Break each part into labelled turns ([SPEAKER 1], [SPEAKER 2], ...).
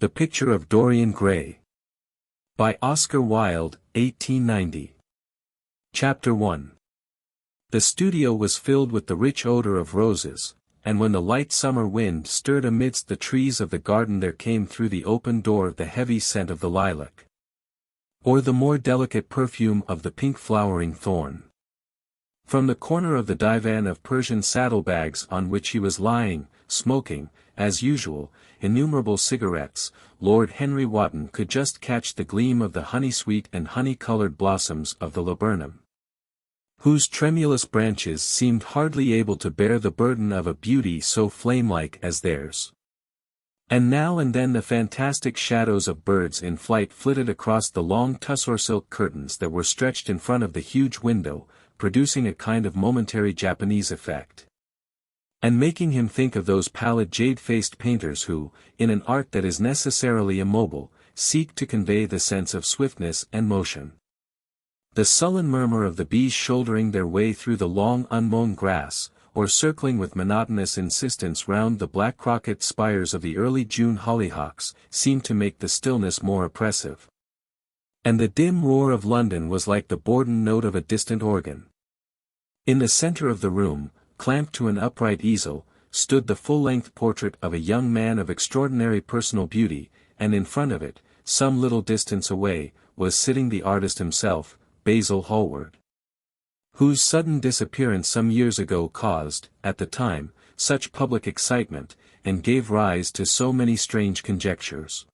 [SPEAKER 1] The Picture of Dorian Gray. By Oscar Wilde, 1890. Chapter 1. The studio was filled with the rich odor of roses, and when the light summer wind stirred amidst the trees of the garden there came through the open door the heavy scent of the lilac, or the more delicate perfume of the pink flowering thorn. From the corner of the divan of Persian saddlebags on which he was lying, smoking, as usual, innumerable cigarettes, Lord Henry Wotton could just catch the gleam of the honey-sweet and honey-colored blossoms of the laburnum, whose tremulous branches seemed hardly able to bear the burden of a beauty so flame-like as theirs. And now and then the fantastic shadows of birds in flight flitted across the long tussore silk curtains that were stretched in front of the huge window, producing a kind of momentary Japanese effect, and making him think of those pallid jade-faced painters who, in an art that is necessarily immobile, seek to convey the sense of swiftness and motion. The sullen murmur of the bees shouldering their way through the long unmown grass, or circling with monotonous insistence round the black croquet spires of the early June hollyhocks, seemed to make the stillness more oppressive. And the dim roar of London was like the bourdon note of a distant organ. In the centre of the room, clamped to an upright easel, stood the full-length portrait of a young man of extraordinary personal beauty, and in front of it, some little distance away, was sitting the artist himself, Basil Hallward, whose sudden disappearance some years ago caused, at the time, such public excitement, and gave rise to so many strange conjectures.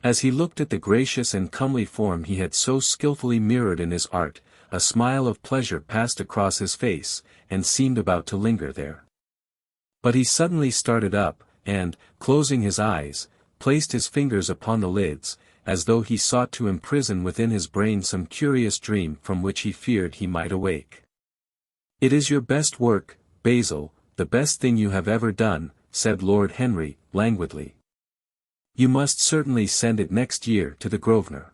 [SPEAKER 1] As he looked at the gracious and comely form he had so skilfully mirrored in his art, a smile of pleasure passed across his face, and seemed about to linger there. But he suddenly started up, and, closing his eyes, placed his fingers upon the lids, as though he sought to imprison within his brain some curious dream from which he feared he might awake. "It is your best work, Basil, the best thing you have ever done," said Lord Henry, languidly. "You must certainly send it next year to the Grosvenor.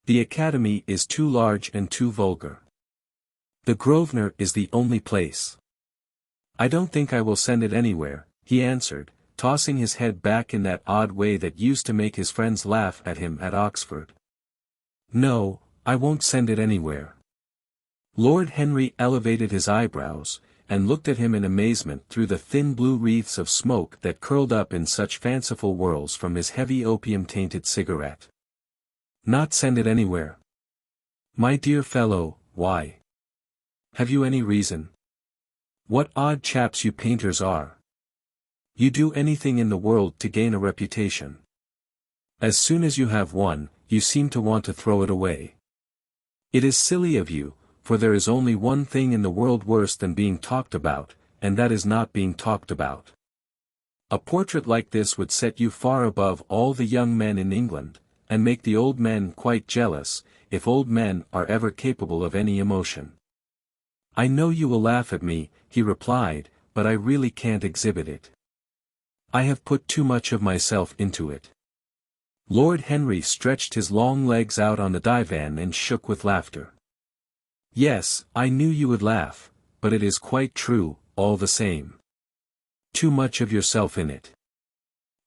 [SPEAKER 1] The Academy is too large and too vulgar. The Grosvenor is the only place." "I don't think I will send it anywhere," he answered, tossing his head back in that odd way that used to make his friends laugh at him at Oxford. "No, I won't send it anywhere." Lord Henry elevated his eyebrows, and looked at him in amazement through the thin blue wreaths of smoke that curled up in such fanciful whirls from his heavy opium-tainted cigarette. "Not send it anywhere? My dear fellow, why? Have you any reason? What odd chaps you painters are. You do anything in the world to gain a reputation. As soon as you have one, you seem to want to throw it away. It is silly of you, for there is only one thing in the world worse than being talked about, and that is not being talked about. A portrait like this would set you far above all the young men in England, and make the old men quite jealous, if old men are ever capable of any emotion." "I know you will laugh at me," he replied, "but I really can't exhibit it. I have put too much of myself into it." Lord Henry stretched his long legs out on the divan and shook with laughter. "Yes, I knew you would laugh, but it is quite true, all the same. Too much of yourself in it.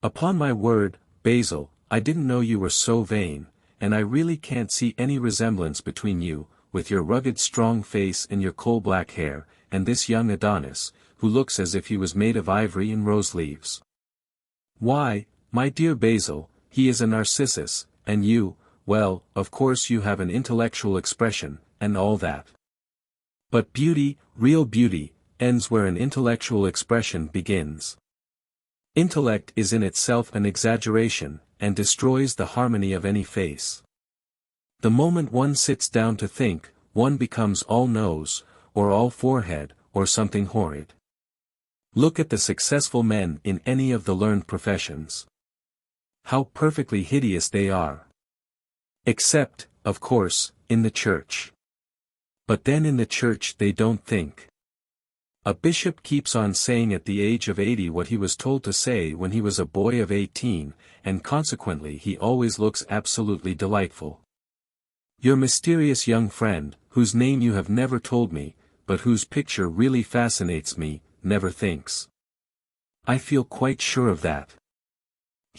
[SPEAKER 1] Upon my word, Basil, I didn't know you were so vain, and I really can't see any resemblance between you, with your rugged strong face and your coal-black hair, and this young Adonis, who looks as if he was made of ivory and rose-leaves. Why, my dear Basil, he is a Narcissus, and you, well, of course you have an intellectual expression, and all that. But beauty, real beauty, ends where an intellectual expression begins. Intellect is in itself an exaggeration, and destroys the harmony of any face. The moment one sits down to think, one becomes all nose, or all forehead, or something horrid. Look at the successful men in any of the learned professions. How perfectly hideous they are. Except, of course, in the church. But then in the church they don't think. A bishop keeps on saying at the age of 80 what he was told to say when he was a boy of 18, and consequently he always looks absolutely delightful. Your mysterious young friend, whose name you have never told me, but whose picture really fascinates me, never thinks. I feel quite sure of that.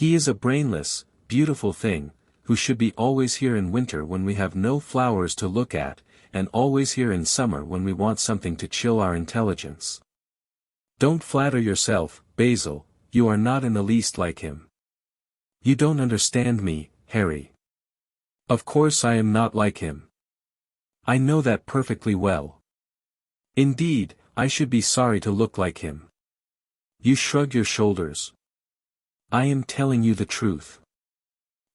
[SPEAKER 1] He is a brainless, beautiful thing, who should be always here in winter when we have no flowers to look at, and always here in summer when we want something to chill our intelligence. Don't flatter yourself, Basil, you are not in the least like him. You don't understand me, Harry. Of course I am not like him. I know that perfectly well. Indeed, I should be sorry to look like him. You shrug your shoulders. I am telling you the truth.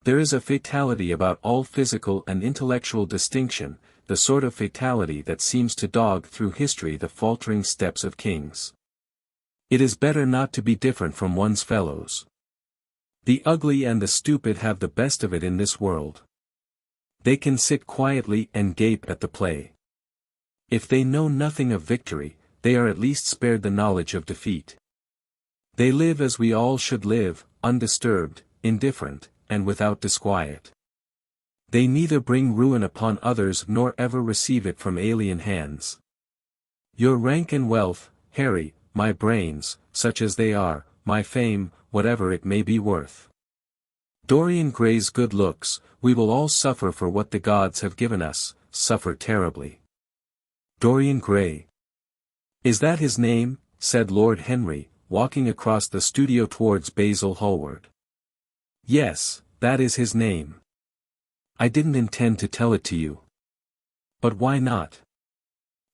[SPEAKER 1] There is a fatality about all physical and intellectual distinction, the sort of fatality that seems to dog through history the faltering steps of kings. It is better not to be different from one's fellows. The ugly and the stupid have the best of it in this world. They can sit quietly and gape at the play. If they know nothing of victory, they are at least spared the knowledge of defeat. They live as we all should live, undisturbed, indifferent, and without disquiet. They neither bring ruin upon others nor ever receive it from alien hands. Your rank and wealth, Harry, my brains, such as they are, my fame, whatever it may be worth. Dorian Gray's good looks, we will all suffer for what the gods have given us, suffer terribly. Dorian Gray. Is that his name? Said Lord Henry, walking across the studio towards Basil Hallward. Yes, that is his name. I didn't intend to tell it to you. But why not?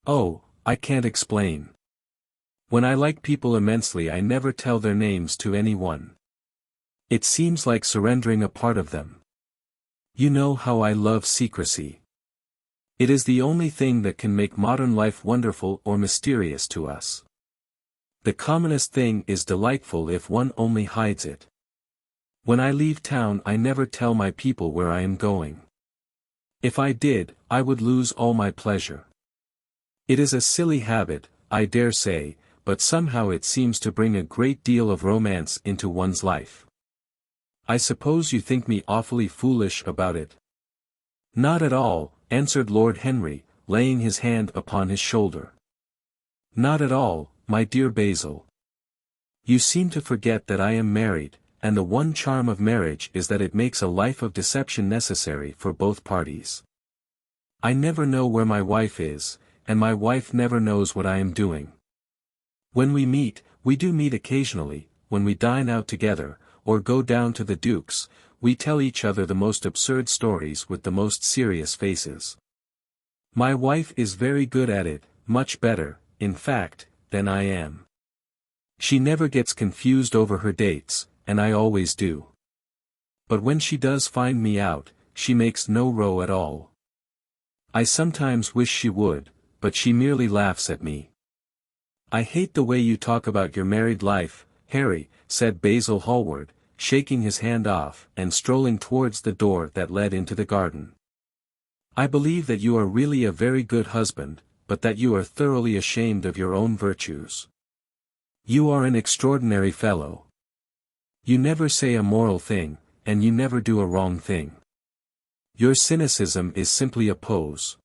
[SPEAKER 1] Oh, I can't explain. When I like people immensely I never tell their names to anyone. It seems like surrendering a part of them. You know how I love secrecy. It is the only thing that can make modern life wonderful or mysterious to us. The commonest thing is delightful if one only hides it. When I leave town I never tell my people where I am going. If I did, I would lose all my pleasure. It is a silly habit, I dare say, but somehow it seems to bring a great deal of romance into one's life. I suppose you think me awfully foolish about it. Not at all, answered Lord Henry, laying his hand upon his shoulder. Not at all, my dear Basil. You seem to forget that I am married, and the one charm of marriage is that it makes a life of deception necessary for both parties. I never know where my wife is, and my wife never knows what I am doing. When we do meet occasionally, when we dine out together, or go down to the Duke's, we tell each other the most absurd stories with the most serious faces. My wife is very good at it, much better, in fact, than I am. She never gets confused over her dates, and I always do. But when she does find me out, she makes no row at all. I sometimes wish she would, but she merely laughs at me. I hate the way you talk about your married life, Harry, said Basil Hallward, shaking his hand off and strolling towards the door that led into the garden. I believe that you are really a very good husband, but that you are thoroughly ashamed of your own virtues. You are an extraordinary fellow. You never say a moral thing, and you never do a wrong thing. Your cynicism is simply a pose.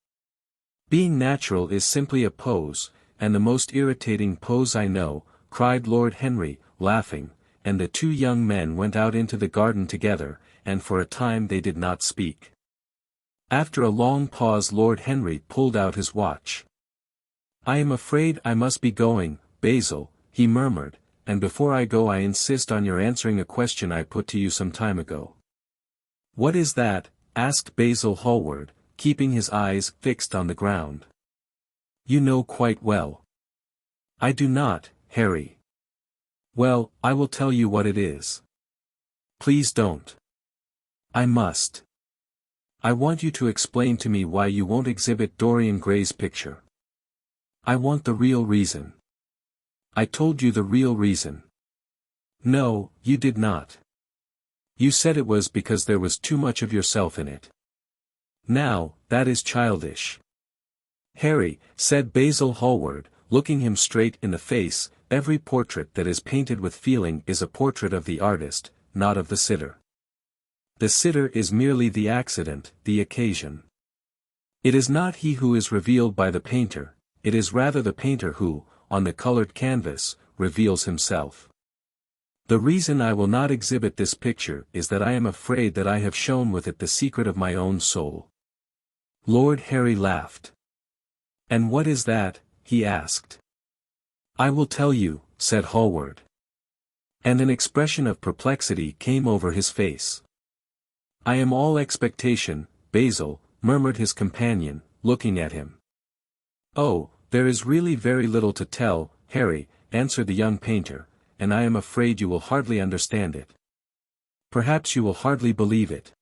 [SPEAKER 1] Being natural is simply a pose, and the most irritating pose I know, cried Lord Henry, laughing, and the two young men went out into the garden together, and for a time they did not speak. After a long pause Lord Henry pulled out his watch. I am afraid I must be going, Basil, he murmured, and before I go I insist on your answering a question I put to you some time ago. What is that? Asked Basil Hallward, keeping his eyes fixed on the ground. You know quite well. I do not, Harry. Well, I will tell you what it is. Please don't. I must. I want you to explain to me why you won't exhibit Dorian Gray's picture. I want the real reason. I told you the real reason. No, you did not. You said it was because there was too much of yourself in it. Now, that is childish. Harry, said Basil Hallward, looking him straight in the face, every portrait that is painted with feeling is a portrait of the artist, not of the sitter. The sitter is merely the accident, the occasion. It is not he who is revealed by the painter, it is rather the painter who, on the colored canvas, reveals himself. The reason I will not exhibit this picture is that I am afraid that I have shown with it the secret of my own soul." Lord Harry laughed. "And what is that?" he asked. "I will tell you," said Hallward. And an expression of perplexity came over his face. "I am all expectation, Basil," murmured his companion, looking at him. "Oh, there is really very little to tell, Harry," answered the young painter, "and I am afraid you will hardly understand it. Perhaps you will hardly believe it."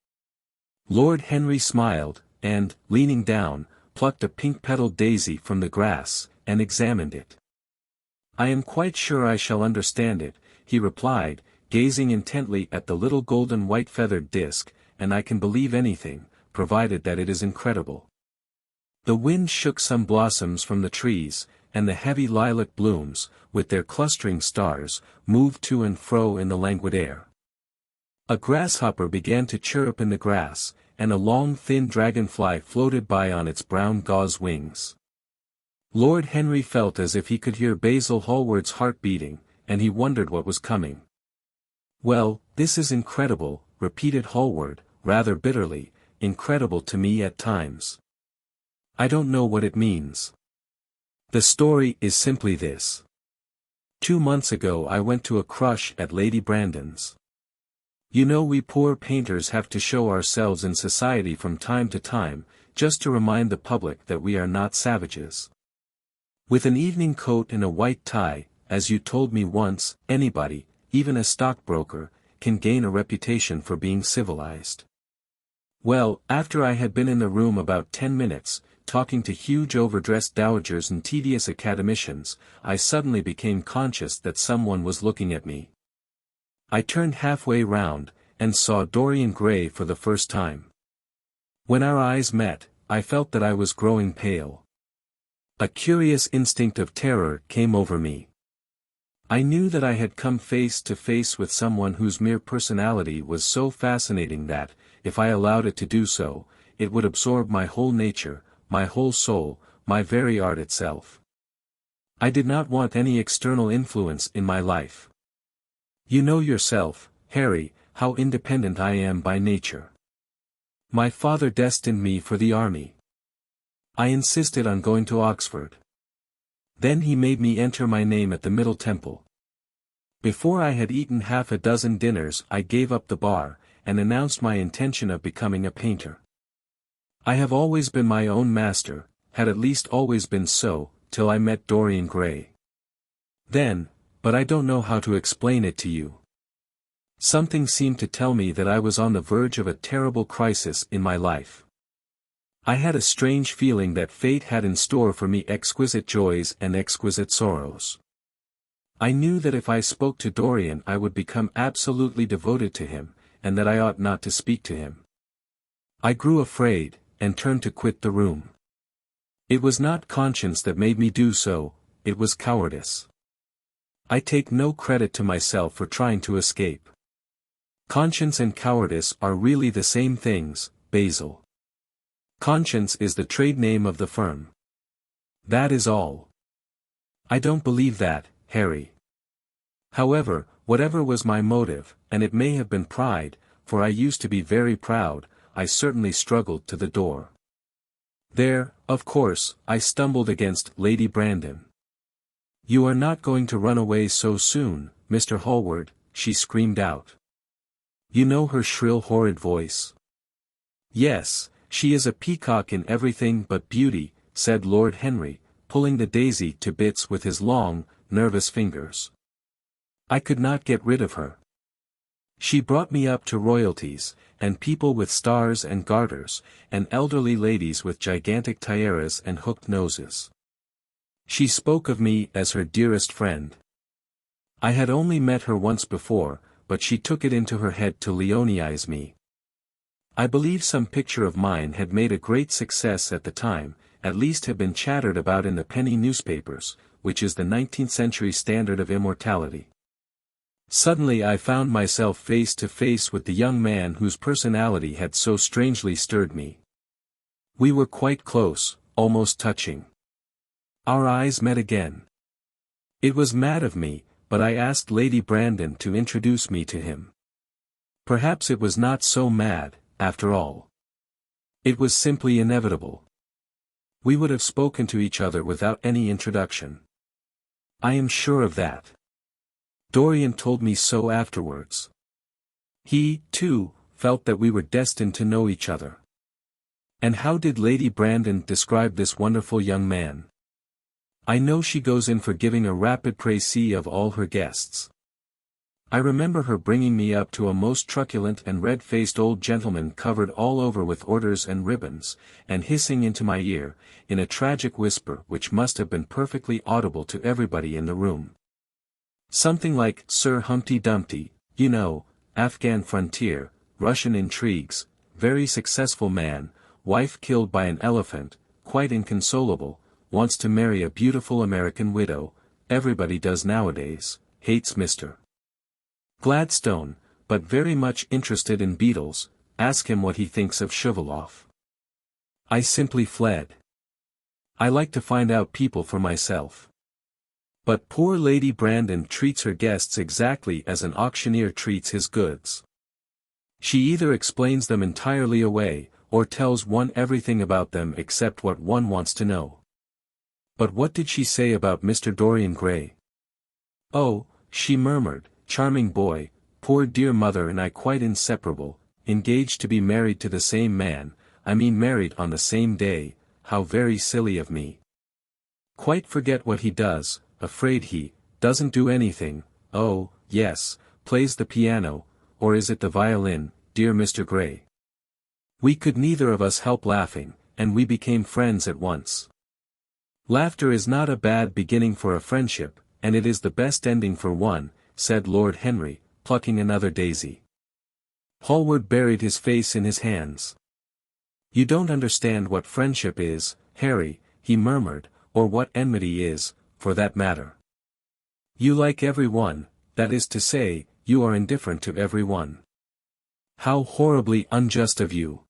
[SPEAKER 1] Lord Henry smiled, and, leaning down, plucked a pink-petaled daisy from the grass, and examined it. "I am quite sure I shall understand it," he replied, gazing intently at the little golden white feathered disc, "and I can believe anything, provided that it is incredible." The wind shook some blossoms from the trees, and the heavy lilac blooms, with their clustering stars, moved to and fro in the languid air. A grasshopper began to chirrup in the grass, and a long thin dragonfly floated by on its brown gauze wings. Lord Henry felt as if he could hear Basil Hallward's heart beating, and he wondered what was coming. "Well, this is incredible," repeated Hallward, rather bitterly, "incredible to me at times. I don't know what it means. The story is simply this. 2 months ago I went to a crush at Lady Brandon's. You know we poor painters have to show ourselves in society from time to time, just to remind the public that we are not savages. With an evening coat and a white tie, as you told me once, anybody, even a stockbroker, can gain a reputation for being civilized. Well, after I had been in the room about 10 minutes, talking to huge overdressed dowagers and tedious academicians, I suddenly became conscious that someone was looking at me. I turned halfway round, and saw Dorian Gray for the first time. When our eyes met, I felt that I was growing pale. A curious instinct of terror came over me. I knew that I had come face to face with someone whose mere personality was so fascinating that, if I allowed it to do so, it would absorb my whole nature, my whole soul, my very art itself. I did not want any external influence in my life. You know yourself, Harry, how independent I am by nature. My father destined me for the army. I insisted on going to Oxford. Then he made me enter my name at the Middle Temple. Before I had eaten half a dozen dinners I gave up the bar, and announced my intention of becoming a painter. I have always been my own master, had at least always been so, till I met Dorian Gray. Then, but I don't know how to explain it to you. Something seemed to tell me that I was on the verge of a terrible crisis in my life. I had a strange feeling that fate had in store for me exquisite joys and exquisite sorrows. I knew that if I spoke to Dorian I would become absolutely devoted to him, and that I ought not to speak to him. I grew afraid, and turned to quit the room. It was not conscience that made me do so, it was cowardice. I take no credit to myself for trying to escape. Conscience and cowardice are really the same things, Basil. Conscience is the trade name of the firm. That is all. I don't believe that, Harry. However, whatever was my motive, and it may have been pride, for I used to be very proud, I certainly struggled to the door. There, of course, I stumbled against Lady Brandon. "You are not going to run away so soon, Mr. Hallward," she screamed out. You know her shrill horrid voice? "Yes, she is a peacock in everything but beauty," said Lord Henry, pulling the daisy to bits with his long, nervous fingers. "I could not get rid of her. She brought me up to royalties, and people with stars and garters, and elderly ladies with gigantic tiaras and hooked noses. She spoke of me as her dearest friend. I had only met her once before, but she took it into her head to Leonize me. I believe some picture of mine had made a great success at the time, at least had been chattered about in the penny newspapers, which is the 19th century standard of immortality. Suddenly I found myself face to face with the young man whose personality had so strangely stirred me. We were quite close, almost touching. Our eyes met again. It was mad of me, but I asked Lady Brandon to introduce me to him. Perhaps it was not so mad, after all. It was simply inevitable. We would have spoken to each other without any introduction. I am sure of that. Dorian told me so afterwards. He, too, felt that we were destined to know each other. And how did Lady Brandon describe this wonderful young man? I know she goes in for giving a rapid précis of all her guests. I remember her bringing me up to a most truculent and red-faced old gentleman covered all over with orders and ribbons, and hissing into my ear, in a tragic whisper which must have been perfectly audible to everybody in the room. Something like, Sir Humpty Dumpty, you know, Afghan frontier, Russian intrigues, very successful man, wife killed by an elephant, quite inconsolable, wants to marry a beautiful American widow, everybody does nowadays, hates Mr. Gladstone, but very much interested in beetles, ask him what he thinks of Shuvalov. I simply fled. I like to find out people for myself. But poor Lady Brandon treats her guests exactly as an auctioneer treats his goods. She either explains them entirely away, or tells one everything about them except what one wants to know. But what did she say about Mr. Dorian Gray? Oh, she murmured, charming boy, poor dear mother and I quite inseparable, engaged to be married to the same man, I mean married on the same day, how very silly of me. Quite forget what he does, afraid he doesn't do anything, oh, yes, plays the piano, or is it the violin, dear Mr. Gray. We could neither of us help laughing, and we became friends at once. Laughter is not a bad beginning for a friendship, and it is the best ending for one, said Lord Henry, plucking another daisy. Hallward buried his face in his hands. You don't understand what friendship is, Harry, he murmured, or what enmity is, for that matter. You like every one, that is to say, you are indifferent to every one. How horribly unjust of you!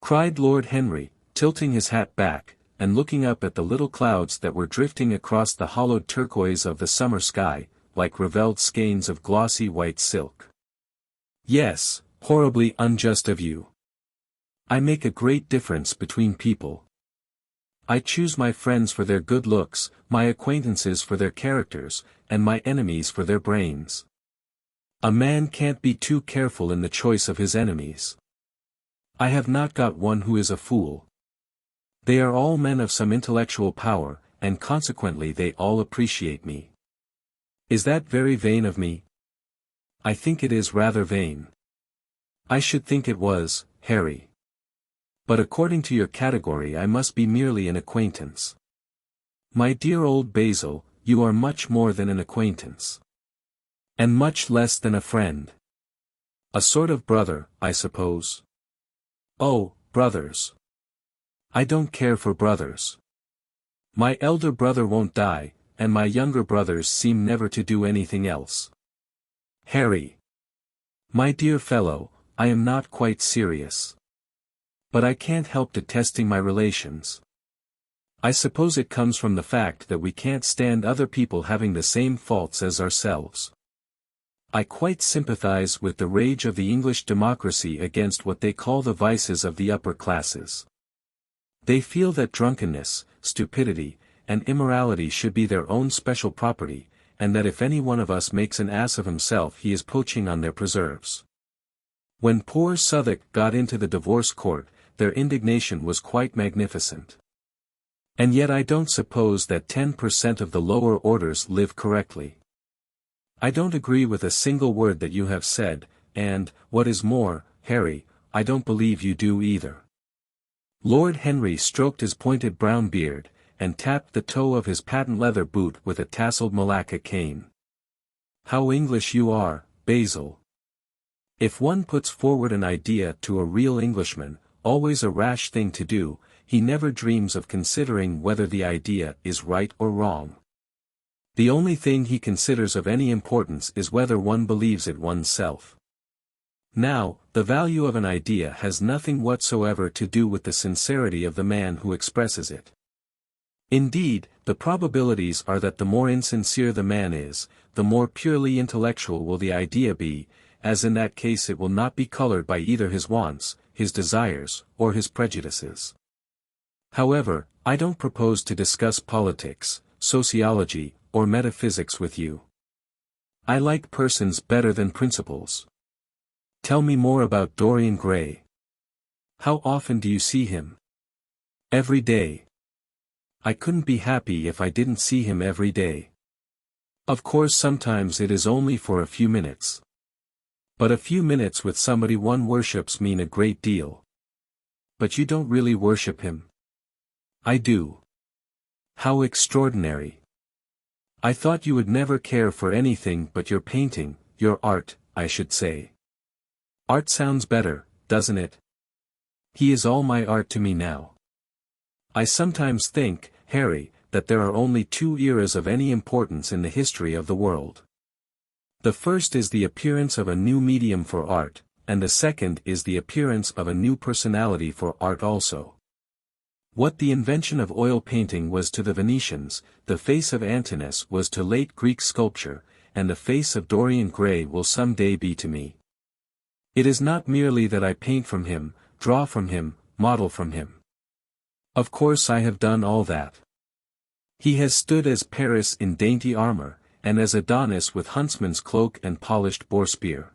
[SPEAKER 1] Cried Lord Henry, tilting his hat back, and looking up at the little clouds that were drifting across the hollowed turquoise of the summer sky, like ravelled skeins of glossy white silk. Yes, horribly unjust of you. I make a great difference between people. I choose my friends for their good looks, my acquaintances for their characters, and my enemies for their brains. A man can't be too careful in the choice of his enemies. I have not got one who is a fool. They are all men of some intellectual power, and consequently they all appreciate me. Is that very vain of me? I think it is rather vain. I should think it was, Harry. But according to your category I must be merely an acquaintance. My dear old Basil, you are much more than an acquaintance. And much less than a friend. A sort of brother, I suppose. Oh, brothers. I don't care for brothers. My elder brother won't die, and my younger brothers seem never to do anything else. Harry. My dear fellow, I am not quite serious. But I can't help detesting my relations. I suppose it comes from the fact that we can't stand other people having the same faults as ourselves. I quite sympathize with the rage of the English democracy against what they call the vices of the upper classes. They feel that drunkenness, stupidity, and immorality should be their own special property, and that if any one of us makes an ass of himself he is poaching on their preserves. When poor Southwark got into the divorce court, their indignation was quite magnificent. And yet I don't suppose that 10% of the lower orders live correctly. I don't agree with a single word that you have said, and, what is more, Harry, I don't believe you do either. Lord Henry stroked his pointed brown beard, and tapped the toe of his patent leather boot with a tasseled Malacca cane. How English you are, Basil. If one puts forward an idea to a real Englishman, always a rash thing to do, he never dreams of considering whether the idea is right or wrong. The only thing he considers of any importance is whether one believes it oneself. Now, the value of an idea has nothing whatsoever to do with the sincerity of the man who expresses it. Indeed, The probabilities are that the more insincere the man is, the more purely intellectual will the idea be, as in that case it will not be colored by either his wants, his desires, or his prejudices. However, I don't propose to discuss politics, sociology, or metaphysics with you. I like persons better than principles. Tell me more about Dorian Gray. How often do you see him? Every day. I couldn't be happy if I didn't see him every day. Of course sometimes it is only for a few minutes. But a few minutes with somebody one worships mean a great deal. But you don't really worship him. I do. How extraordinary. I thought you would never care for anything but your painting, your art, I should say. Art sounds better, doesn't it? He is all my art to me now. I sometimes think, Harry, that there are only two eras of any importance in the history of the world. The first is the appearance of a new medium for art, and the second is the appearance of a new personality for art also. What the invention of oil painting was to the Venetians, the face of Antinous was to late Greek sculpture, and the face of Dorian Gray will some day be to me. It is not merely that I paint from him, draw from him, model from him. Of course I have done all that. He has stood as Paris in dainty armor, and as Adonis with huntsman's cloak and polished boar spear.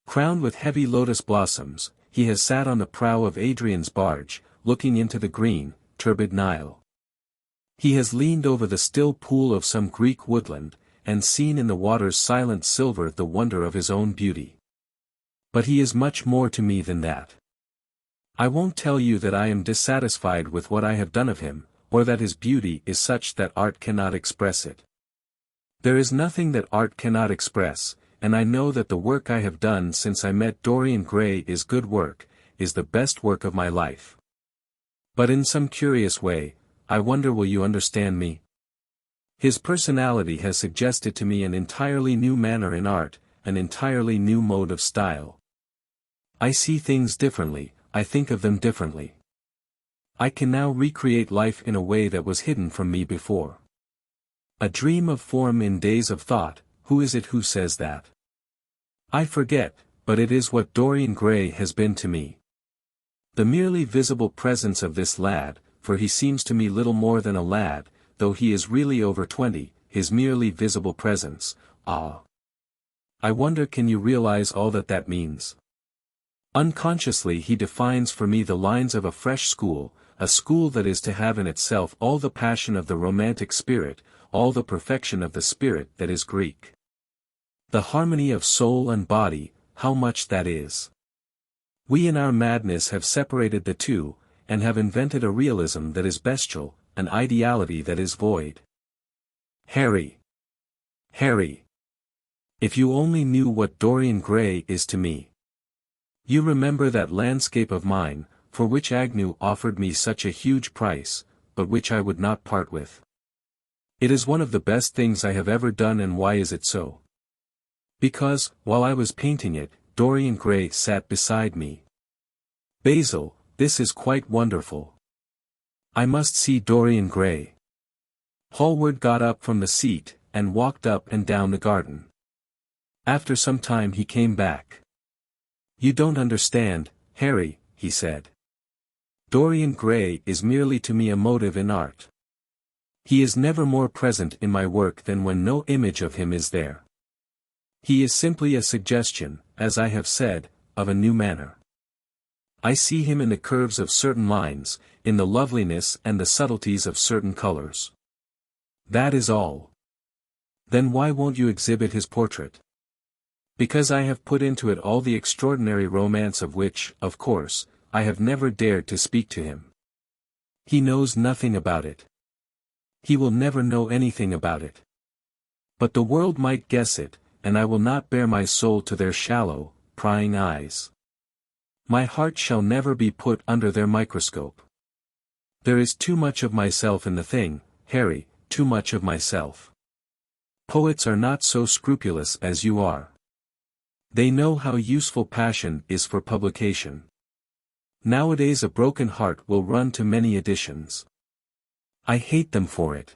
[SPEAKER 1] Crowned with heavy lotus blossoms, he has sat on the prow of Adrian's barge, looking into the green, turbid Nile. He has leaned over the still pool of some Greek woodland, and seen in the water's silent silver the wonder of his own beauty. But he is much more to me than that. I won't tell you that I am dissatisfied with what I have done of him, or that his beauty is such that art cannot express it. There is nothing that art cannot express, and I know that the work I have done since I met Dorian Gray is good work, is the best work of my life. But in some curious way, I wonder will you understand me? His personality has suggested to me an entirely new manner in art, an entirely new mode of style. I see things differently, I think of them differently. I can now recreate life in a way that was hidden from me before. A dream of form in days of thought, who is it who says that? I forget, but it is what Dorian Gray has been to me. The merely visible presence of this lad, for he seems to me little more than a lad, though he is really over 20, his merely visible presence, ah! I wonder can you realize all that that means? Unconsciously he defines for me the lines of a fresh school, a school that is to have in itself all the passion of the romantic spirit, all the perfection of the spirit that is Greek. The harmony of soul and body, how much that is. We in our madness have separated the two, and have invented a realism that is bestial, an ideality that is void. Harry! Harry! If you only knew what Dorian Gray is to me. You remember that landscape of mine, for which Agnew offered me such a huge price, but which I would not part with. It is one of the best things I have ever done, and why is it so? Because, while I was painting it, Dorian Gray sat beside me. Basil, this is quite wonderful. I must see Dorian Gray. Hallward got up from the seat, and walked up and down the garden. After some time he came back. You don't understand, Harry, he said. Dorian Gray is merely to me a motive in art. He is never more present in my work than when no image of him is there. He is simply a suggestion, as I have said, of a new manner. I see him in the curves of certain lines, in the loveliness and the subtleties of certain colors. That is all. Then why won't you exhibit his portrait? Because I have put into it all the extraordinary romance of which, of course, I have never dared to speak to him. He knows nothing about it. He will never know anything about it. But the world might guess it, and I will not bare my soul to their shallow, prying eyes. My heart shall never be put under their microscope. There is too much of myself in the thing, Harry, too much of myself. Poets are not so scrupulous as you are. They know how useful passion is for publication. Nowadays a broken heart will run to many editions. I hate them for it.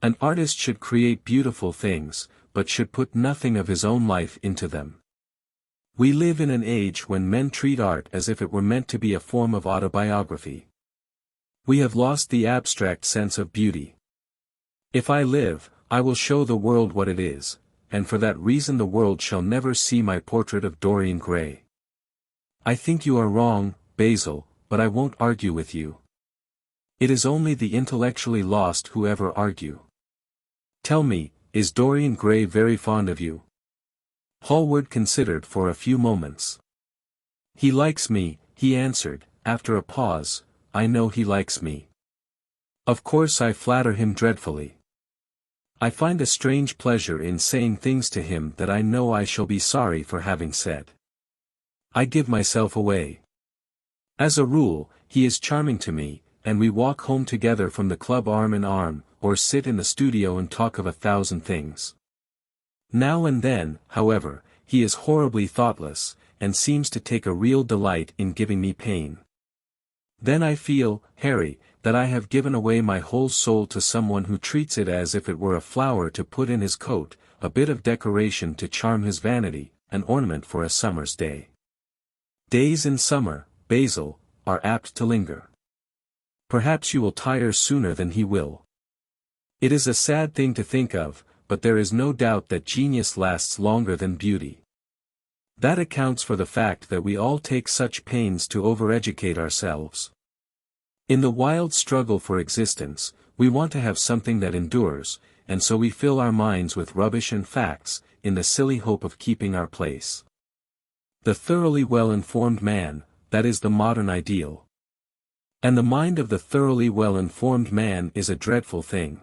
[SPEAKER 1] An artist should create beautiful things, but should put nothing of his own life into them. We live in an age when men treat art as if it were meant to be a form of autobiography. We have lost the abstract sense of beauty. If I live, I will show the world what it is, and for that reason the world shall never see my portrait of Dorian Gray. I think you are wrong, Basil, but I won't argue with you. It is only the intellectually lost who ever argue. Tell me, is Dorian Gray very fond of you? Hallward considered for a few moments. He likes me, he answered, after a pause. I know he likes me. Of course I flatter him dreadfully. I find a strange pleasure in saying things to him that I know I shall be sorry for having said. I give myself away. As a rule, he is charming to me, and we walk home together from the club arm in arm, or sit in the studio and talk of 1,000 things. Now and then, however, he is horribly thoughtless, and seems to take a real delight in giving me pain. Then I feel, Harry, that I have given away my whole soul to someone who treats it as if it were a flower to put in his coat, a bit of decoration to charm his vanity, an ornament for a summer's day. Days in summer, Basil, are apt to linger. Perhaps you will tire sooner than he will. It is a sad thing to think of, but there is no doubt that genius lasts longer than beauty. That accounts for the fact that we all take such pains to overeducate ourselves. In the wild struggle for existence, we want to have something that endures, and so we fill our minds with rubbish and facts, in the silly hope of keeping our place. The thoroughly well-informed man, that is the modern ideal. And the mind of the thoroughly well-informed man is a dreadful thing.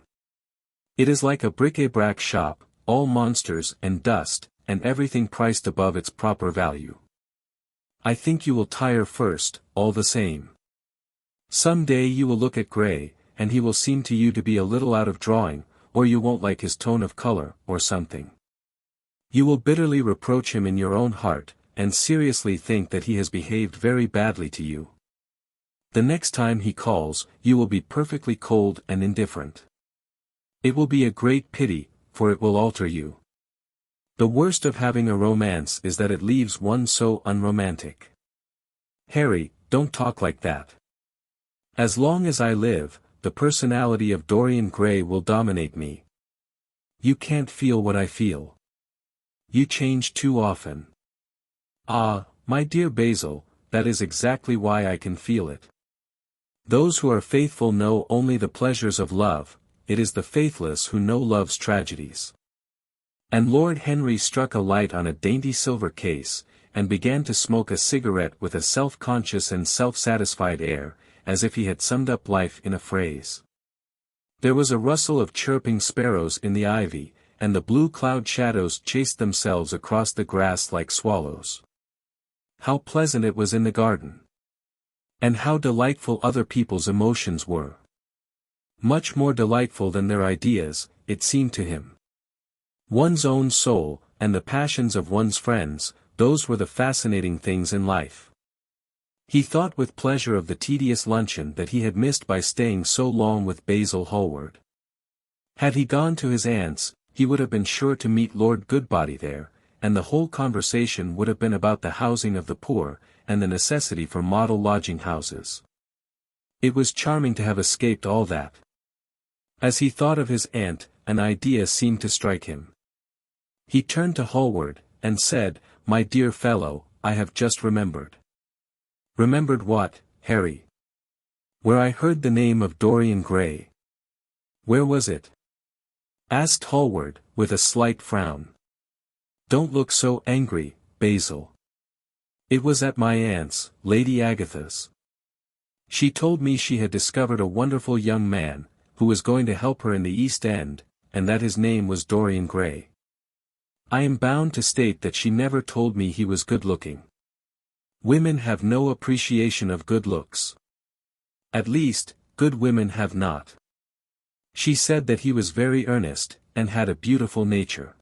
[SPEAKER 1] It is like a bric-a-brac shop, all monsters and dust, and everything priced above its proper value. I think you will tire first, all the same. Some day you will look at Gray, and he will seem to you to be a little out of drawing, or you won't like his tone of color, or something. You will bitterly reproach him in your own heart, and seriously think that he has behaved very badly to you. The next time he calls, you will be perfectly cold and indifferent. It will be a great pity, for it will alter you. The worst of having a romance is that it leaves one so unromantic. Harry, don't talk like that. As long as I live, the personality of Dorian Gray will dominate me. You can't feel what I feel. You change too often. Ah, my dear Basil, that is exactly why I can feel it. Those who are faithful know only the pleasures of love, it is the faithless who know love's tragedies. And Lord Henry struck a light on a dainty silver case, and began to smoke a cigarette with a self-conscious and self-satisfied air, as if he had summed up life in a phrase. There was a rustle of chirping sparrows in the ivy, and the blue cloud shadows chased themselves across the grass like swallows. How pleasant it was in the garden! And how delightful other people's emotions were! Much more delightful than their ideas, it seemed to him. One's own soul, and the passions of one's friends, those were the fascinating things in life. He thought with pleasure of the tedious luncheon that he had missed by staying so long with Basil Hallward. Had he gone to his aunt's, he would have been sure to meet Lord Goodbody there, and the whole conversation would have been about the housing of the poor, and the necessity for model lodging-houses. It was charming to have escaped all that. As he thought of his aunt, an idea seemed to strike him. He turned to Hallward, and said, "My dear fellow, I have just remembered." "Remembered what, Harry?" "Where I heard the name of Dorian Gray." "Where was it?" asked Hallward, with a slight frown. "Don't look so angry, Basil." "It was at my aunt's, Lady Agatha's. She told me she had discovered a wonderful young man, who was going to help her in the East End, and that his name was Dorian Gray. I am bound to state that she never told me he was good-looking. Women have no appreciation of good looks. At least, good women have not. She said that he was very earnest, and had a beautiful nature.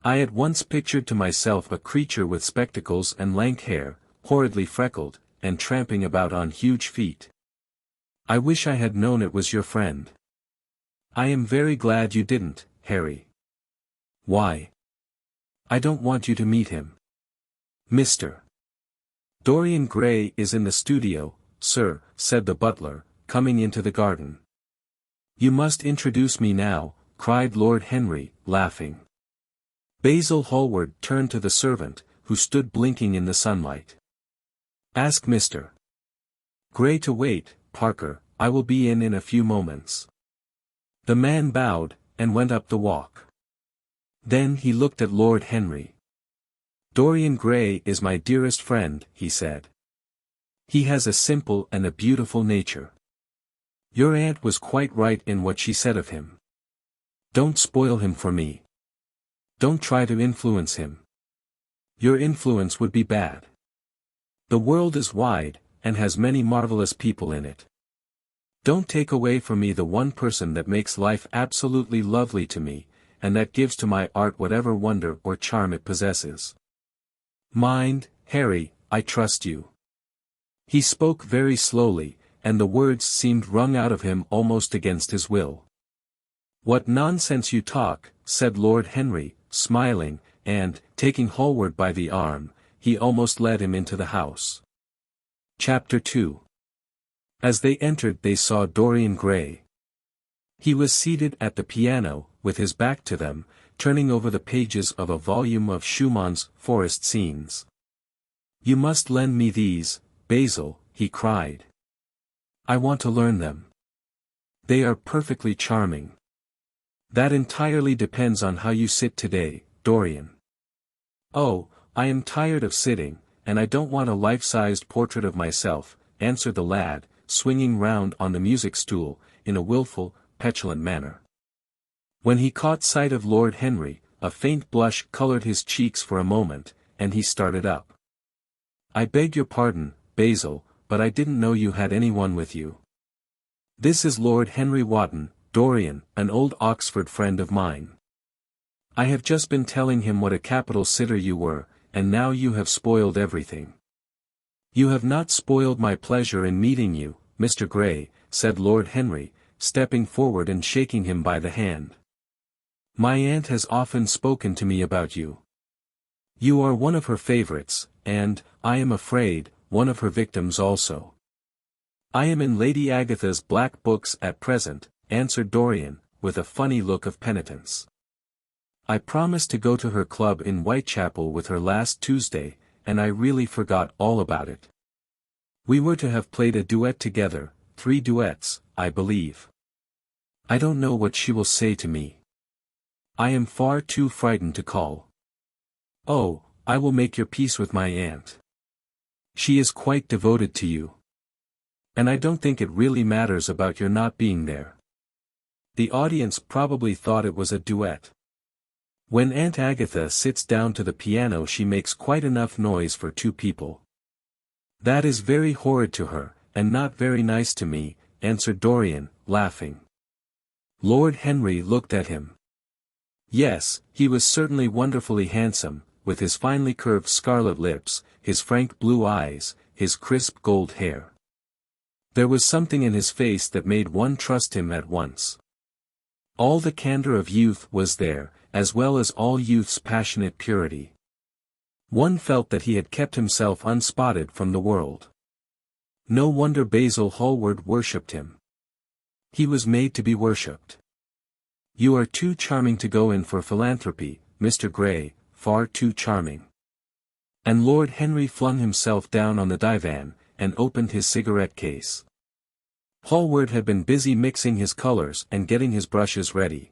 [SPEAKER 1] I at once pictured to myself a creature with spectacles and lank hair, horridly freckled, and tramping about on huge feet. I wish I had known it was your friend. I am very glad you didn't, Harry. Why? I don't want you to meet him. Mr. Dorian Gray is in the studio, sir, said the butler, coming into the garden. You must introduce me now, cried Lord Henry, laughing. Basil Hallward turned to the servant, who stood blinking in the sunlight. Ask Mr. Gray to wait, Parker, I will be in a few moments. The man bowed, and went up the walk. Then he looked at Lord Henry. Dorian Gray is my dearest friend, he said. He has a simple and a beautiful nature. Your aunt was quite right in what she said of him. Don't spoil him for me. Don't try to influence him. Your influence would be bad. The world is wide, and has many marvelous people in it. Don't take away from me the one person that makes life absolutely lovely to me, and that gives to my art whatever wonder or charm it possesses. Mind, Harry, I trust you. He spoke very slowly, and the words seemed wrung out of him almost against his will. What nonsense you talk, said Lord Henry, smiling, and, taking Hallward by the arm, he almost led him into the house. Chapter 2. As they entered they saw Dorian Gray. He was seated at the piano, with his back to them, turning over the pages of a volume of Schumann's Forest Scenes. You must lend me these, Basil, he cried. I want to learn them. They are perfectly charming. That entirely depends on how you sit today, Dorian. Oh, I am tired of sitting, and I don't want a life-sized portrait of myself, answered the lad, swinging round on the music stool, in a wilful, petulant manner. When he caught sight of Lord Henry, a faint blush colored his cheeks for a moment, and he started up. I beg your pardon, Basil, but I didn't know you had anyone with you. This is Lord Henry Wotton, Dorian, an old Oxford friend of mine. I have just been telling him what a capital sitter you were, and now you have spoiled everything. You have not spoiled my pleasure in meeting you, Mr. Gray, said Lord Henry, stepping forward and shaking him by the hand. My aunt has often spoken to me about you. You are one of her favorites, and, I am afraid, one of her victims also. I am in Lady Agatha's black books at present, answered Dorian, with a funny look of penitence. I promised to go to her club in Whitechapel with her last Tuesday, and I really forgot all about it. We were to have played a duet together, 3 duets, I believe. I don't know what she will say to me. I am far too frightened to call. Oh, I will make your peace with my aunt. She is quite devoted to you. And I don't think it really matters about your not being there. The audience probably thought it was a duet. When Aunt Agatha sits down to the piano she makes quite enough noise for 2 people. That is very horrid to her, and not very nice to me, answered Dorian, laughing. Lord Henry looked at him. Yes, he was certainly wonderfully handsome, with his finely curved scarlet lips, his frank blue eyes, his crisp gold hair. There was something in his face that made one trust him at once. All the candor of youth was there, as well as all youth's passionate purity. One felt that he had kept himself unspotted from the world. No wonder Basil Hallward worshipped him. He was made to be worshipped. You are too charming to go in for philanthropy, Mr. Gray, far too charming. And Lord Henry flung himself down on the divan, and opened his cigarette case. Hallward had been busy mixing his colors and getting his brushes ready.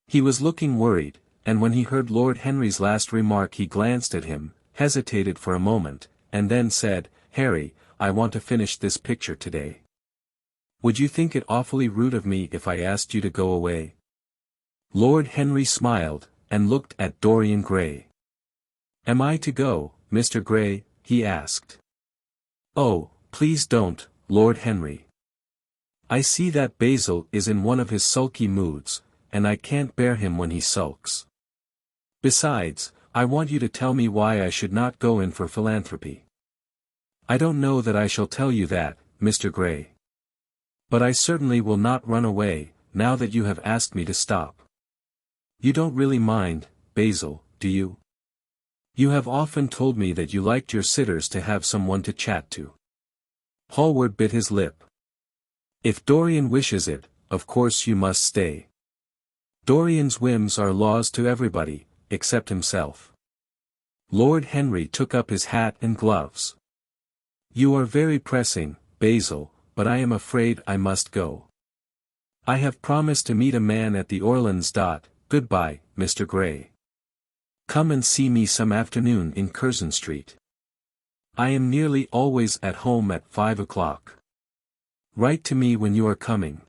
[SPEAKER 1] He was looking worried, and when he heard Lord Henry's last remark he glanced at him, hesitated for a moment, and then said, Harry, I want to finish this picture today. Would you think it awfully rude of me if I asked you to go away? Lord Henry smiled, and looked at Dorian Gray. Am I to go, Mr. Gray? He asked. Oh, please don't, Lord Henry. I see that Basil is in one of his sulky moods, and I can't bear him when he sulks. Besides, I want you to tell me why I should not go in for philanthropy. I don't know that I shall tell you that, Mr. Gray. But I certainly will not run away, now that you have asked me to stop. You don't really mind, Basil, do you? You have often told me that you liked your sitters to have someone to chat to. Hallward bit his lip. If Dorian wishes it, of course you must stay. Dorian's whims are laws to everybody, except himself. Lord Henry took up his hat and gloves. You are very pressing, Basil, but I am afraid I must go. I have promised to meet a man at the Orleans. Goodbye, Mr. Gray. Come and see me some afternoon in Curzon Street. I am nearly always at home at 5 o'clock. Write to me when you are coming.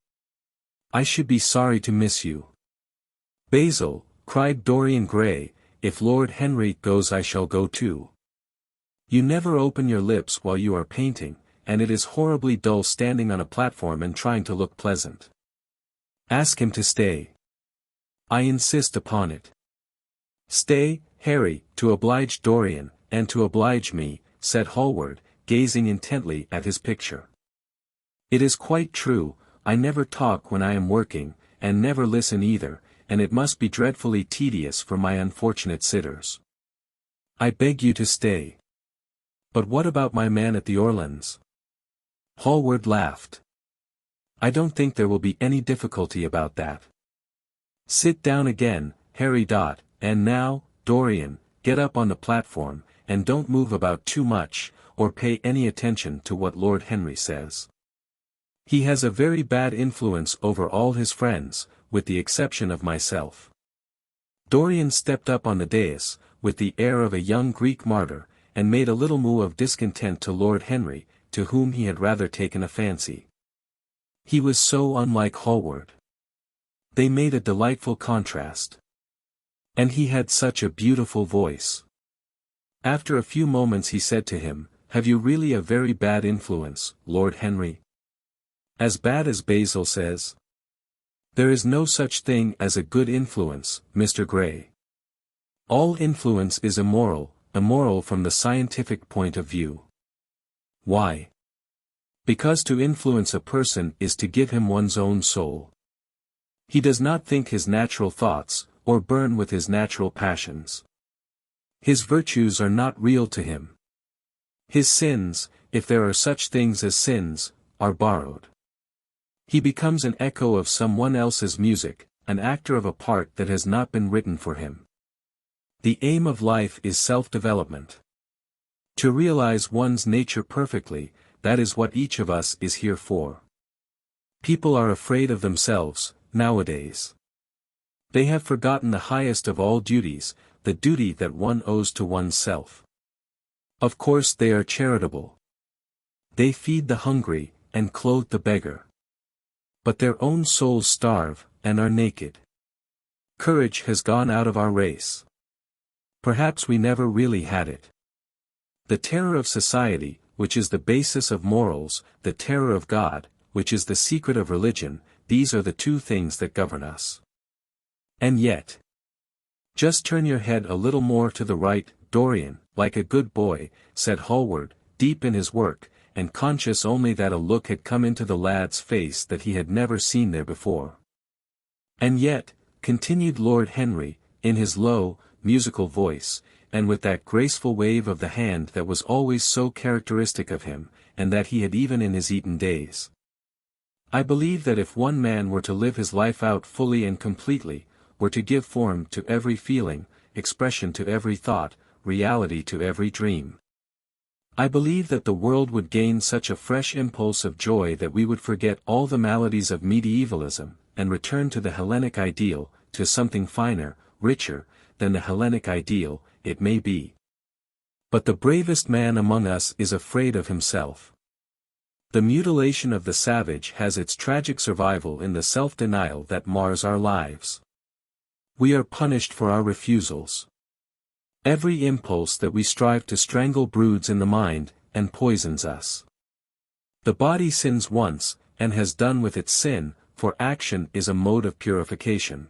[SPEAKER 1] I should be sorry to miss you. Basil, cried Dorian Gray, if Lord Henry goes I shall go too. You never open your lips while you are painting, and it is horribly dull standing on a platform and trying to look pleasant. Ask him to stay. I insist upon it. Stay, Harry, to oblige Dorian, and to oblige me, said Hallward, gazing intently at his picture. It is quite true, I never talk when I am working, and never listen either, and it must be dreadfully tedious for my unfortunate sitters. I beg you to stay. But what about my man at the Orleans? Hallward laughed. I don't think there will be any difficulty about that. Sit down again, Harry. And now, Dorian, get up on the platform, and don't move about too much, or pay any attention to what Lord Henry says. He has a very bad influence over all his friends, with the exception of myself. Dorian stepped up on the dais, with the air of a young Greek martyr, and made a little moue of discontent to Lord Henry, to whom he had rather taken a fancy. He was so unlike Hallward. They made a delightful contrast. And he had such a beautiful voice. After a few moments he said to him, Have you really a very bad influence, Lord Henry? As bad as Basil says? There is no such thing as a good influence, Mr. Gray. All influence is immoral from the scientific point of view. Why? Because to influence a person is to give him one's own soul. He does not think his natural thoughts, or burn with his natural passions. His virtues are not real to him. His sins, if there are such things as sins, are borrowed. He becomes an echo of someone else's music, an actor of a part that has not been written for him. The aim of life is self-development. To realize one's nature perfectly, that is what each of us is here for. People are afraid of themselves, nowadays. They have forgotten the highest of all duties, the duty that one owes to oneself. Of course they are charitable. They feed the hungry, and clothe the beggar. But their own souls starve, and are naked. Courage has gone out of our race. Perhaps we never really had it. The terror of society, which is the basis of morals, the terror of God, which is the secret of religion, these are the two things that govern us. And yet, just turn your head a little more to the right, Dorian, like a good boy, said Hallward, deep in his work, and conscious only that a look had come into the lad's face that he had never seen there before. And yet, continued Lord Henry, in his low, musical voice, and with that graceful wave of the hand that was always so characteristic of him, and that he had even in his Eton days. I believe that if one man were to live his life out fully and completely, were to give form to every feeling, expression to every thought, reality to every dream, I believe that the world would gain such a fresh impulse of joy that we would forget all the maladies of medievalism, and return to the Hellenic ideal, to something finer, richer, than the Hellenic ideal, it may be. But the bravest man among us is afraid of himself. The mutilation of the savage has its tragic survival in the self-denial that mars our lives. We are punished for our refusals. Every impulse that we strive to strangle broods in the mind, and poisons us. The body sins once, and has done with its sin, for action is a mode of purification.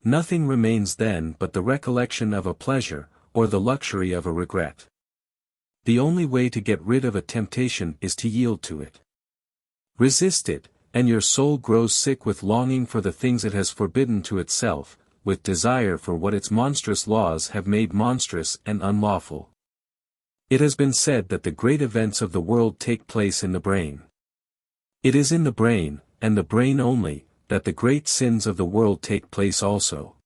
[SPEAKER 1] Nothing remains then but the recollection of a pleasure, or the luxury of a regret. The only way to get rid of a temptation is to yield to it. Resist it, and your soul grows sick with longing for the things it has forbidden to itself, with desire for what its monstrous laws have made monstrous and unlawful. It has been said that the great events of the world take place in the brain. It is in the brain, and the brain only, that the great sins of the world take place also.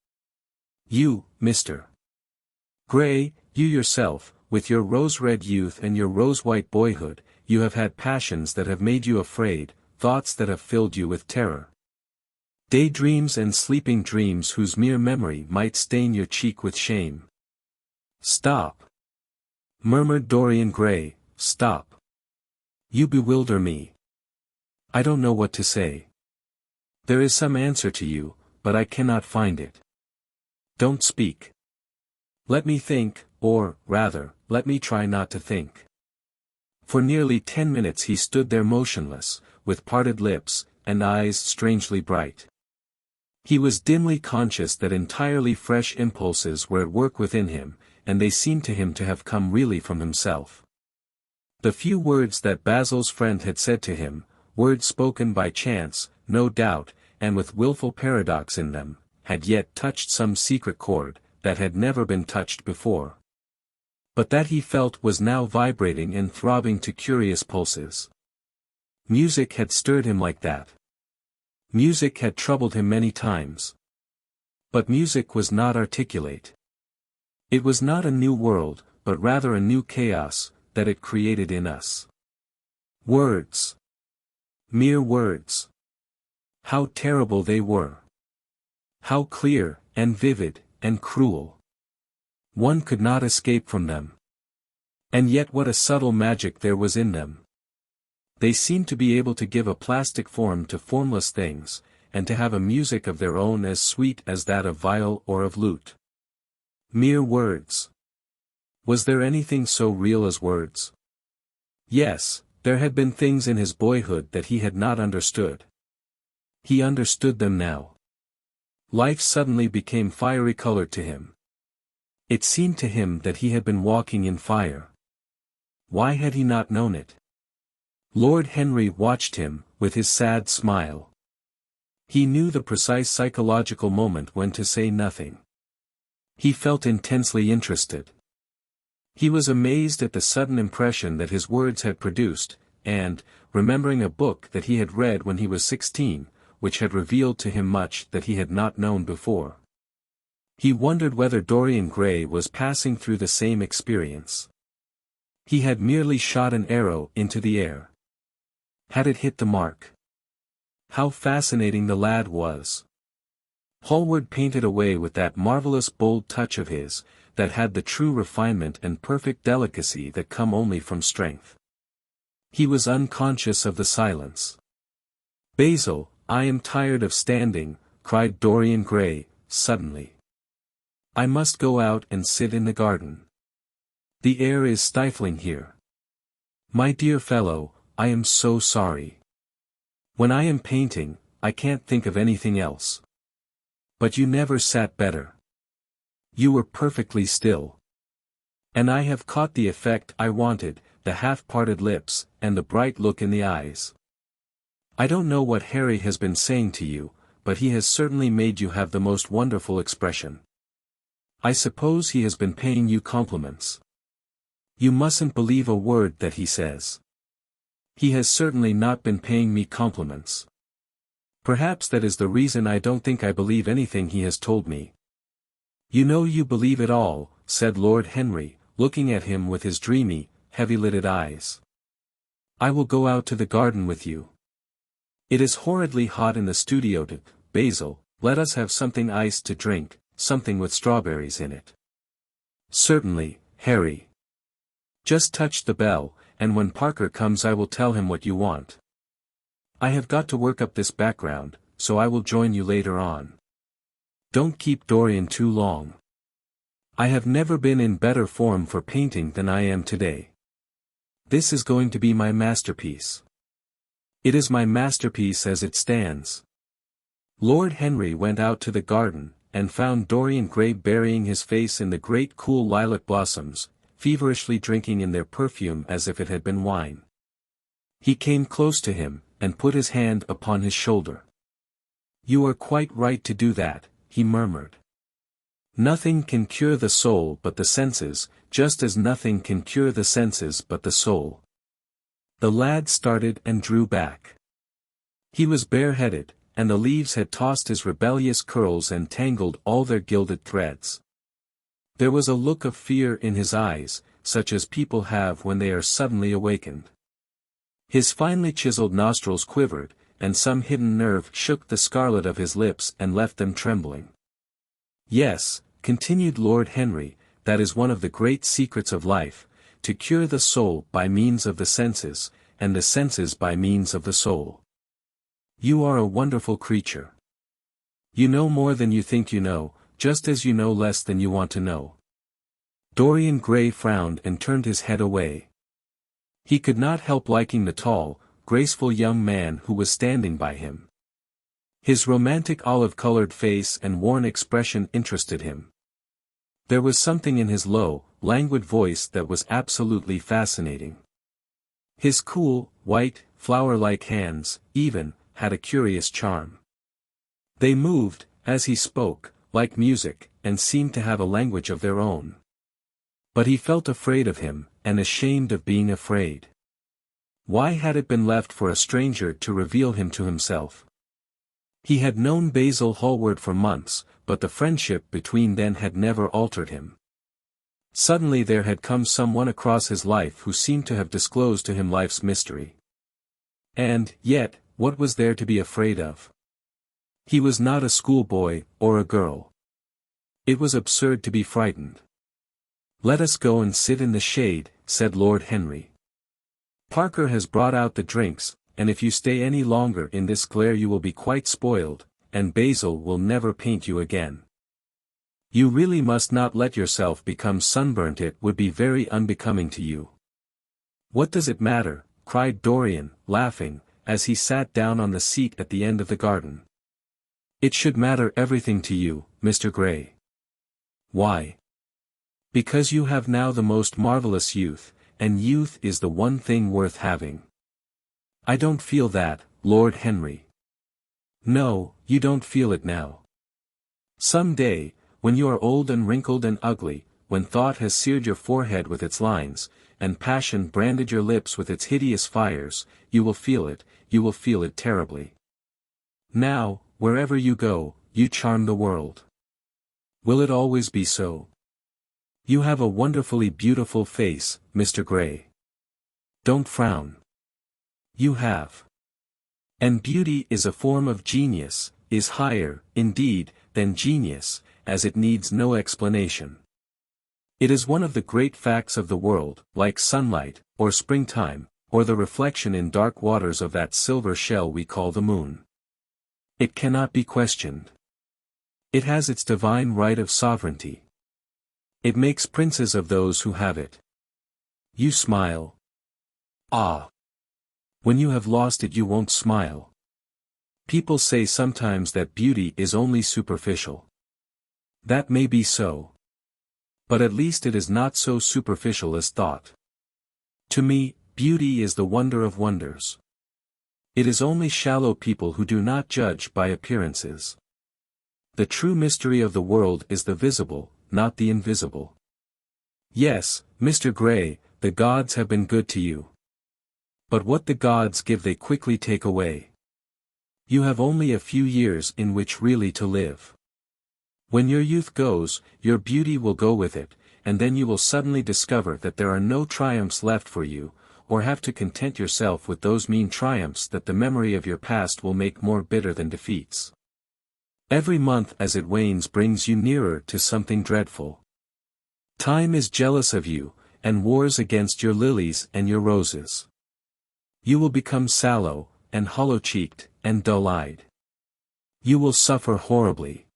[SPEAKER 1] You, Mr. Gray, you yourself, with your rose-red youth and your rose-white boyhood, you have had passions that have made you afraid, thoughts that have filled you with terror. Daydreams and sleeping dreams whose mere memory might stain your cheek with shame. Stop! Murmured Dorian Gray, stop. You bewilder me. I don't know what to say. There is some answer to you, but I cannot find it. Don't speak. Let me think, or, rather, let me try not to think. For nearly 10 minutes he stood there motionless, with parted lips, and eyes strangely bright. He was dimly conscious that entirely fresh impulses were at work within him, and they seemed to him to have come really from himself. The few words that Basil's friend had said to him, words spoken by chance, no doubt, and with wilful paradox in them, had yet touched some secret chord, that had never been touched before. But that he felt was now vibrating and throbbing to curious pulses. Music had stirred him like that. Music had troubled him many times. But music was not articulate. It was not a new world, but rather a new chaos, that it created in us. Words. Mere words. How terrible they were. How clear, and vivid, and cruel. One could not escape from them. And yet what a subtle magic there was in them. They seemed to be able to give a plastic form to formless things, and to have a music of their own as sweet as that of viol or of lute. Mere words. Was there anything so real as words? Yes, there had been things in his boyhood that he had not understood. He understood them now. Life suddenly became fiery-colored to him. It seemed to him that he had been walking in fire. Why had he not known it? Lord Henry watched him, with his sad smile. He knew the precise psychological moment when to say nothing. He felt intensely interested. He was amazed at the sudden impression that his words had produced, and, remembering a book that he had read when he was 16, which had revealed to him much that he had not known before. He wondered whether Dorian Gray was passing through the same experience. He had merely shot an arrow into the air. Had it hit the mark? How fascinating the lad was. Hallward painted away with that marvelous bold touch of his, that had the true refinement and perfect delicacy that come only from strength. He was unconscious of the silence. "Basil, I am tired of standing," cried Dorian Gray, suddenly. "I must go out and sit in the garden. The air is stifling here. My dear fellow, I am so sorry. When I am painting, I can't think of anything else. But you never sat better. You were perfectly still. And I have caught the effect I wanted, the half-parted lips, and the bright look in the eyes. I don't know what Harry has been saying to you, but he has certainly made you have the most wonderful expression. I suppose he has been paying you compliments. You mustn't believe a word that he says. He has certainly not been paying me compliments. Perhaps that is the reason I don't think I believe anything he has told me." "You know you believe it all," said Lord Henry, looking at him with his dreamy, heavy-lidded eyes. "I will go out to the garden with you. It is horridly hot in the studio. Basil, let us have something iced to drink, something with strawberries in it." "Certainly, Harry. Just touch the bell, and when Parker comes I will tell him what you want. I have got to work up this background, so I will join you later on. Don't keep Dorian too long. I have never been in better form for painting than I am today. This is going to be my masterpiece. It is my masterpiece as it stands." Lord Henry went out to the garden, and found Dorian Gray burying his face in the great cool lilac blossoms, feverishly drinking in their perfume as if it had been wine. He came close to him, and put his hand upon his shoulder. "You are quite right to do that," he murmured. "Nothing can cure the soul but the senses, just as nothing can cure the senses but the soul." The lad started and drew back. He was bareheaded, and the leaves had tossed his rebellious curls and tangled all their gilded threads. There was a look of fear in his eyes, such as people have when they are suddenly awakened. His finely chiseled nostrils quivered, and some hidden nerve shook the scarlet of his lips and left them trembling. "Yes," continued Lord Henry, "that is one of the great secrets of life, to cure the soul by means of the senses, and the senses by means of the soul. You are a wonderful creature. You know more than you think you know, just as you know less than you want to know." Dorian Gray frowned and turned his head away. He could not help liking the tall, graceful young man who was standing by him. His romantic olive-colored face and worn expression interested him. There was something in his low, languid voice that was absolutely fascinating. His cool, white, flower-like hands, even, had a curious charm. They moved, as he spoke, like music, and seemed to have a language of their own. But he felt afraid of him, and ashamed of being afraid. Why had it been left for a stranger to reveal him to himself? He had known Basil Hallward for months, but the friendship between them had never altered him. Suddenly there had come someone across his life who seemed to have disclosed to him life's mystery. And, yet, what was there to be afraid of? He was not a schoolboy, or a girl. It was absurd to be frightened. "Let us go and sit in the shade," said Lord Henry. "Parker has brought out the drinks, and if you stay any longer in this glare you will be quite spoiled, and Basil will never paint you again. You really must not let yourself become sunburnt. It would be very unbecoming to you." "What does it matter?" cried Dorian, laughing, as he sat down on the seat at the end of the garden. "It should matter everything to you, Mr. Gray." "Why?" "Because you have now the most marvelous youth, and youth is the one thing worth having." "I don't feel that, Lord Henry." "No, you don't feel it now. Some day, when you are old and wrinkled and ugly, when thought has seared your forehead with its lines, and passion branded your lips with its hideous fires, you will feel it terribly. Now, wherever you go, you charm the world. Will it always be so? You have a wonderfully beautiful face, Mr. Gray. Don't frown. You have. And beauty is a form of genius, is higher, indeed, than genius, as it needs no explanation. It is one of the great facts of the world, like sunlight, or springtime, or the reflection in dark waters of that silver shell we call the moon. It cannot be questioned. It has its divine right of sovereignty. It makes princes of those who have it. You smile. Ah! When you have lost it you won't smile. People say sometimes that beauty is only superficial. That may be so. But at least it is not so superficial as thought. To me, beauty is the wonder of wonders. It is only shallow people who do not judge by appearances. The true mystery of the world is the visible, not the invisible. Yes, Mr. Gray, the gods have been good to you. But what the gods give they quickly take away. You have only a few years in which really to live. When your youth goes, your beauty will go with it, and then you will suddenly discover that there are no triumphs left for you, or have to content yourself with those mean triumphs that the memory of your past will make more bitter than defeats. Every month as it wanes brings you nearer to something dreadful. Time is jealous of you, and wars against your lilies and your roses. You will become sallow, and hollow-cheeked, and dull-eyed. You will suffer horribly.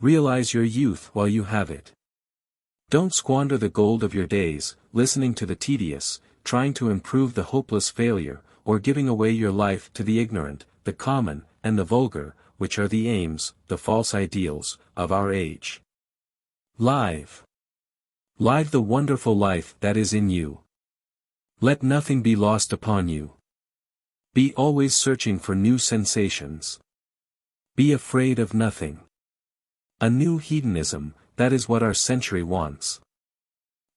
[SPEAKER 1] Realize your youth while you have it. Don't squander the gold of your days, listening to the tedious, trying to improve the hopeless failure, or giving away your life to the ignorant, the common, and the vulgar, which are the aims, the false ideals, of our age. Live the wonderful life that is in you. Let nothing be lost upon you. Be always searching for new sensations. Be afraid of nothing. A new hedonism, that is what our century wants.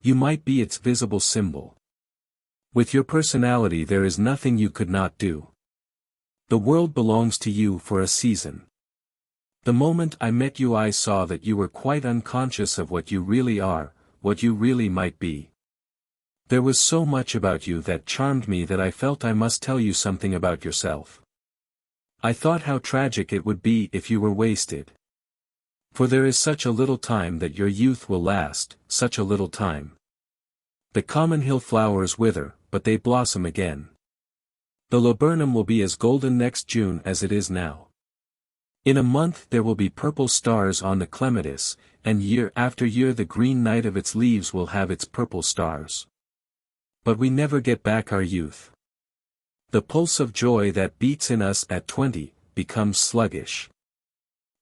[SPEAKER 1] You might be its visible symbol. With your personality there is nothing you could not do. The world belongs to you for a season. The moment I met you I saw that you were quite unconscious of what you really are, what you really might be. There was so much about you that charmed me that I felt I must tell you something about yourself. I thought how tragic it would be if you were wasted. For there is such a little time that your youth will last, such a little time. The common hill flowers wither, but they blossom again. The laburnum will be as golden next June as it is now. In a month there will be purple stars on the clematis, and year after year the green night of its leaves will have its purple stars. But we never get back our youth. The pulse of joy that beats in us at 20, becomes sluggish.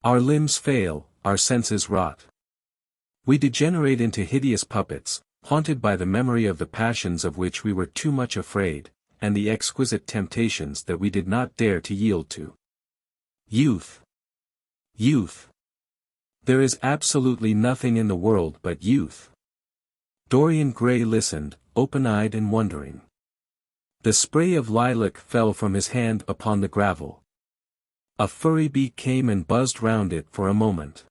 [SPEAKER 1] Our limbs fail, our senses rot. We degenerate into hideous puppets, haunted by the memory of the passions of which we were too much afraid, and the exquisite temptations that we did not dare to yield to. Youth. Youth. There is absolutely nothing in the world but youth. Dorian Gray listened, open-eyed and wondering. The spray of lilac fell from his hand upon the gravel. A furry bee came and buzzed round it for a moment.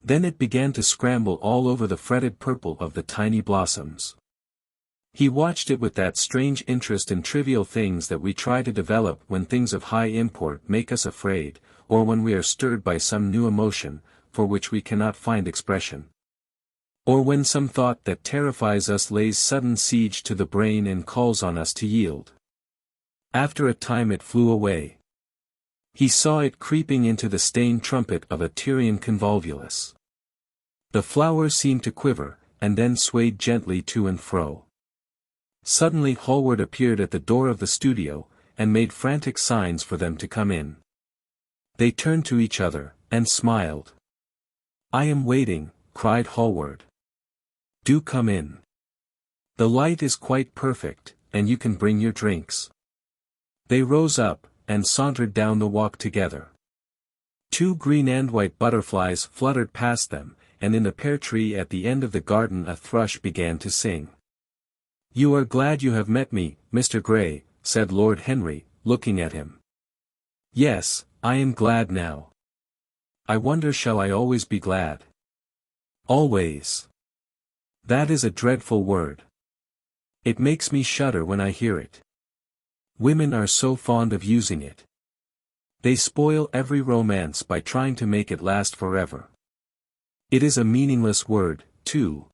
[SPEAKER 1] Then it began to scramble all over the fretted purple of the tiny blossoms. He watched it with that strange interest in trivial things that we try to develop when things of high import make us afraid, or when we are stirred by some new emotion, for which we cannot find expression. Or when some thought that terrifies us lays sudden siege to the brain and calls on us to yield. After a time it flew away. He saw it creeping into the stained trumpet of a Tyrian convolvulus. The flowers seemed to quiver, and then swayed gently to and fro. Suddenly Hallward appeared at the door of the studio, and made frantic signs for them to come in. They turned to each other, and smiled. "I am waiting," cried Hallward. "Do come in. The light is quite perfect, and you can bring your drinks." They rose up, and sauntered down the walk together. Two green and white butterflies fluttered past them, and in the pear tree at the end of the garden a thrush began to sing. "You are glad you have met me, Mr. Gray," said Lord Henry, looking at him. "Yes, I am glad now. I wonder shall I always be glad?" "Always. That is a dreadful word. It makes me shudder when I hear it. Women are so fond of using it. They spoil every romance by trying to make it last forever. It is a meaningless word, too.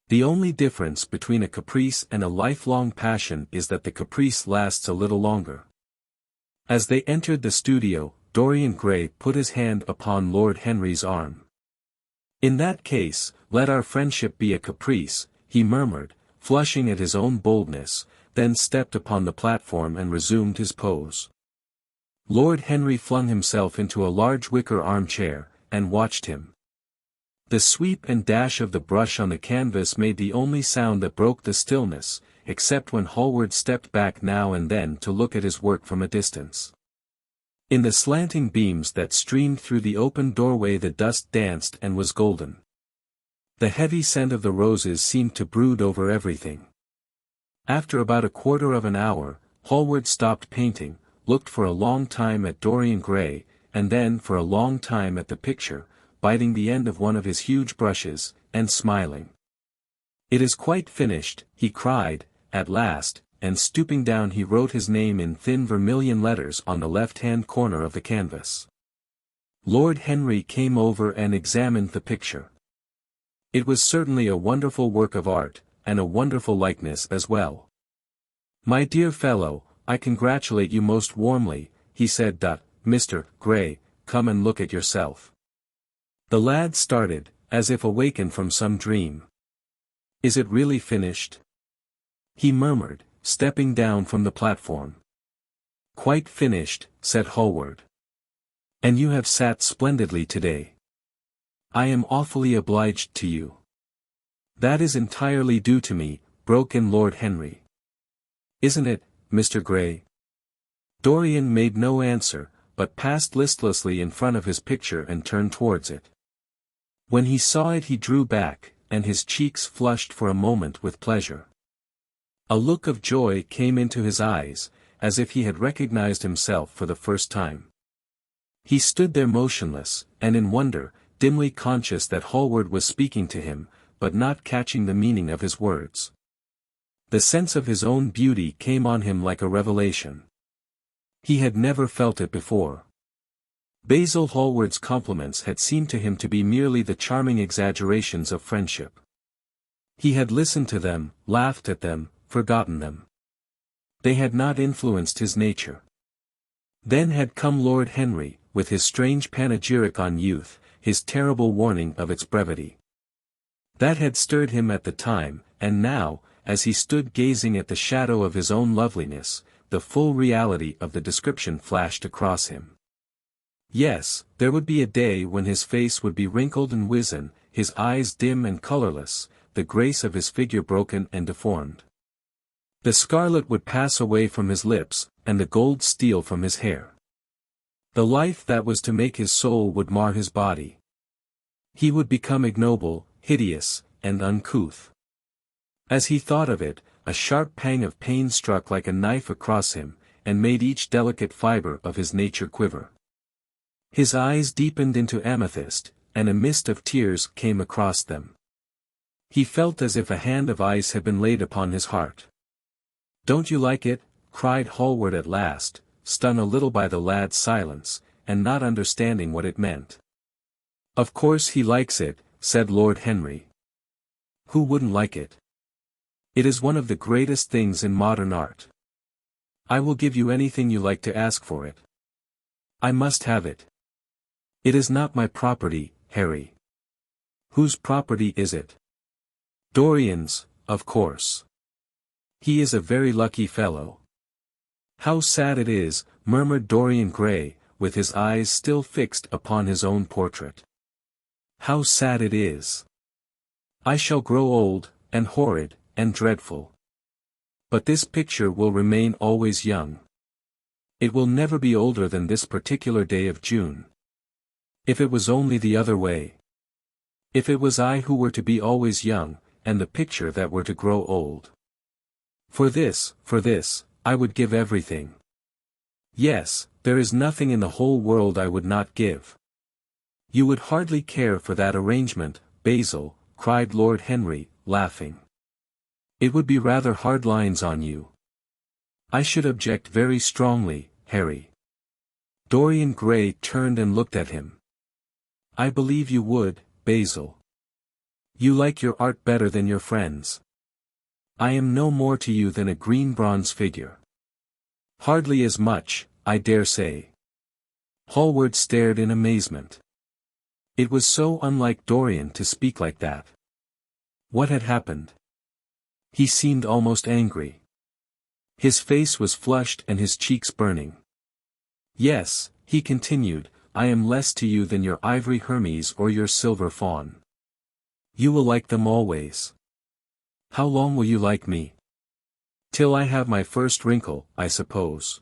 [SPEAKER 1] The only difference between a caprice and a lifelong passion is that the caprice lasts a little longer." As they entered the studio, Dorian Gray put his hand upon Lord Henry's arm. "In that case, let our friendship be a caprice," he murmured, flushing at his own boldness, then stepped upon the platform and resumed his pose. Lord Henry flung himself into a large wicker armchair, and watched him. The sweep and dash of the brush on the canvas made the only sound that broke the stillness, except when Hallward stepped back now and then to look at his work from a distance. In the slanting beams that streamed through the open doorway the dust danced and was golden. The heavy scent of the roses seemed to brood over everything. After about a quarter of an hour, Hallward stopped painting, looked for a long time at Dorian Gray, and then for a long time at the picture, biting the end of one of his huge brushes, and smiling. "It is quite finished," he cried, at last, and stooping down he wrote his name in thin vermilion letters on the left-hand corner of the canvas. Lord Henry came over and examined the picture. It was certainly a wonderful work of art, and a wonderful likeness as well. "My dear fellow, I congratulate you most warmly," he said. "Mr. Gray, come and look at yourself." The lad started, as if awakened from some dream. "Is it really finished?" he murmured, stepping down from the platform. "Quite finished," said Hallward. "And you have sat splendidly today. I am awfully obliged to you." "That is entirely due to me," broke in Lord Henry. "Isn't it, Mr. Gray?" Dorian made no answer, but passed listlessly in front of his picture and turned towards it. When he saw it he drew back, and his cheeks flushed for a moment with pleasure. A look of joy came into his eyes, as if he had recognized himself for the first time. He stood there motionless, and in wonder, dimly conscious that Hallward was speaking to him, but not catching the meaning of his words. The sense of his own beauty came on him like a revelation. He had never felt it before. Basil Hallward's compliments had seemed to him to be merely the charming exaggerations of friendship. He had listened to them, laughed at them, forgotten them. They had not influenced his nature. Then had come Lord Henry, with his strange panegyric on youth, his terrible warning of its brevity. That had stirred him at the time, and now, as he stood gazing at the shadow of his own loveliness, the full reality of the description flashed across him. Yes, there would be a day when his face would be wrinkled and wizen, his eyes dim and colorless, the grace of his figure broken and deformed. The scarlet would pass away from his lips, and the gold steal from his hair. The life that was to make his soul would mar his body. He would become ignoble, hideous, and uncouth. As he thought of it, a sharp pang of pain struck like a knife across him, and made each delicate fiber of his nature quiver. His eyes deepened into amethyst, and a mist of tears came across them. He felt as if a hand of ice had been laid upon his heart. "Don't you like it?" cried Hallward at last, stung a little by the lad's silence, and not understanding what it meant. "Of course he likes it," said Lord Henry. "Who wouldn't like it? It is one of the greatest things in modern art. I will give you anything you like to ask for it. I must have it. It is not my property, Harry." "Whose property is it?" "Dorian's, of course. He is a very lucky fellow." "How sad it is," murmured Dorian Gray, with his eyes still fixed upon his own portrait. "How sad it is. I shall grow old, and horrid, and dreadful. But this picture will remain always young. It will never be older than this particular day of June. If it was only the other way. If it was I who were to be always young, and the picture that were to grow old. For this, I would give everything. Yes, there is nothing in the whole world I would not give." "You would hardly care for that arrangement, Basil," cried Lord Henry, laughing. "It would be rather hard lines on you." "I should object very strongly, Harry." Dorian Gray turned and looked at him. "I believe you would, Basil. You like your art better than your friends. I am no more to you than a green bronze figure." "Hardly as much, I dare say." Hallward stared in amazement. It was so unlike Dorian to speak like that. What had happened? He seemed almost angry. His face was flushed and his cheeks burning. "Yes," he continued, "I am less to you than your ivory Hermes or your silver fawn. You will like them always. How long will you like me? Till I have my first wrinkle, I suppose.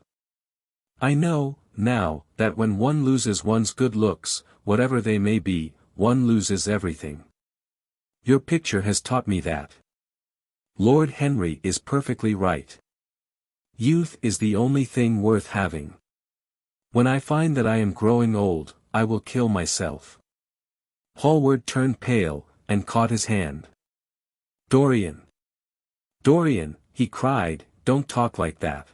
[SPEAKER 1] I know, now, that when one loses one's good looks, whatever they may be, one loses everything. Your picture has taught me that. Lord Henry is perfectly right. Youth is the only thing worth having. When I find that I am growing old, I will kill myself." Hallward turned pale, and caught his hand. "Dorian! Dorian!" he cried, "don't talk like that.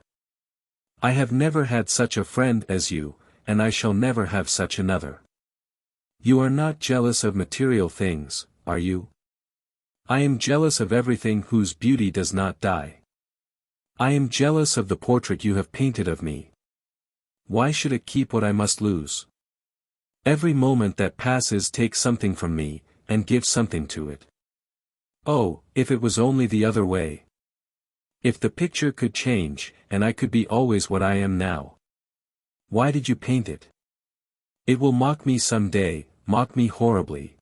[SPEAKER 1] I have never had such a friend as you, and I shall never have such another. You are not jealous of material things, are you? I am jealous of everything whose beauty does not die. I am jealous of the portrait you have painted of me. Why should it keep what I must lose? Every moment that passes takes something from me, and gives something to it. Oh, if it was only the other way! If the picture could change, and I could be always what I am now. Why did you paint it? It will mock me some day, mock me horribly."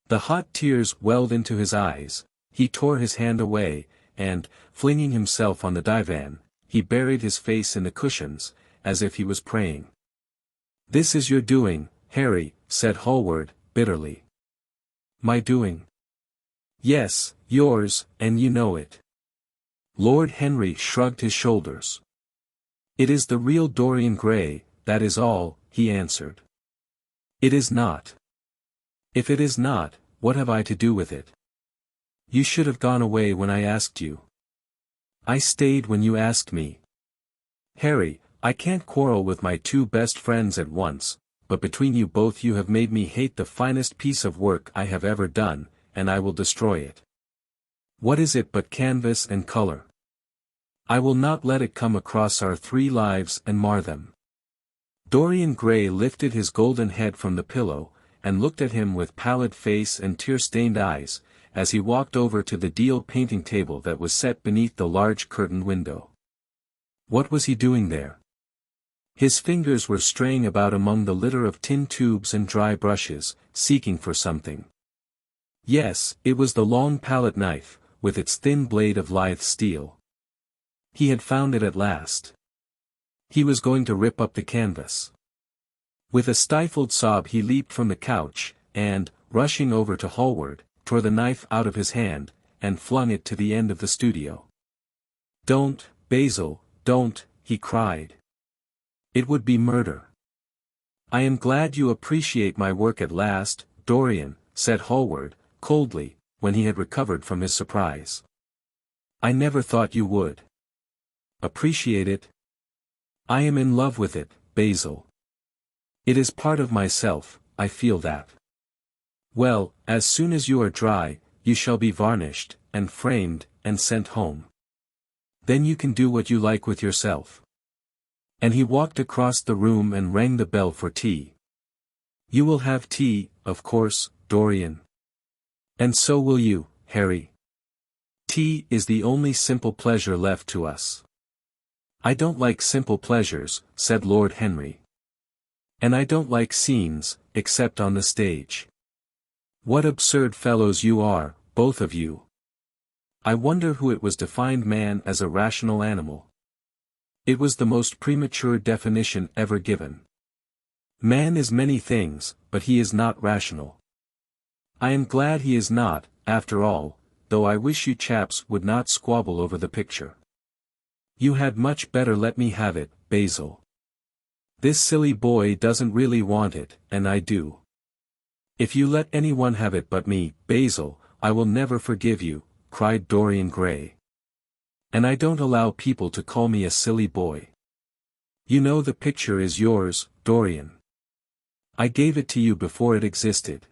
[SPEAKER 1] The hot tears welled into his eyes, he tore his hand away, and, flinging himself on the divan, he buried his face in the cushions, as if he was praying. "This is your doing, Harry," said Hallward, bitterly. "My doing?" "Yes, yours, and you know it." Lord Henry shrugged his shoulders. "It is the real Dorian Gray, that is all," he answered. "It is not." "If it is not, what have I to do with it? You should have gone away when I asked you." "I stayed when you asked me." "Harry, I can't quarrel with my two best friends at once, but between you both you have made me hate the finest piece of work I have ever done, and I will destroy it. What is it but canvas and color? I will not let it come across our 3 lives and mar them." Dorian Gray lifted his golden head from the pillow, and looked at him with pallid face and tear-stained eyes, as he walked over to the deal painting table that was set beneath the large curtained window. What was he doing there? His fingers were straying about among the litter of tin tubes and dry brushes, seeking for something. Yes, it was the long palette knife, with its thin blade of lithe steel. He had found it at last. He was going to rip up the canvas. With a stifled sob he leaped from the couch, and, rushing over to Hallward, tore the knife out of his hand, and flung it to the end of the studio. "Don't, Basil, don't," he cried. "It would be murder." "I am glad you appreciate my work at last, Dorian," said Hallward, coldly, when he had recovered from his surprise. "I never thought you would." "Appreciate it? I am in love with it, Basil. It is part of myself, I feel that. Well, as soon as you are dry, you shall be varnished, and framed, and sent home. Then you can do what you like with yourself." And he walked across the room and rang the bell for tea. "You will have tea, of course, Dorian. And so will you, Harry. Tea is the only simple pleasure left to us." "I don't like simple pleasures," said Lord Henry. "And I don't like scenes, except on the stage. What absurd fellows you are, both of you. I wonder who it was defined man as a rational animal. It was the most premature definition ever given. Man is many things, but he is not rational. I am glad he is not, after all, though I wish you chaps would not squabble over the picture. You had much better let me have it, Basil. This silly boy doesn't really want it, and I do. If you let anyone have it but me, Basil, I will never forgive you," cried Dorian Gray. "And I don't allow people to call me a silly boy. You know the picture is yours, Dorian. I gave it to you before it existed.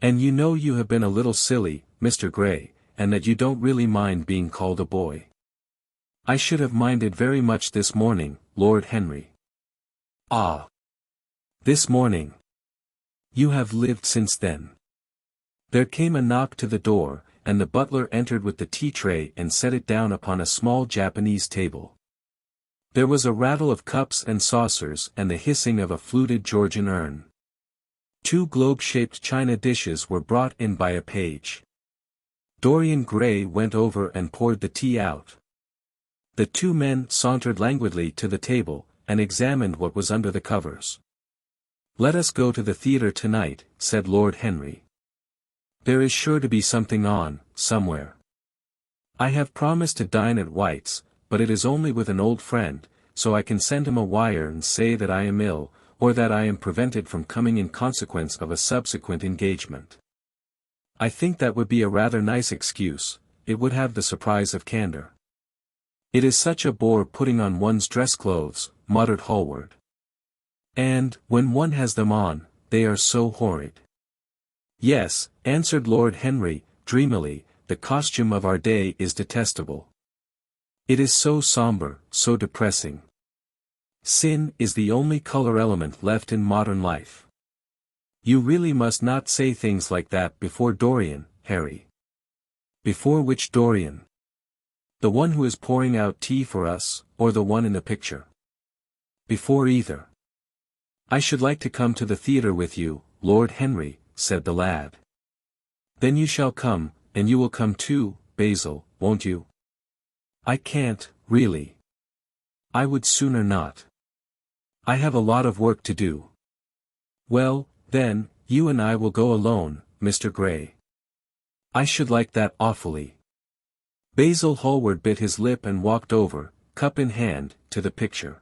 [SPEAKER 1] And you know you have been a little silly, Mr. Gray, and that you don't really mind being called a boy. I should have minded very much this morning, Lord Henry." "Ah! This morning. You have lived since then." There came a knock to the door, and the butler entered with the tea tray and set it down upon a small Japanese table. There was a rattle of cups and saucers and the hissing of a fluted Georgian urn. 2 globe-shaped china dishes were brought in by a page. Dorian Gray went over and poured the tea out. The 2 men sauntered languidly to the table, and examined what was under the covers. "Let us go to the theatre tonight," said Lord Henry. "There is sure to be something on, somewhere. I have promised to dine at White's, but it is only with an old friend, so I can send him a wire and say that I am ill, or that I am prevented from coming in consequence of a subsequent engagement. I think that would be a rather nice excuse. It would have the surprise of candor." "It is such a bore putting on one's dress clothes," muttered Hallward. "And, when one has them on, they are so horrid." "Yes," answered Lord Henry, dreamily, "the costume of our day is detestable. It is so somber, so depressing. Sin is the only color element left in modern life." "You really must not say things like that before Dorian, Harry." "Before which Dorian? The one who is pouring out tea for us, or the one in the picture?" "Before either." "I should like to come to the theatre with you, Lord Henry," said the lad. "Then you shall come, and you will come too, Basil, won't you?" "I can't, really. I would sooner not. I have a lot of work to do. Well, then, you and I will go alone, Mr. Gray. I should like that awfully. Basil Hallward bit his lip and walked over, cup in hand, to the picture.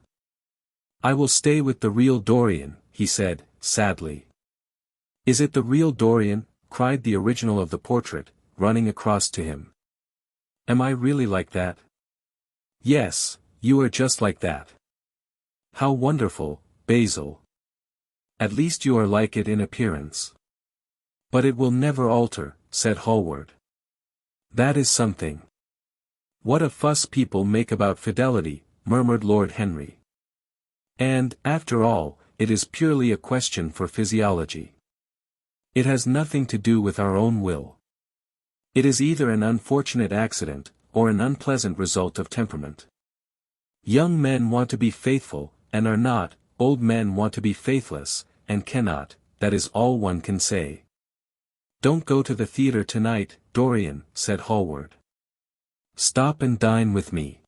[SPEAKER 1] I will stay with the real Dorian, he said, sadly. Is it the real Dorian? Cried the original of the portrait, running across to him. Am I really like that? Yes, you are just like that. How wonderful, Basil. At least you are like it in appearance. But it will never alter, said Hallward. That is something. What a fuss people make about fidelity, murmured Lord Henry. And, after all, it is purely a question for physiology. It has nothing to do with our own will. It is either an unfortunate accident, or an unpleasant result of temperament. Young men want to be faithful, and are not, old men want to be faithless, and cannot, that is all one can say. Don't go to the theatre tonight, Dorian, said Hallward. Stop and dine with me.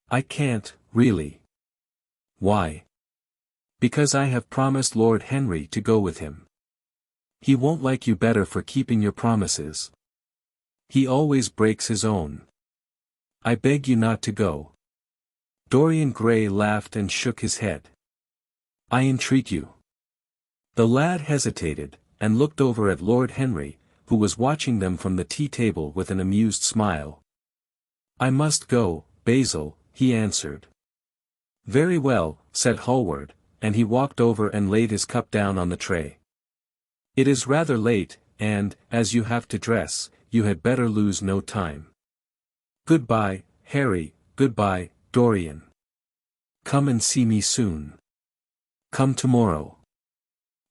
[SPEAKER 1] I can't, really. Why? Because I have promised Lord Henry to go with him. He won't like you better for keeping your promises. He always breaks his own. I beg you not to go. Dorian Gray laughed and shook his head. I entreat you. The lad hesitated, and looked over at Lord Henry, who was watching them from the tea-table with an amused smile. I must go, Basil, he answered. Very well, said Hallward, and he walked over and laid his cup down on the tray. It is rather late, and, as you have to dress, you had better lose no time. Goodbye, Harry, goodbye, Dorian. Come and see me soon. Come tomorrow.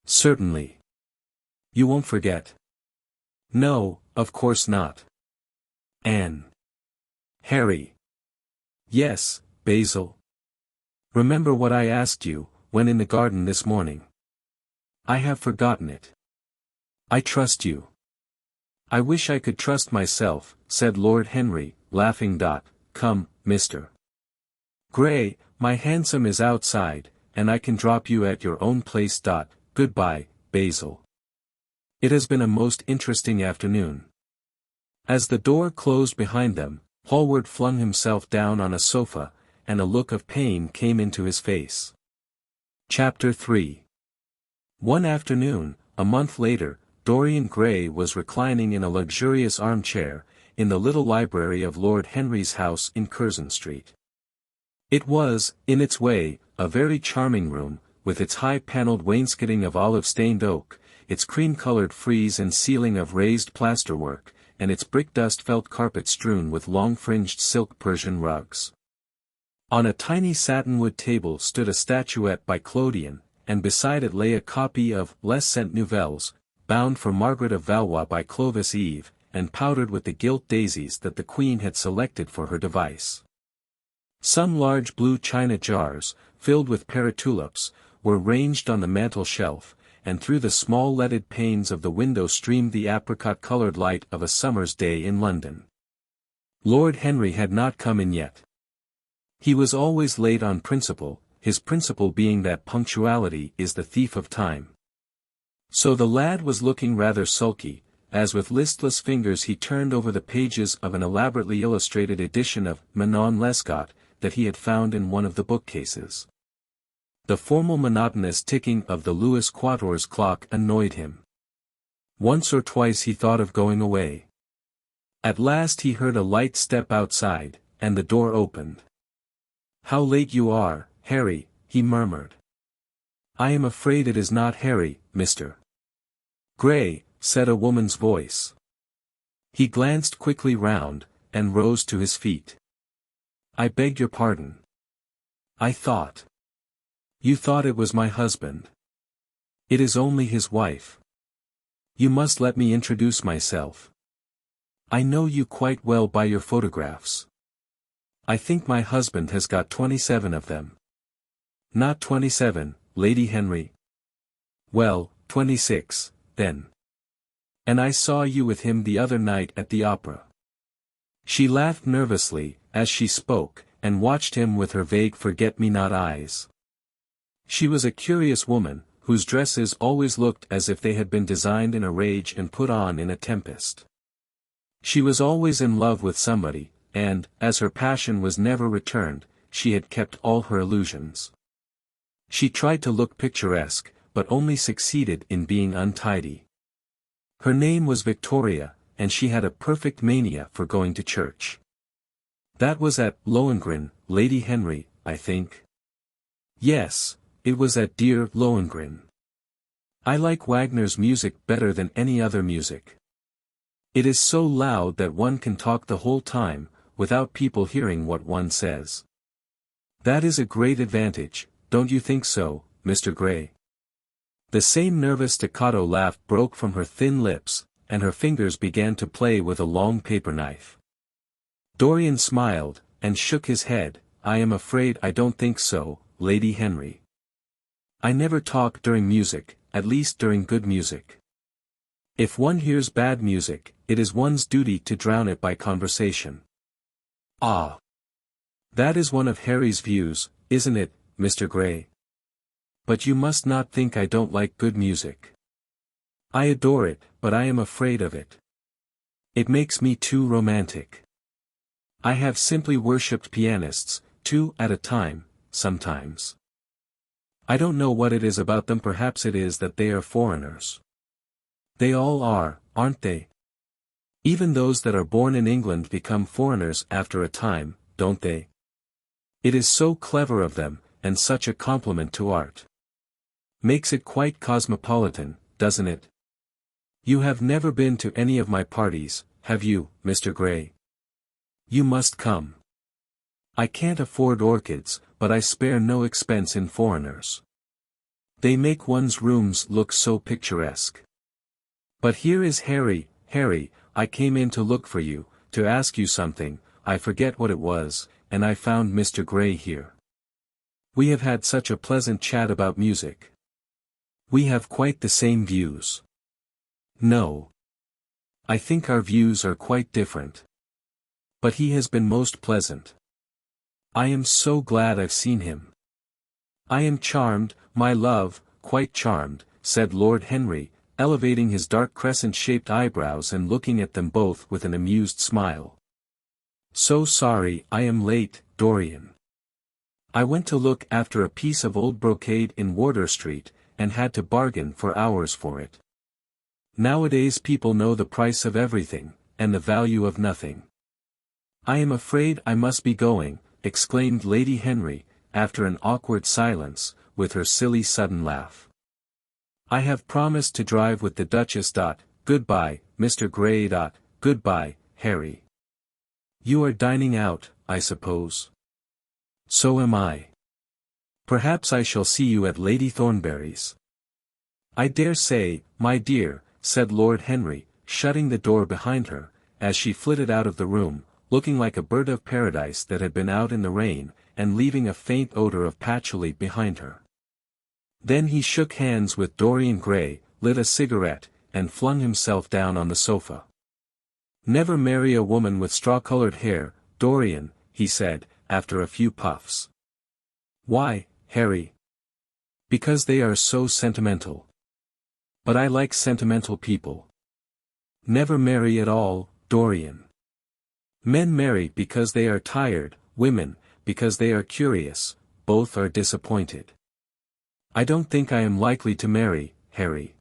[SPEAKER 1] Certainly. You won't forget? No, of course not. Anne. Harry. Yes, Basil. Remember what I asked you, when in the garden this morning. I have forgotten it. I trust you. I wish I could trust myself, said Lord Henry, laughing. Come, Mr. Gray, my hansom is outside, and I can drop you at your own place. Goodbye, Basil. It has been a most interesting afternoon. As the door closed behind them, Hallward flung himself down on a sofa, and a look of pain came into his face. Chapter 3. One afternoon, a month later, Dorian Gray was reclining in a luxurious armchair, in the little library of Lord Henry's house in Curzon Street. It was, in its way, a very charming room, with its high-panelled wainscoting of olive-stained oak, its cream-coloured frieze and ceiling of raised plasterwork, and its brick-dust felt carpet strewn with long-fringed silk Persian rugs. On a tiny satinwood table stood a statuette by Clodion, and beside it lay a copy of Les Cent Nouvelles, bound for Margaret of Valois by Clovis Eve, and powdered with the gilt daisies that the Queen had selected for her device. Some large blue china jars, filled with paratulips, were ranged on the mantel-shelf, and through the small leaded panes of the window streamed the apricot-coloured light of a summer's day in London. Lord Henry had not come in yet. He was always late on principle, his principle being that punctuality is the thief of time. So the lad was looking rather sulky, as with listless fingers he turned over the pages of an elaborately illustrated edition of Manon Lescaut that he had found in one of the bookcases. The formal monotonous ticking of the Louis Quatorze clock annoyed him. Once or twice he thought of going away. At last he heard a light step outside, and the door opened. "How late you are, Harry," he murmured. "I am afraid it is not Harry, Mr. Gray," said a woman's voice. He glanced quickly round, and rose to his feet. "I beg your pardon. I thought. You thought it was my husband. It is only his wife. You must let me introduce myself. I know you quite well by your photographs. I think my husband has got 27 of them. Not 27, Lady Henry. Well, 26, then. And I saw you with him the other night at the opera." She laughed nervously, as she spoke, and watched him with her vague forget-me-not eyes. She was a curious woman, whose dresses always looked as if they had been designed in a rage and put on in a tempest. She was always in love with somebody, and, as her passion was never returned, she had kept all her illusions. She tried to look picturesque, but only succeeded in being untidy. Her name was Victoria, and she had a perfect mania for going to church. That was at Lohengrin, Lady Henry, I think. Yes, it was at dear Lohengrin. I like Wagner's music better than any other music. It is so loud that one can talk the whole time, without people hearing what one says. That is a great advantage, don't you think so, Mr. Gray? The same nervous staccato laugh broke from her thin lips, and her fingers began to play with a long paper knife. Dorian smiled, and shook his head. I am afraid I don't think so, Lady Henry. I never talk during music, at least during good music. If one hears bad music, it is one's duty to drown it by conversation. Ah! That is one of Harry's views, isn't it, Mr. Gray? But you must not think I don't like good music. I adore it, but I am afraid of it. It makes me too romantic. I have simply worshipped pianists, 2 at a time, sometimes. I don't know what it is about them, perhaps it is that they are foreigners. They all are, aren't they? Even those that are born in England become foreigners after a time, don't they? It is so clever of them, and such a compliment to art. Makes it quite cosmopolitan, doesn't it? You have never been to any of my parties, have you, Mr. Gray? You must come. I can't afford orchids, but I spare no expense in foreigners. They make one's rooms look so picturesque. But here is Harry. Harry, I came in to look for you, to ask you something, I forget what it was, and I found Mr. Gray here. We have had such a pleasant chat about music. We have quite the same views. No. I think our views are quite different. But he has been most pleasant. I am so glad I've seen him. I am charmed, my love, quite charmed, said Lord Henry, elevating his dark crescent-shaped eyebrows and looking at them both with an amused smile. So sorry I am late, Dorian. I went to look after a piece of old brocade in Wardour Street, and had to bargain for hours for it. Nowadays people know the price of everything, and the value of nothing. I am afraid I must be going, exclaimed Lady Henry, after an awkward silence, with her silly sudden laugh. I have promised to drive with the Duchess. Goodbye, Mr. Gray. Goodbye, Harry. You are dining out, I suppose. So am I. Perhaps I shall see you at Lady Thornberry's. I dare say, my dear, said Lord Henry, shutting the door behind her, as she flitted out of the room, looking like a bird of paradise that had been out in the rain, and leaving a faint odor of patchouli behind her. Then he shook hands with Dorian Gray, lit a cigarette, and flung himself down on the sofa. Never marry a woman with straw-colored hair, Dorian, he said, after a few puffs. Why, Harry? Because they are so sentimental. But I like sentimental people. Never marry at all, Dorian. Men marry because they are tired, women, because they are curious, both are disappointed. I don't think I am likely to marry, Harry.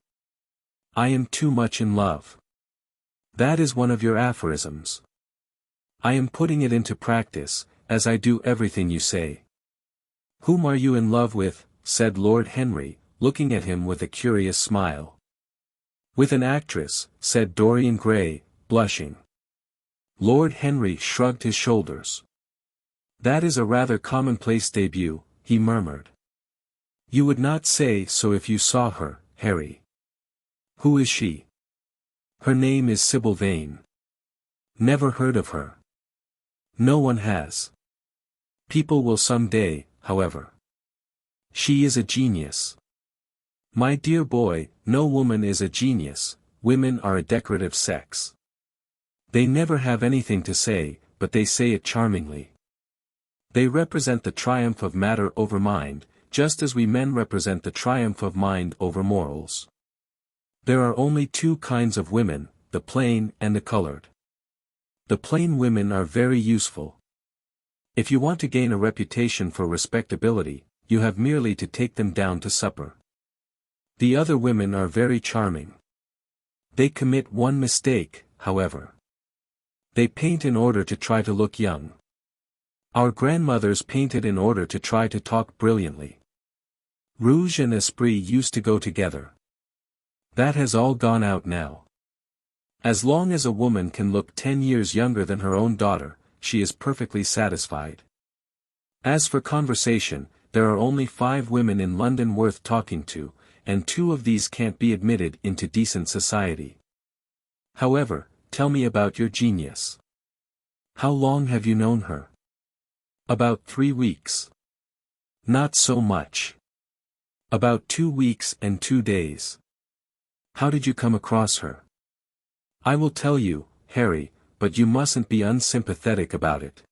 [SPEAKER 1] I am too much in love. That is one of your aphorisms. I am putting it into practice, as I do everything you say. Whom are you in love with? Said Lord Henry, looking at him with a curious smile. With an actress, said Dorian Gray, blushing. Lord Henry shrugged his shoulders. That is a rather commonplace debut, he murmured. You would not say so if you saw her, Harry. Who is she? Her name is Sybil Vane. Never heard of her. No one has. People will some day, however. She is a genius. My dear boy, no woman is a genius, women are a decorative sex. They never have anything to say, but they say it charmingly. They represent the triumph of matter over mind, just as we men represent the triumph of mind over morals. There are only two kinds of women, the plain and the colored. The plain women are very useful. If you want to gain a reputation for respectability, you have merely to take them down to supper. The other women are very charming. They commit one mistake, however. They paint in order to try to look young. Our grandmothers painted in order to try to talk brilliantly. Rouge and esprit used to go together. That has all gone out now. As long as a woman can look 10 years younger than her own daughter, she is perfectly satisfied. As for conversation, there are only 5 women in London worth talking to, and 2 of these can't be admitted into decent society. However, tell me about your genius. How long have you known her? About 3 weeks. Not so much. About 2 weeks and 2 days. How did you come across her? I will tell you, Harry, but you mustn't be unsympathetic about it.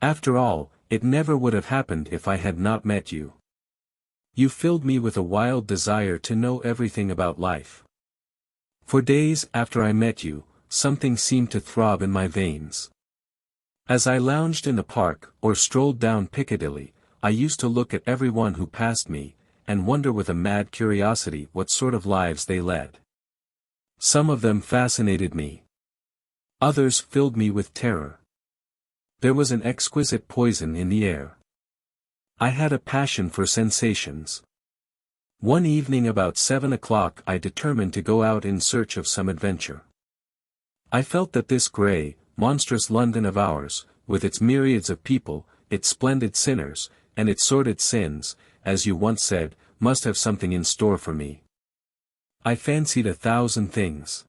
[SPEAKER 1] After all, it never would have happened if I had not met you. You filled me with a wild desire to know everything about life. For days after I met you, something seemed to throb in my veins. As I lounged in the park or strolled down Piccadilly, I used to look at everyone who passed me, and wonder with a mad curiosity what sort of lives they led. Some of them fascinated me. Others filled me with terror. There was an exquisite poison in the air. I had a passion for sensations. One evening about 7 o'clock I determined to go out in search of some adventure. I felt that this grey, monstrous London of ours, with its myriads of people, its splendid sinners, and its sordid sins, as you once said, must have something in store for me. I fancied 1,000 things.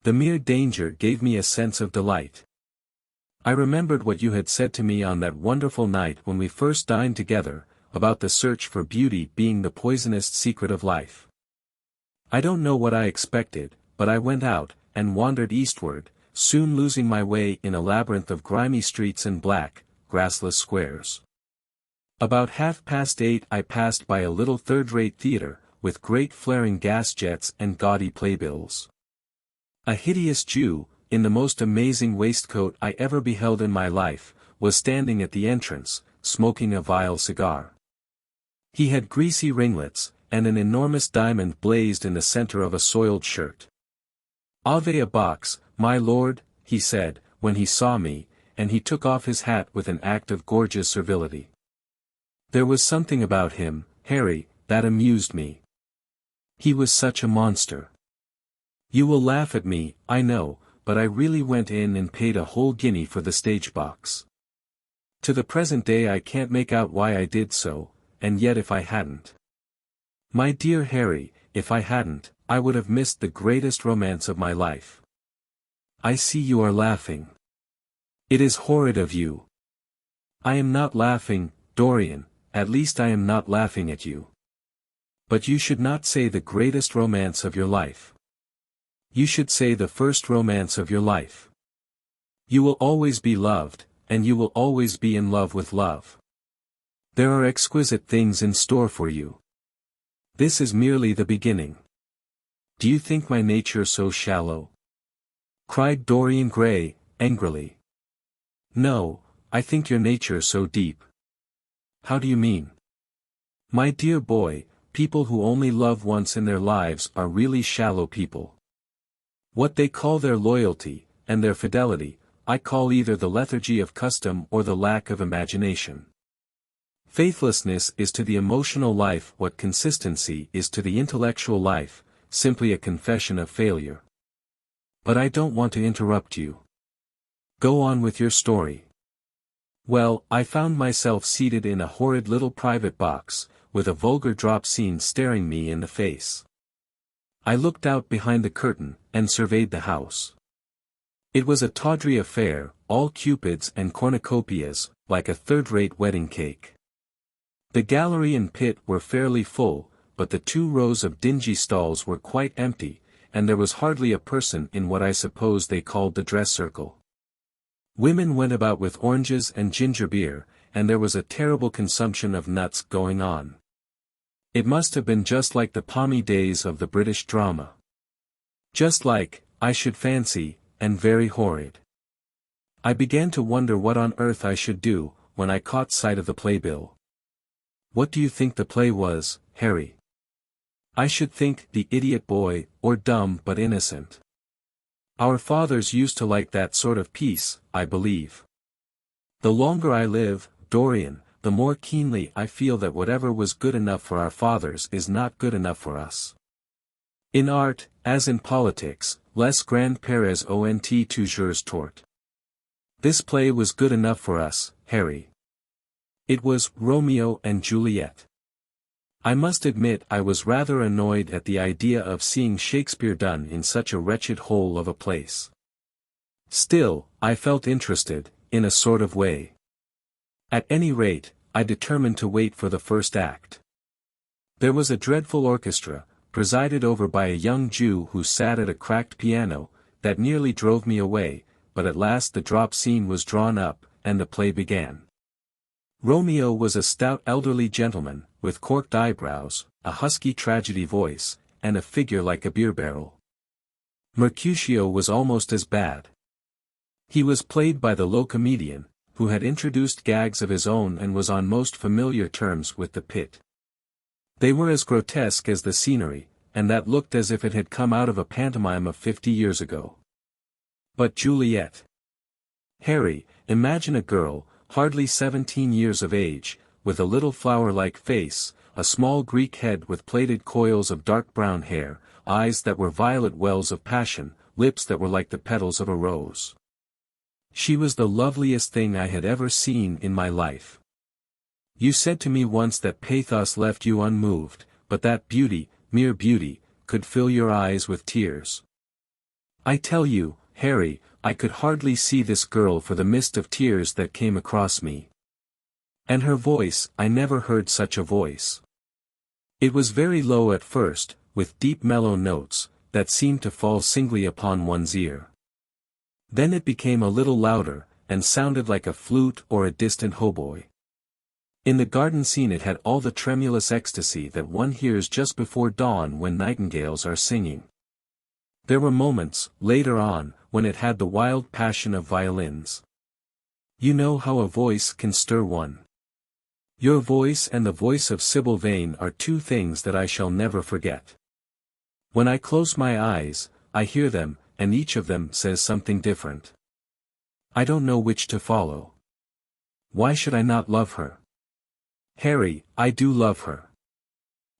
[SPEAKER 1] The mere danger gave me a sense of delight. I remembered what you had said to me on that wonderful night when we first dined together, about the search for beauty being the poisonous secret of life. I don't know what I expected, but I went out, and wandered eastward, soon losing my way in a labyrinth of grimy streets and black, grassless squares. About 8:30 I passed by a little third-rate theatre, with great flaring gas jets and gaudy playbills. A hideous Jew, in the most amazing waistcoat I ever beheld in my life, was standing at the entrance, smoking a vile cigar. He had greasy ringlets, and an enormous diamond blazed in the center of a soiled shirt. "Avez a box, my lord," he said, when he saw me, and he took off his hat with an act of gorgeous servility. There was something about him, Harry, that amused me. He was such a monster. You will laugh at me, I know, but I really went in and paid a whole guinea for the stage box. To the present day I can't make out why I did so, and yet if I hadn't. My dear Harry, if I hadn't, I would have missed the greatest romance of my life. I see you are laughing. It is horrid of you. I am not laughing, Dorian, at least I am not laughing at you. But you should not say the greatest romance of your life. You should say the first romance of your life. You will always be loved, and you will always be in love with love. There are exquisite things in store for you. This is merely the beginning. Do you think my nature so shallow? Cried Dorian Gray, angrily. No, I think your nature so deep. How do you mean? My dear boy, people who only love once in their lives are really shallow people. What they call their loyalty, and their fidelity, I call either the lethargy of custom or the lack of imagination. Faithlessness is to the emotional life what consistency is to the intellectual life, simply a confession of failure. But I don't want to interrupt you. Go on with your story. Well, I found myself seated in a horrid little private box, with a vulgar drop scene staring me in the face. I looked out behind the curtain, and surveyed the house. It was a tawdry affair, all cupids and cornucopias, like a third-rate wedding cake. The gallery and pit were fairly full, but the 2 rows of dingy stalls were quite empty, and there was hardly a person in what I suppose they called the dress circle. Women went about with oranges and ginger beer, and there was a terrible consumption of nuts going on. It must have been just like the palmy days of the British drama. Just like, I should fancy, and very horrid. I began to wonder what on earth I should do, when I caught sight of the playbill. What do you think the play was, Harry? I should think The Idiot Boy, or Dumb but Innocent. Our fathers used to like that sort of piece, I believe. The longer I live, Dorian, the more keenly I feel that whatever was good enough for our fathers is not good enough for us. In art, as in politics, les grands-pères ont toujours tort. This play was good enough for us, Harry. It was Romeo and Juliet. I must admit I was rather annoyed at the idea of seeing Shakespeare done in such a wretched hole of a place. Still, I felt interested, in a sort of way. At any rate, I determined to wait for the first act. There was a dreadful orchestra, presided over by a young Jew who sat at a cracked piano, that nearly drove me away, but at last the drop scene was drawn up, and the play began. Romeo was a stout elderly gentleman, with corked eyebrows, a husky tragedy voice, and a figure like a beer barrel. Mercutio was almost as bad. He was played by the low comedian, who had introduced gags of his own and was on most familiar terms with the pit. They were as grotesque as the scenery, and that looked as if it had come out of a pantomime of 50 years ago. But Juliet. Harry, imagine a girl, hardly 17 years of age, with a little flower-like face, a small Greek head with plaited coils of dark brown hair, eyes that were violet wells of passion, lips that were like the petals of a rose. She was the loveliest thing I had ever seen in my life. You said to me once that pathos left you unmoved, but that beauty, mere beauty, could fill your eyes with tears. I tell you, Harry, I could hardly see this girl for the mist of tears that came across me. And her voice, I never heard such a voice. It was very low at first, with deep mellow notes, that seemed to fall singly upon one's ear. Then it became a little louder, and sounded like a flute or a distant hautboy. In the garden scene it had all the tremulous ecstasy that one hears just before dawn when nightingales are singing. There were moments, later on, when it had the wild passion of violins. You know how a voice can stir one. Your voice and the voice of Sybil Vane are two things that I shall never forget. When I close my eyes, I hear them, and each of them says something different. I don't know which to follow. Why should I not love her? Harry, I do love her.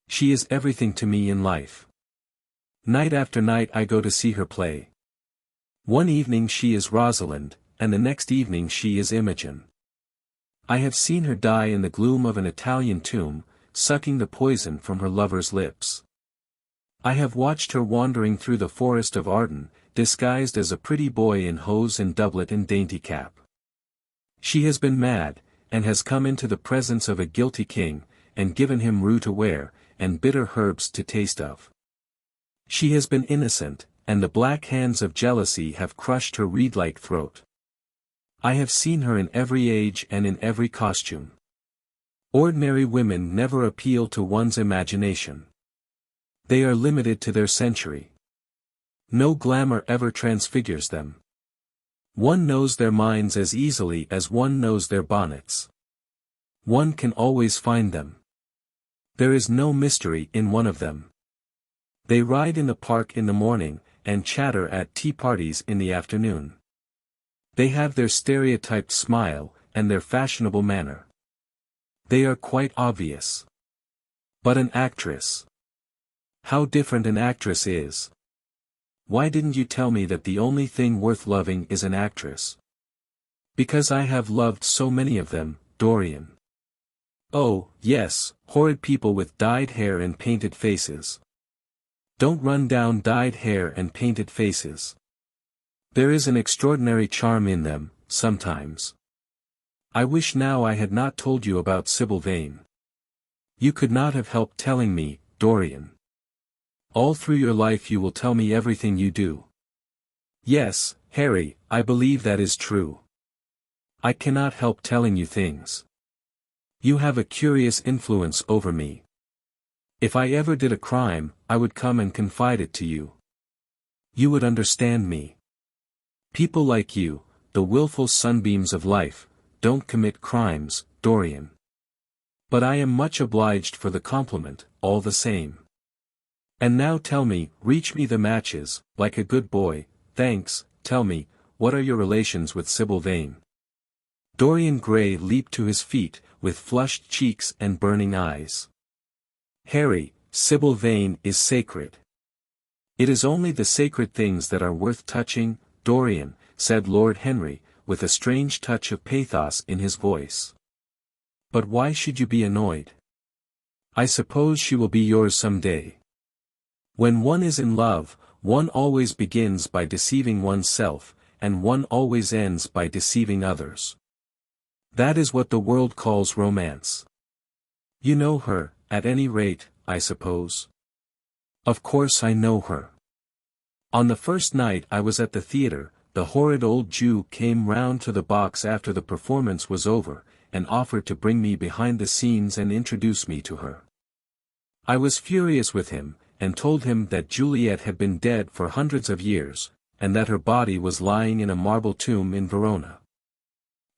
[SPEAKER 1] She is everything to me in life. Night after night I go to see her play. One evening she is Rosalind, and the next evening she is Imogen. I have seen her die in the gloom of an Italian tomb, sucking the poison from her lover's lips. I have watched her wandering through the forest of Arden, disguised as a pretty boy in hose and doublet and dainty cap. She has been mad, and has come into the presence of a guilty king, and given him rue to wear, and bitter herbs to taste of. She has been innocent, and the black hands of jealousy have crushed her reed-like throat. I have seen her in every age and in every costume. Ordinary women never appeal to one's imagination. They are limited to their century. No glamour ever transfigures them. One knows their minds as easily as one knows their bonnets. One can always find them. There is no mystery in one of them. They ride in the park in the morning, and chatter at tea parties in the afternoon. They have their stereotyped smile, and their fashionable manner. They are quite obvious. But an actress. How different an actress is. Why didn't you tell me that the only thing worth loving is an actress? Because I have loved so many of them, Dorian. Oh, yes, horrid people with dyed hair and painted faces. Don't run down dyed hair and painted faces. There is an extraordinary charm in them, sometimes. I wish now I had not told you about Sybil Vane. You could not have helped telling me, Dorian. All through your life you will tell me everything you do. Yes, Harry, I believe that is true. I cannot help telling you things. You have a curious influence over me. If I ever did a crime, I would come and confide it to you. You would understand me. People like you, the willful sunbeams of life, don't commit crimes, Dorian. But I am much obliged for the compliment, all the same. And now tell me, reach me the matches, like a good boy. Thanks. Tell me, what are your relations with Sybil Vane? Dorian Gray leaped to his feet, with flushed cheeks and burning eyes. Harry, Sybil Vane is sacred. It is only the sacred things that are worth touching, Dorian, said Lord Henry, with a strange touch of pathos in his voice. But why should you be annoyed? I suppose she will be yours some day. When one is in love, one always begins by deceiving oneself, and one always ends by deceiving others. That is what the world calls romance. You know her, at any rate, I suppose. Of course I know her. On the first night I was at the theatre, the horrid old Jew came round to the box after the performance was over, and offered to bring me behind the scenes and introduce me to her. I was furious with him, and told him that Juliet had been dead for hundreds of years, and that her body was lying in a marble tomb in Verona.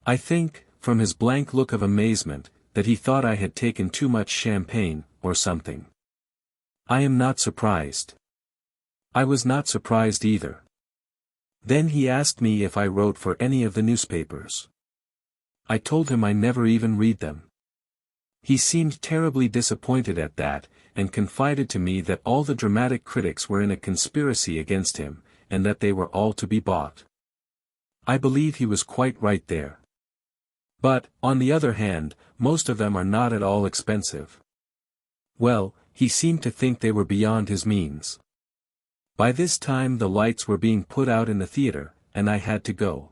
[SPEAKER 1] I think, from his blank look of amazement, that he thought I had taken too much champagne, or something. I am not surprised. I was not surprised either. Then he asked me if I wrote for any of the newspapers. I told him I never even read them. He seemed terribly disappointed at that, and confided to me that all the dramatic critics were in a conspiracy against him, and that they were all to be bought. I believe he was quite right there. But, on the other hand, most of them are not at all expensive. Well, he seemed to think they were beyond his means. By this time the lights were being put out in the theatre, and I had to go.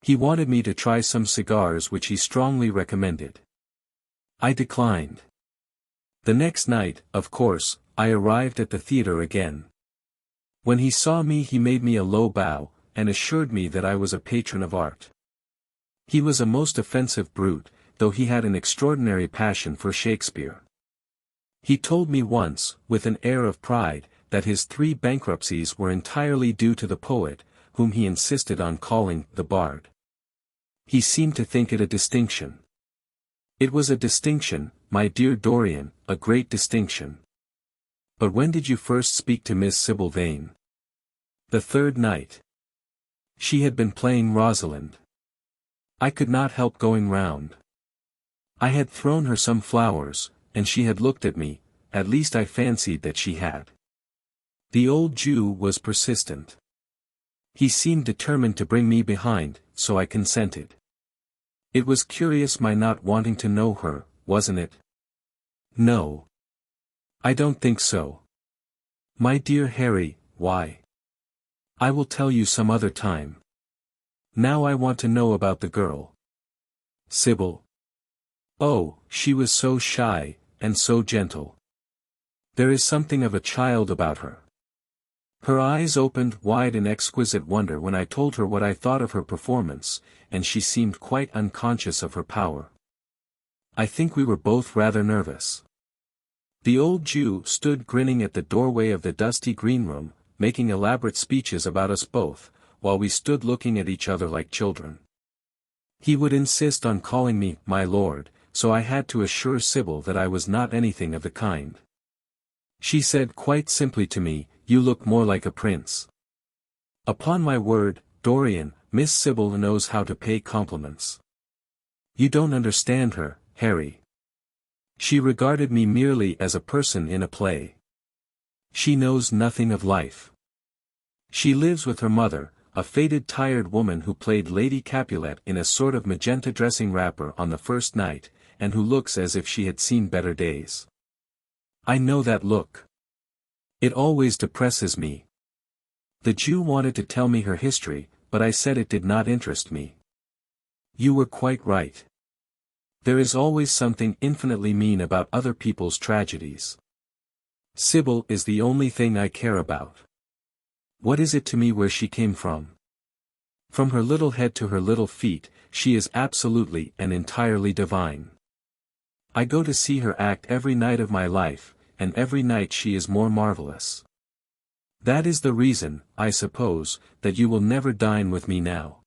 [SPEAKER 1] He wanted me to try some cigars which he strongly recommended. I declined. The next night, of course, I arrived at the theatre again. When he saw me he made me a low bow, and assured me that I was a patron of art. He was a most offensive brute, though he had an extraordinary passion for Shakespeare. He told me once, with an air of pride, that his 3 bankruptcies were entirely due to the poet, whom he insisted on calling the bard. He seemed to think it a distinction. It was a distinction, my dear Dorian, a great distinction. But when did you first speak to Miss Sybil Vane? The 3rd night. She had been playing Rosalind. I could not help going round. I had thrown her some flowers, and she had looked at me, at least I fancied that she had. The old Jew was persistent. He seemed determined to bring me behind, so I consented. It was curious my not wanting to know her, wasn't it? No. I don't think so. My dear Harry, why? I will tell you some other time. Now I want to know about the girl. Sybil. Oh, she was so shy, and so gentle. There is something of a child about her. Her eyes opened wide in exquisite wonder when I told her what I thought of her performance, and she seemed quite unconscious of her power. I think we were both rather nervous. The old Jew stood grinning at the doorway of the dusty green room, making elaborate speeches about us both, while we stood looking at each other like children. He would insist on calling me my lord, so I had to assure Sybil that I was not anything of the kind. She said quite simply to me, "You look more like a prince." Upon my word, Dorian, Miss Sybil knows how to pay compliments. You don't understand her, Harry. She regarded me merely as a person in a play. She knows nothing of life. She lives with her mother, a faded tired woman who played Lady Capulet in a sort of magenta dressing wrapper on the first night, and who looks as if she had seen better days. I know that look. It always depresses me. The Jew wanted to tell me her history, but I said it did not interest me. You were quite right. There is always something infinitely mean about other people's tragedies. Sybil is the only thing I care about. What is it to me where she came from? From her little head to her little feet, she is absolutely and entirely divine. I go to see her act every night of my life, and every night she is more marvelous. That is the reason, I suppose, that you will never dine with me now.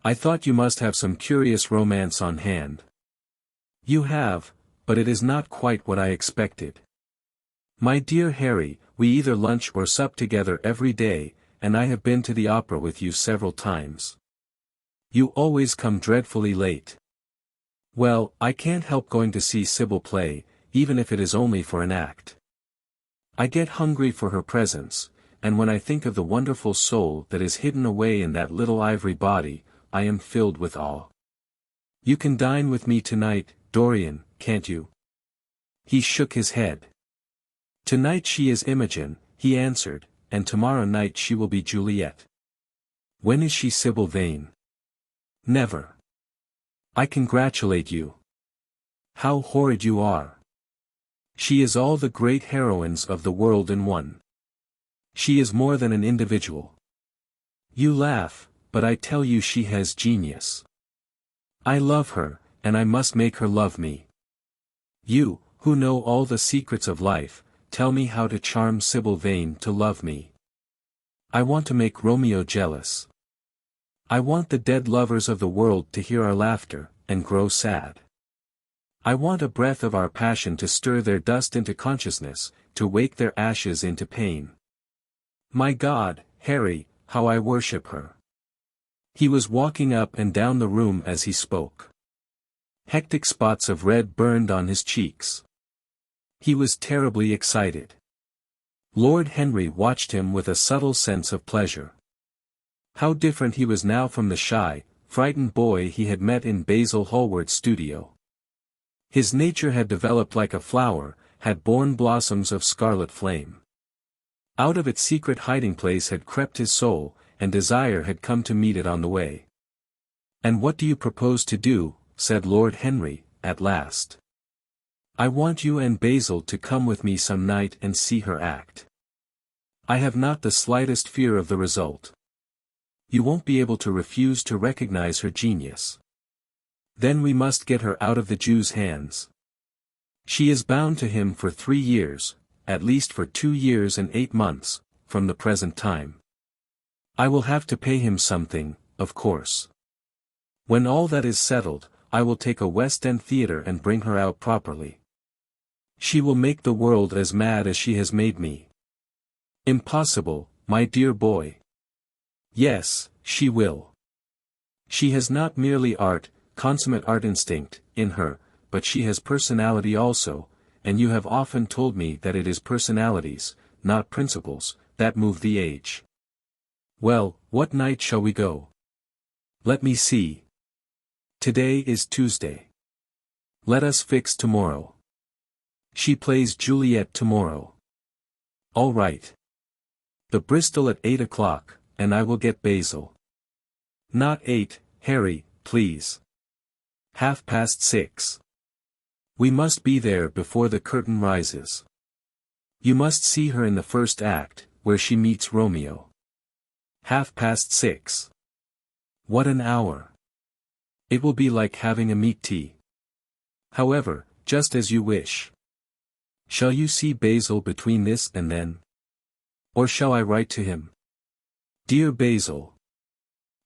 [SPEAKER 1] I thought you must have some curious romance on hand. You have, but it is not quite what I expected. My dear Harry, we either lunch or sup together every day, and I have been to the opera with you several times. You always come dreadfully late. Well, I can't help going to see Sybil play, even if it is only for an act. I get hungry for her presence, and when I think of the wonderful soul that is hidden away in that little ivory body, I am filled with awe. You can dine with me tonight, Dorian, can't you? He shook his head. Tonight she is Imogen, he answered, and tomorrow night she will be Juliet. When is she Sybil Vane? Never. I congratulate you. How horrid you are. She is all the great heroines of the world in one. She is more than an individual. You laugh, but I tell you she has genius. I love her, and I must make her love me. You, who know all the secrets of life, tell me how to charm Sybil Vane to love me. I want to make Romeo jealous. I want the dead lovers of the world to hear our laughter, and grow sad. I want a breath of our passion to stir their dust into consciousness, to wake their ashes into pain. My God, Harry, how I worship her. He was walking up and down the room as he spoke. Hectic spots of red burned on his cheeks. He was terribly excited. Lord Henry watched him with a subtle sense of pleasure. How different he was now from the shy, frightened boy he had met in Basil Hallward's studio. His nature had developed like a flower, had borne blossoms of scarlet flame. Out of its secret hiding place had crept his soul, and desire had come to meet it on the way. And what do you propose to do, said Lord Henry, at last. I want you and Basil to come with me some night and see her act. I have not the slightest fear of the result. You won't be able to refuse to recognize her genius. Then we must get her out of the Jew's hands. She is bound to him for 3 years, at least for 2 years and 8 months, from the present time. I will have to pay him something, of course. When all that is settled, I will take a West End theatre and bring her out properly. She will make the world as mad as she has made me. Impossible, my dear boy. Yes, she will. She has not merely art, consummate art instinct, in her, but she has personality also, and you have often told me that it is personalities, not principles, that move the age. Well, what night shall we go? Let me see. Today is Tuesday. Let us fix tomorrow. She plays Juliet tomorrow. All right. The Bristol at 8 o'clock, and I will get Basil. Not 8, Harry, please. 6:30. We must be there before the curtain rises. You must see her in the first act, where she meets Romeo. 6:30. What an hour. It will be like having a meat tea. However, just as you wish. Shall you see Basil between this and then? Or shall I write to him? Dear Basil.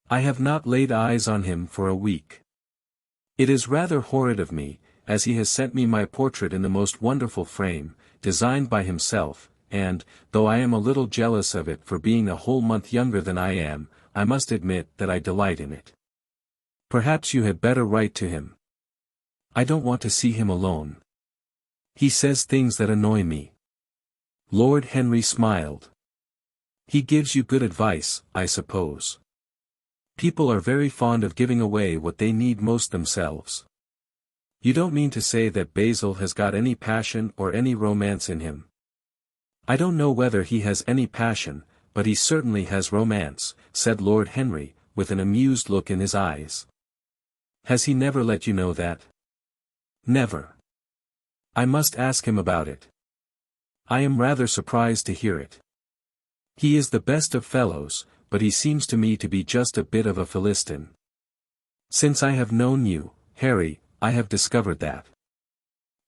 [SPEAKER 1] I have not laid eyes on him for a week. It is rather horrid of me, as he has sent me my portrait in the most wonderful frame, designed by himself, and, though I am a little jealous of it for being a whole month younger than I am, I must admit that I delight in it. Perhaps you had better write to him. I don't want to see him alone. He says things that annoy me. Lord Henry smiled. He gives you good advice, I suppose. People are very fond of giving away what they need most themselves. You don't mean to say that Basil has got any passion or any romance in him? I don't know whether he has any passion, but he certainly has romance, said Lord Henry, with an amused look in his eyes. Has he never let you know that? Never. I must ask him about it. I am rather surprised to hear it. He is the best of fellows, but he seems to me to be just a bit of a Philistine. Since I have known you, Harry, I have discovered that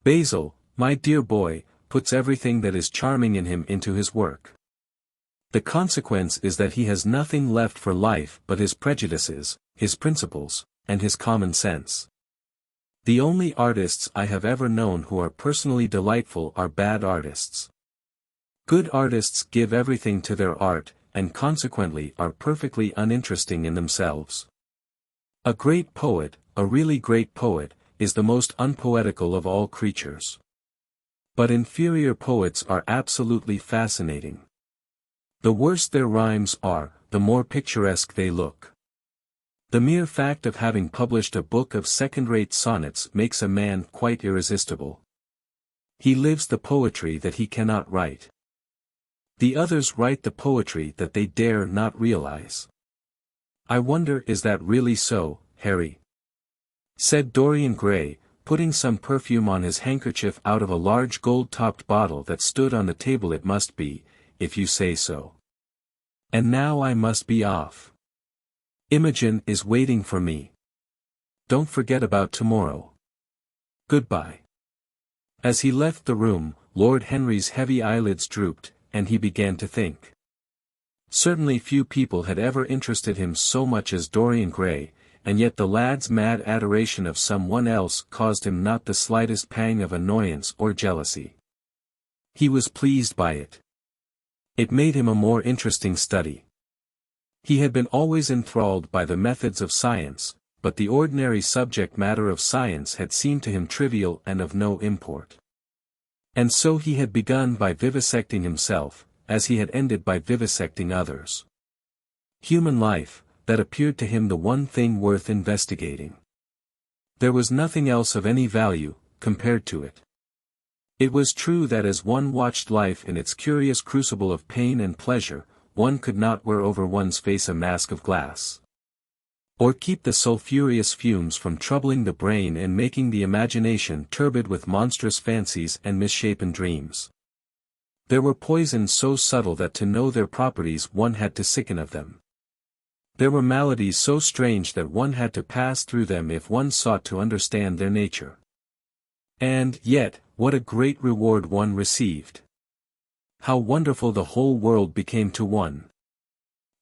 [SPEAKER 1] Basil, my dear boy, puts everything that is charming in him into his work. The consequence is that he has nothing left for life but his prejudices, his principles, and his common sense. The only artists I have ever known who are personally delightful are bad artists. Good artists give everything to their art, and consequently are perfectly uninteresting in themselves. A great poet, a really great poet, is the most unpoetical of all creatures. But inferior poets are absolutely fascinating. The worse their rhymes are, the more picturesque they look. The mere fact of having published a book of second-rate sonnets makes a man quite irresistible. He lives the poetry that he cannot write. The others write the poetry that they dare not realize. I wonder, is that really so, Harry? Said Dorian Gray, putting some perfume on his handkerchief out of a large gold-topped bottle that stood on the table. It must be, if you say so. And now I must be off. Imogen is waiting for me. Don't forget about tomorrow. Goodbye. As he left the room, Lord Henry's heavy eyelids drooped, and he began to think. Certainly few people had ever interested him so much as Dorian Gray, and yet the lad's mad adoration of someone else caused him not the slightest pang of annoyance or jealousy. He was pleased by it. It made him a more interesting study. He had been always enthralled by the methods of science, but the ordinary subject matter of science had seemed to him trivial and of no import. And so he had begun by vivisecting himself, as he had ended by vivisecting others. Human life, that appeared to him the one thing worth investigating. There was nothing else of any value, compared to it. It was true that as one watched life in its curious crucible of pain and pleasure, one could not wear over one's face a mask of glass. Or keep the sulphurous fumes from troubling the brain and making the imagination turbid with monstrous fancies and misshapen dreams. There were poisons so subtle that to know their properties one had to sicken of them. There were maladies so strange that one had to pass through them if one sought to understand their nature. And yet, what a great reward one received! How wonderful the whole world became to one!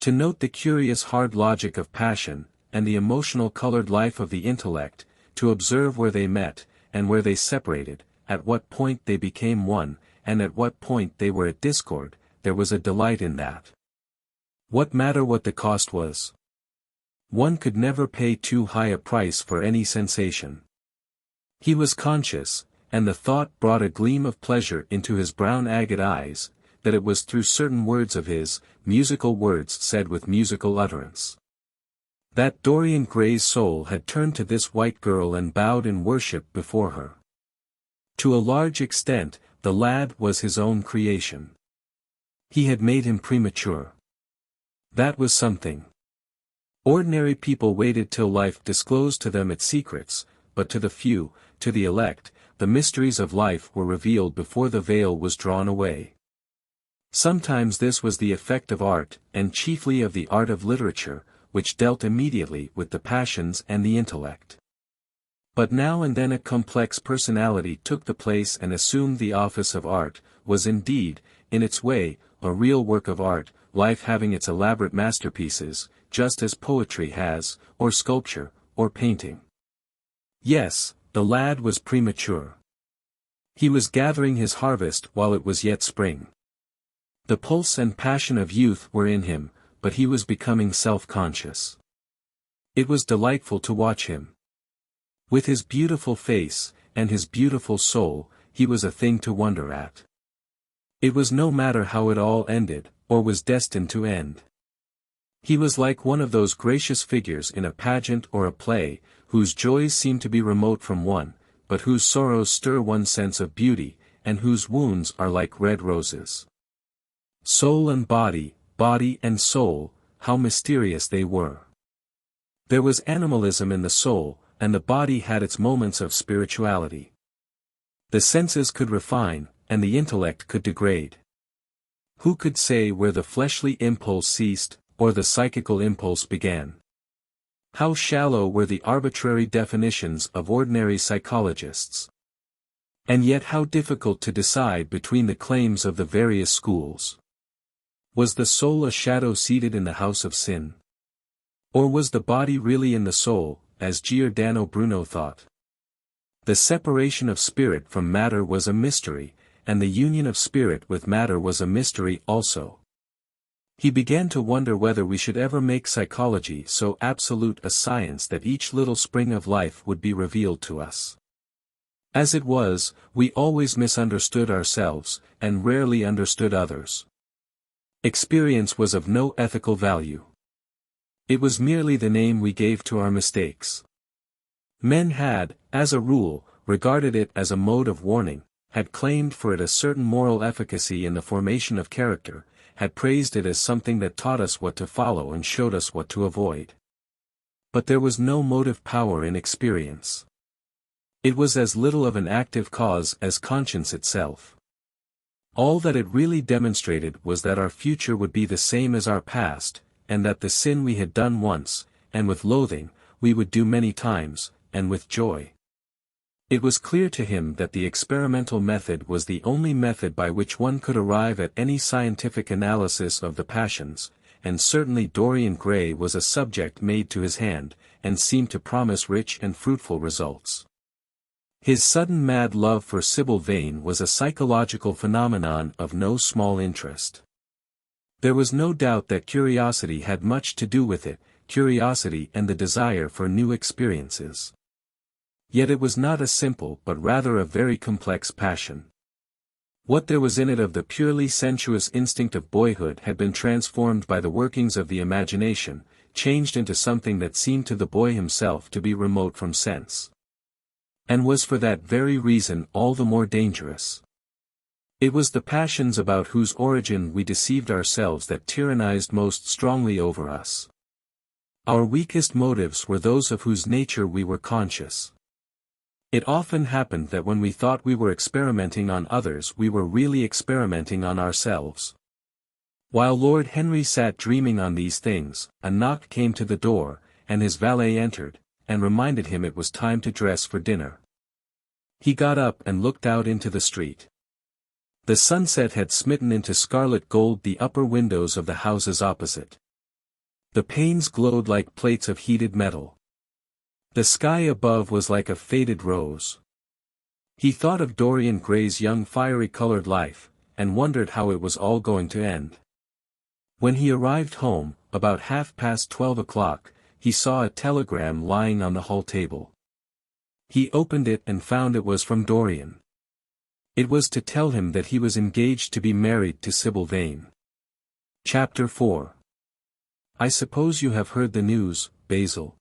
[SPEAKER 1] To note the curious hard logic of passion, and the emotional colored life of the intellect, to observe where they met, and where they separated, at what point they became one, and at what point they were at discord, there was a delight in that. What matter what the cost was? One could never pay too high a price for any sensation. He was conscious, and the thought brought a gleam of pleasure into his brown agate eyes, that it was through certain words of his, musical words said with musical utterance. That Dorian Gray's soul had turned to this white girl and bowed in worship before her. To a large extent, the lad was his own creation. He had made him premature. That was something. Ordinary people waited till life disclosed to them its secrets, but to the few, to the elect, the mysteries of life were revealed before the veil was drawn away. Sometimes this was the effect of art, and chiefly of the art of literature, which dealt immediately with the passions and the intellect. But now and then a complex personality took the place and assumed the office of art, was indeed, in its way, a real work of art, life having its elaborate masterpieces, just as poetry has, or sculpture, or painting. Yes, the lad was premature. He was gathering his harvest while it was yet spring. The pulse and passion of youth were in him, but he was becoming self-conscious. It was delightful to watch him. With his beautiful face, and his beautiful soul, he was a thing to wonder at. It was no matter how it all ended, or was destined to end. He was like one of those gracious figures in a pageant or a play, whose joys seem to be remote from one, but whose sorrows stir one's sense of beauty, and whose wounds are like red roses. Soul and body, body and soul, how mysterious they were. There was animalism in the soul, and the body had its moments of spirituality. The senses could refine, and the intellect could degrade. Who could say where the fleshly impulse ceased, or the psychical impulse began. How shallow were the arbitrary definitions of ordinary psychologists. And yet how difficult to decide between the claims of the various schools. Was the soul a shadow seated in the house of sin? Or was the body really in the soul, as Giordano Bruno thought? The separation of spirit from matter was a mystery, and the union of spirit with matter was a mystery also. He began to wonder whether we should ever make psychology so absolute a science that each little spring of life would be revealed to us. As it was, we always misunderstood ourselves, and rarely understood others. Experience was of no ethical value. It was merely the name we gave to our mistakes. Men had, as a rule, regarded it as a mode of warning, had claimed for it a certain moral efficacy in the formation of character, had praised it as something that taught us what to follow and showed us what to avoid. But there was no motive power in experience. It was as little of an active cause as conscience itself. All that it really demonstrated was that our future would be the same as our past, and that the sin we had done once, and with loathing, we would do many times, and with joy. It was clear to him that the experimental method was the only method by which one could arrive at any scientific analysis of the passions, and certainly Dorian Gray was a subject made to his hand, and seemed to promise rich and fruitful results. His sudden mad love for Sybil Vane was a psychological phenomenon of no small interest. There was no doubt that curiosity had much to do with it, curiosity and the desire for new experiences. Yet it was not a simple but rather a very complex passion. What there was in it of the purely sensuous instinct of boyhood had been transformed by the workings of the imagination, changed into something that seemed to the boy himself to be remote from sense. And was for that very reason all the more dangerous. It was the passions about whose origin we deceived ourselves that tyrannized most strongly over us. Our weakest motives were those of whose nature we were conscious. It often happened that when we thought we were experimenting on others we were really experimenting on ourselves. While Lord Henry sat dreaming on these things, a knock came to the door, and his valet entered, and reminded him it was time to dress for dinner. He got up and looked out into the street. The sunset had smitten into scarlet gold the upper windows of the houses opposite. The panes glowed like plates of heated metal. The sky above was like a faded rose. He thought of Dorian Gray's young fiery-colored life, and wondered how it was all going to end. When he arrived home, about 12:30, he saw a telegram lying on the hall table. He opened it and found it was from Dorian. It was to tell him that he was engaged to be married to Sybil Vane. Chapter 4. "I suppose you have heard the news, Basil,"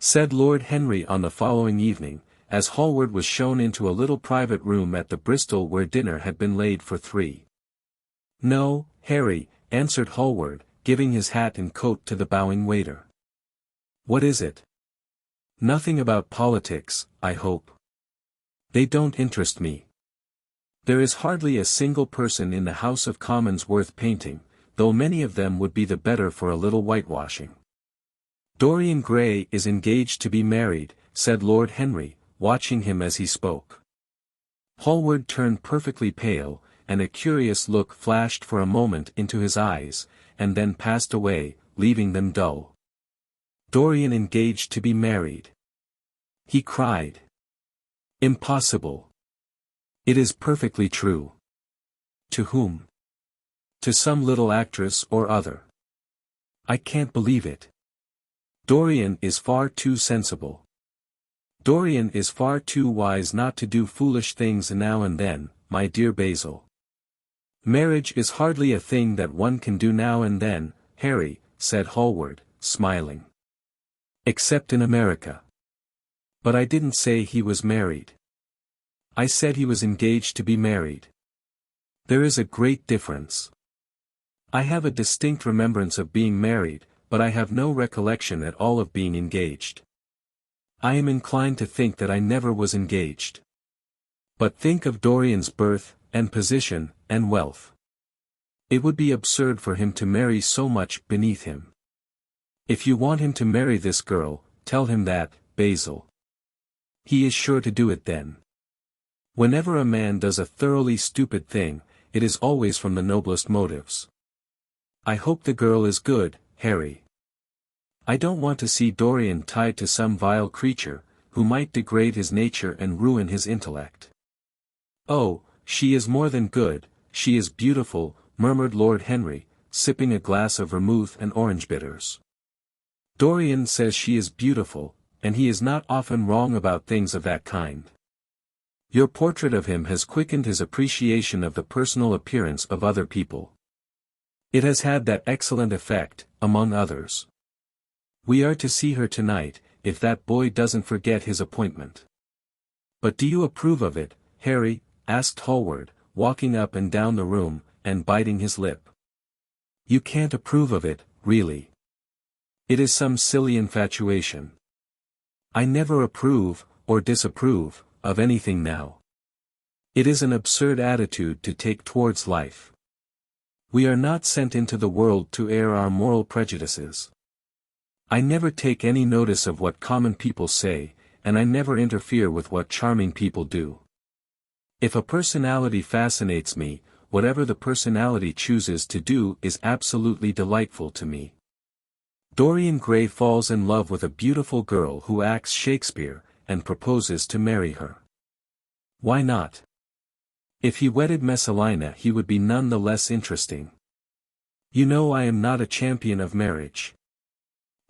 [SPEAKER 1] said Lord Henry on the following evening, as Hallward was shown into a little private room at the Bristol where dinner had been laid for three. "No, Harry," answered Hallward, giving his hat and coat to the bowing waiter. "What is it?" "Nothing about politics, I hope." "They don't interest me. There is hardly a single person in the House of Commons worth painting, though many of them would be the better for a little whitewashing." "Dorian Gray is engaged to be married," said Lord Henry, watching him as he spoke. Hallward turned perfectly pale, and a curious look flashed for a moment into his eyes, and then passed away, leaving them dull. "Dorian engaged to be married!" he cried. "Impossible! It is perfectly true." "To whom?" "To some little actress or other." "I can't believe it. Dorian is far too sensible. Dorian is far too wise not to do foolish things now and then, my dear Basil. Marriage is hardly a thing that one can do now and then, Harry," said Hallward, smiling. "Except in America." "But I didn't say he was married. I said he was engaged to be married. There is a great difference. I have a distinct remembrance of being married, but I have no recollection at all of being engaged. I am inclined to think that I never was engaged. But think of Dorian's birth, and position, and wealth. It would be absurd for him to marry so much beneath him. If you want him to marry this girl, tell him that, Basil. He is sure to do it then. Whenever a man does a thoroughly stupid thing, it is always from the noblest motives. I hope the girl is good, Harry. I don't want to see Dorian tied to some vile creature, who might degrade his nature and ruin his intellect. Oh, she is more than good, she is beautiful, murmured Lord Henry, sipping a glass of vermouth and orange bitters. Dorian says she is beautiful, and he is not often wrong about things of that kind. Your portrait of him has quickened his appreciation of the personal appearance of other people. It has had that excellent effect, among others. We are to see her tonight, if that boy doesn't forget his appointment. But do you approve of it, Harry? Asked Hallward, walking up and down the room, and biting his lip. You can't approve of it, really. It is some silly infatuation. I never approve, or disapprove, of anything now. It is an absurd attitude to take towards life. We are not sent into the world to air our moral prejudices. I never take any notice of what common people say, and I never interfere with what charming people do. If a personality fascinates me, whatever the personality chooses to do is absolutely delightful to me. Dorian Gray falls in love with a beautiful girl who acts Shakespeare, and proposes to marry her. Why not? If he wedded Messalina he would be none the less interesting. You know I am not a champion of marriage.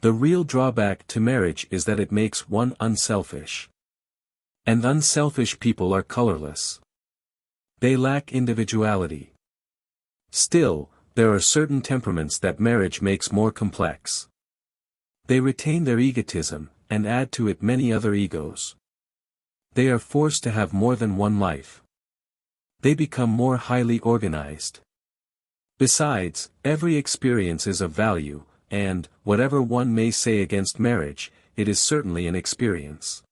[SPEAKER 1] The real drawback to marriage is that it makes one unselfish. And unselfish people are colorless. They lack individuality. Still, there are certain temperaments that marriage makes more complex. They retain their egotism, and add to it many other egos. They are forced to have more than one life. They become more highly organized. Besides, every experience is of value, and, whatever one may say against marriage, it is certainly an experience.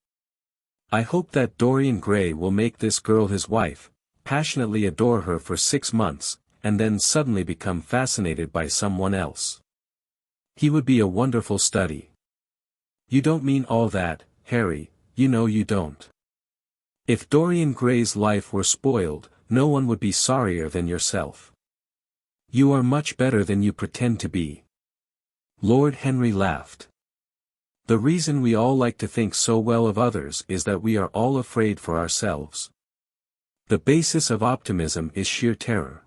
[SPEAKER 1] I hope that Dorian Gray will make this girl his wife, passionately adore her for 6 months, and then suddenly become fascinated by someone else. He would be a wonderful study. You don't mean all that, Harry, you know you don't. If Dorian Gray's life were spoiled, no one would be sorrier than yourself. You are much better than you pretend to be. Lord Henry laughed. The reason we all like to think so well of others is that we are all afraid for ourselves. The basis of optimism is sheer terror.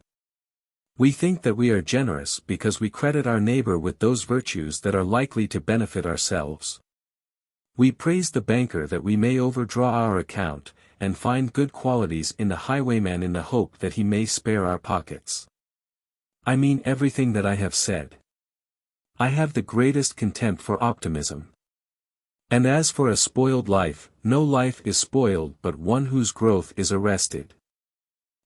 [SPEAKER 1] We think that we are generous because we credit our neighbor with those virtues that are likely to benefit ourselves. We praise the banker that we may overdraw our account, and find good qualities in the highwayman in the hope that he may spare our pockets. I mean everything that I have said. I have the greatest contempt for optimism. And as for a spoiled life, no life is spoiled but one whose growth is arrested.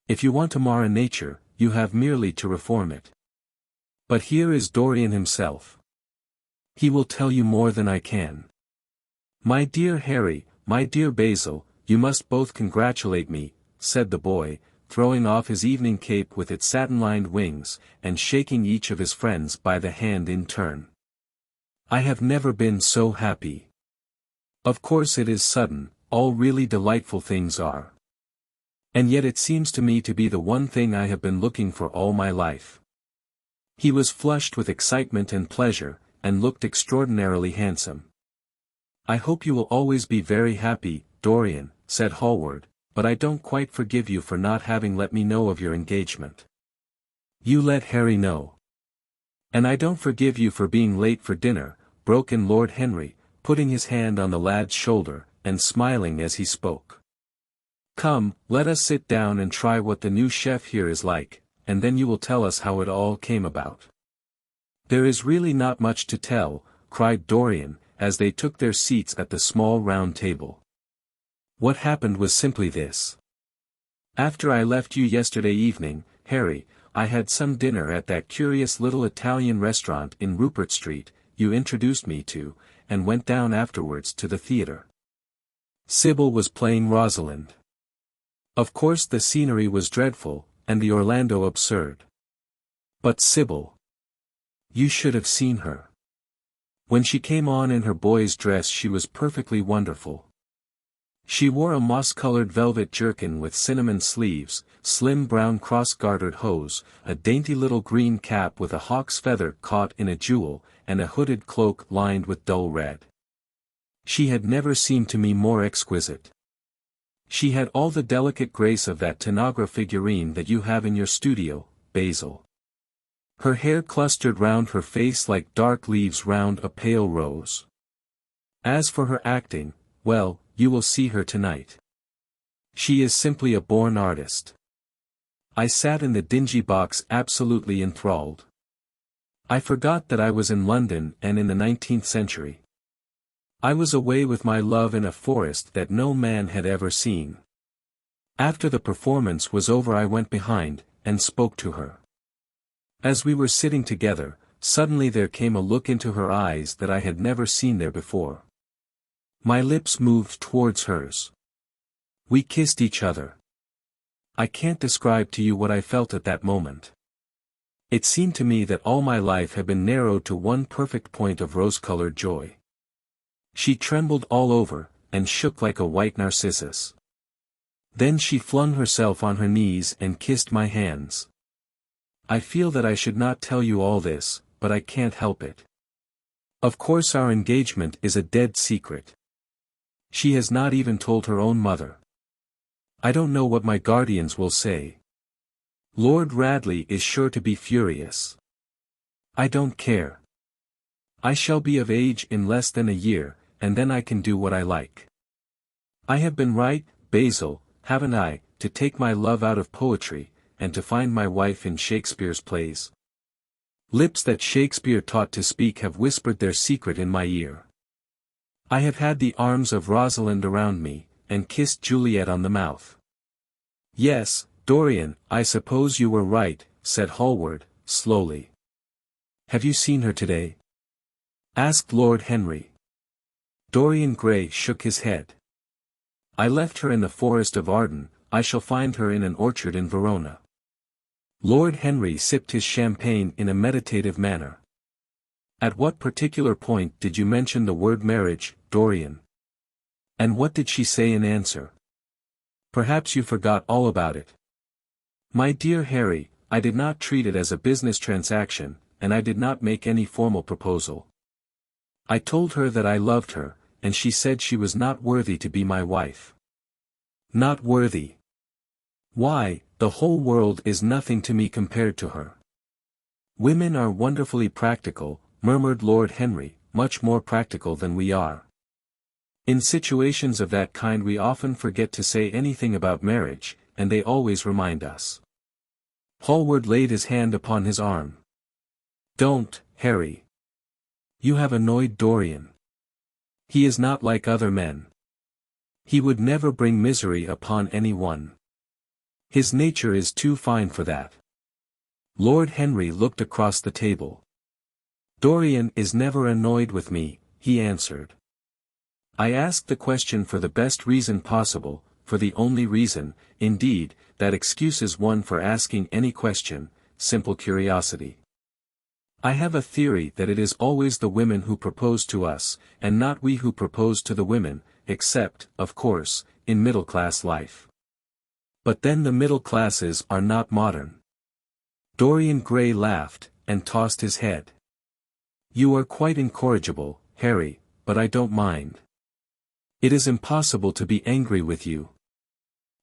[SPEAKER 1] If you want to mar a nature, you have merely to reform it. But here is Dorian himself. He will tell you more than I can. My dear Harry, my dear Basil, you must both congratulate me, said the boy, throwing off his evening cape with its satin-lined wings, and shaking each of his friends by the hand in turn. I have never been so happy. Of course it is sudden, all really delightful things are. And yet it seems to me to be the one thing I have been looking for all my life. He was flushed with excitement and pleasure, and looked extraordinarily handsome. I hope you will always be very happy, Dorian, said Hallward, but I don't quite forgive you for not having let me know of your engagement. You let Harry know. And I don't forgive you for being late for dinner, broke in Lord Henry, putting his hand on the lad's shoulder, and smiling as he spoke. Come, let us sit down and try what the new chef here is like, and then you will tell us how it all came about. There is really not much to tell, cried Dorian, as they took their seats at the small round table. What happened was simply this. After I left you yesterday evening, Harry, I had some dinner at that curious little Italian restaurant in Rupert Street, you introduced me to, and went down afterwards to the theatre. Sybil was playing Rosalind. Of course the scenery was dreadful, and the Orlando absurd. But Sybil. You should have seen her. When she came on in her boy's dress she was perfectly wonderful. She wore a moss-colored velvet jerkin with cinnamon sleeves, slim brown cross-gartered hose, a dainty little green cap with a hawk's feather caught in a jewel, and a hooded cloak lined with dull red. She had never seemed to me more exquisite. She had all the delicate grace of that Tanagra figurine that you have in your studio, Basil. Her hair clustered round her face like dark leaves round a pale rose. As for her acting, well, you will see her tonight. She is simply a born artist. I sat in the dingy box absolutely enthralled. I forgot that I was in London and in the 19th century. I was away with my love in a forest that no man had ever seen. After the performance was over I went behind, and spoke to her. As we were sitting together, suddenly there came a look into her eyes that I had never seen there before. My lips moved towards hers. We kissed each other. I can't describe to you what I felt at that moment. It seemed to me that all my life had been narrowed to one perfect point of rose-colored joy. She trembled all over, and shook like a white narcissus. Then she flung herself on her knees and kissed my hands. I feel that I should not tell you all this, but I can't help it. Of course our engagement is a dead secret. She has not even told her own mother. I don't know what my guardians will say. Lord Radley is sure to be furious. I don't care. I shall be of age in less than a year, and then I can do what I like. I have been right, Basil, haven't I, to take my love out of poetry, and to find my wife in Shakespeare's plays? Lips that Shakespeare taught to speak have whispered their secret in my ear. I have had the arms of Rosalind around me, and kissed Juliet on the mouth. Yes, Dorian, I suppose you were right, said Hallward, slowly. Have you seen her today? Asked Lord Henry. Dorian Gray shook his head. I left her in the forest of Arden, I shall find her in an orchard in Verona. Lord Henry sipped his champagne in a meditative manner. At what particular point did you mention the word marriage, Dorian? And what did she say in answer? Perhaps you forgot all about it. My dear Harry, I did not treat it as a business transaction, and I did not make any formal proposal. I told her that I loved her, and she said she was not worthy to be my wife. Not worthy. Why, the whole world is nothing to me compared to her. Women are wonderfully practical, murmured Lord Henry, much more practical than we are. In situations of that kind we often forget to say anything about marriage, and they always remind us. Hallward laid his hand upon his arm. Don't, Harry. You have annoyed Dorian. He is not like other men. He would never bring misery upon anyone. His nature is too fine for that. Lord Henry looked across the table. Dorian is never annoyed with me, he answered. I asked the question for the best reason possible, for the only reason, indeed, that excuses one for asking any question, simple curiosity. I have a theory that it is always the women who propose to us, and not we who propose to the women, except, of course, in middle-class life. But then the middle classes are not modern. Dorian Gray laughed, and tossed his head. You are quite incorrigible, Harry, but I don't mind. It is impossible to be angry with you.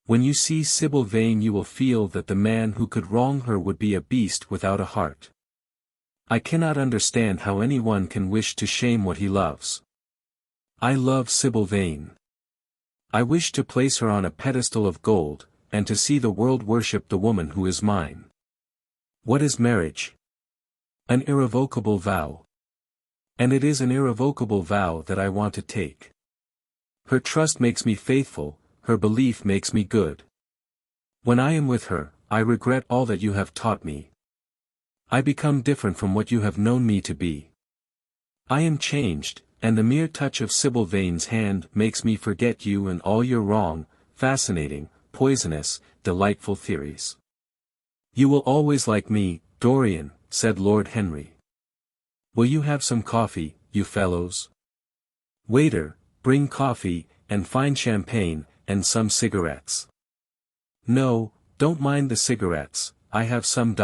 [SPEAKER 1] When you see Sybil Vane you will feel that the man who could wrong her would be a beast without a heart. I cannot understand how anyone can wish to shame what he loves. I love Sybil Vane. I wish to place her on a pedestal of gold, and to see the world worship the woman who is mine. What is marriage? An irrevocable vow. And it is an irrevocable vow that I want to take. Her trust makes me faithful, her belief makes me good. When I am with her, I regret all that you have taught me. I become different from what you have known me to be. I am changed, and the mere touch of Sybil Vane's hand makes me forget you and all your wrong, fascinating, poisonous, delightful theories. You will always like me, Dorian," said Lord Henry. "Will you have some coffee, you fellows? Waiter, bring coffee, and fine champagne, and some cigarettes." "No, don't mind the cigarettes, I have some.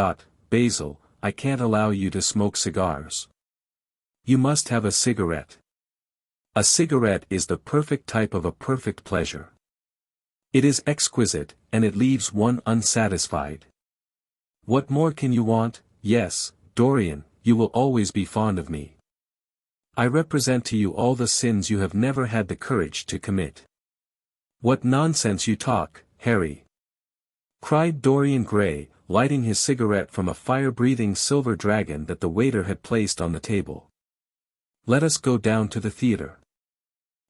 [SPEAKER 1] Basil, I can't allow you to smoke cigars. You must have a cigarette. A cigarette is the perfect type of a perfect pleasure. It is exquisite, and it leaves one unsatisfied. What more can you want? Yes, Dorian, you will always be fond of me. I represent to you all the sins you have never had the courage to commit." "What nonsense you talk, Harry!" cried Dorian Gray, lighting his cigarette from a fire-breathing silver dragon that the waiter had placed on the table. "Let us go down to the theatre.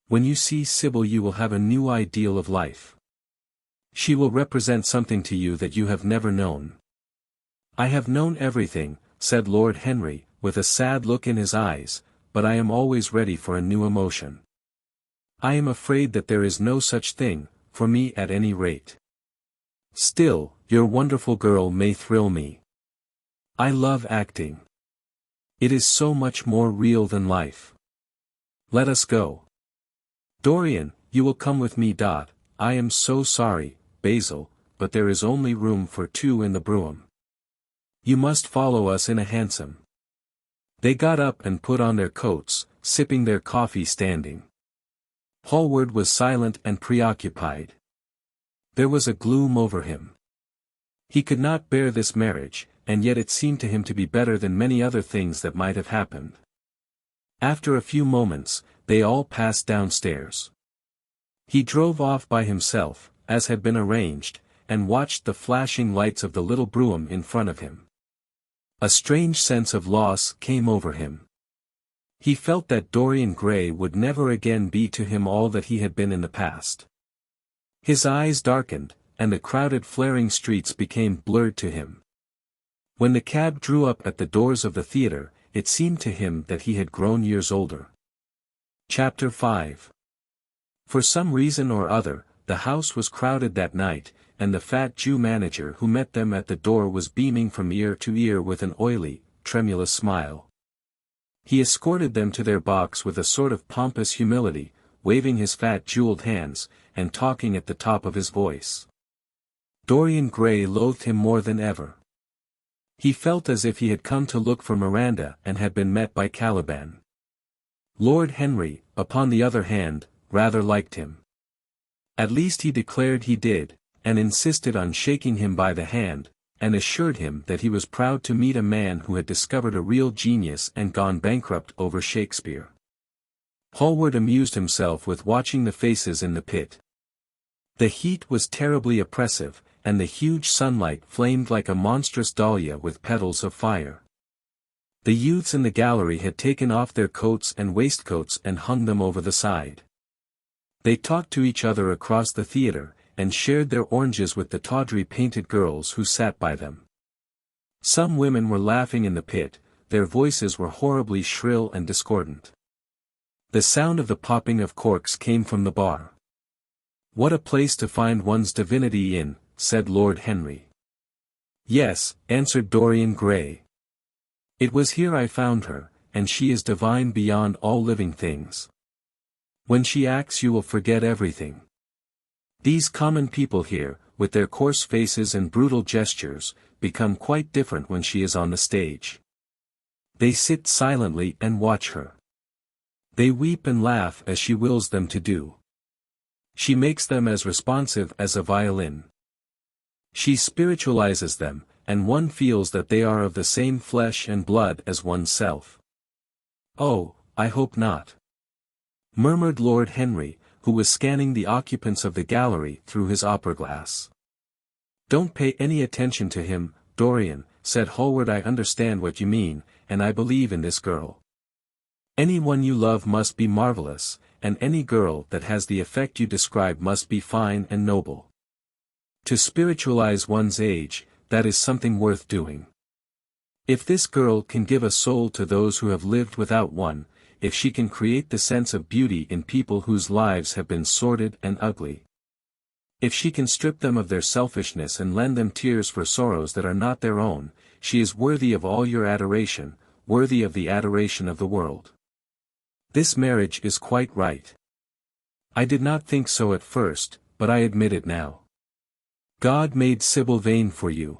[SPEAKER 1] When you see Sybil you will have a new ideal of life. She will represent something to you that you have never known." "I have known everything," said Lord Henry, with a sad look in his eyes, "but I am always ready for a new emotion. I am afraid that there is no such thing, for me at any rate. Still, your wonderful girl may thrill me. I love acting. It is so much more real than life. Let us go. Dorian, you will come with me. I am so sorry, Basil, but there is only room for 2 in the brougham. You must follow us in a hansom." They got up and put on their coats, sipping their coffee standing. Hallward was silent and preoccupied. There was a gloom over him. He could not bear this marriage, and yet it seemed to him to be better than many other things that might have happened. After a few moments, they all passed downstairs. He drove off by himself, as had been arranged, and watched the flashing lights of the little brougham in front of him. A strange sense of loss came over him. He felt that Dorian Gray would never again be to him all that he had been in the past. His eyes darkened, and the crowded flaring streets became blurred to him. When the cab drew up at the doors of the theatre, it seemed to him that he had grown years older. Chapter 5. For some reason or other, the house was crowded that night, and the fat Jew manager who met them at the door was beaming from ear to ear with an oily, tremulous smile. He escorted them to their box with a sort of pompous humility, waving his fat jeweled hands, and talking at the top of his voice. Dorian Gray loathed him more than ever. He felt as if he had come to look for Miranda and had been met by Caliban. Lord Henry, upon the other hand, rather liked him. At least he declared he did, and insisted on shaking him by the hand, and assured him that he was proud to meet a man who had discovered a real genius and gone bankrupt over Shakespeare. Hallward amused himself with watching the faces in the pit. The heat was terribly oppressive, and the huge sunlight flamed like a monstrous dahlia with petals of fire. The youths in the gallery had taken off their coats and waistcoats and hung them over the side. They talked to each other across the theatre, and shared their oranges with the tawdry painted girls who sat by them. Some women were laughing in the pit, their voices were horribly shrill and discordant. The sound of the popping of corks came from the bar. "What a place to find one's divinity in," said Lord Henry. "Yes," answered Dorian Gray. "It was here I found her, and she is divine beyond all living things. When she acts you will forget everything. These common people here, with their coarse faces and brutal gestures, become quite different when she is on the stage. They sit silently and watch her. They weep and laugh as she wills them to do. She makes them as responsive as a violin. She spiritualizes them, and one feels that they are of the same flesh and blood as oneself." "Oh, I hope not," murmured Lord Henry, who was scanning the occupants of the gallery through his opera-glass. "Don't pay any attention to him, Dorian," said Hallward. "I understand what you mean, and I believe in this girl. Anyone you love must be marvelous, and any girl that has the effect you describe must be fine and noble. To spiritualize one's age, that is something worth doing. If this girl can give a soul to those who have lived without one, if she can create the sense of beauty in people whose lives have been sordid and ugly, if she can strip them of their selfishness and lend them tears for sorrows that are not their own, she is worthy of all your adoration, worthy of the adoration of the world. This marriage is quite right. I did not think so at first, but I admit it now. God made Sybil Vane for you.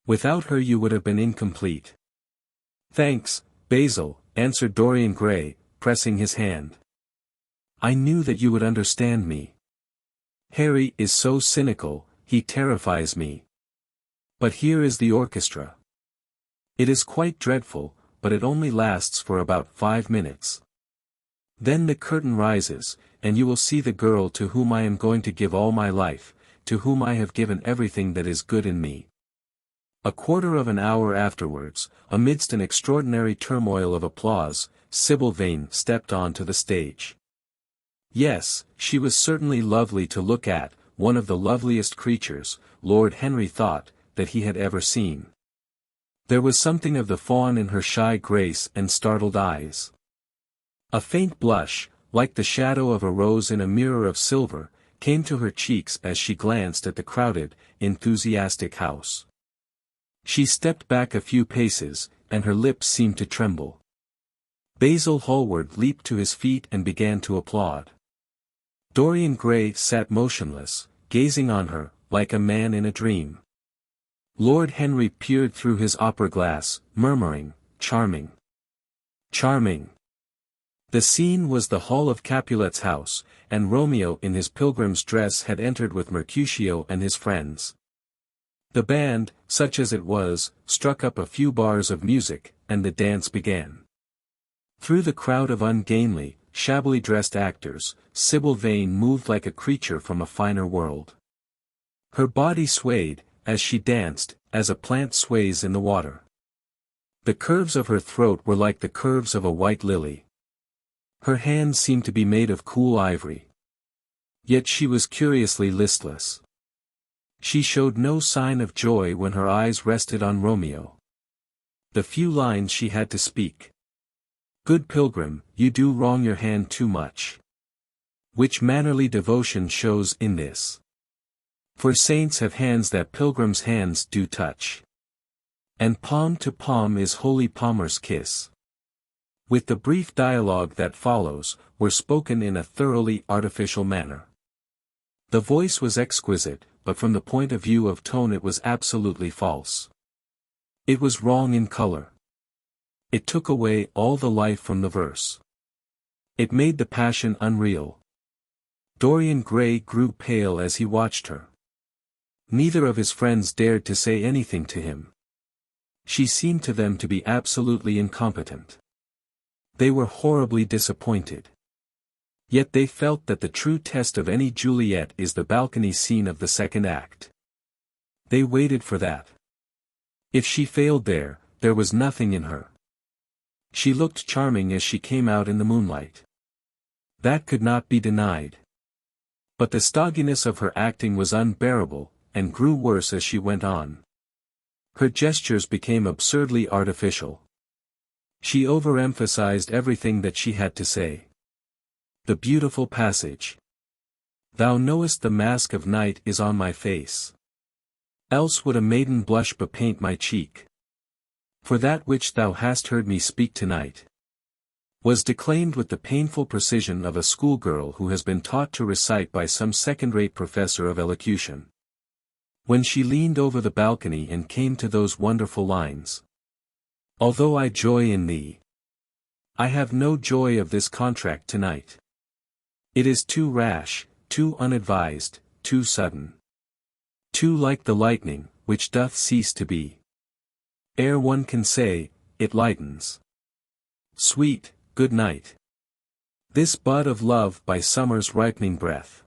[SPEAKER 1] Without her you would have been incomplete. Thanks, Basil, answered Dorian Gray, pressing his hand. I knew that you would understand me. Harry is so cynical, he terrifies me. But here is the orchestra. It is quite dreadful, but it only lasts for about 5 minutes. Then the curtain rises, and you will see the girl to whom I am going to give all my life, to whom I have given everything that is good in me. A quarter of an hour afterwards, amidst an extraordinary turmoil of applause, Sybil Vane stepped onto the stage. Yes, she was certainly lovely to look at, one of the loveliest creatures, Lord Henry thought, that he had ever seen. There was something of the fawn in her shy grace and startled eyes. A faint blush, like the shadow of a rose in a mirror of silver, came to her cheeks as she glanced at the crowded, enthusiastic house. She stepped back a few paces, and her lips seemed to tremble. Basil Hallward leaped to his feet and began to applaud. Dorian Gray sat motionless, gazing on her, like a man in a dream. Lord Henry peered through his opera-glass, murmuring, "Charming! Charming!" The scene was the hall of Capulet's house, and Romeo in his pilgrim's dress had entered with Mercutio and his friends. The band, such as it was, struck up a few bars of music, and the dance began. Through the crowd of ungainly, shabbily dressed actors, Sybil Vane moved like a creature from a finer world. Her body swayed, as she danced, as a plant sways in the water. The curves of her throat were like the curves of a white lily. Her hands seemed to be made of cool ivory. Yet she was curiously listless. She showed no sign of joy when her eyes rested on Romeo. The few lines she had to speak. "Good pilgrim, you do wrong your hand too much. Which mannerly devotion shows in this. For saints have hands that pilgrims' hands do touch. And palm to palm is holy palmer's kiss." With the brief dialogue that follows, were spoken in a thoroughly artificial manner. The voice was exquisite, but from the point of view of tone it was absolutely false. It was wrong in color. It took away all the life from the verse. It made the passion unreal. Dorian Gray grew pale as he watched her. Neither of his friends dared to say anything to him. She seemed to them to be absolutely incompetent. They were horribly disappointed. Yet they felt that the true test of any Juliet is the balcony scene of the second act. They waited for that. If she failed there, there was nothing in her. She looked charming as she came out in the moonlight. That could not be denied. But the stodginess of her acting was unbearable, and grew worse as she went on. Her gestures became absurdly artificial. She overemphasized everything that she had to say. The beautiful passage. "Thou knowest the mask of night is on my face. Else would a maiden blush bepaint my cheek. For that which thou hast heard me speak tonight," was declaimed with the painful precision of a schoolgirl who has been taught to recite by some second-rate professor of elocution. When she leaned over the balcony and came to those wonderful lines. "Although I joy in thee, I have no joy of this contract tonight. It is too rash, too unadvised, too sudden. Too like the lightning, which doth cease to be. Ere one can say, it lightens. Sweet, good night. This bud of love by summer's ripening breath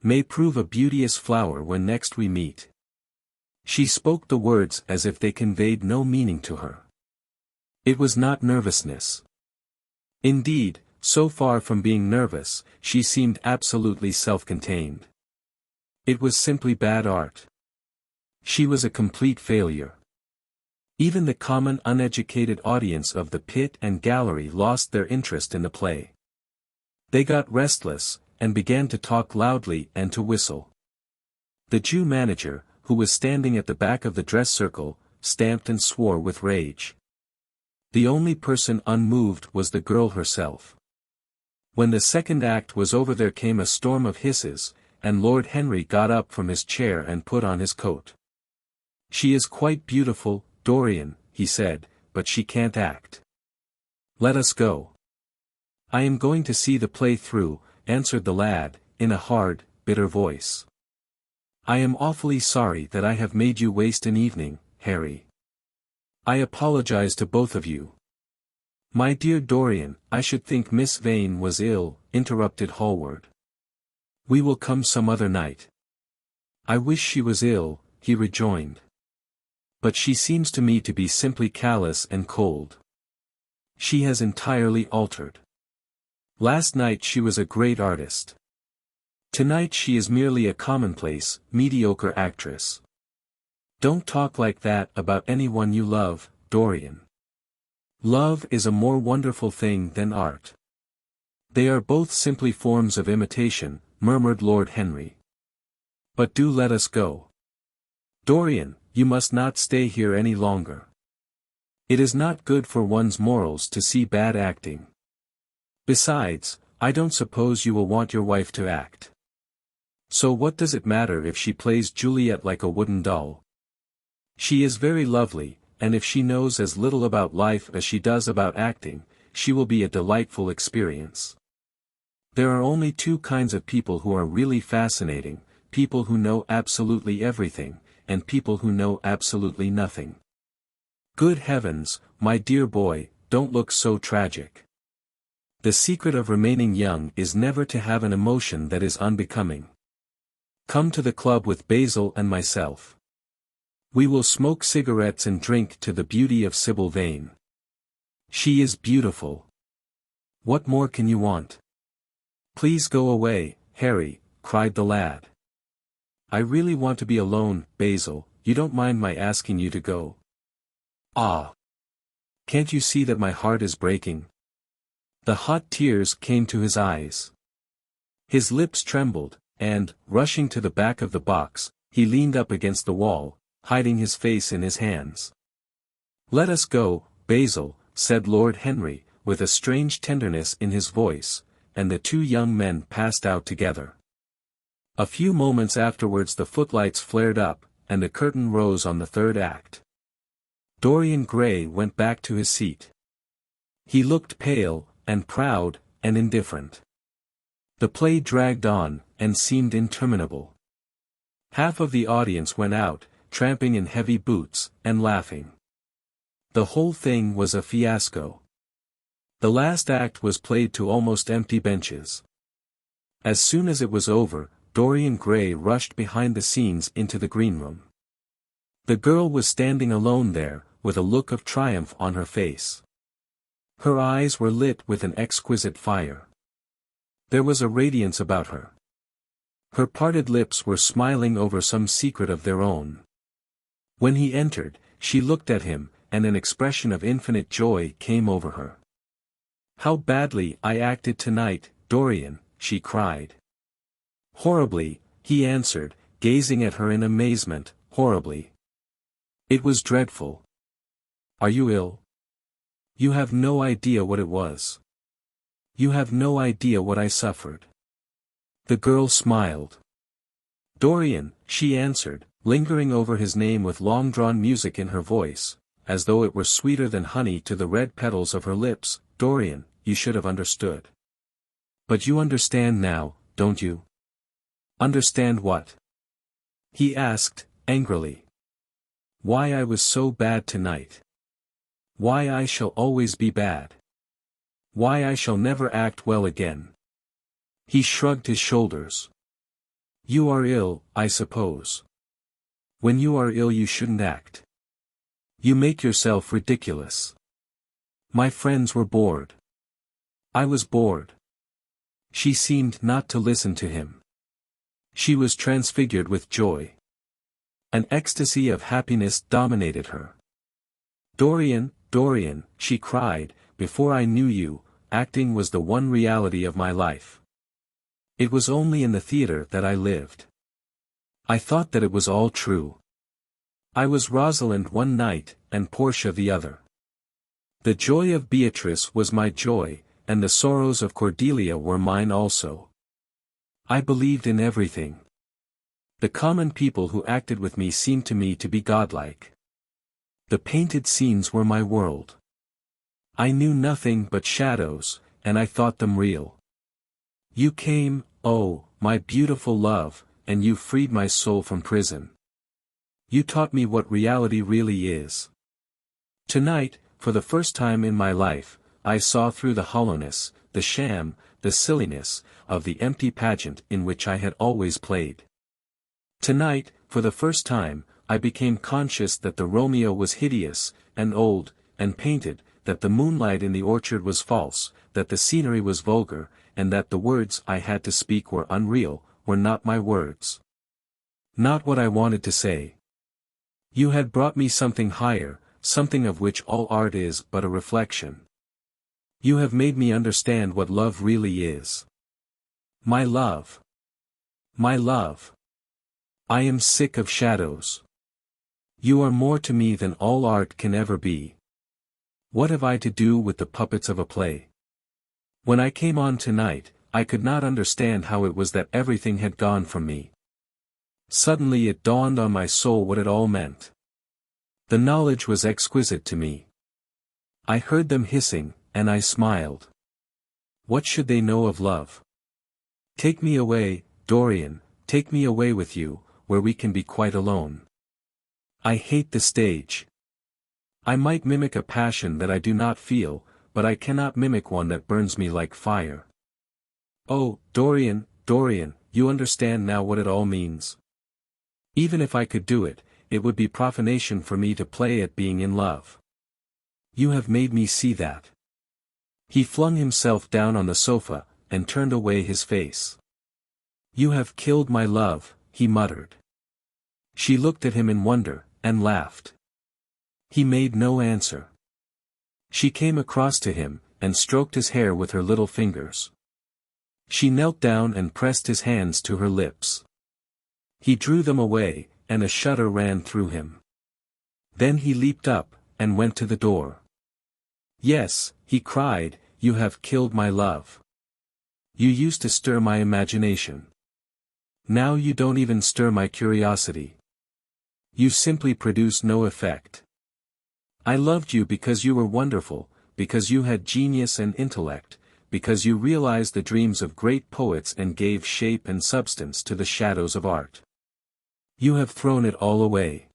[SPEAKER 1] may prove a beauteous flower when next we meet." She spoke the words as if they conveyed no meaning to her. It was not nervousness. Indeed, so far from being nervous, she seemed absolutely self-contained. It was simply bad art. She was a complete failure. Even the common uneducated audience of the pit and gallery lost their interest in the play. They got restless, and began to talk loudly and to whistle. The Jew manager, who was standing at the back of the dress circle, stamped and swore with rage. The only person unmoved was the girl herself. When the second act was over there came a storm of hisses, and Lord Henry got up from his chair and put on his coat. "She is quite beautiful, Dorian," he said, "but she can't act. Let us go." "I am going to see the play through," answered the lad, in a hard, bitter voice. "I am awfully sorry that I have made you waste an evening, Harry. I apologize to both of you." "My dear Dorian, I should think Miss Vane was ill," interrupted Hallward. "We will come some other night." "I wish she was ill," he rejoined. "But she seems to me to be simply callous and cold. She has entirely altered. Last night she was a great artist. Tonight she is merely a commonplace, mediocre actress. Don't talk like that about anyone you love, Dorian. Love is a more wonderful thing than art." "They are both simply forms of imitation," murmured Lord Henry. "But do let us go. Dorian, you must not stay here any longer. It is not good for one's morals to see bad acting. Besides, I don't suppose you will want your wife to act. So what does it matter if she plays Juliet like a wooden doll? She is very lovely, and if she knows as little about life as she does about acting, she will be a delightful experience. There are only two kinds of people who are really fascinating: people who know absolutely everything, and people who know absolutely nothing. Good heavens, my dear boy, don't look so tragic. The secret of remaining young is never to have an emotion that is unbecoming. Come to the club with Basil and myself. We will smoke cigarettes and drink to the beauty of Sybil Vane. She is beautiful. What more can you want?" "Please go away, Harry," cried the lad. "I really want to be alone, Basil. You don't mind my asking you to go?" "Ah! Can't you see that my heart is breaking?" The hot tears came to his eyes. His lips trembled, and, rushing to the back of the box, he leaned up against the wall, hiding his face in his hands. "Let us go, Basil," said Lord Henry, with a strange tenderness in his voice, and the two young men passed out together. A few moments afterwards the footlights flared up, and the curtain rose on the third act. Dorian Gray went back to his seat. He looked pale, and proud, and indifferent. The play dragged on, and seemed interminable. Half of the audience went out, tramping in heavy boots, and laughing. The whole thing was a fiasco. The last act was played to almost empty benches. As soon as it was over, Dorian Gray rushed behind the scenes into the green room. The girl was standing alone there, with a look of triumph on her face. Her eyes were lit with an exquisite fire. There was a radiance about her. Her parted lips were smiling over some secret of their own. When he entered, she looked at him, and an expression of infinite joy came over her. "How badly I acted tonight, Dorian," she cried. "Horribly," he answered, gazing at her in amazement, "horribly. It was dreadful. Are you ill? You have no idea what it was. You have no idea what I suffered." The girl smiled. "Dorian," she answered, lingering over his name with long-drawn music in her voice, as though it were sweeter than honey to the red petals of her lips, "Dorian, you should have understood. But you understand now, don't you?" "Understand what?" he asked, angrily. "Why I was so bad tonight. Why I shall always be bad. Why I shall never act well again." He shrugged his shoulders. "You are ill, I suppose. When you are ill you shouldn't act. You make yourself ridiculous. My friends were bored. I was bored." She seemed not to listen to him. She was transfigured with joy. An ecstasy of happiness dominated her. "Dorian, Dorian," she cried, "before I knew you, acting was the one reality of my life. It was only in the theater that I lived. I thought that it was all true. I was Rosalind one night, and Portia the other. The joy of Beatrice was my joy, and the sorrows of Cordelia were mine also. I believed in everything. The common people who acted with me seemed to me to be godlike. The painted scenes were my world. I knew nothing but shadows, and I thought them real. You came, oh, my beautiful love, and you freed my soul from prison. You taught me what reality really is. Tonight, for the first time in my life, I saw through the hollowness, the sham, the silliness, of the empty pageant in which I had always played. Tonight, for the first time, I became conscious that the Romeo was hideous, and old, and painted, that the moonlight in the orchard was false, that the scenery was vulgar, and that the words I had to speak were unreal, were not my words. Not what I wanted to say. You had brought me something higher, something of which all art is but a reflection. You have made me understand what love really is. My love. My love. I am sick of shadows. You are more to me than all art can ever be. What have I to do with the puppets of a play? When I came on tonight, I could not understand how it was that everything had gone from me. Suddenly it dawned on my soul what it all meant. The knowledge was exquisite to me. I heard them hissing, and I smiled. What should they know of love? Take me away, Dorian, take me away with you, where we can be quite alone. I hate the stage. I might mimic a passion that I do not feel, but I cannot mimic one that burns me like fire. Oh, Dorian, Dorian, you understand now what it all means. Even if I could do it, it would be profanation for me to play at being in love. You have made me see that. He flung himself down on the sofa, and turned away his face. You have killed my love, he muttered. She looked at him in wonder, and laughed. He made no answer. She came across to him, and stroked his hair with her little fingers. She knelt down and pressed his hands to her lips. He drew them away, and a shudder ran through him. Then he leaped up, and went to the door. Yes, he cried, you have killed my love. You used to stir my imagination. Now you don't even stir my curiosity. You simply produce no effect. I loved you because you were wonderful, because you had genius and intellect, because you realized the dreams of great poets and gave shape and substance to the shadows of art. You have thrown it all away.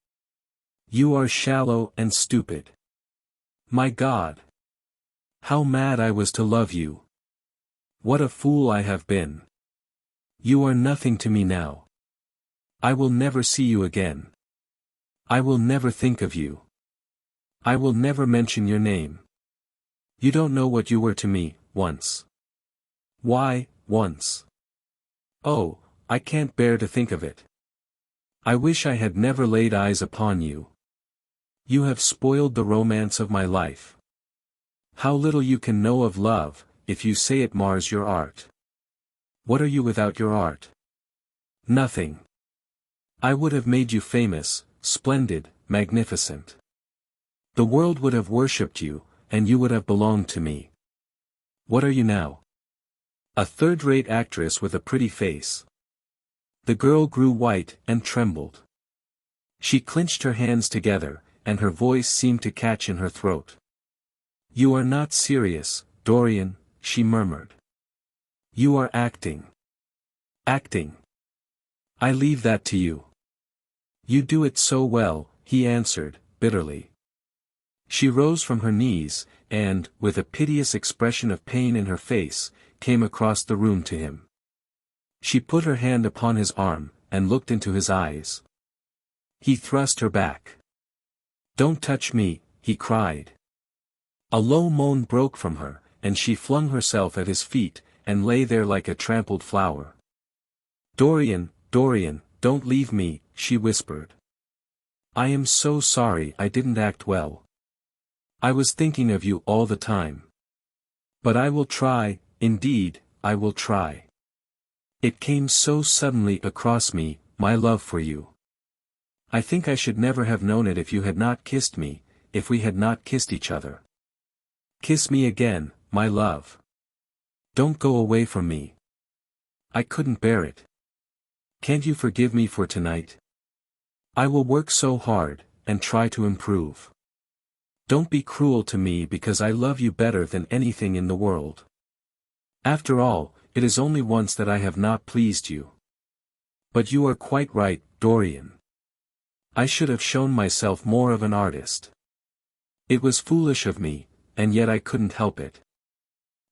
[SPEAKER 1] You are shallow and stupid. My God! How mad I was to love you! What a fool I have been! You are nothing to me now. I will never see you again. I will never think of you. I will never mention your name. You don't know what you were to me, once. Why, once? Oh, I can't bear to think of it. I wish I had never laid eyes upon you. You have spoiled the romance of my life. How little you can know of love, if you say it mars your art. What are you without your art? Nothing. I would have made you famous, splendid, magnificent. The world would have worshipped you, and you would have belonged to me. What are you now? A third-rate actress with a pretty face. The girl grew white and trembled. She clenched her hands together, and her voice seemed to catch in her throat. You are not serious, Dorian, she murmured. You are acting. Acting. I leave that to you. You do it so well, he answered, bitterly. She rose from her knees, and, with a piteous expression of pain in her face, came across the room to him. She put her hand upon his arm, and looked into his eyes. He thrust her back. Don't touch me, he cried. A low moan broke from her, and she flung herself at his feet, and lay there like a trampled flower. Dorian, Dorian, don't leave me, she whispered. I am so sorry I didn't act well. I was thinking of you all the time. But I will try, indeed, I will try. It came so suddenly across me, my love for you. I think I should never have known it if you had not kissed me, if we had not kissed each other. Kiss me again, my love. Don't go away from me. I couldn't bear it. Can't you forgive me for tonight? I will work so hard, and try to improve. Don't be cruel to me because I love you better than anything in the world. After all, it is only once that I have not pleased you. But you are quite right, Dorian. I should have shown myself more of an artist. It was foolish of me, and yet I couldn't help it.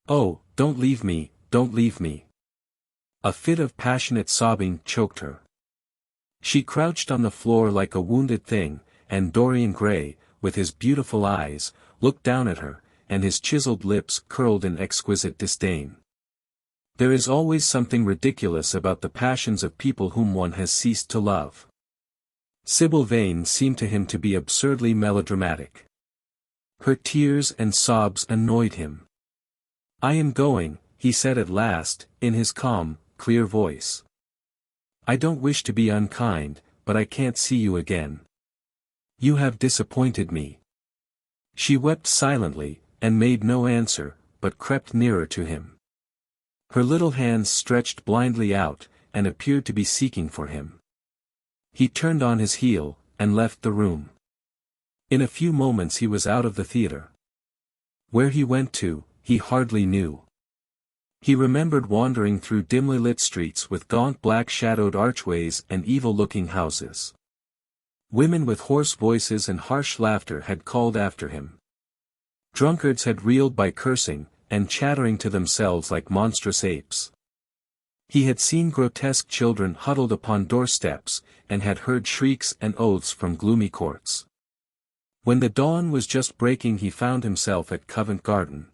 [SPEAKER 1] Oh, don't leave me, don't leave me. A fit of passionate sobbing choked her. She crouched on the floor like a wounded thing, and Dorian Gray, with his beautiful eyes, looked down at her, and his chiseled lips curled in exquisite disdain. There is always something ridiculous about the passions of people whom one has ceased to love. Sybil Vane seemed to him to be absurdly melodramatic. Her tears and sobs annoyed him. I am going, he said at last, in his calm, clear voice. I don't wish to be unkind, but I can't see you again. You have disappointed me. She wept silently, and made no answer, but crept nearer to him. Her little hands stretched blindly out, and appeared to be seeking for him. He turned on his heel, and left the room. In a few moments he was out of the theatre. Where he went to, he hardly knew. He remembered wandering through dimly lit streets with gaunt black-shadowed archways and evil-looking houses. Women with hoarse voices and harsh laughter had called after him. Drunkards had reeled by cursing, and chattering to themselves like monstrous apes. He had seen grotesque children huddled upon doorsteps, and had heard shrieks and oaths from gloomy courts. When the dawn was just breaking he found himself at Covent Garden.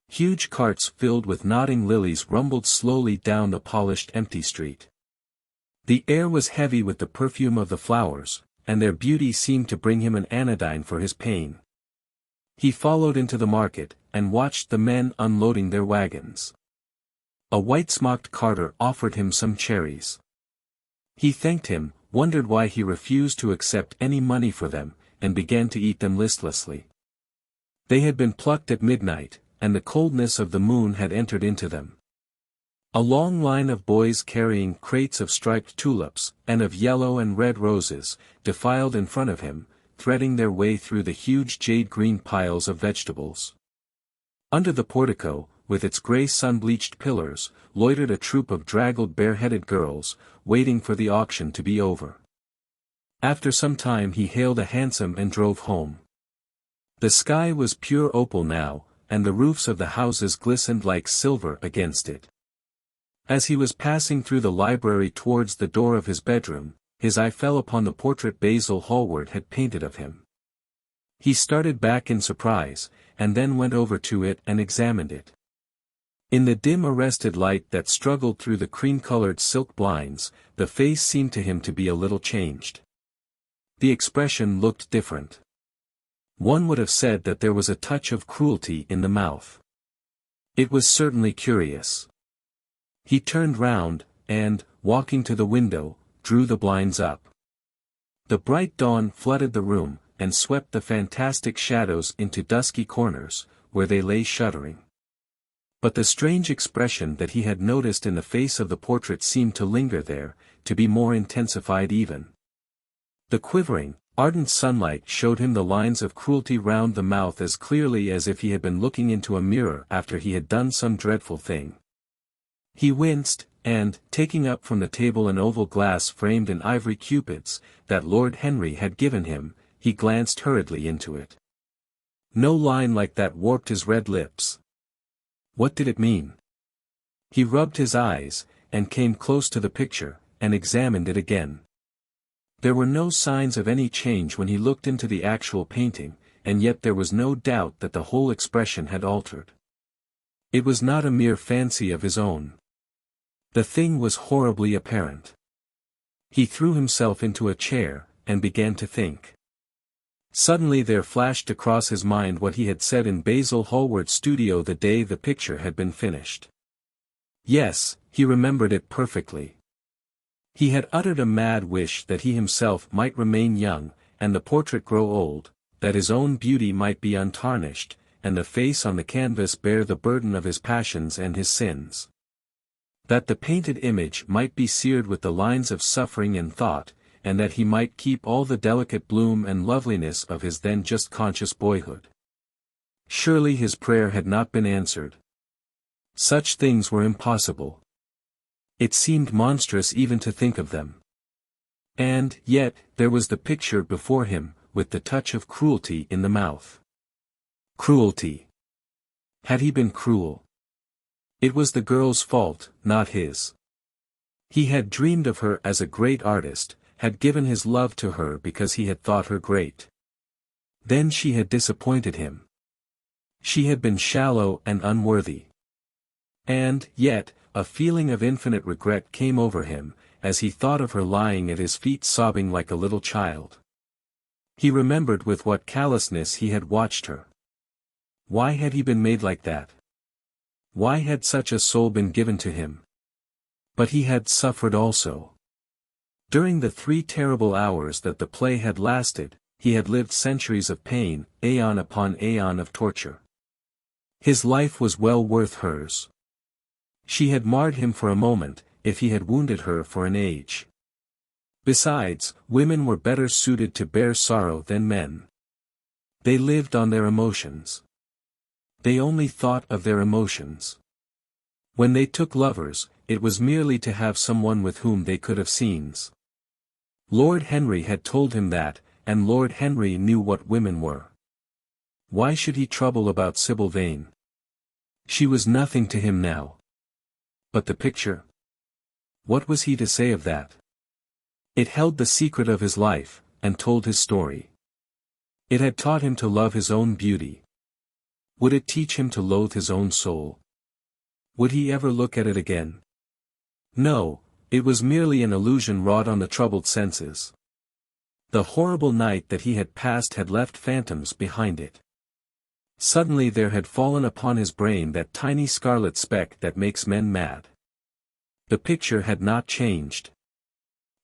[SPEAKER 1] Huge carts filled with nodding lilies rumbled slowly down the polished empty street. The air was heavy with the perfume of the flowers, and their beauty seemed to bring him an anodyne for his pain. He followed into the market, and watched the men unloading their wagons. A white-smocked carter offered him some cherries. He thanked him, wondered why he refused to accept any money for them, and began to eat them listlessly. They had been plucked at midnight, and the coldness of the moon had entered into them. A long line of boys carrying crates of striped tulips, and of yellow and red roses, defiled in front of him, threading their way through the huge jade-green piles of vegetables. Under the portico, with its grey sun-bleached pillars, loitered a troop of draggled bare-headed girls, waiting for the auction to be over. After some time he hailed a hansom and drove home. The sky was pure opal now, and the roofs of the houses glistened like silver against it. As he was passing through the library towards the door of his bedroom, his eye fell upon the portrait Basil Hallward had painted of him. He started back in surprise, and then went over to it and examined it. In the dim arrested light that struggled through the cream-colored silk blinds, the face seemed to him to be a little changed. The expression looked different. One would have said that there was a touch of cruelty in the mouth. It was certainly curious. He turned round, and, walking to the window, drew the blinds up. The bright dawn flooded the room, and swept the fantastic shadows into dusky corners, where they lay shuddering. But the strange expression that he had noticed in the face of the portrait seemed to linger there, to be more intensified even. The quivering, ardent sunlight showed him the lines of cruelty round the mouth as clearly as if he had been looking into a mirror after he had done some dreadful thing. He winced, and, taking up from the table an oval glass framed in ivory cupids, that Lord Henry had given him, he glanced hurriedly into it. No line like that warped his red lips. What did it mean? He rubbed his eyes, and came close to the picture, and examined it again. There were no signs of any change when he looked into the actual painting, and yet there was no doubt that the whole expression had altered. It was not a mere fancy of his own. The thing was horribly apparent. He threw himself into a chair, and began to think. Suddenly there flashed across his mind what he had said in Basil Hallward's studio the day the picture had been finished. Yes, he remembered it perfectly. He had uttered a mad wish that he himself might remain young, and the portrait grow old, that his own beauty might be untarnished, and the face on the canvas bear the burden of his passions and his sins. That the painted image might be seared with the lines of suffering and thought, and that he might keep all the delicate bloom and loveliness of his then just conscious boyhood. Surely his prayer had not been answered. Such things were impossible. It seemed monstrous even to think of them. And, yet, there was the picture before him, with the touch of cruelty in the mouth. Cruelty. Had he been cruel? It was the girl's fault, not his. He had dreamed of her as a great artist, had given his love to her because he had thought her great. Then she had disappointed him. She had been shallow and unworthy. And, yet, a feeling of infinite regret came over him, as he thought of her lying at his feet sobbing like a little child. He remembered with what callousness he had watched her. Why had he been made like that? Why had such a soul been given to him? But he had suffered also. During the 3 terrible hours that the play had lasted, he had lived centuries of pain, aeon upon aeon of torture. His life was well worth hers. She had marred him for a moment, if he had wounded her for an age. Besides, women were better suited to bear sorrow than men. They lived on their emotions. They only thought of their emotions. When they took lovers, it was merely to have someone with whom they could have scenes. Lord Henry had told him that, and Lord Henry knew what women were. Why should he trouble about Sybil Vane? She was nothing to him now. But the picture? What was he to say of that? It held the secret of his life, and told his story. It had taught him to love his own beauty. Would it teach him to loathe his own soul? Would he ever look at it again? No, it was merely an illusion wrought on the troubled senses. The horrible night that he had passed had left phantoms behind it. Suddenly there had fallen upon his brain that tiny scarlet speck that makes men mad. The picture had not changed.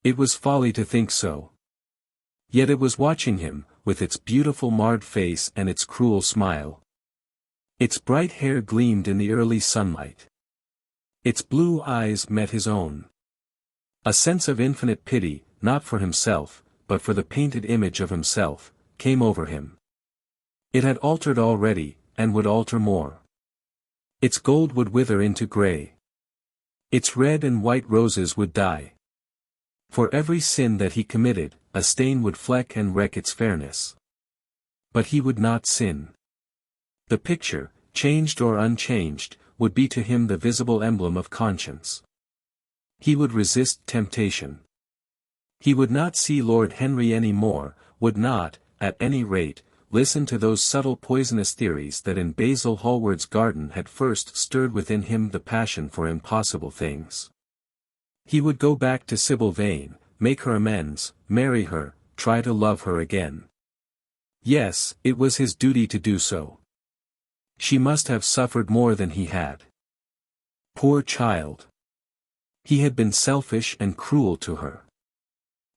[SPEAKER 1] It was folly to think so. Yet it was watching him, with its beautiful marred face and its cruel smile. Its bright hair gleamed in the early sunlight. Its blue eyes met his own. A sense of infinite pity, not for himself, but for the painted image of himself, came over him. It had altered already, and would alter more. Its gold would wither into grey. Its red and white roses would die. For every sin that he committed, a stain would fleck and wreck its fairness. But he would not sin. The picture, changed or unchanged, would be to him the visible emblem of conscience. He would resist temptation. He would not see Lord Henry any more, would not, at any rate, listen to those subtle poisonous theories that in Basil Hallward's garden had first stirred within him the passion for impossible things. He would go back to Sybil Vane, make her amends, marry her, try to love her again. Yes, it was his duty to do so. She must have suffered more than he had. Poor child. He had been selfish and cruel to her.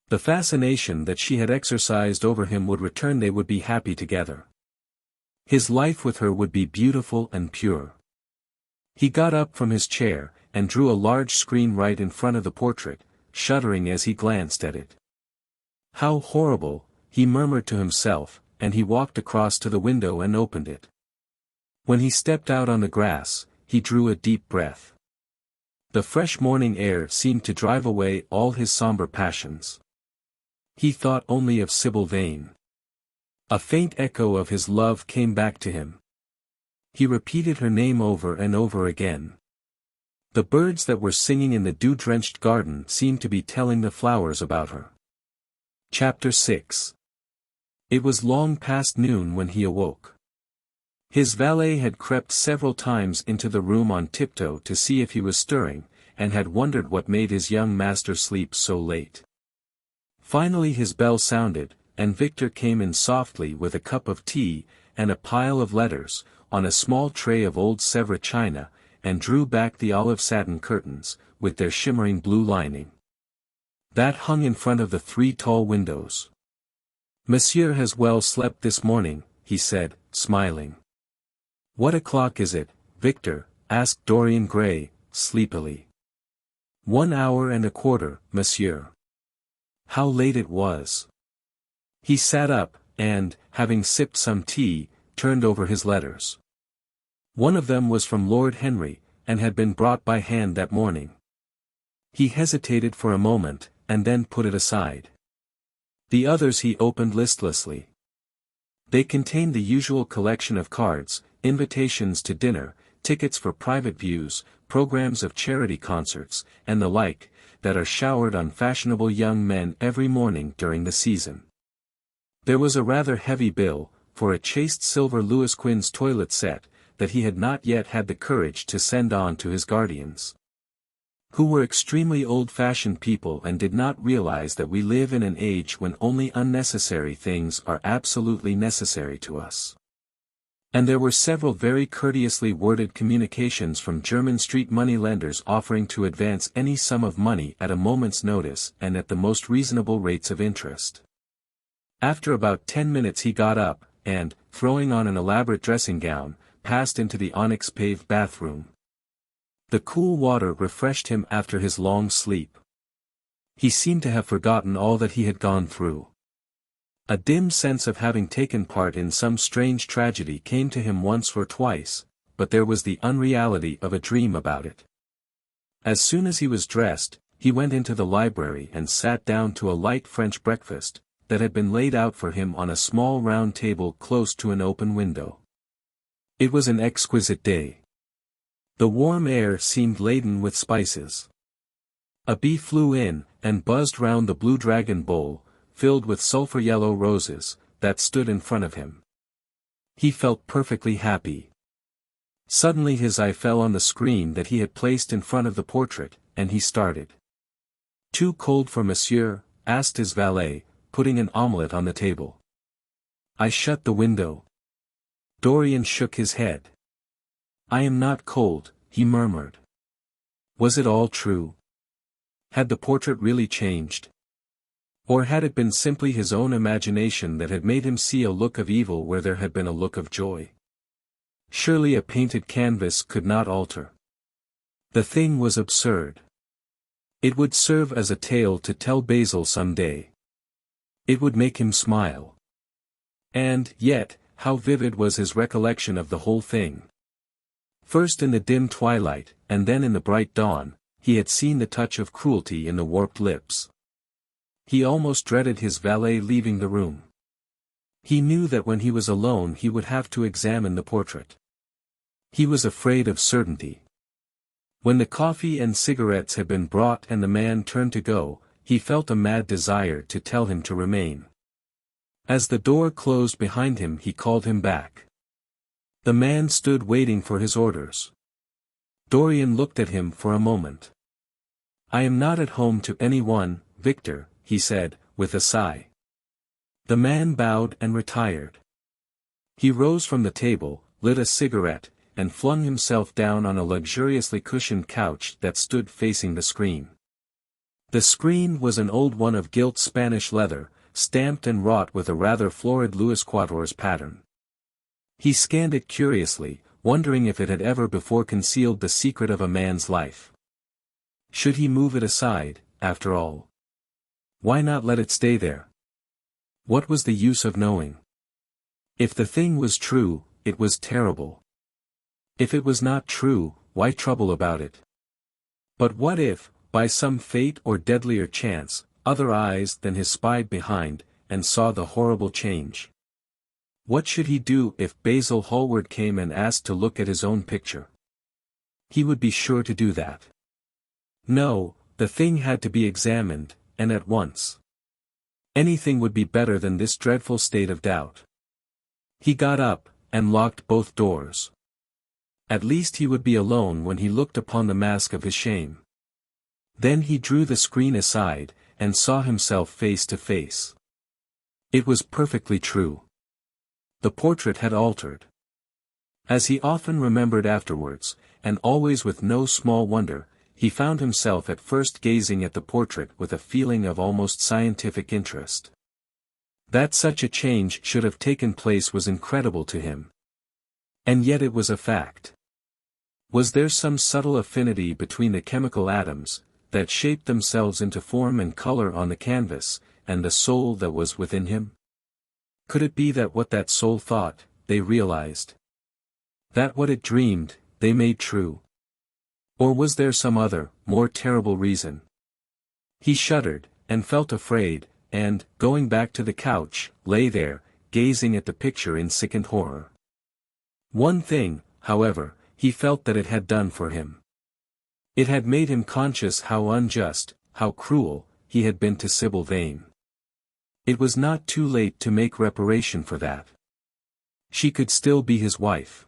[SPEAKER 1] The fascination that she had exercised over him would return, they would be happy together. His life with her would be beautiful and pure. He got up from his chair, and drew a large screen right in front of the portrait, shuddering as he glanced at it. How horrible, he murmured to himself, and he walked across to the window and opened it. When he stepped out on the grass, he drew a deep breath. The fresh morning air seemed to drive away all his somber passions. He thought only of Sybil Vane. A faint echo of his love came back to him. He repeated her name over and over again. The birds that were singing in the dew-drenched garden seemed to be telling the flowers about her. Chapter 6. It was long past noon when he awoke. His valet had crept several times into the room on tiptoe to see if he was stirring, and had wondered what made his young master sleep so late. Finally his bell sounded, and Victor came in softly with a cup of tea, and a pile of letters, on a small tray of old Sèvres china, and drew back the olive satin curtains, with their shimmering blue lining. that hung in front of the 3 tall windows. "Monsieur has well slept this morning," he said, smiling. "What o'clock is it, Victor?" asked Dorian Gray, sleepily. 1 hour and a quarter, monsieur." How late it was. He sat up, and, having sipped some tea, turned over his letters. One of them was from Lord Henry, and had been brought by hand that morning. He hesitated for a moment, and then put it aside. The others he opened listlessly. They contained the usual collection of cards, invitations to dinner, tickets for private views, programs of charity concerts, and the like, that are showered on fashionable young men every morning during the season. There was a rather heavy bill, for a chaste silver Louis Quinze toilet set, that he had not yet had the courage to send on to his guardians, who were extremely old-fashioned people and did not realize that we live in an age when only unnecessary things are absolutely necessary to us. And there were several very courteously worded communications from Jermyn Street money-lenders offering to advance any sum of money at a moment's notice and at the most reasonable rates of interest. After about 10 minutes he got up, and, throwing on an elaborate dressing gown, passed into the onyx-paved bathroom. The cool water refreshed him after his long sleep. He seemed to have forgotten all that he had gone through. A dim sense of having taken part in some strange tragedy came to him once or twice, but there was the unreality of a dream about it. As soon as he was dressed, he went into the library and sat down to a light French breakfast, that had been laid out for him on a small round table close to an open window. It was an exquisite day. The warm air seemed laden with spices. A bee flew in, and buzzed round the blue dragon bowl, filled with sulphur-yellow roses, that stood in front of him. He felt perfectly happy. Suddenly his eye fell on the screen that he had placed in front of the portrait, and he started. "Too cold for monsieur?" asked his valet, putting an omelette on the table. "I shut the window." Dorian shook his head. "I am not cold," he murmured. Was it all true? Had the portrait really changed? Or had it been simply his own imagination that had made him see a look of evil where there had been a look of joy? Surely a painted canvas could not alter. The thing was absurd. It would serve as a tale to tell Basil some day. It would make him smile. And, yet, how vivid was his recollection of the whole thing. First in the dim twilight, and then in the bright dawn, he had seen the touch of cruelty in the warped lips. He almost dreaded his valet leaving the room. He knew that when he was alone he would have to examine the portrait. He was afraid of certainty. When the coffee and cigarettes had been brought and the man turned to go, he felt a mad desire to tell him to remain. As the door closed behind him he called him back. The man stood waiting for his orders. Dorian looked at him for a moment. "I am not at home to anyone, Victor," he said, with a sigh. The man bowed and retired. He rose from the table, lit a cigarette, and flung himself down on a luxuriously cushioned couch that stood facing the screen. The screen was an old one of gilt Spanish leather, stamped and wrought with a rather florid Louis XIV pattern. He scanned it curiously, wondering if it had ever before concealed the secret of a man's life. Should he move it aside, after all? Why not let it stay there? What was the use of knowing? If the thing was true, it was terrible. If it was not true, why trouble about it? But what if, by some fate or deadlier chance, other eyes than his spied behind, and saw the horrible change? What should he do if Basil Hallward came and asked to look at his own picture? He would be sure to do that. No, the thing had to be examined, and at once. Anything would be better than this dreadful state of doubt. He got up, and locked both doors. At least he would be alone when he looked upon the mask of his shame. Then he drew the screen aside, and saw himself face to face. It was perfectly true. The portrait had altered. As he often remembered afterwards, and always with no small wonder, he found himself at first gazing at the portrait with a feeling of almost scientific interest. That such a change should have taken place was incredible to him. And yet it was a fact. Was there some subtle affinity between the chemical atoms, that shaped themselves into form and color on the canvas, and the soul that was within him? Could it be that what that soul thought, they realized? That what it dreamed, they made true? Or was there some other, more terrible reason? He shuddered, and felt afraid, and, going back to the couch, lay there, gazing at the picture in sickened horror. One thing, however, he felt that it had done for him. It had made him conscious how unjust, how cruel, he had been to Sybil Vane. It was not too late to make reparation for that. She could still be his wife.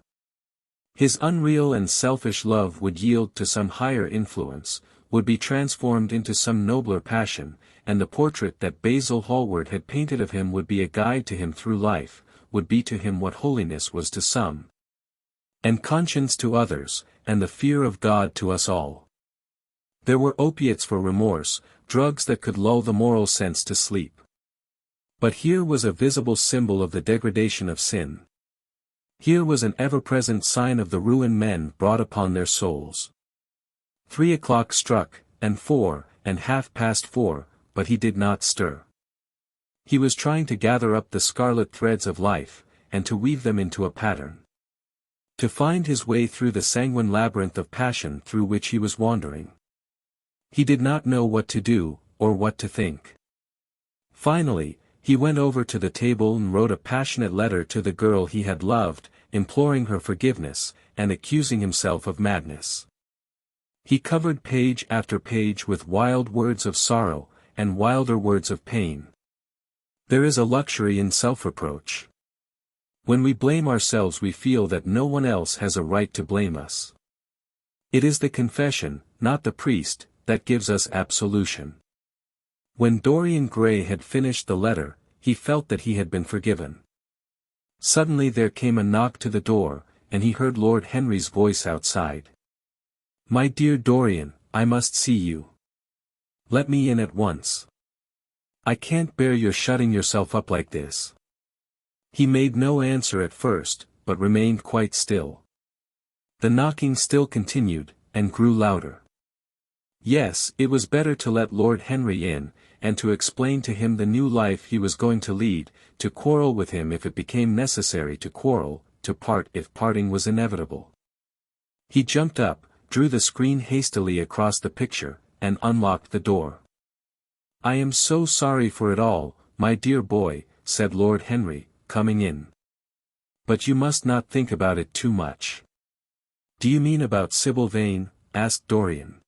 [SPEAKER 1] His unreal and selfish love would yield to some higher influence, would be transformed into some nobler passion, and the portrait that Basil Hallward had painted of him would be a guide to him through life, would be to him what holiness was to some, and conscience to others, and the fear of God to us all. There were opiates for remorse, drugs that could lull the moral sense to sleep. But here was a visible symbol of the degradation of sin. Here was an ever-present sign of the ruin men brought upon their souls. 3 o'clock struck, and 4, and 4:30, but he did not stir. He was trying to gather up the scarlet threads of life, and to weave them into a pattern. To find his way through the sanguine labyrinth of passion through which he was wandering. He did not know what to do, or what to think. Finally, he went over to the table and wrote a passionate letter to the girl he had loved, imploring her forgiveness, and accusing himself of madness. He covered page after page with wild words of sorrow, and wilder words of pain. There is a luxury in self-reproach. When we blame ourselves we feel that no one else has a right to blame us. It is the confession, not the priest, that gives us absolution. When Dorian Gray had finished the letter, he felt that he had been forgiven. Suddenly there came a knock to the door, and he heard Lord Henry's voice outside. "My dear Dorian, I must see you. Let me in at once. I can't bear your shutting yourself up like this." He made no answer at first, but remained quite still. The knocking still continued, and grew louder. Yes, it was better to let Lord Henry in, and to explain to him the new life he was going to lead, to quarrel with him if it became necessary to quarrel, to part if parting was inevitable. He jumped up, drew the screen hastily across the picture, and unlocked the door. "I am so sorry for it all, my dear boy," said Lord Henry, coming in. "But you must not think about it too much." "Do you mean about Sybil Vane?" asked Dorian.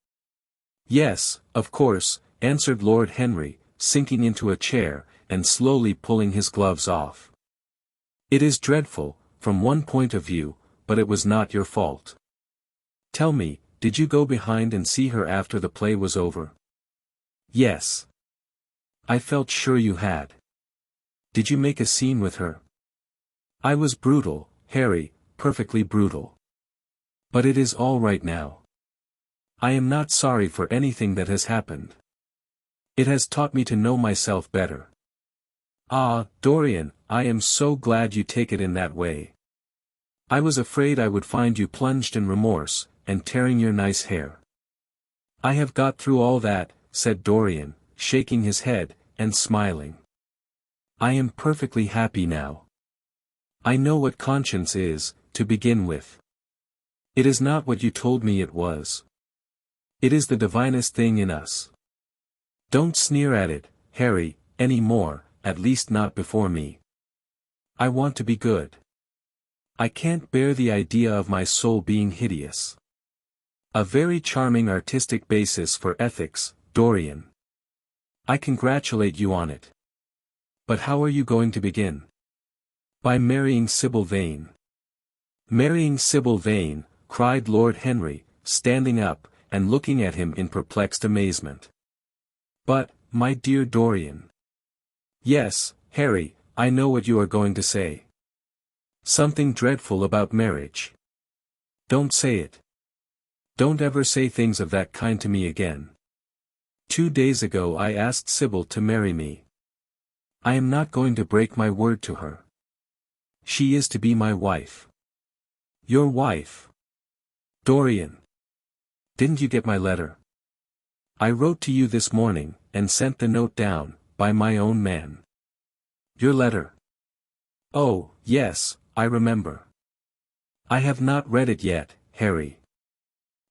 [SPEAKER 1] "Yes, of course," answered Lord Henry, sinking into a chair, and slowly pulling his gloves off. "It is dreadful, from one point of view, but it was not your fault. Tell me, did you go behind and see her after the play was over?" "Yes. I felt sure you had. Did you make a scene with her?" "I was brutal, Harry, perfectly brutal. But it is all right now. I am not sorry for anything that has happened. It has taught me to know myself better." "Ah, Dorian, I am so glad you take it in that way. I was afraid I would find you plunged in remorse, and tearing your nice hair." "I have got through all that," said Dorian, shaking his head, and smiling. "I am perfectly happy now. I know what conscience is, to begin with. It is not what you told me it was. It is the divinest thing in us. Don't sneer at it, Harry, any more, at least not before me. I want to be good. I can't bear the idea of my soul being hideous. A very charming artistic basis for ethics, Dorian. I congratulate you on it. But how are you going to begin?" "By marrying Sybil Vane." "Marrying Sybil Vane," cried Lord Henry, standing up, and looking at him in perplexed amazement. "But, my dear Dorian." "Yes, Harry, I know what you are going to say. Something dreadful about marriage. Don't say it." Don't ever say things of that kind to me again. 2 days ago I asked Sybil to marry me. I am not going to break my word to her. She is to be my wife. Your wife? Dorian. Didn't you get my letter? I wrote to you this morning, and sent the note down, by my own man. Your letter? Oh, yes, I remember. I have not read it yet, Harry.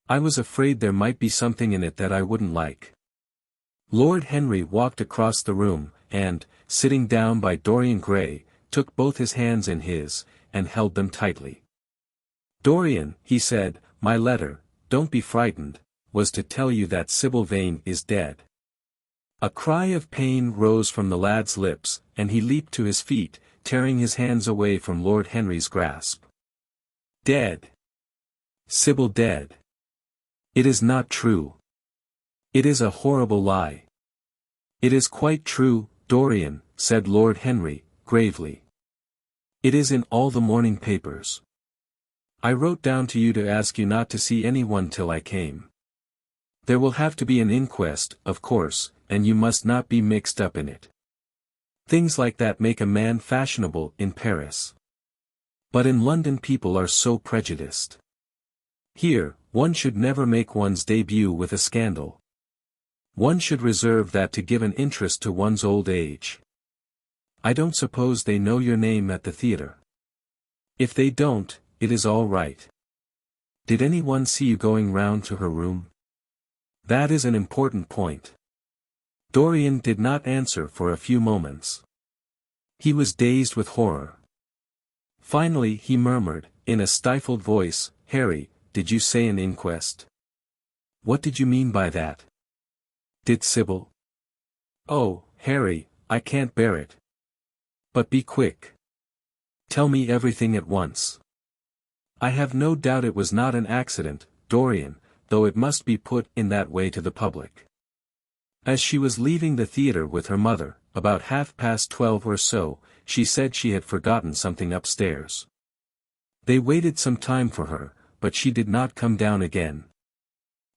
[SPEAKER 1] I was afraid there might be something in it that I wouldn't like. Lord Henry walked across the room, and, sitting down by Dorian Gray, took both his hands in his, and held them tightly. Dorian, he said, my letter, don't be frightened, was to tell you that Sybil Vane is dead. A cry of pain rose from the lad's lips, and he leaped to his feet, tearing his hands away from Lord Henry's grasp. Dead. Sybil dead. It is not true. It is a horrible lie. It is quite true, Dorian, said Lord Henry, gravely. It is in all the morning papers. I wrote down to you to ask you not to see anyone till I came. There will have to be an inquest, of course, and you must not be mixed up in it. Things like that make a man fashionable in Paris. But in London people are so prejudiced. Here, one should never make one's debut with a scandal. One should reserve that to give an interest to one's old age. I don't suppose they know your name at the theatre. If they don't, it is all right. Did anyone see you going round to her room? That is an important point. Dorian did not answer for a few moments. He was dazed with horror. Finally he murmured, in a stifled voice, Harry, did you say an inquest? What did you mean by that? Did Sybil? Oh, Harry, I can't bear it. But be quick. Tell me everything at once. I have no doubt it was not an accident, Dorian, though it must be put in that way to the public. As she was leaving the theatre with her mother, about 12:30 or so, she said she had forgotten something upstairs. They waited some time for her, but she did not come down again.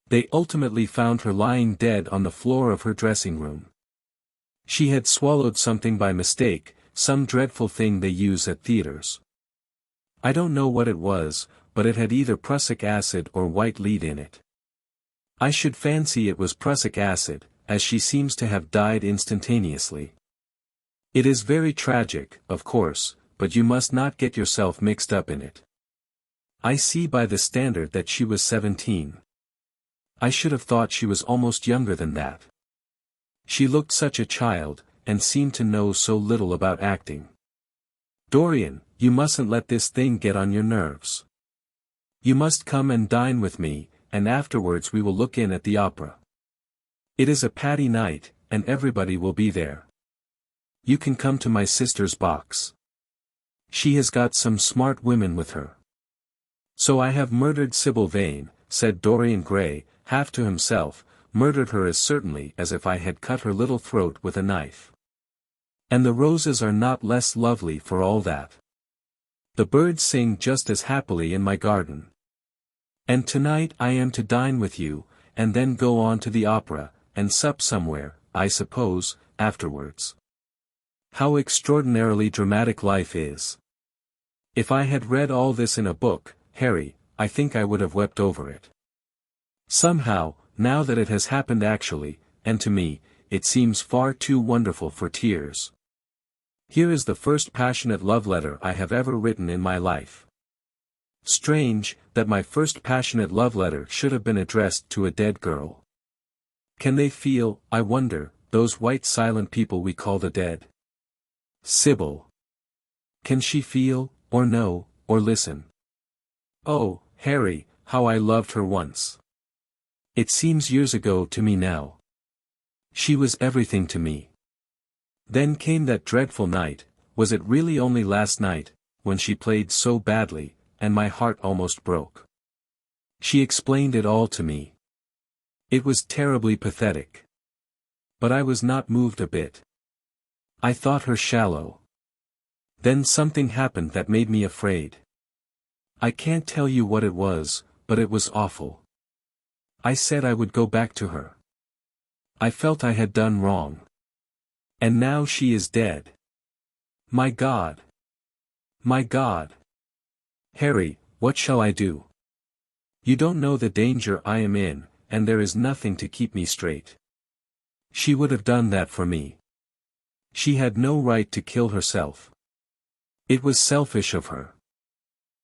[SPEAKER 1] They ultimately found her lying dead on the floor of her dressing room. She had swallowed something by mistake, some dreadful thing they use at theatres. I don't know what it was, but it had either prussic acid or white lead in it. I should fancy it was prussic acid, as she seems to have died instantaneously. It is very tragic, of course, but you must not get yourself mixed up in it. I see by the standard that she was 17. I should have thought she was almost younger than that. She looked such a child, and seemed to know so little about acting. Dorian, you mustn't let this thing get on your nerves. You must come and dine with me, and afterwards we will look in at the opera. It is a Paddy night, and everybody will be there. You can come to my sister's box. She has got some smart women with her. So I have murdered Sybil Vane, said Dorian Gray, half to himself, murdered her as certainly as if I had cut her little throat with a knife. And the roses are not less lovely for all that. The birds sing just as happily in my garden. And tonight I am to dine with you, and then go on to the opera, and sup somewhere, I suppose, afterwards. How extraordinarily dramatic life is. If I had read all this in a book, Harry, I think I would have wept over it. Somehow, now that it has happened actually, and to me, it seems far too wonderful for tears. Here is the first passionate love letter I have ever written in my life. Strange, that my first passionate love letter should have been addressed to a dead girl. Can they feel, I wonder, those white silent people we call the dead? Sybil. Can she feel, or know, or listen? Oh, Harry, how I loved her once. It seems years ago to me now. She was everything to me. Then came that dreadful night, was it really only last night, when she played so badly, and my heart almost broke. She explained it all to me. It was terribly pathetic. But I was not moved a bit. I thought her shallow. Then something happened that made me afraid. I can't tell you what it was, but it was awful. I said I would go back to her. I felt I had done wrong. And now she is dead. My God! My God! Harry, what shall I do? You don't know the danger I am in, and there is nothing to keep me straight. She would have done that for me. She had no right to kill herself. It was selfish of her.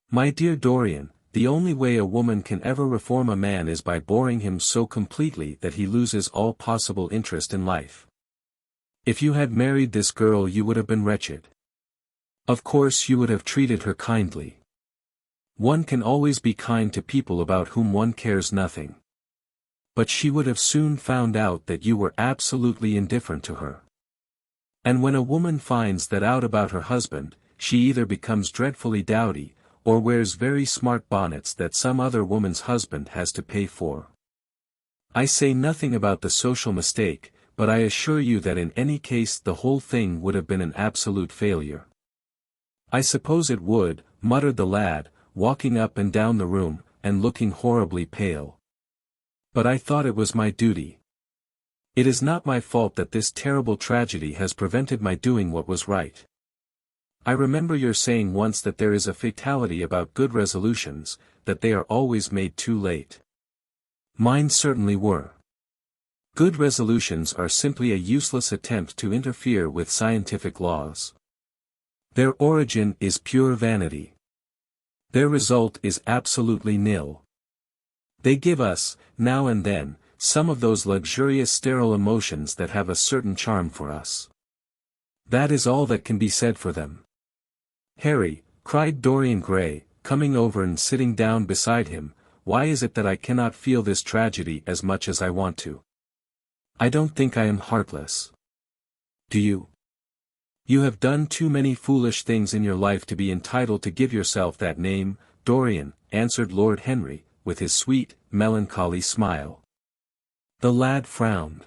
[SPEAKER 1] My dear Dorian, the only way a woman can ever reform a man is by boring him so completely that he loses all possible interest in life. If you had married this girl you would have been wretched. Of course you would have treated her kindly. One can always be kind to people about whom one cares nothing. But she would have soon found out that you were absolutely indifferent to her. And when a woman finds that out about her husband, she either becomes dreadfully dowdy, or wears very smart bonnets that some other woman's husband has to pay for. I say nothing about the social mistake, but I assure you that in any case the whole thing would have been an absolute failure. I suppose it would, muttered the lad, walking up and down the room, and looking horribly pale. But I thought it was my duty. It is not my fault that this terrible tragedy has prevented my doing what was right. I remember your saying once that there is a fatality about good resolutions, that they are always made too late. Mine certainly were. Good resolutions are simply a useless attempt to interfere with scientific laws. Their origin is pure vanity. Their result is absolutely nil. They give us, now and then, some of those luxurious sterile emotions that have a certain charm for us. That is all that can be said for them. Harry, cried Dorian Gray, coming over and sitting down beside him, why is it that I cannot feel this tragedy as much as I want to? I don't think I am heartless. Do you? You have done too many foolish things in your life to be entitled to give yourself that name, Dorian, answered Lord Henry, with his sweet, melancholy smile. The lad frowned.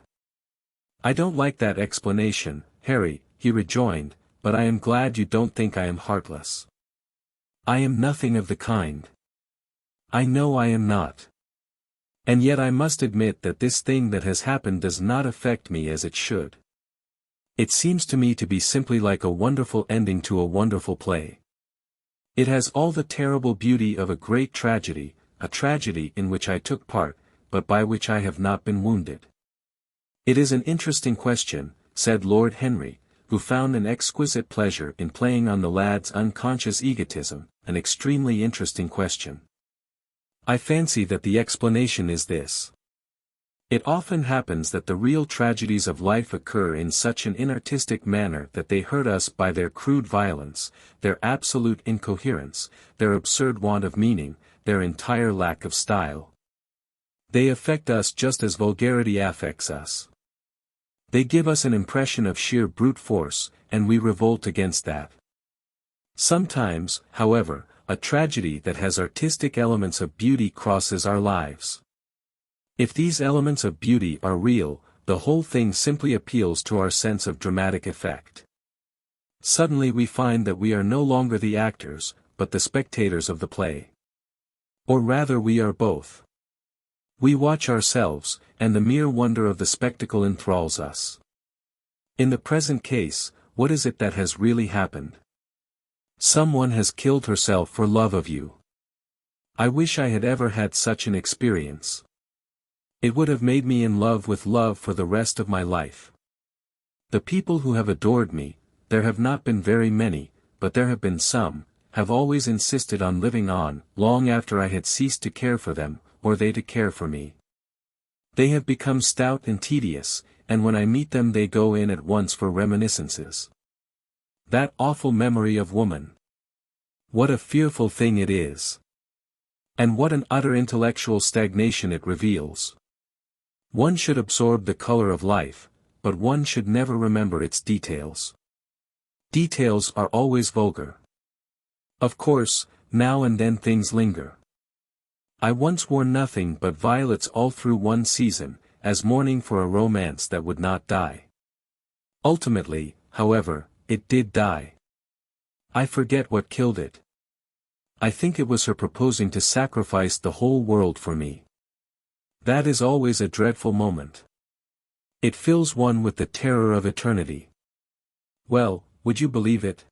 [SPEAKER 1] I don't like that explanation, Harry, he rejoined, but I am glad you don't think I am heartless. I am nothing of the kind. I know I am not. And yet I must admit that this thing that has happened does not affect me as it should. It seems to me to be simply like a wonderful ending to a wonderful play. It has all the terrible beauty of a great tragedy, a tragedy in which I took part, but by which I have not been wounded. It is an interesting question, said Lord Henry, who found an exquisite pleasure in playing on the lad's unconscious egotism, an extremely interesting question. I fancy that the explanation is this. It often happens that the real tragedies of life occur in such an inartistic manner that they hurt us by their crude violence, their absolute incoherence, their absurd want of meaning, their entire lack of style. They affect us just as vulgarity affects us. They give us an impression of sheer brute force, and we revolt against that. Sometimes, however, a tragedy that has artistic elements of beauty crosses our lives. If these elements of beauty are real, the whole thing simply appeals to our sense of dramatic effect. Suddenly we find that we are no longer the actors, but the spectators of the play. Or rather we are both. We watch ourselves, and the mere wonder of the spectacle enthralls us. In the present case, what is it that has really happened? Someone has killed herself for love of you. I wish I had ever had such an experience. It would have made me in love with love for the rest of my life. The people who have adored me, there have not been very many, but there have been some, have always insisted on living on, long after I had ceased to care for them, or they to care for me. They have become stout and tedious, and when I meet them they go in at once for reminiscences. That awful memory of woman. What a fearful thing it is. And what an utter intellectual stagnation it reveals. One should absorb the color of life, but one should never remember its details. Details are always vulgar. Of course, now and then things linger. I once wore nothing but violets all through one season, as mourning for a romance that would not die. Ultimately, however, it did die. I forget what killed it. I think it was her proposing to sacrifice the whole world for me. That is always a dreadful moment. It fills one with the terror of eternity. Well, would you believe it?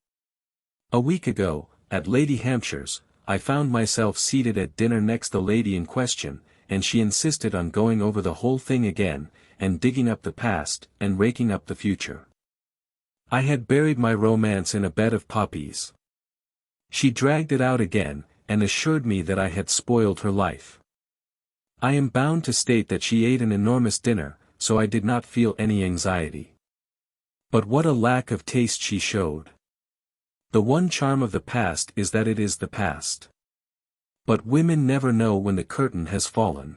[SPEAKER 1] A week ago, at Lady Hampshire's, I found myself seated at dinner next the lady in question, and she insisted on going over the whole thing again, and digging up the past, and raking up the future. I had buried my romance in a bed of poppies. She dragged it out again, and assured me that I had spoiled her life. I am bound to state that she ate an enormous dinner, so I did not feel any anxiety. But what a lack of taste she showed. The one charm of the past is that it is the past. But women never know when the curtain has fallen.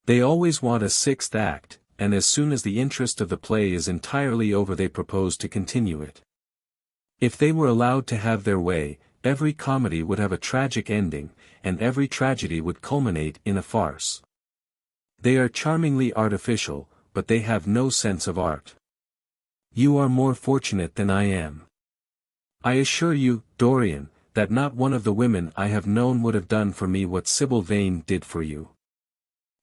[SPEAKER 1] They always want a sixth act, and as soon as the interest of the play is entirely over they propose to continue it. If they were allowed to have their way, every comedy would have a tragic ending, and every tragedy would culminate in a farce. They are charmingly artificial, but they have no sense of art. You are more fortunate than I am. I assure you, Dorian, that not one of the women I have known would have done for me what Sybil Vane did for you.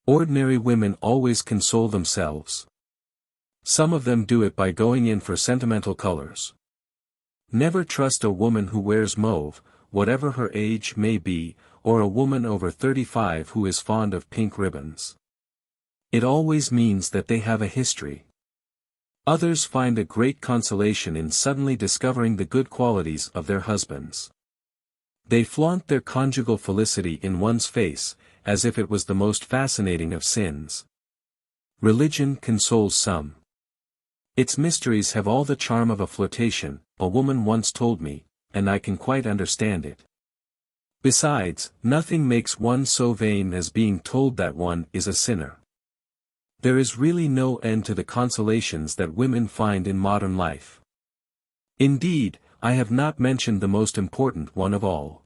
[SPEAKER 1] Ordinary women always console themselves. Some of them do it by going in for sentimental colors. Never trust a woman who wears mauve, whatever her age may be, or a woman over 35 who is fond of pink ribbons. It always means that they have a history. Others find a great consolation in suddenly discovering the good qualities of their husbands. They flaunt their conjugal felicity in one's face, as if it was the most fascinating of sins. Religion consoles some. Its mysteries have all the charm of a flirtation, a woman once told me, and I can quite understand it. Besides, nothing makes one so vain as being told that one is a sinner. There is really no end to the consolations that women find in modern life. Indeed, I have not mentioned the most important one of all.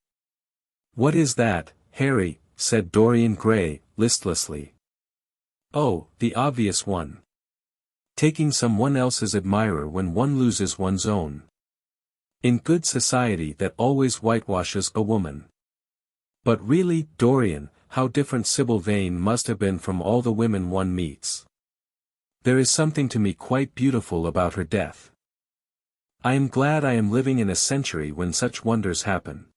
[SPEAKER 1] What is that, Harry? Said Dorian Gray, listlessly. Oh, the obvious one. Taking someone else's admirer when one loses one's own. In good society that always whitewashes a woman. But really, Dorian, how different Sybil Vane must have been from all the women one meets. There is something to me quite beautiful about her death. I am glad I am living in a century when such wonders happen.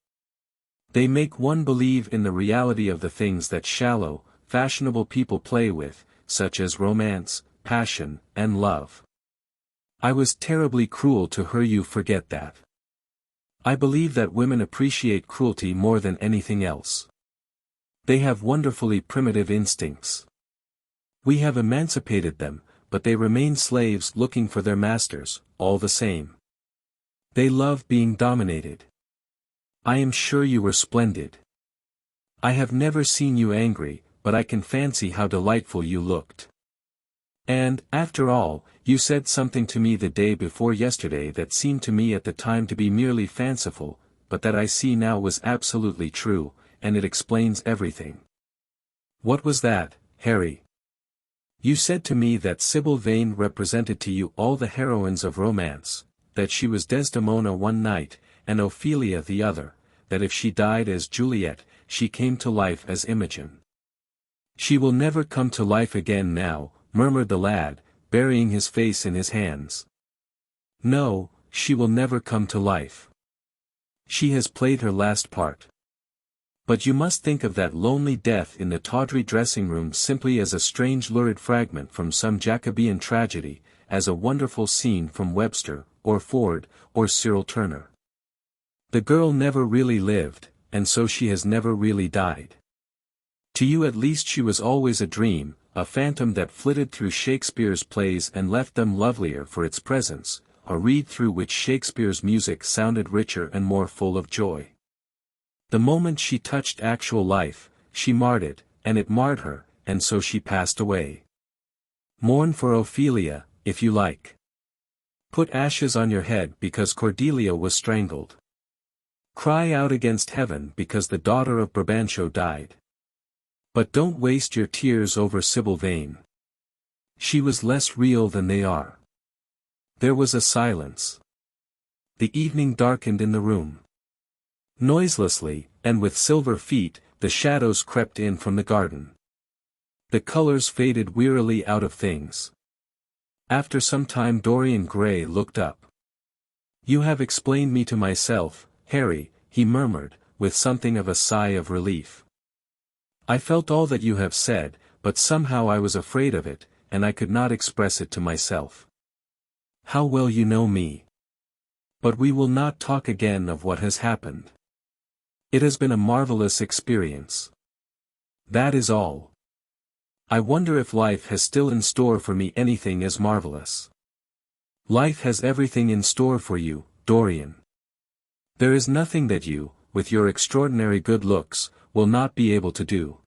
[SPEAKER 1] They make one believe in the reality of the things that shallow, fashionable people play with, such as romance, passion, and love. I was terribly cruel to her. You forget that. I believe that women appreciate cruelty more than anything else. They have wonderfully primitive instincts. We have emancipated them, but they remain slaves looking for their masters, all the same. They love being dominated. I am sure you were splendid. I have never seen you angry, but I can fancy how delightful you looked. And, after all, you said something to me the day before yesterday that seemed to me at the time to be merely fanciful, but that I see now was absolutely true, and it explains everything. What was that, Harry? You said to me that Sybil Vane represented to you all the heroines of romance, that she was Desdemona one night, and Ophelia the other, that if she died as Juliet, she came to life as Imogen. She will never come to life again now, murmured the lad, burying his face in his hands. No, she will never come to life. She has played her last part. But you must think of that lonely death in the tawdry dressing-room simply as a strange lurid fragment from some Jacobean tragedy, as a wonderful scene from Webster, or Ford, or Cyril Turner. The girl never really lived, and so she has never really died. To you at least she was always a dream, a phantom that flitted through Shakespeare's plays and left them lovelier for its presence, a reed through which Shakespeare's music sounded richer and more full of joy. The moment she touched actual life, she marred it, and it marred her, and so she passed away. Mourn for Ophelia, if you like. Put ashes on your head because Cordelia was strangled. Cry out against heaven because the daughter of Brabantio died. But don't waste your tears over Sybil Vane. She was less real than they are. There was a silence. The evening darkened in the room. Noiselessly, and with silver feet, the shadows crept in from the garden. The colors faded wearily out of things. After some time Dorian Gray looked up. "You have explained me to myself, Harry," he murmured, with something of a sigh of relief. "I felt all that you have said, but somehow I was afraid of it, and I could not express it to myself. How well you know me. But we will not talk again of what has happened. It has been a marvelous experience. That is all. I wonder if life has still in store for me anything as marvelous." "Life has everything in store for you, Dorian. There is nothing that you, with your extraordinary good looks, will not be able to do.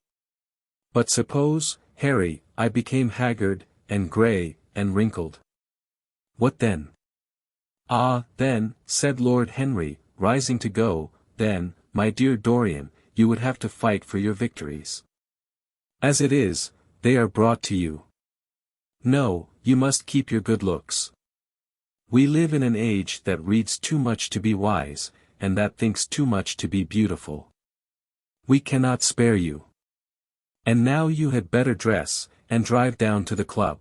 [SPEAKER 1] But suppose, Harry, I became haggard, and grey, and wrinkled. What then?" "Ah, then," said Lord Henry, rising to go, "then, my dear Dorian, you would have to fight for your victories. As it is, they are brought to you. No, you must keep your good looks. We live in an age that reads too much to be wise, and that thinks too much to be beautiful. We cannot spare you. And now you had better dress, and drive down to the club.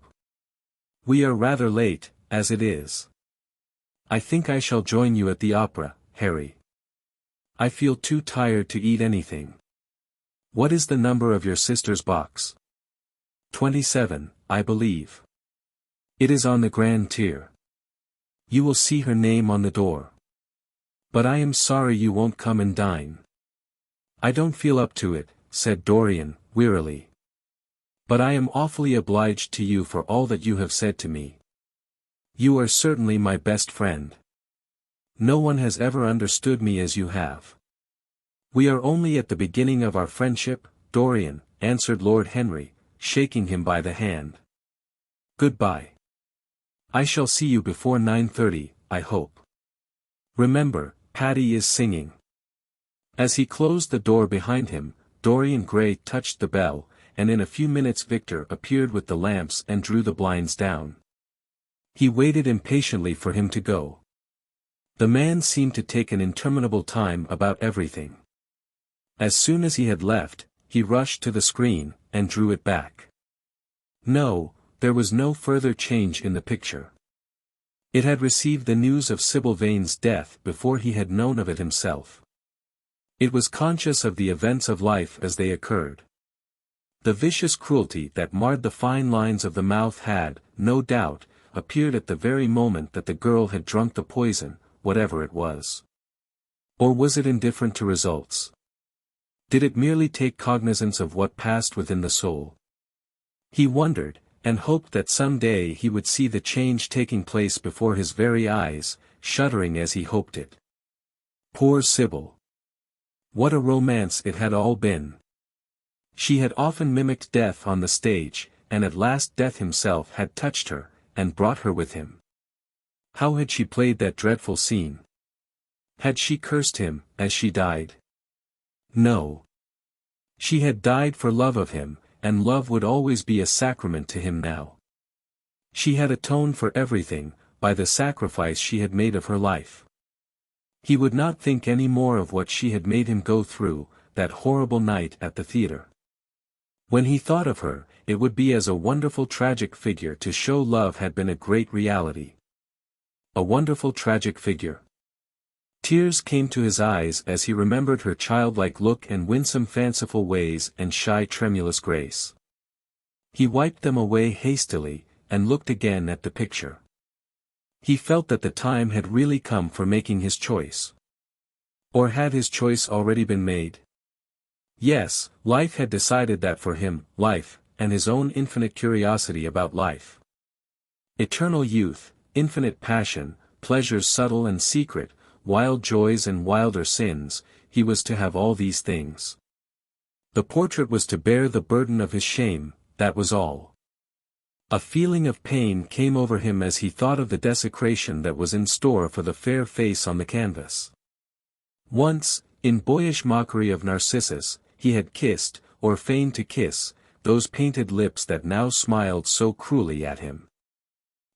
[SPEAKER 1] We are rather late, as it is. I think I shall join you at the opera, Harry. I feel too tired to eat anything. What is the number of your sister's box?" 27, I believe. It is on the grand tier. You will see her name on the door. But I am sorry you won't come and dine." "I don't feel up to it," said Dorian, wearily. "But I am awfully obliged to you for all that you have said to me. You are certainly my best friend. No one has ever understood me as you have." "We are only at the beginning of our friendship, Dorian," answered Lord Henry, shaking him by the hand. "Goodbye. I shall see you before 9:30, I hope. Remember, Patty is singing." As he closed the door behind him, Dorian Gray touched the bell, and in a few minutes Victor appeared with the lamps and drew the blinds down. He waited impatiently for him to go. The man seemed to take an interminable time about everything. As soon as he had left, he rushed to the screen, and drew it back. No, there was no further change in the picture. It had received the news of Sybil Vane's death before he had known of it himself. It was conscious of the events of life as they occurred. The vicious cruelty that marred the fine lines of the mouth had, no doubt, appeared at the very moment that the girl had drunk the poison, whatever it was. Or was it indifferent to results? Did it merely take cognizance of what passed within the soul? He wondered, and hoped that some day he would see the change taking place before his very eyes, shuddering as he hoped it. Poor Sybil! What a romance it had all been! She had often mimicked death on the stage, and at last Death himself had touched her, and brought her with him. How had she played that dreadful scene? Had she cursed him, as she died? No. She had died for love of him, and love would always be a sacrament to him now. She had atoned for everything, by the sacrifice she had made of her life. He would not think any more of what she had made him go through, that horrible night at the theatre. When he thought of her, it would be as a wonderful tragic figure to show love had been a great reality. A wonderful tragic figure. Tears came to his eyes as he remembered her childlike look and winsome fanciful ways and shy tremulous grace. He wiped them away hastily, and looked again at the picture. He felt that the time had really come for making his choice. Or had his choice already been made? Yes, life had decided that for him, life, and his own infinite curiosity about life. Eternal youth, infinite passion, pleasures subtle and secret, wild joys and wilder sins, he was to have all these things. The portrait was to bear the burden of his shame, that was all. A feeling of pain came over him as he thought of the desecration that was in store for the fair face on the canvas. Once, in boyish mockery of Narcissus, he had kissed, or feigned to kiss, those painted lips that now smiled so cruelly at him.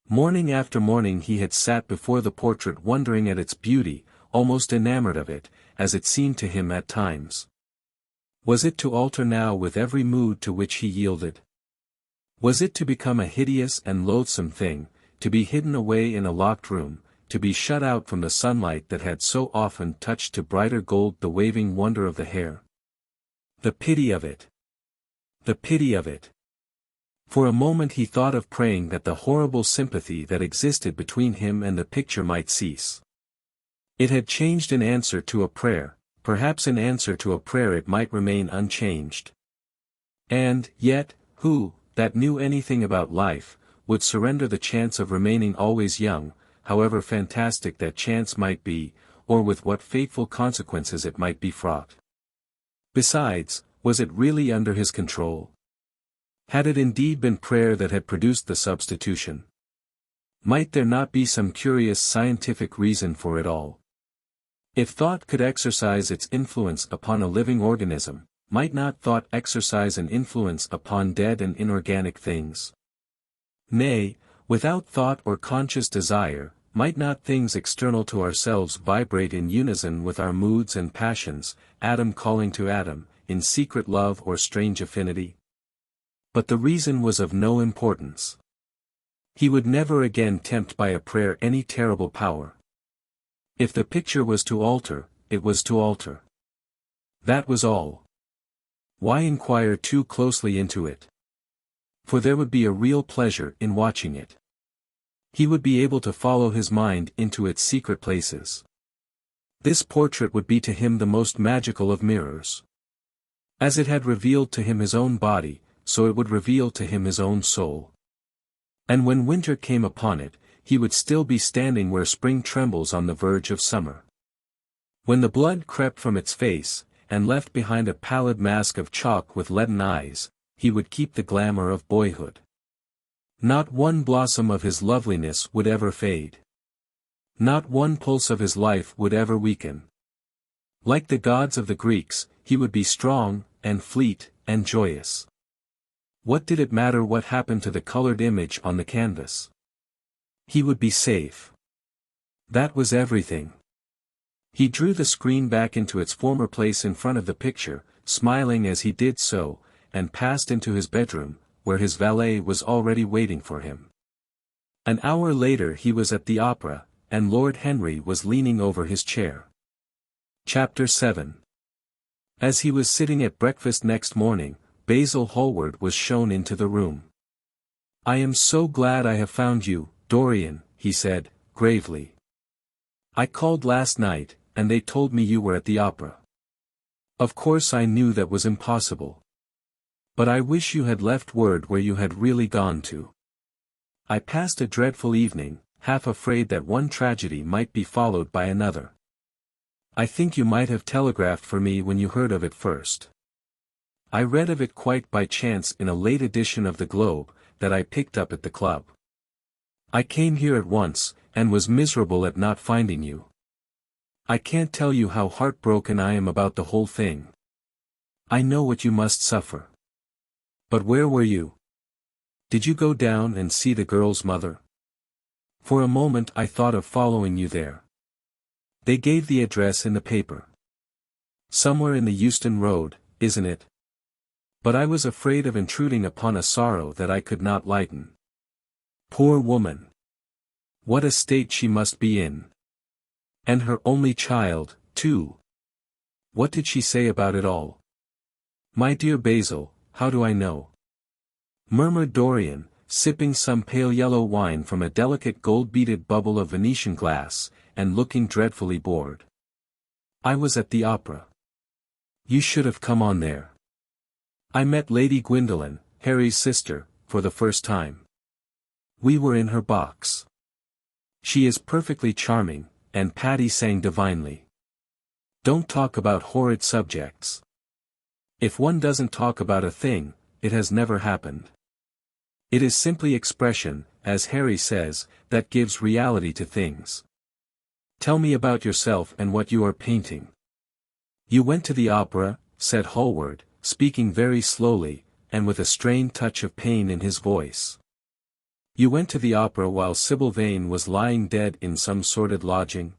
[SPEAKER 1] Morning after morning he had sat before the portrait wondering at its beauty, almost enamored of it, as it seemed to him at times. Was it to alter now with every mood to which he yielded? Was it to become a hideous and loathsome thing, to be hidden away in a locked room, to be shut out from the sunlight that had so often touched to brighter gold the waving wonder of the hair? The pity of it! The pity of it! For a moment he thought of praying that the horrible sympathy that existed between him and the picture might cease. It had changed in answer to a prayer, perhaps in answer to a prayer it might remain unchanged. And, yet, who, that knew anything about life, would surrender the chance of remaining always young, however fantastic that chance might be, or with what fateful consequences it might be fraught? Besides, was it really under his control? Had it indeed been prayer that had produced the substitution? Might there not be some curious scientific reason for it all? If thought could exercise its influence upon a living organism, might not thought exercise an influence upon dead and inorganic things? Nay, without thought or conscious desire, might not things external to ourselves vibrate in unison with our moods and passions, atom calling to atom, in secret love or strange affinity? But the reason was of no importance. He would never again tempt by a prayer any terrible power. If the picture was to alter, it was to alter. That was all. Why inquire too closely into it? For there would be a real pleasure in watching it. He would be able to follow his mind into its secret places. This portrait would be to him the most magical of mirrors. As it had revealed to him his own body, so it would reveal to him his own soul. And when winter came upon it, he would still be standing where spring trembles on the verge of summer. When the blood crept from its face, and left behind a pallid mask of chalk with leaden eyes, he would keep the glamour of boyhood. Not one blossom of his loveliness would ever fade. Not one pulse of his life would ever weaken. Like the gods of the Greeks, he would be strong, and fleet, and joyous. What did it matter what happened to the colored image on the canvas? He would be safe. That was everything. He drew the screen back into its former place in front of the picture, smiling as he did so, and passed into his bedroom, where his valet was already waiting for him. An hour later he was at the opera, and Lord Henry was leaning over his chair. Chapter 7. As he was sitting at breakfast next morning, Basil Hallward was shown into the room. "I am so glad I have found you, Dorian," he said, gravely. "I called last night, and they told me you were at the opera. Of course I knew that was impossible. But I wish you had left word where you had really gone to. I passed a dreadful evening, half afraid that one tragedy might be followed by another. I think you might have telegraphed for me when you heard of it first. I read of it quite by chance in a late edition of the Globe, that I picked up at the club. I came here at once, and was miserable at not finding you. I can't tell you how heartbroken I am about the whole thing. I know what you must suffer. But where were you? Did you go down and see the girl's mother? For a moment I thought of following you there. They gave the address in the paper. Somewhere in the Euston Road, isn't it? But I was afraid of intruding upon a sorrow that I could not lighten. Poor woman! What a state she must be in! And her only child, too! What did she say about it all?" "My dear Basil, how do I know?" murmured Dorian, sipping some pale yellow wine from a delicate gold-beaded bubble of Venetian glass, and looking dreadfully bored. "I was at the opera. You should have come on there. I met Lady Gwendolen, Harry's sister, for the first time. We were in her box. She is perfectly charming, and Patty sang divinely. Don't talk about horrid subjects. If one doesn't talk about a thing, it has never happened. It is simply expression, as Harry says, that gives reality to things. Tell me about yourself and what you are painting." "You went to the opera," said Hallward, speaking very slowly, and with a strained touch of pain in his voice. "You went to the opera while Sybil Vane was lying dead in some sordid lodging?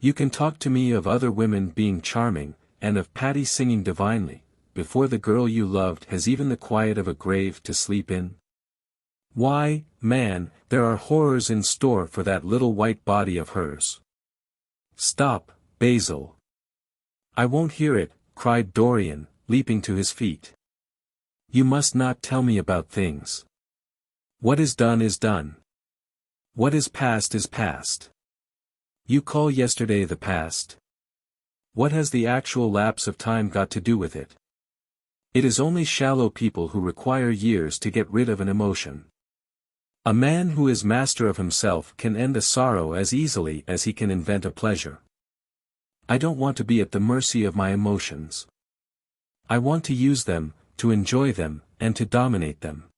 [SPEAKER 1] You can talk to me of other women being charming, and of Patty singing divinely, before the girl you loved has even the quiet of a grave to sleep in?" Why, man, there are horrors in store for that little white body of hers. Stop, Basil. I won't hear it, cried Dorian, leaping to his feet. You must not tell me about things. What is done is done. What is past is past. You call yesterday the past. What has the actual lapse of time got to do with it? It is only shallow people who require years to get rid of an emotion. A man who is master of himself can end a sorrow as easily as he can invent a pleasure. I don't want to be at the mercy of my emotions. I want to use them, to enjoy them, and to dominate them.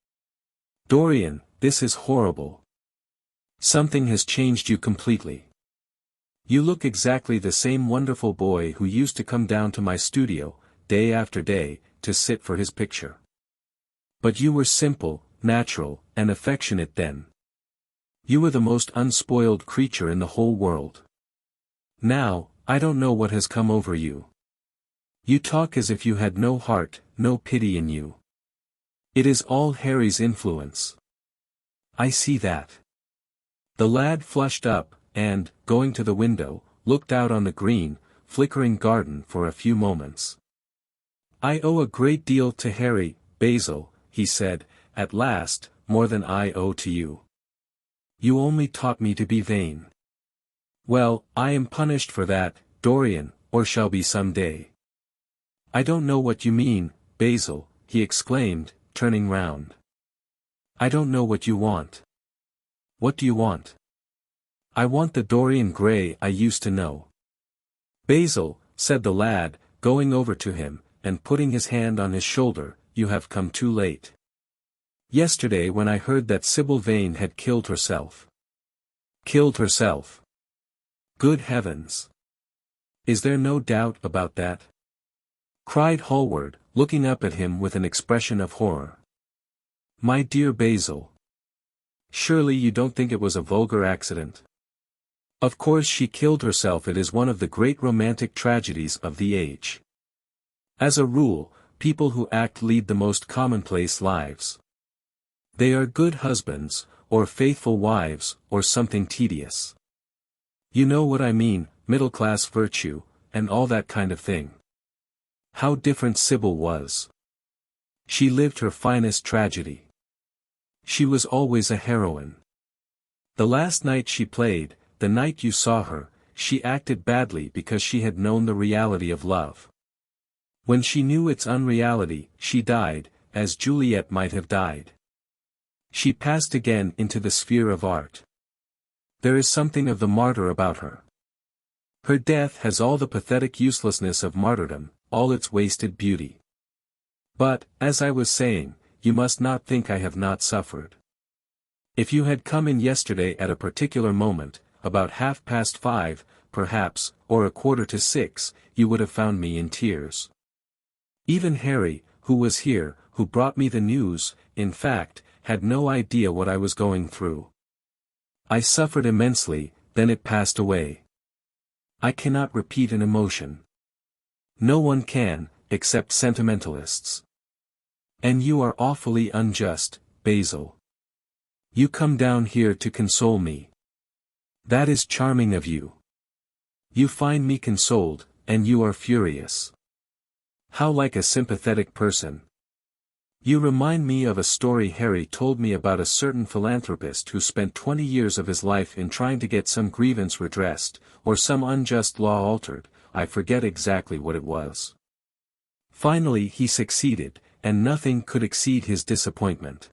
[SPEAKER 1] Dorian, this is horrible. Something has changed you completely. You look exactly the same wonderful boy who used to come down to my studio, day after day, to sit for his picture. But you were simple, natural, and affectionate then. You were the most unspoiled creature in the whole world. Now, I don't know what has come over you. You talk as if you had no heart, no pity in you. It is all Harry's influence. I see that. The lad flushed up, and, going to the window, looked out on the green, flickering garden for a few moments. I owe a great deal to Harry, Basil, he said, at last, more than I owe to you. You only taught me to be vain. Well, I am punished for that, Dorian, or shall be some day. I don't know what you mean, Basil, he exclaimed, turning round. I don't know what you want. What do you want? I want the Dorian Gray I used to know. Basil, said the lad, going over to him, and putting his hand on his shoulder, you have come too late. Yesterday when I heard that Sybil Vane had killed herself. Killed herself. Good heavens! Is there no doubt about that? Cried Hallward, looking up at him with an expression of horror. My dear Basil. Surely you don't think it was a vulgar accident? Of course she killed herself. It is one of the great romantic tragedies of the age. As a rule, people who act lead the most commonplace lives. They are good husbands, or faithful wives, or something tedious. You know what I mean, middle-class virtue, and all that kind of thing. How different Sybil was. She lived her finest tragedy. She was always a heroine. The last night she played, the night you saw her, she acted badly because she had known the reality of love. When she knew its unreality, she died, as Juliet might have died. She passed again into the sphere of art. There is something of the martyr about her. Her death has all the pathetic uselessness of martyrdom, all its wasted beauty. But, as I was saying, you must not think I have not suffered. If you had come in yesterday at a particular moment, about 5:30, perhaps, or 5:45, you would have found me in tears. Even Harry, who was here, who brought me the news, in fact, had no idea what I was going through. I suffered immensely, then it passed away. I cannot repeat an emotion. No one can, except sentimentalists. And you are awfully unjust, Basil. You come down here to console me. That is charming of you. You find me consoled, and you are furious. How like a sympathetic person. You remind me of a story Harry told me about a certain philanthropist who spent 20 years of his life in trying to get some grievance redressed, or some unjust law altered, I forget exactly what it was. Finally he succeeded, and nothing could exceed his disappointment.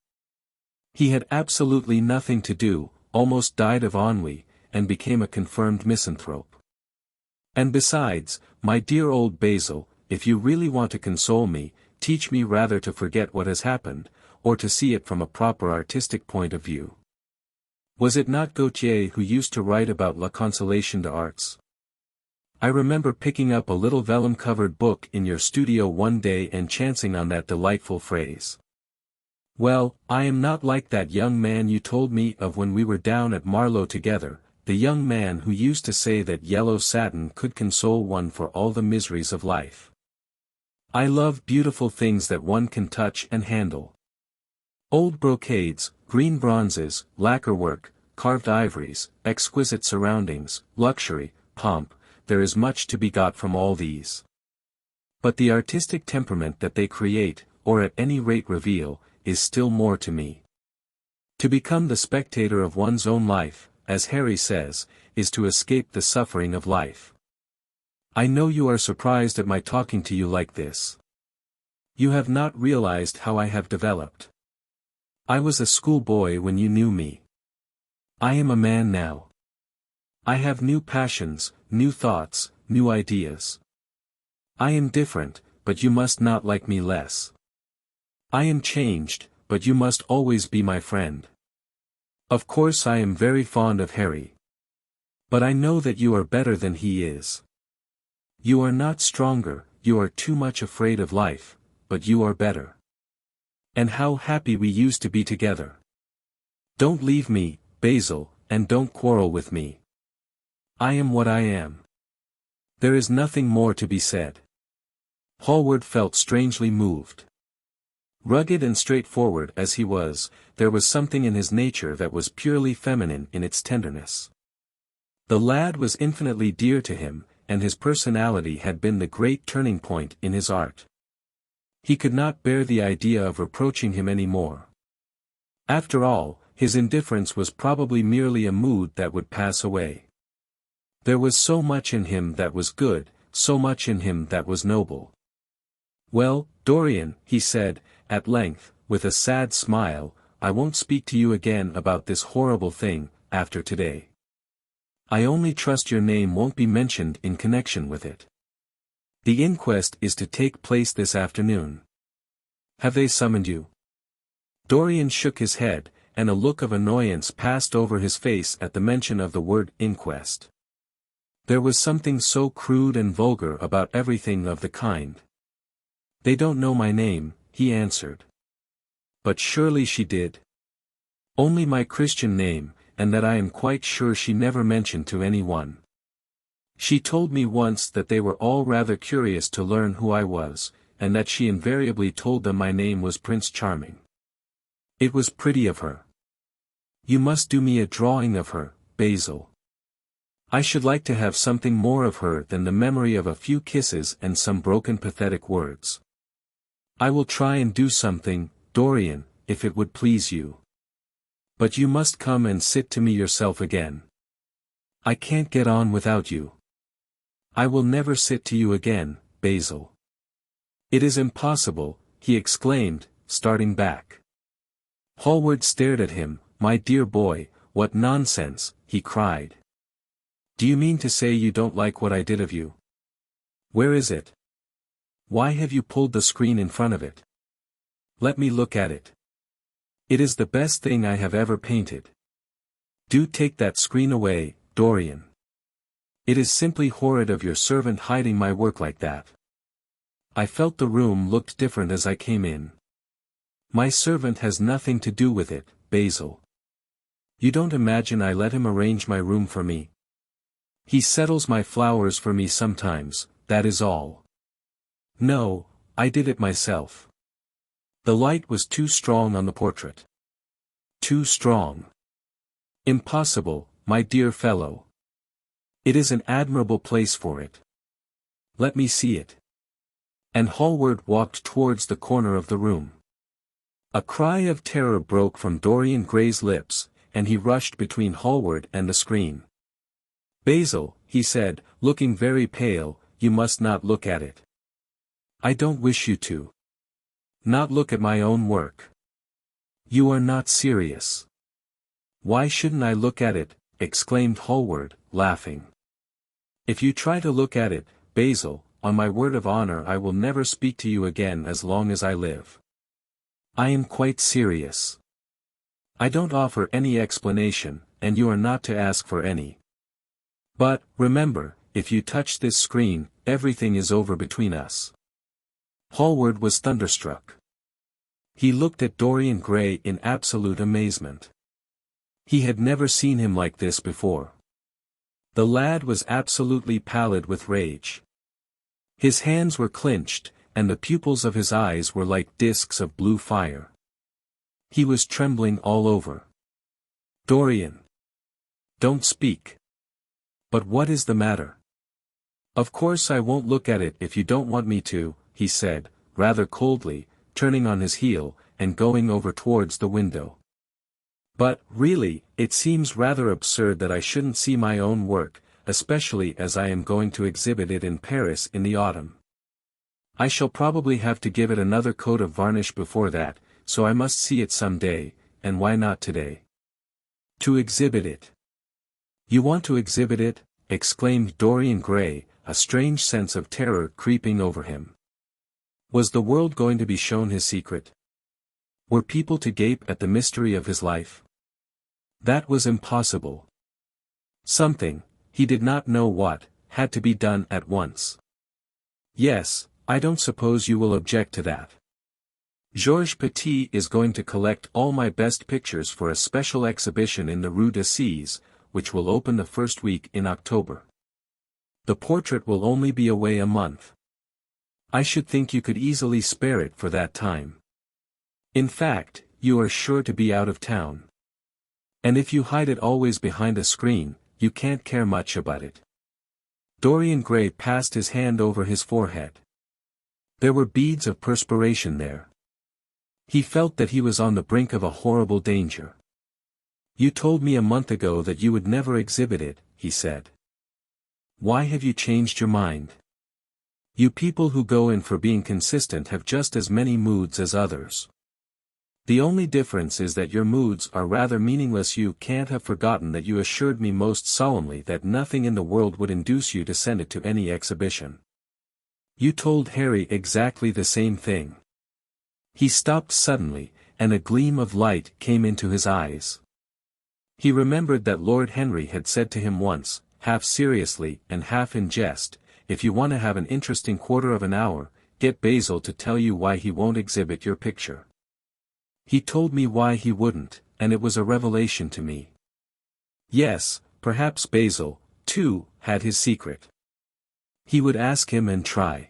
[SPEAKER 1] He had absolutely nothing to do, almost died of ennui, and became a confirmed misanthrope. And besides, my dear old Basil, if you really want to console me, teach me rather to forget what has happened, or to see it from a proper artistic point of view. Was it not Gautier who used to write about La Consolation d'Arts? I remember picking up a little vellum-covered book in your studio one day and chancing on that delightful phrase. Well, I am not like that young man you told me of when we were down at Marlow together, the young man who used to say that yellow satin could console one for all the miseries of life. I love beautiful things that one can touch and handle. Old brocades, green bronzes, lacquer work, carved ivories, exquisite surroundings, luxury, pomp, there is much to be got from all these. But the artistic temperament that they create, or at any rate reveal, is still more to me. To become the spectator of one's own life, as Harry says, is to escape the suffering of life. I know you are surprised at my talking to you like this. You have not realized how I have developed. I was a schoolboy when you knew me. I am a man now. I have new passions, new thoughts, new ideas. I am different, but you must not like me less. I am changed, but you must always be my friend. Of course I am very fond of Harry. But I know that you are better than he is. You are not stronger, you are too much afraid of life, but you are better. And how happy we used to be together. Don't leave me, Basil, and don't quarrel with me. I am what I am. There is nothing more to be said. Hallward felt strangely moved. Rugged and straightforward as he was, there was something in his nature that was purely feminine in its tenderness. The lad was infinitely dear to him, and his personality had been the great turning point in his art. He could not bear the idea of reproaching him any more. After all, his indifference was probably merely a mood that would pass away. There was so much in him that was good, so much in him that was noble. Well, Dorian, he said, at length, with a sad smile, I won't speak to you again about this horrible thing, after today. I only trust your name won't be mentioned in connection with it. The inquest is to take place this afternoon. Have they summoned you? Dorian shook his head, and a look of annoyance passed over his face at the mention of the word inquest. There was something so crude and vulgar about everything of the kind. They don't know my name, he answered. But surely she did. Only my Christian name, and that I am quite sure she never mentioned to anyone. She told me once that they were all rather curious to learn who I was, and that she invariably told them my name was Prince Charming. It was pretty of her. You must do me a drawing of her, Basil. I should like to have something more of her than the memory of a few kisses and some broken pathetic words. I will try and do something, Dorian, if it would please you. But you must come and sit to me yourself again. I can't get on without you. I will never sit to you again, Basil. It is impossible, he exclaimed, starting back. Hallward stared at him. My dear boy, what nonsense, he cried. Do you mean to say you don't like what I did of you? Where is it? Why have you pulled the screen in front of it? Let me look at it. It is the best thing I have ever painted. Do take that screen away, Dorian. It is simply horrid of your servant hiding my work like that. I felt the room looked different as I came in. My servant has nothing to do with it, Basil. You don't imagine I let him arrange my room for me? He settles my flowers for me sometimes, that is all. No, I did it myself. The light was too strong on the portrait. Too strong. Impossible, my dear fellow. It is an admirable place for it. Let me see it. And Hallward walked towards the corner of the room. A cry of terror broke from Dorian Gray's lips, and he rushed between Hallward and the screen. Basil, he said, looking very pale, you must not look at it. I don't wish you to. Not look at my own work. You are not serious. Why shouldn't I look at it? Exclaimed Hallward, laughing. If you try to look at it, Basil, on my word of honor I will never speak to you again as long as I live. I am quite serious. I don't offer any explanation, and you are not to ask for any. But, remember, if you touch this screen, everything is over between us. Hallward was thunderstruck. He looked at Dorian Gray in absolute amazement. He had never seen him like this before. The lad was absolutely pallid with rage. His hands were clenched, and the pupils of his eyes were like discs of blue fire. He was trembling all over. "Dorian! Don't speak. But what is the matter?" "Of course I won't look at it if you don't want me to," he said, rather coldly, turning on his heel, and going over towards the window. "But, really, it seems rather absurd that I shouldn't see my own work, especially as I am going to exhibit it in Paris in the autumn. I shall probably have to give it another coat of varnish before that, so I must see it some day, and why not today? To exhibit it." "You want to exhibit it?" exclaimed Dorian Gray, a strange sense of terror creeping over him. Was the world going to be shown his secret? Were people to gape at the mystery of his life? That was impossible. Something, he did not know what, had to be done at once. "Yes, I don't suppose you will object to that. Georges Petit is going to collect all my best pictures for a special exhibition in the Rue d'Assise, which will open the first week in October. The portrait will only be away a month. I should think you could easily spare it for that time. In fact, you are sure to be out of town. And if you hide it always behind a screen, you can't care much about it." Dorian Gray passed his hand over his forehead. There were beads of perspiration there. He felt that he was on the brink of a horrible danger. "You told me a month ago that you would never exhibit it," he said. "Why have you changed your mind? You people who go in for being consistent have just as many moods as others. The only difference is that your moods are rather meaningless. You can't have forgotten that you assured me most solemnly that nothing in the world would induce you to send it to any exhibition. You told Harry exactly the same thing." He stopped suddenly, and a gleam of light came into his eyes. He remembered that Lord Henry had said to him once, half seriously and half in jest, "If you want to have an interesting quarter of an hour, get Basil to tell you why he won't exhibit your picture." He told me why he wouldn't, and it was a revelation to me. Yes, perhaps Basil, too, had his secret. He would ask him and try.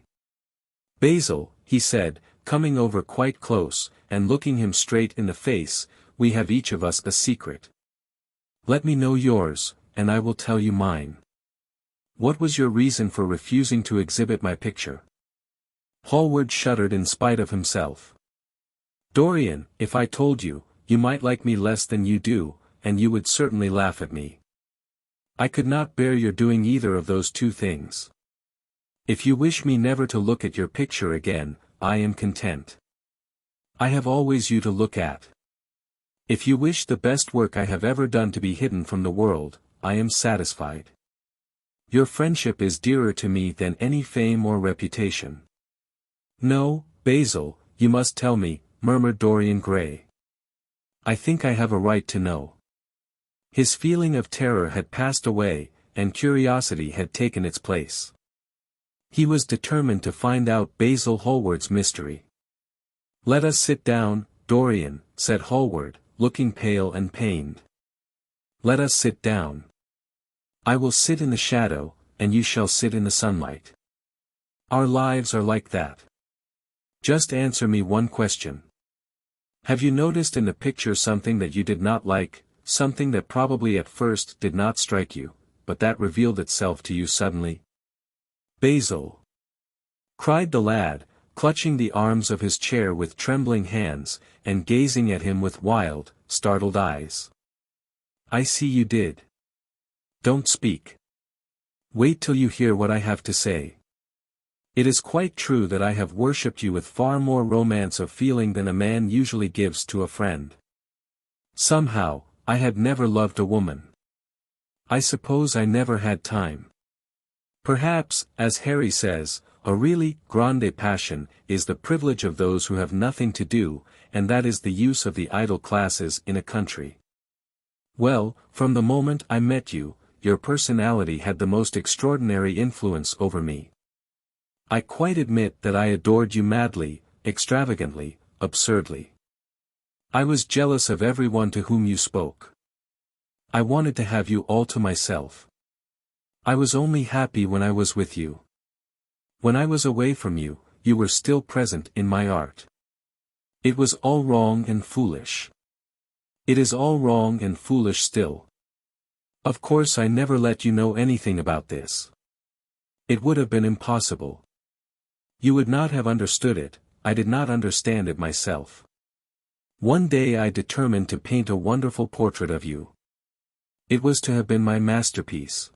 [SPEAKER 1] "Basil," he said, coming over quite close, and looking him straight in the face, "we have each of us a secret. Let me know yours, and I will tell you mine. What was your reason for refusing to exhibit my picture?" Hallward shuddered in spite of himself. "Dorian, if I told you, you might like me less than you do, and you would certainly laugh at me. I could not bear your doing either of those two things. If you wish me never to look at your picture again, I am content. I have always you to look at. If you wish the best work I have ever done to be hidden from the world, I am satisfied. Your friendship is dearer to me than any fame or reputation." "No, Basil, you must tell me," murmured Dorian Gray. "I think I have a right to know." His feeling of terror had passed away, and curiosity had taken its place. He was determined to find out Basil Hallward's mystery. "Let us sit down, Dorian," said Hallward, looking pale and pained. "Let us sit down. I will sit in the shadow, and you shall sit in the sunlight. Our lives are like that. Just answer me one question. Have you noticed in the picture something that you did not like, something that probably at first did not strike you, but that revealed itself to you suddenly?" "Basil!" cried the lad, clutching the arms of his chair with trembling hands, and gazing at him with wild, startled eyes. "I see you did. Don't speak. Wait till you hear what I have to say. It is quite true that I have worshipped you with far more romance of feeling than a man usually gives to a friend. Somehow, I had never loved a woman. I suppose I never had time. Perhaps, as Harry says, a really grande passion is the privilege of those who have nothing to do, and that is the use of the idle classes in a country. Well, from the moment I met you, your personality had the most extraordinary influence over me. I quite admit that I adored you madly, extravagantly, absurdly. I was jealous of everyone to whom you spoke. I wanted to have you all to myself. I was only happy when I was with you. When I was away from you, you were still present in my art. It was all wrong and foolish. It is all wrong and foolish still. Of course I never let you know anything about this. It would have been impossible. You would not have understood it, I did not understand it myself. One day I determined to paint a wonderful portrait of you. It was to have been my masterpiece.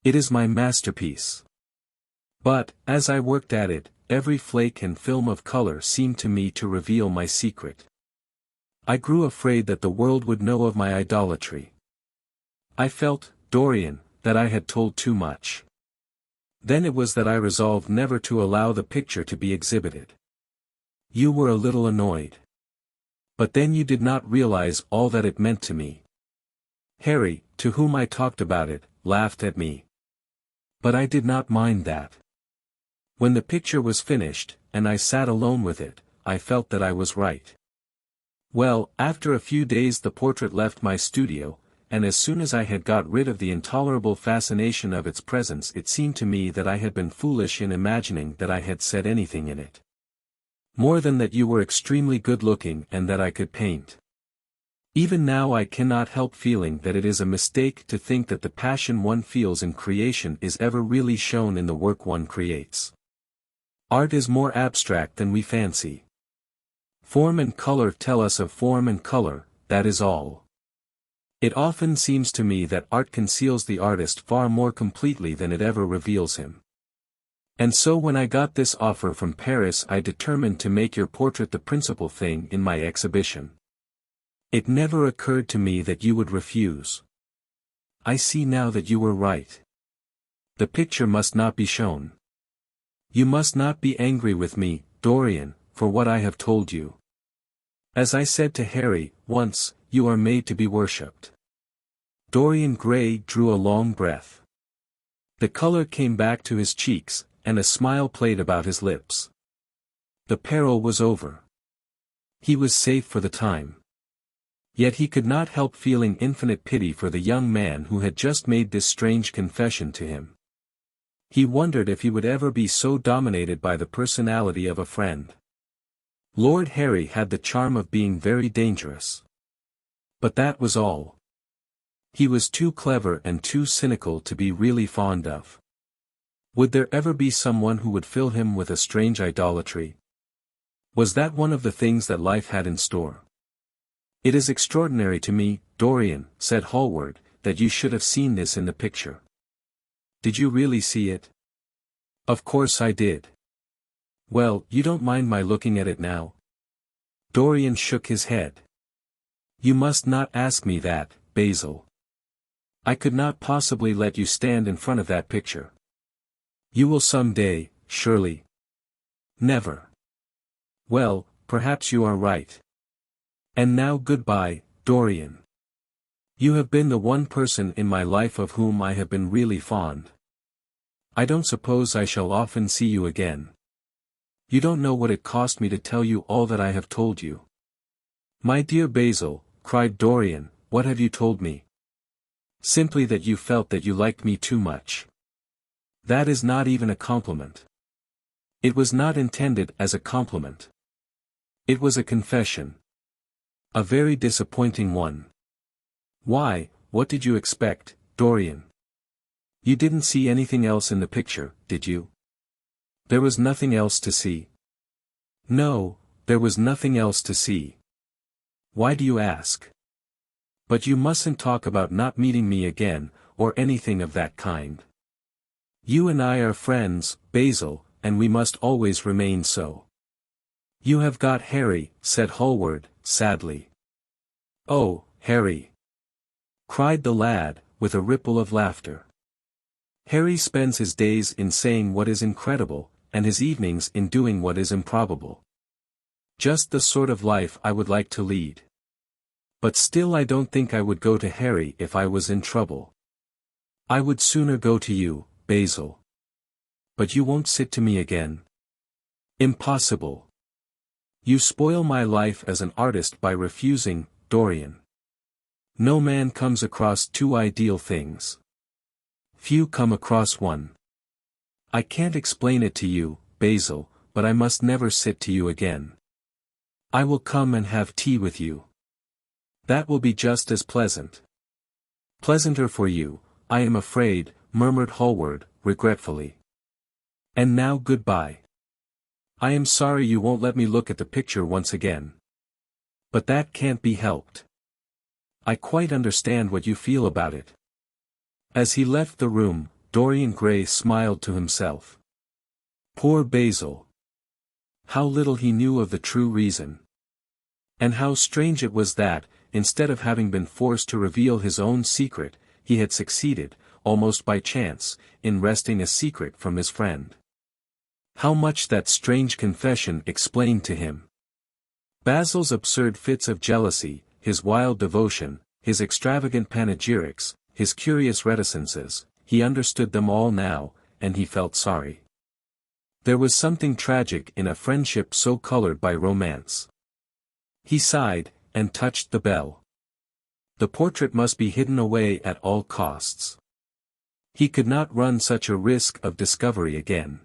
[SPEAKER 1] It is my masterpiece. But, as I worked at it, every flake and film of color seemed to me to reveal my secret. I grew afraid that the world would know of my idolatry. I felt, Dorian, that I had told too much. Then it was that I resolved never to allow the picture to be exhibited. You were a little annoyed. But then you did not realize all that it meant to me. Harry, to whom I talked about it, laughed at me. But I did not mind that. When the picture was finished, and I sat alone with it, I felt that I was right. Well, after a few days the portrait left my studio, and as soon as I had got rid of the intolerable fascination of its presence it seemed to me that I had been foolish in imagining that I had said anything in it. More than that you were extremely good-looking and that I could paint. Even now I cannot help feeling that it is a mistake to think that the passion one feels in creation is ever really shown in the work one creates. Art is more abstract than we fancy. Form and color tell us of form and color, that is all. It often seems to me that art conceals the artist far more completely than it ever reveals him. And so when I got this offer from Paris I determined to make your portrait the principal thing in my exhibition. It never occurred to me that you would refuse. I see now that you were right. The picture must not be shown. You must not be angry with me, Dorian, for what I have told you. As I said to Harry, once, you are made to be worshipped. Dorian Gray drew a long breath. The color came back to his cheeks, and a smile played about his lips. The peril was over. He was safe for the time. Yet he could not help feeling infinite pity for the young man who had just made this strange confession to him. He wondered if he would ever be so dominated by the personality of a friend. Lord Harry had the charm of being very dangerous. But that was all. He was too clever and too cynical to be really fond of. Would there ever be someone who would fill him with a strange idolatry? Was that one of the things that life had in store? It is extraordinary to me, Dorian, said Hallward, that you should have seen this in the picture. Did you really see it? Of course I did. Well, you don't mind my looking at it now? Dorian shook his head. You must not ask me that, Basil. I could not possibly let you stand in front of that picture. You will some day, surely. Never. Well, perhaps you are right. And now goodbye, Dorian. You have been the one person in my life of whom I have been really fond. I don't suppose I shall often see you again. You don't know what it cost me to tell you all that I have told you. My dear Basil, cried Dorian, what have you told me? Simply that you felt that you liked me too much. That is not even a compliment. It was not intended as a compliment. It was a confession. A very disappointing one. Why, what did you expect, Dorian? You didn't see anything else in the picture, did you? There was nothing else to see. No, there was nothing else to see. Why do you ask? But you mustn't talk about not meeting me again, or anything of that kind. You and I are friends, Basil, and we must always remain so. You have got Harry, said Hallward, sadly. Oh, Harry! Cried the lad, with a ripple of laughter. Harry spends his days in saying what is incredible, and his evenings in doing what is improbable. Just the sort of life I would like to lead. But still I don't think I would go to Harry if I was in trouble. I would sooner go to you, Basil. But you won't sit to me again. Impossible. You spoil my life as an artist by refusing, Dorian. No man comes across two ideal things. Few come across one. I can't explain it to you, Basil, but I must never sit to you again. I will come and have tea with you. That will be just as pleasant. Pleasanter for you, I am afraid, murmured Hallward, regretfully. And now goodbye. I am sorry you won't let me look at the picture once again. But that can't be helped. I quite understand what you feel about it. As he left the room, Dorian Gray smiled to himself. Poor Basil. How little he knew of the true reason. And how strange it was that, instead of having been forced to reveal his own secret, he had succeeded, almost by chance, in wresting a secret from his friend. How much that strange confession explained to him. Basil's absurd fits of jealousy, his wild devotion, his extravagant panegyrics, his curious reticences, he understood them all now, and he felt sorry. There was something tragic in a friendship so colored by romance. He sighed, and touched the bell. The portrait must be hidden away at all costs. He could not run such a risk of discovery again.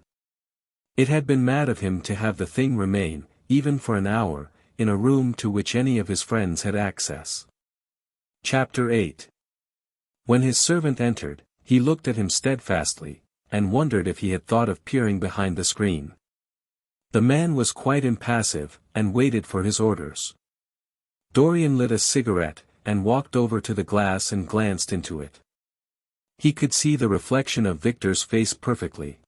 [SPEAKER 1] It had been mad of him to have the thing remain, even for an hour, in a room to which any of his friends had access. Chapter 8. When his servant entered, he looked at him steadfastly, and wondered if he had thought of peering behind the screen. The man was quite impassive, and waited for his orders. Dorian lit a cigarette, and walked over to the glass and glanced into it. He could see the reflection of Victor's face perfectly.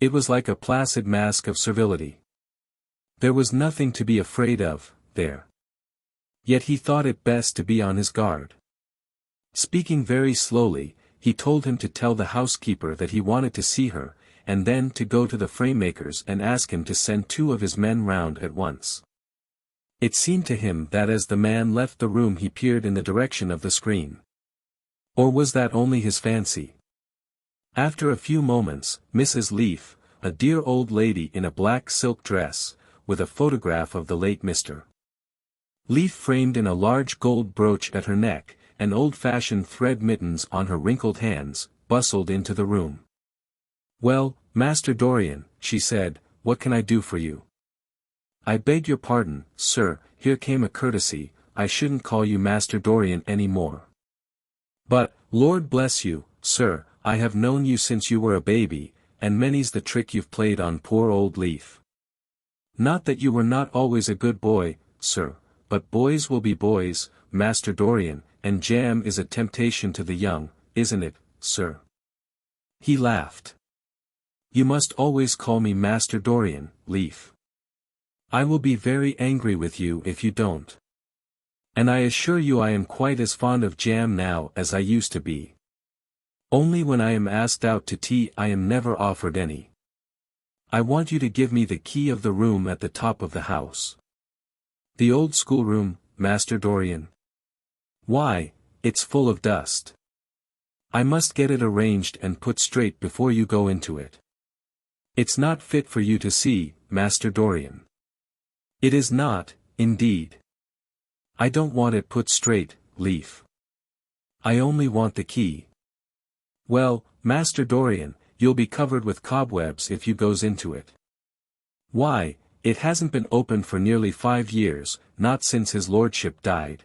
[SPEAKER 1] It was like a placid mask of servility. There was nothing to be afraid of, there. Yet he thought it best to be on his guard. Speaking very slowly, he told him to tell the housekeeper that he wanted to see her, and then to go to the framemaker's and ask him to send 2 of his men round at once. It seemed to him that as the man left the room he peered in the direction of the screen. Or was that only his fancy? After a few moments, Mrs. Leaf, a dear old lady in a black silk dress, with a photograph of the late Mr. Leaf framed in a large gold brooch at her neck, and old-fashioned thread mittens on her wrinkled hands, bustled into the room. "Well, Master Dorian," she said, "what can I do for you?" "I beg your pardon, sir," here came a courtesy, "I shouldn't call you Master Dorian any more. But, Lord bless you, sir, I have known you since you were a baby, and many's the trick you've played on poor old Leaf. Not that you were not always a good boy, sir, but boys will be boys, Master Dorian, and jam is a temptation to the young, isn't it, sir?" He laughed. "You must always call me Master Dorian, Leaf. I will be very angry with you if you don't. And I assure you I am quite as fond of jam now as I used to be. Only when I am asked out to tea I am never offered any. I want you to give me the key of the room at the top of the house." "The old schoolroom, Master Dorian?" "Why, it's full of dust. I must get it arranged and put straight before you go into it. It's not fit for you to see, Master Dorian." "It is not, indeed. I don't want it put straight, Leaf. I only want the key." "Well, Master Dorian, you'll be covered with cobwebs if you goes into it. Why, it hasn't been opened for nearly 5 years, not since his lordship died."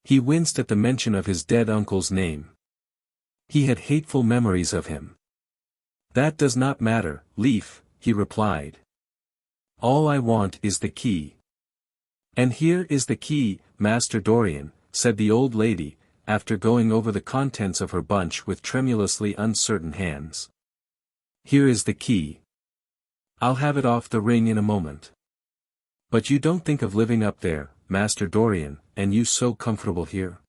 [SPEAKER 1] He winced at the mention of his dead uncle's name. He had hateful memories of him. "That does not matter, Leaf," he replied. "All I want is the key." "And here is the key, Master Dorian," said the old lady, after going over the contents of her bunch with tremulously uncertain hands. "Here is the key. I'll have it off the ring in a moment. But you don't think of living up there, Master Dorian, and you so comfortable here?"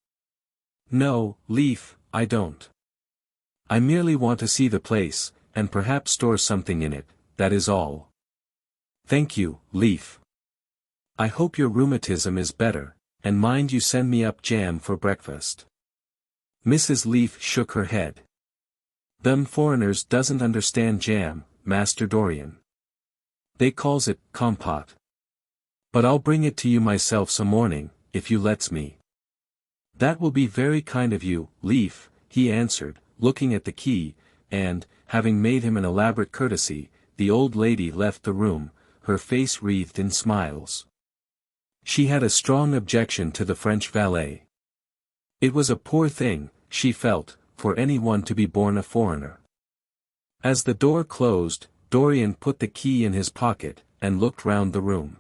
[SPEAKER 1] "No, Leaf, I don't. I merely want to see the place, and perhaps store something in it, that is all." "Thank you, Leaf. I hope your rheumatism is better, and mind you send me up jam for breakfast." Mrs. Leaf shook her head. "Them foreigners doesn't understand jam, Master Dorian. They calls it compote. But I'll bring it to you myself some morning, if you lets me." "That will be very kind of you, Leaf," he answered, looking at the key, and, having made him an elaborate courtesy, the old lady left the room, her face wreathed in smiles. She had a strong objection to the French valet. It was a poor thing, she felt, for anyone to be born a foreigner. As the door closed, Dorian put the key in his pocket, and looked round the room.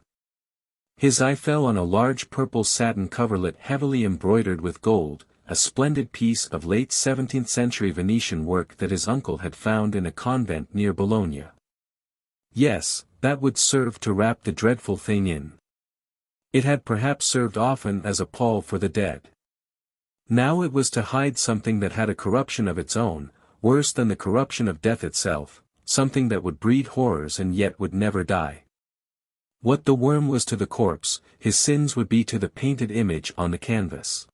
[SPEAKER 1] His eye fell on a large purple satin coverlet heavily embroidered with gold, a splendid piece of late 17th century Venetian work that his uncle had found in a convent near Bologna. Yes, that would serve to wrap the dreadful thing in. It had perhaps served often as a pall for the dead. Now it was to hide something that had a corruption of its own, worse than the corruption of death itself, something that would breed horrors and yet would never die. What the worm was to the corpse, his sins would be to the painted image on the canvas.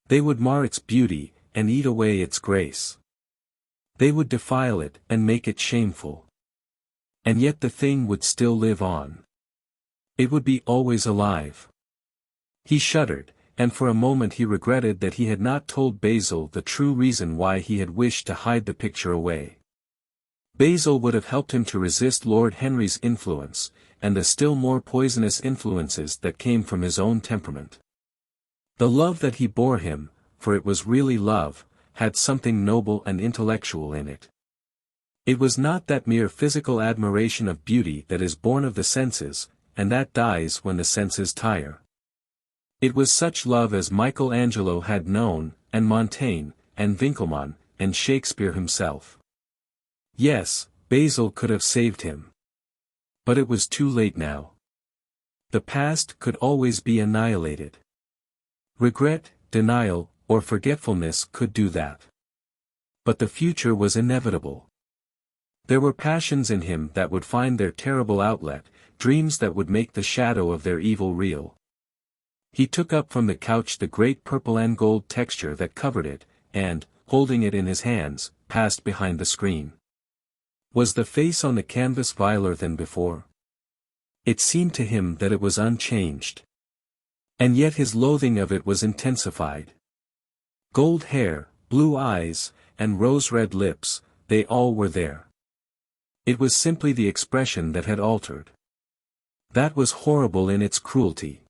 [SPEAKER 1] They would mar its beauty, and eat away its grace. They would defile it, and make it shameful. And yet the thing would still live on. It would be always alive. He shuddered, and for a moment he regretted that he had not told Basil the true reason why he had wished to hide the picture away. Basil would have helped him to resist Lord Henry's influence, and the still more poisonous influences that came from his own temperament. The love that he bore him, for it was really love, had something noble and intellectual in it. It was not that mere physical admiration of beauty that is born of the senses, and that dies when the senses tire. It was such love as Michelangelo had known, and Montaigne, and Winckelmann, and Shakespeare himself. Yes, Basil could have saved him. But it was too late now. The past could always be annihilated. Regret, denial, or forgetfulness could do that. But the future was inevitable. There were passions in him that would find their terrible outlet, dreams that would make the shadow of their evil real. He took up from the couch the great purple and gold texture that covered it, and, holding it in his hands, passed behind the screen. Was the face on the canvas viler than before? It seemed to him that it was unchanged. And yet his loathing of it was intensified. Gold hair, blue eyes, and rose-red lips, they all were there. It was simply the expression that had altered. That was horrible in its cruelty.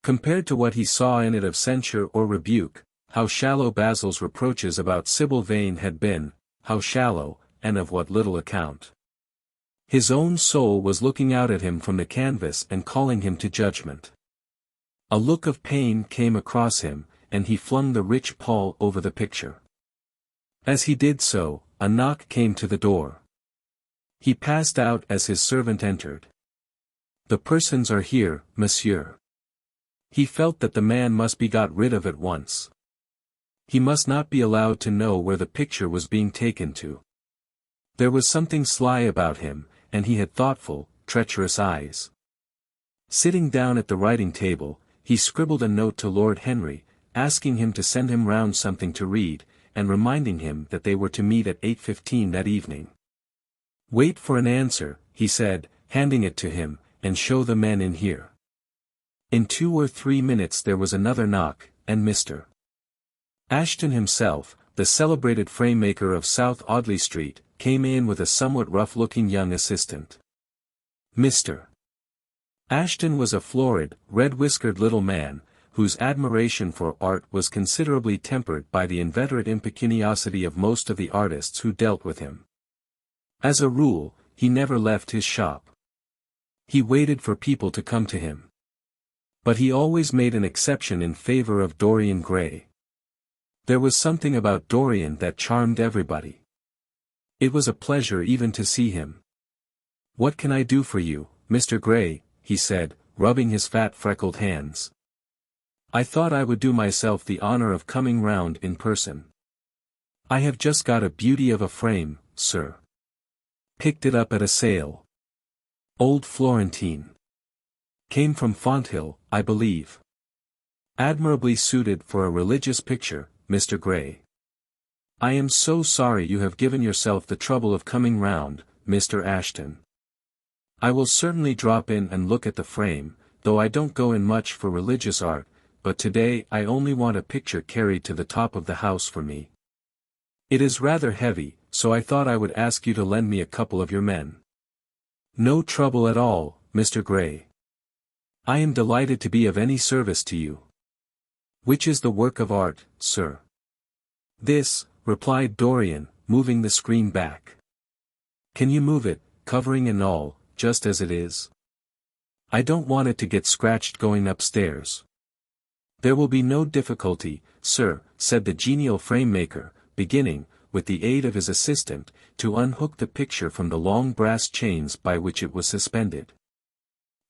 [SPEAKER 1] Compared to what he saw in it of censure or rebuke, how shallow Basil's reproaches about Sybil Vane had been, how shallow, and of what little account. His own soul was looking out at him from the canvas and calling him to judgment. A look of pain came across him, and he flung the rich pall over the picture. As he did so, a knock came to the door. He passed out as his servant entered. "The persons are here, monsieur." He felt that the man must be got rid of at once. He must not be allowed to know where the picture was being taken to. There was something sly about him, and he had thoughtful, treacherous eyes. Sitting down at the writing table, he scribbled a note to Lord Henry, asking him to send him round something to read, and reminding him that they were to meet at 8:15 that evening. "Wait for an answer," he said, handing it to him, "and show the men in here." In 2 or 3 minutes there was another knock, and Mr. Ashton himself, the celebrated frame-maker of South Audley Street, came in with a somewhat rough-looking young assistant. Mr. Ashton was a florid, red-whiskered little man, whose admiration for art was considerably tempered by the inveterate impecuniosity of most of the artists who dealt with him. As a rule, he never left his shop. He waited for people to come to him. But he always made an exception in favor of Dorian Gray. There was something about Dorian that charmed everybody. It was a pleasure even to see him. "What can I do for you, Mr. Gray?" he said, rubbing his fat freckled hands. "I thought I would do myself the honor of coming round in person. I have just got a beauty of a frame, sir. Picked it up at a sale. Old Florentine. Came from Fonthill, I believe. Admirably suited for a religious picture, Mr. Gray. I am so sorry you have given yourself the trouble of coming round, Mr. Ashton. I will certainly drop in and look at the frame, though I don't go in much for religious art, but today I only want a picture carried to the top of the house for me. It is rather heavy, so I thought I would ask you to lend me a couple of your men." "No trouble at all, Mr. Gray. I am delighted to be of any service to you. Which is the work of art, sir? This, replied Dorian, moving the screen back. Can you move it, covering and all, just as it is? I don't want it to get scratched going upstairs. There will be no difficulty, sir, said the genial frame-maker, beginning, with the aid of his assistant, to unhook the picture from the long brass chains by which it was suspended.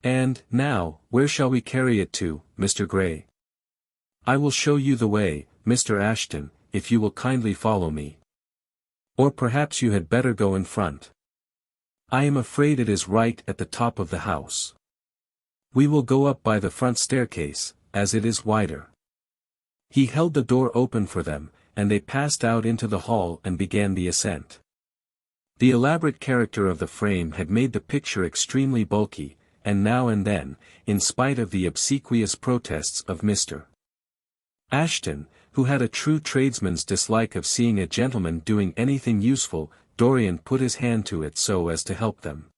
[SPEAKER 1] And, now, where shall we carry it to, Mr. Gray? I will show you the way, Mr. Ashton, if you will kindly follow me. Or perhaps you had better go in front. I am afraid it is right at the top of the house. We will go up by the front staircase, as it is wider. He held the door open for them, and they passed out into the hall and began the ascent. The elaborate character of the frame had made the picture extremely bulky, and now and then, in spite of the obsequious protests of Mr. Ashton, who had a true tradesman's dislike of seeing a gentleman doing anything useful, Dorian put his hand to it so as to help them.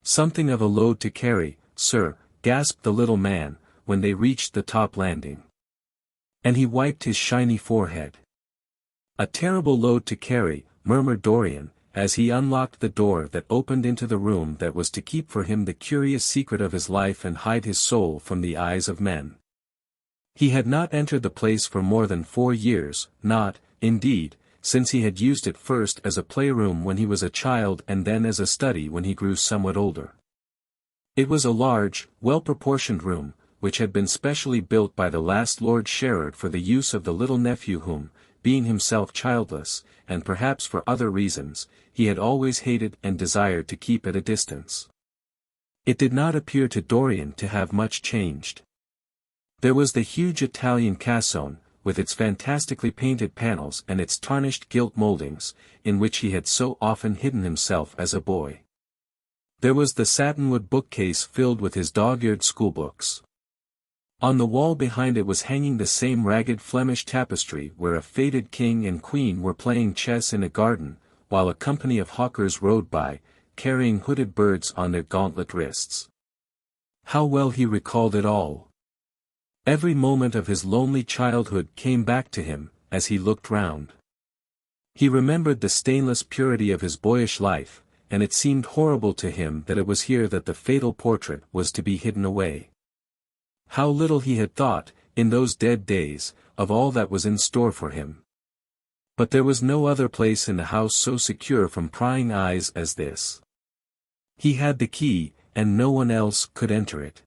[SPEAKER 1] Something of a load to carry, sir, gasped the little man, when they reached the top landing. And he wiped his shiny forehead. A terrible load to carry, murmured Dorian, as he unlocked the door that opened into the room that was to keep for him the curious secret of his life and hide his soul from the eyes of men. He had not entered the place for more than 4 years, not, indeed, since he had used it first as a playroom when he was a child and then as a study when he grew somewhat older. It was a large, well-proportioned room, which had been specially built by the last Lord Sherard for the use of the little nephew whom, being himself childless, and perhaps for other reasons, he had always hated and desired to keep at a distance. It did not appear to Dorian to have much changed. There was the huge Italian cassone, with its fantastically painted panels and its tarnished gilt mouldings, in which he had so often hidden himself as a boy. There was the satinwood bookcase filled with his dog-eared schoolbooks. On the wall behind it was hanging the same ragged Flemish tapestry where a faded king and queen were playing chess in a garden, while a company of hawkers rode by, carrying hooded birds on their gauntlet wrists. How well he recalled it all! Every moment of his lonely childhood came back to him, as he looked round. He remembered the stainless purity of his boyish life, and it seemed horrible to him that it was here that the fatal portrait was to be hidden away. How little he had thought, in those dead days, of all that was in store for him. But there was no other place in the house so secure from prying eyes as this. He had the key, and no one else could enter it.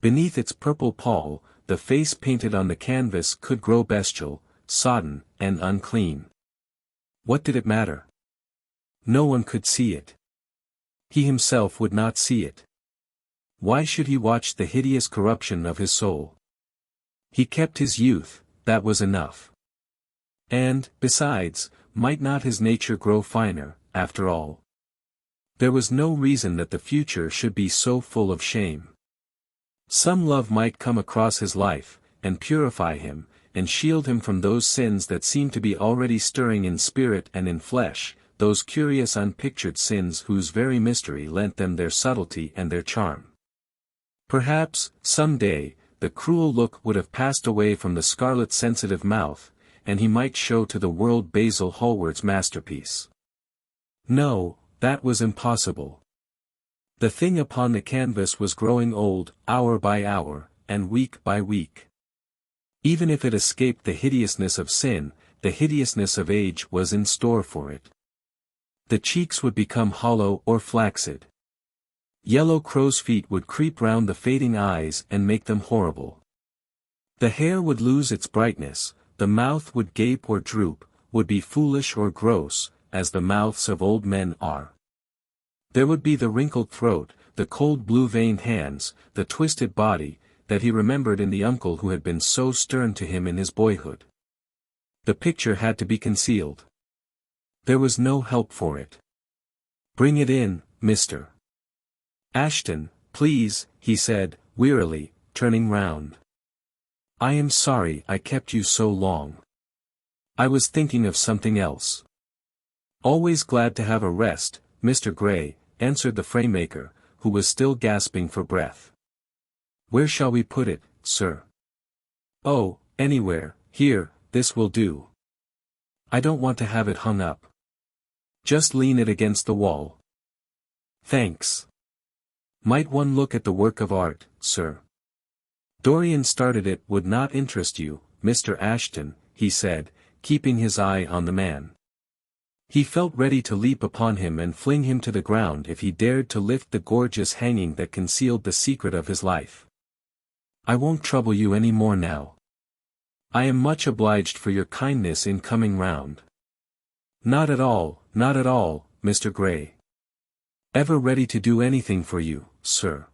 [SPEAKER 1] Beneath its purple pall, the face painted on the canvas could grow bestial, sodden, and unclean. What did it matter? No one could see it. He himself would not see it. Why should he watch the hideous corruption of his soul? He kept his youth, that was enough. And, besides, might not his nature grow finer, after all? There was no reason that the future should be so full of shame. Some love might come across his life, and purify him, and shield him from those sins that seemed to be already stirring in spirit and in flesh, those curious unpictured sins whose very mystery lent them their subtlety and their charm. Perhaps, some day, the cruel look would have passed away from the scarlet sensitive mouth, and he might show to the world Basil Hallward's masterpiece. No, that was impossible. The thing upon the canvas was growing old, hour by hour, and week by week. Even if it escaped the hideousness of sin, the hideousness of age was in store for it. The cheeks would become hollow or flaccid. Yellow crow's feet would creep round the fading eyes and make them horrible. The hair would lose its brightness, the mouth would gape or droop, would be foolish or gross, as the mouths of old men are. There would be the wrinkled throat, the cold blue-veined hands, the twisted body, that he remembered in the uncle who had been so stern to him in his boyhood. The picture had to be concealed. There was no help for it. "Bring it in, Mr. Ashton, please," he said, wearily, turning round. "I am sorry I kept you so long. I was thinking of something else." "Always glad to have a rest, Mr. Gray," answered the frame-maker, who was still gasping for breath. Where shall we put it, sir? Oh, anywhere, here, this will do. I don't want to have it hung up. Just lean it against the wall. Thanks. Might one look at the work of art, sir? Dorian started. It would not interest you, Mr. Ashton, he said, keeping his eye on the man. He felt ready to leap upon him and fling him to the ground if he dared to lift the gorgeous hanging that concealed the secret of his life. I won't trouble you any more now. I am much obliged for your kindness in coming round. Not at all, Mr. Gray. Ever ready to do anything for you, sir.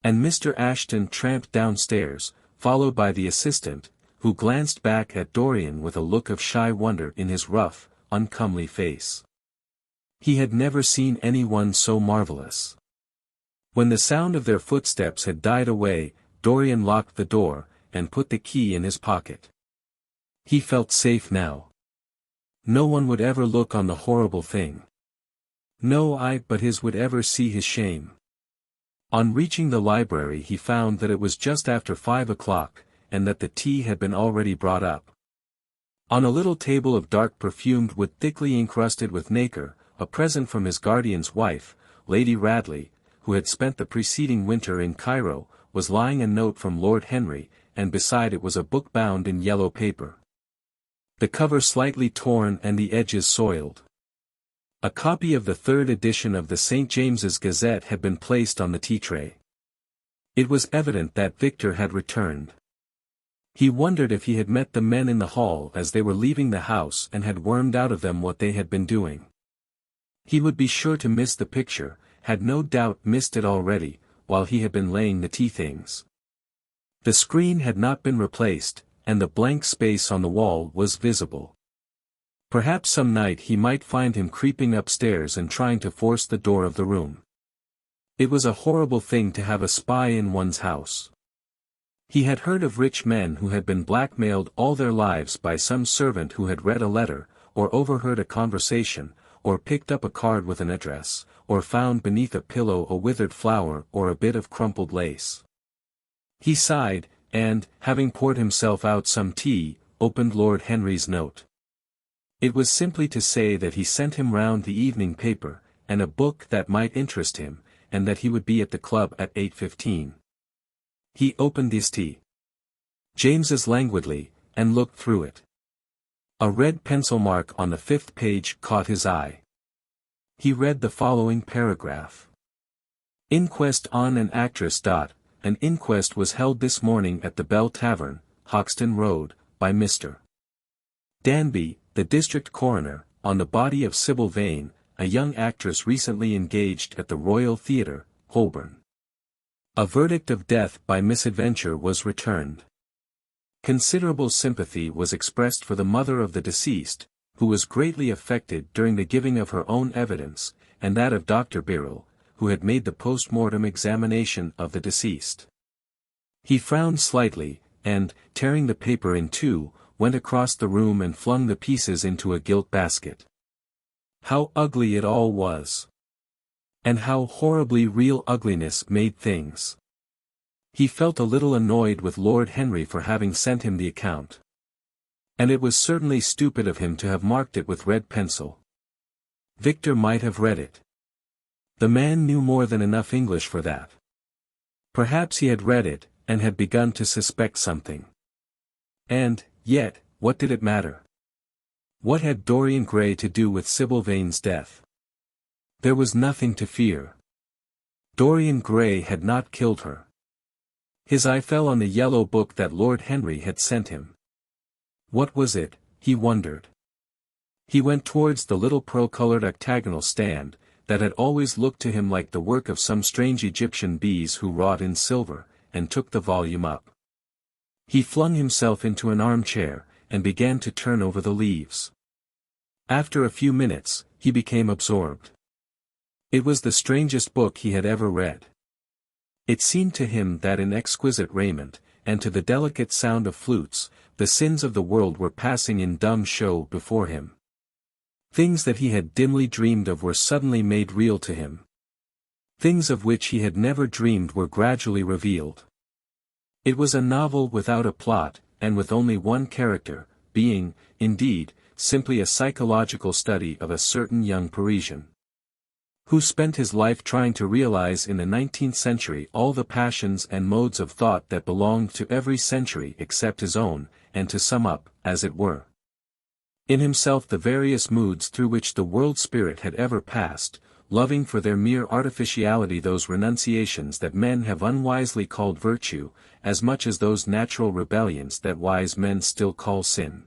[SPEAKER 1] And Mr. Ashton tramped downstairs, followed by the assistant, who glanced back at Dorian with a look of shy wonder in his rough, uncomely face. He had never seen anyone so marvelous. When the sound of their footsteps had died away, Dorian locked the door, and put the key in his pocket. He felt safe now. No one would ever look on the horrible thing. No eye but his would ever see his shame. On reaching the library he found that it was just after 5 o'clock, and that the tea had been already brought up. On a little table of dark perfumed wood thickly encrusted with nacre, a present from his guardian's wife, Lady Radley, who had spent the preceding winter in Cairo, was lying a note from Lord Henry, and beside it was a book bound in yellow paper. The cover slightly torn and the edges soiled. A copy of the third edition of the St. James's Gazette had been placed on the tea-tray. It was evident that Victor had returned. He wondered if he had met the men in the hall as they were leaving the house and had wormed out of them what they had been doing. He would be sure to miss the picture, had no doubt missed it already, while he had been laying the tea things. The screen had not been replaced, and the blank space on the wall was visible. Perhaps some night he might find him creeping upstairs and trying to force the door of the room. It was a horrible thing to have a spy in one's house. He had heard of rich men who had been blackmailed all their lives by some servant who had read a letter, or overheard a conversation, or picked up a card with an address, or found beneath a pillow a withered flower or a bit of crumpled lace. He sighed, and, having poured himself out some tea, opened Lord Henry's note. It was simply to say that he sent him round the evening paper, and a book that might interest him, and that he would be at the club at 8:15. He opened his tea. James's languidly, and looked through it. A red pencil mark on the 5th page caught his eye. He read the following paragraph. Inquest on an actress. An inquest was held this morning at the Bell Tavern, Hoxton Road, by Mr. Danby, the district coroner, on the body of Sybil Vane, a young actress recently engaged at the Royal Theatre, Holborn. A verdict of death by misadventure was returned. Considerable sympathy was expressed for the mother of the deceased, who was greatly affected during the giving of her own evidence, and that of Dr. Birrell, who had made the post-mortem examination of the deceased. He frowned slightly, and, tearing the paper in two, went across the room and flung the pieces into a gilt basket. How ugly it all was! And how horribly real ugliness made things! He felt a little annoyed with Lord Henry for having sent him the account. And it was certainly stupid of him to have marked it with red pencil. Victor might have read it. The man knew more than enough English for that. Perhaps he had read it, and had begun to suspect something. And, yet, what did it matter? What had Dorian Gray to do with Sybil Vane's death? There was nothing to fear. Dorian Gray had not killed her. His eye fell on the yellow book that Lord Henry had sent him. What was it, he wondered. He went towards the little pearl-colored octagonal stand, that had always looked to him like the work of some strange Egyptian bees who wrought in silver, and took the volume up. He flung himself into an armchair, and began to turn over the leaves. After a few minutes, he became absorbed. It was the strangest book he had ever read. It seemed to him that in exquisite raiment, and to the delicate sound of flutes, the sins of the world were passing in dumb show before him. Things that he had dimly dreamed of were suddenly made real to him. Things of which he had never dreamed were gradually revealed. It was a novel without a plot, and with only one character, being, indeed, simply a psychological study of a certain young Parisian, who spent his life trying to realize in the 19th century all the passions and modes of thought that belonged to every century except his own, and to sum up, as it were, in himself the various moods through which the world spirit had ever passed, loving for their mere artificiality those renunciations that men have unwisely called virtue, as much as those natural rebellions that wise men still call sin.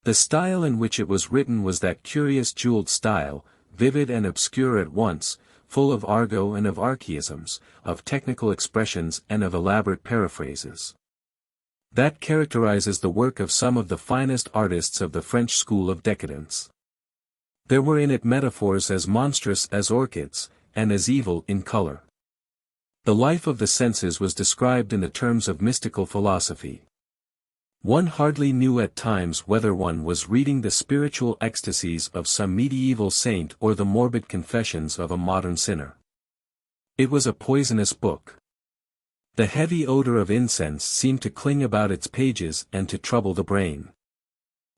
[SPEAKER 1] The style in which it was written was that curious jeweled style, vivid and obscure at once, full of argot and of archaisms, of technical expressions and of elaborate paraphrases, that characterizes the work of some of the finest artists of the French school of decadence. There were in it metaphors as monstrous as orchids, and as evil in color. The life of the senses was described in the terms of mystical philosophy. One hardly knew at times whether one was reading the spiritual ecstasies of some medieval saint or the morbid confessions of a modern sinner. It was a poisonous book. The heavy odor of incense seemed to cling about its pages and to trouble the brain.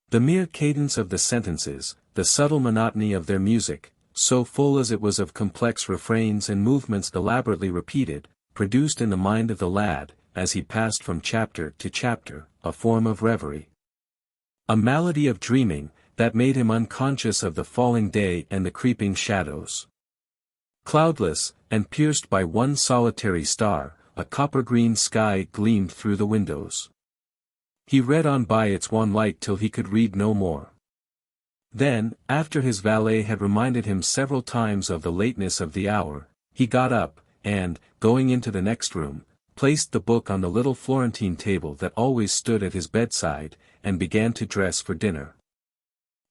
[SPEAKER 1] The mere cadence of the sentences, the subtle monotony of their music, so full as it was of complex refrains and movements elaborately repeated, produced in the mind of the lad, as he passed from chapter to chapter, a form of reverie, a malady of dreaming, that made him unconscious of the falling day and the creeping shadows. Cloudless, and pierced by one solitary star, a copper-green sky gleamed through the windows. He read on by its one light till he could read no more. Then, after his valet had reminded him several times of the lateness of the hour, he got up, and, going into the next room, placed the book on the little Florentine table that always stood at his bedside, and began to dress for dinner.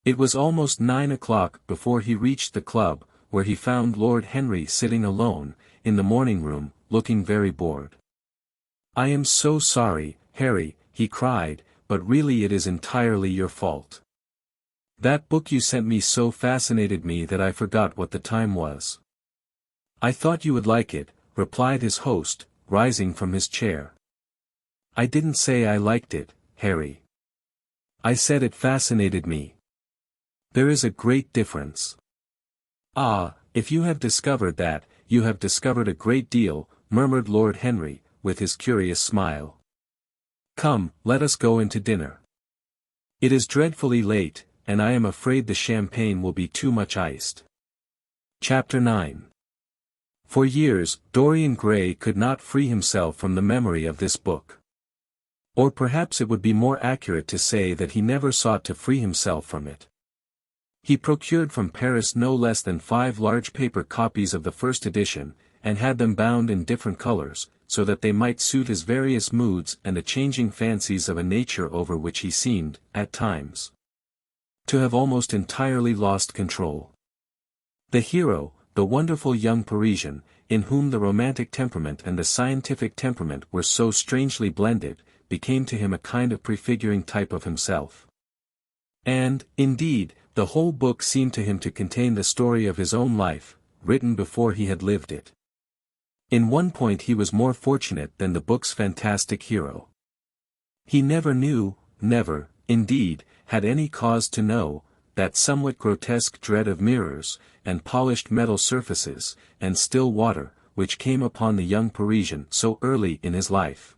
[SPEAKER 1] It was almost 9 o'clock before he reached the club, where he found Lord Henry sitting alone, in the morning room, looking very bored. "I am so sorry, Harry," he cried, "but really it is entirely your fault. That book you sent me so fascinated me that I forgot what the time was." "I thought you would like it," replied his host, rising from his chair. "I didn't say I liked it, Harry. I said it fascinated me. There is a great difference." "Ah, if you have discovered that, you have discovered a great deal," murmured Lord Henry, with his curious smile. "Come, let us go into dinner. It is dreadfully late, and I am afraid the champagne will be too much iced." Chapter 9. For years, Dorian Gray could not free himself from the memory of this book. Or perhaps it would be more accurate to say that he never sought to free himself from it. He procured from Paris no less than 5 large paper copies of the first edition, and had them bound in different colors, so that they might suit his various moods and the changing fancies of a nature over which he seemed, at times, to have almost entirely lost control. The hero, the wonderful young Parisian, in whom the romantic temperament and the scientific temperament were so strangely blended, became to him a kind of prefiguring type of himself. And, indeed, the whole book seemed to him to contain the story of his own life, written before he had lived it. In one point he was more fortunate than the book's fantastic hero. He never knew, never, indeed, had any cause to know, that somewhat grotesque dread of mirrors, and polished metal surfaces, and still water, which came upon the young Parisian so early in his life,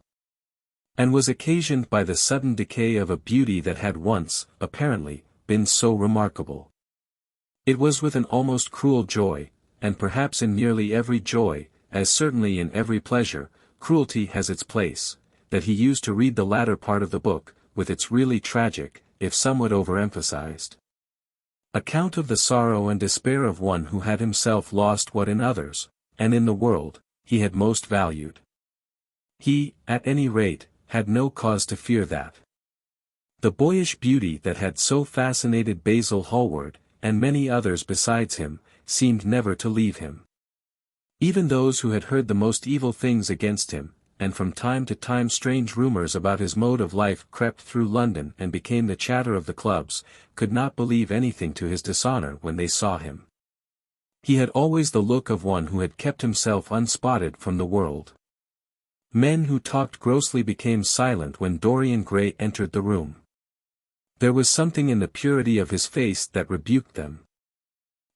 [SPEAKER 1] and was occasioned by the sudden decay of a beauty that had once, apparently, been so remarkable. It was with an almost cruel joy, and perhaps in nearly every joy, as certainly in every pleasure, cruelty has its place, that he used to read the latter part of the book, with its really tragic, if somewhat overemphasized, account of the sorrow and despair of one who had himself lost what in others, and in the world, he had most valued. He, at any rate, had no cause to fear that. The boyish beauty that had so fascinated Basil Hallward, and many others besides him, seemed never to leave him. Even those who had heard the most evil things against him, and from time to time strange rumors about his mode of life crept through London and became the chatter of the clubs, could not believe anything to his dishonor when they saw him. He had always the look of one who had kept himself unspotted from the world. Men who talked grossly became silent when Dorian Gray entered the room. There was something in the purity of his face that rebuked them.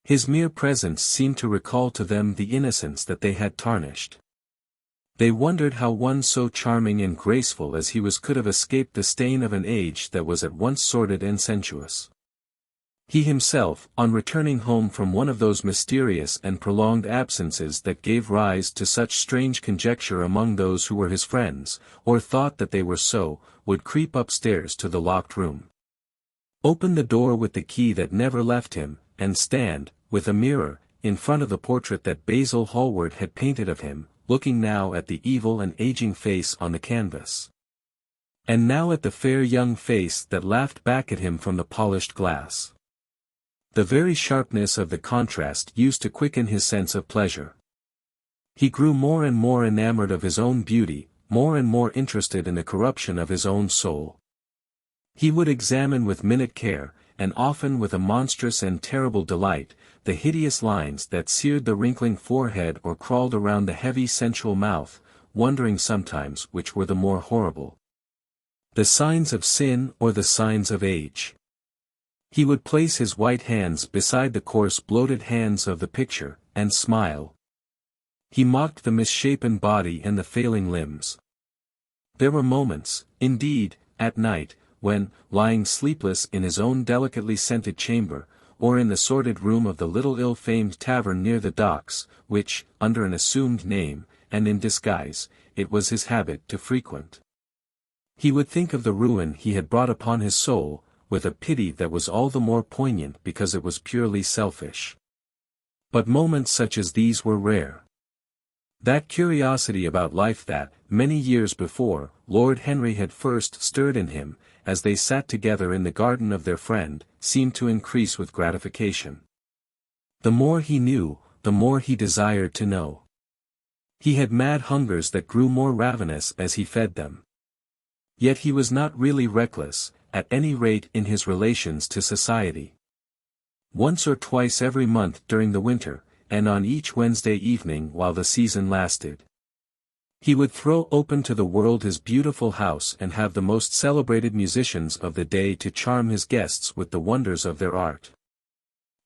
[SPEAKER 1] His mere presence seemed to recall to them the innocence that they had tarnished. They wondered how one so charming and graceful as he was could have escaped the stain of an age that was at once sordid and sensuous. He himself, on returning home from one of those mysterious and prolonged absences that gave rise to such strange conjecture among those who were his friends, or thought that they were so, would creep upstairs to the locked room, open the door with the key that never left him, and stand, with a mirror, in front of the portrait that Basil Hallward had painted of him, looking now at the evil and aging face on the canvas, and now at the fair young face that laughed back at him from the polished glass. The very sharpness of the contrast used to quicken his sense of pleasure. He grew more and more enamored of his own beauty, more and more interested in the corruption of his own soul. He would examine with minute care, and often with a monstrous and terrible delight, the hideous lines that seared the wrinkling forehead or crawled around the heavy sensual mouth, wondering sometimes which were the more horrible, the signs of sin or the signs of age. He would place his white hands beside the coarse bloated hands of the picture, and smile. He mocked the misshapen body and the failing limbs. There were moments, indeed, at night, when, lying sleepless in his own delicately scented chamber, or in the sordid room of the little ill-famed tavern near the docks, which, under an assumed name, and in disguise, it was his habit to frequent, he would think of the ruin he had brought upon his soul, with a pity that was all the more poignant because it was purely selfish. But moments such as these were rare. That curiosity about life that, many years before, Lord Henry had first stirred in him, as they sat together in the garden of their friend, seemed to increase with gratification. The more he knew, the more he desired to know. He had mad hungers that grew more ravenous as he fed them. Yet he was not really reckless, at any rate in his relations to society. Once or twice every month during the winter, and on each Wednesday evening while the season lasted, he would throw open to the world his beautiful house and have the most celebrated musicians of the day to charm his guests with the wonders of their art.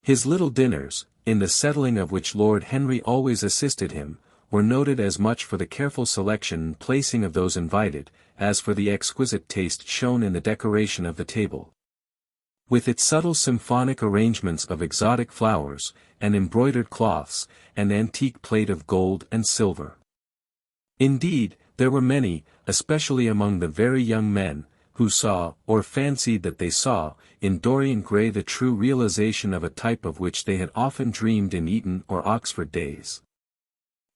[SPEAKER 1] His little dinners, in the settling of which Lord Henry always assisted him, were noted as much for the careful selection and placing of those invited, as for the exquisite taste shown in the decoration of the table, with its subtle symphonic arrangements of exotic flowers, and embroidered cloths, and antique plate of gold and silver. Indeed, there were many, especially among the very young men, who saw, or fancied that they saw, in Dorian Gray the true realization of a type of which they had often dreamed in Eton or Oxford days.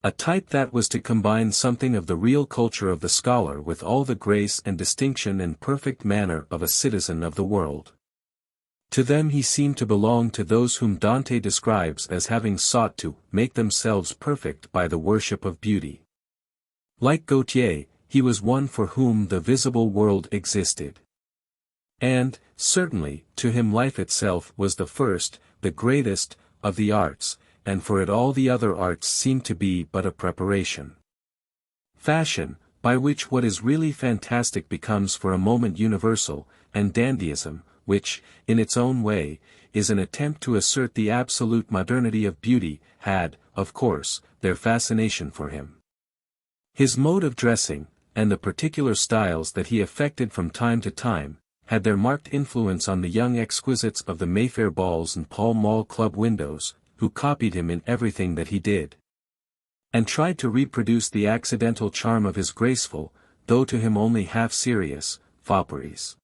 [SPEAKER 1] A type that was to combine something of the real culture of the scholar with all the grace and distinction and perfect manner of a citizen of the world. To them he seemed to belong to those whom Dante describes as having sought to make themselves perfect by the worship of beauty. Like Gautier, he was one for whom the visible world existed. And, certainly, to him life itself was the first, the greatest, of the arts, and for it all the other arts seemed to be but a preparation. Fashion, by which what is really fantastic becomes for a moment universal, and dandyism, which, in its own way, is an attempt to assert the absolute modernity of beauty, had, of course, their fascination for him. His mode of dressing, and the particular styles that he affected from time to time, had their marked influence on the young exquisites of the Mayfair balls and Pall Mall club windows, who copied him in everything that he did, and tried to reproduce the accidental charm of his graceful, though to him only half-serious, fopperies.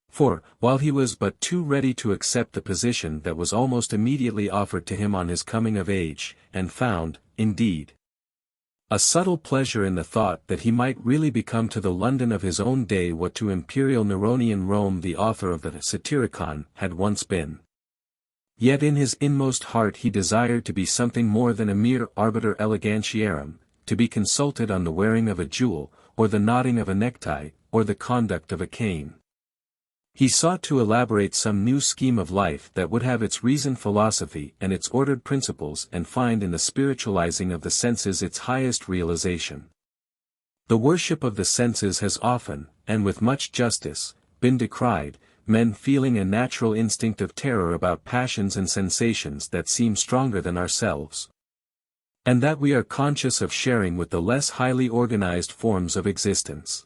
[SPEAKER 1] For, while he was but too ready to accept the position that was almost immediately offered to him on his coming of age, and found, indeed, a subtle pleasure in the thought that he might really become to the London of his own day what to imperial Neronian Rome the author of the Satyricon had once been. Yet in his inmost heart he desired to be something more than a mere arbiter elegantiarum, to be consulted on the wearing of a jewel, or the knotting of a necktie, or the conduct of a cane. He sought to elaborate some new scheme of life that would have its reasoned philosophy and its ordered principles and find in the spiritualizing of the senses its highest realization. The worship of the senses has often, and with much justice, been decried, men feeling a natural instinct of terror about passions and sensations that seem stronger than ourselves, and that we are conscious of sharing with the less highly organized forms of existence.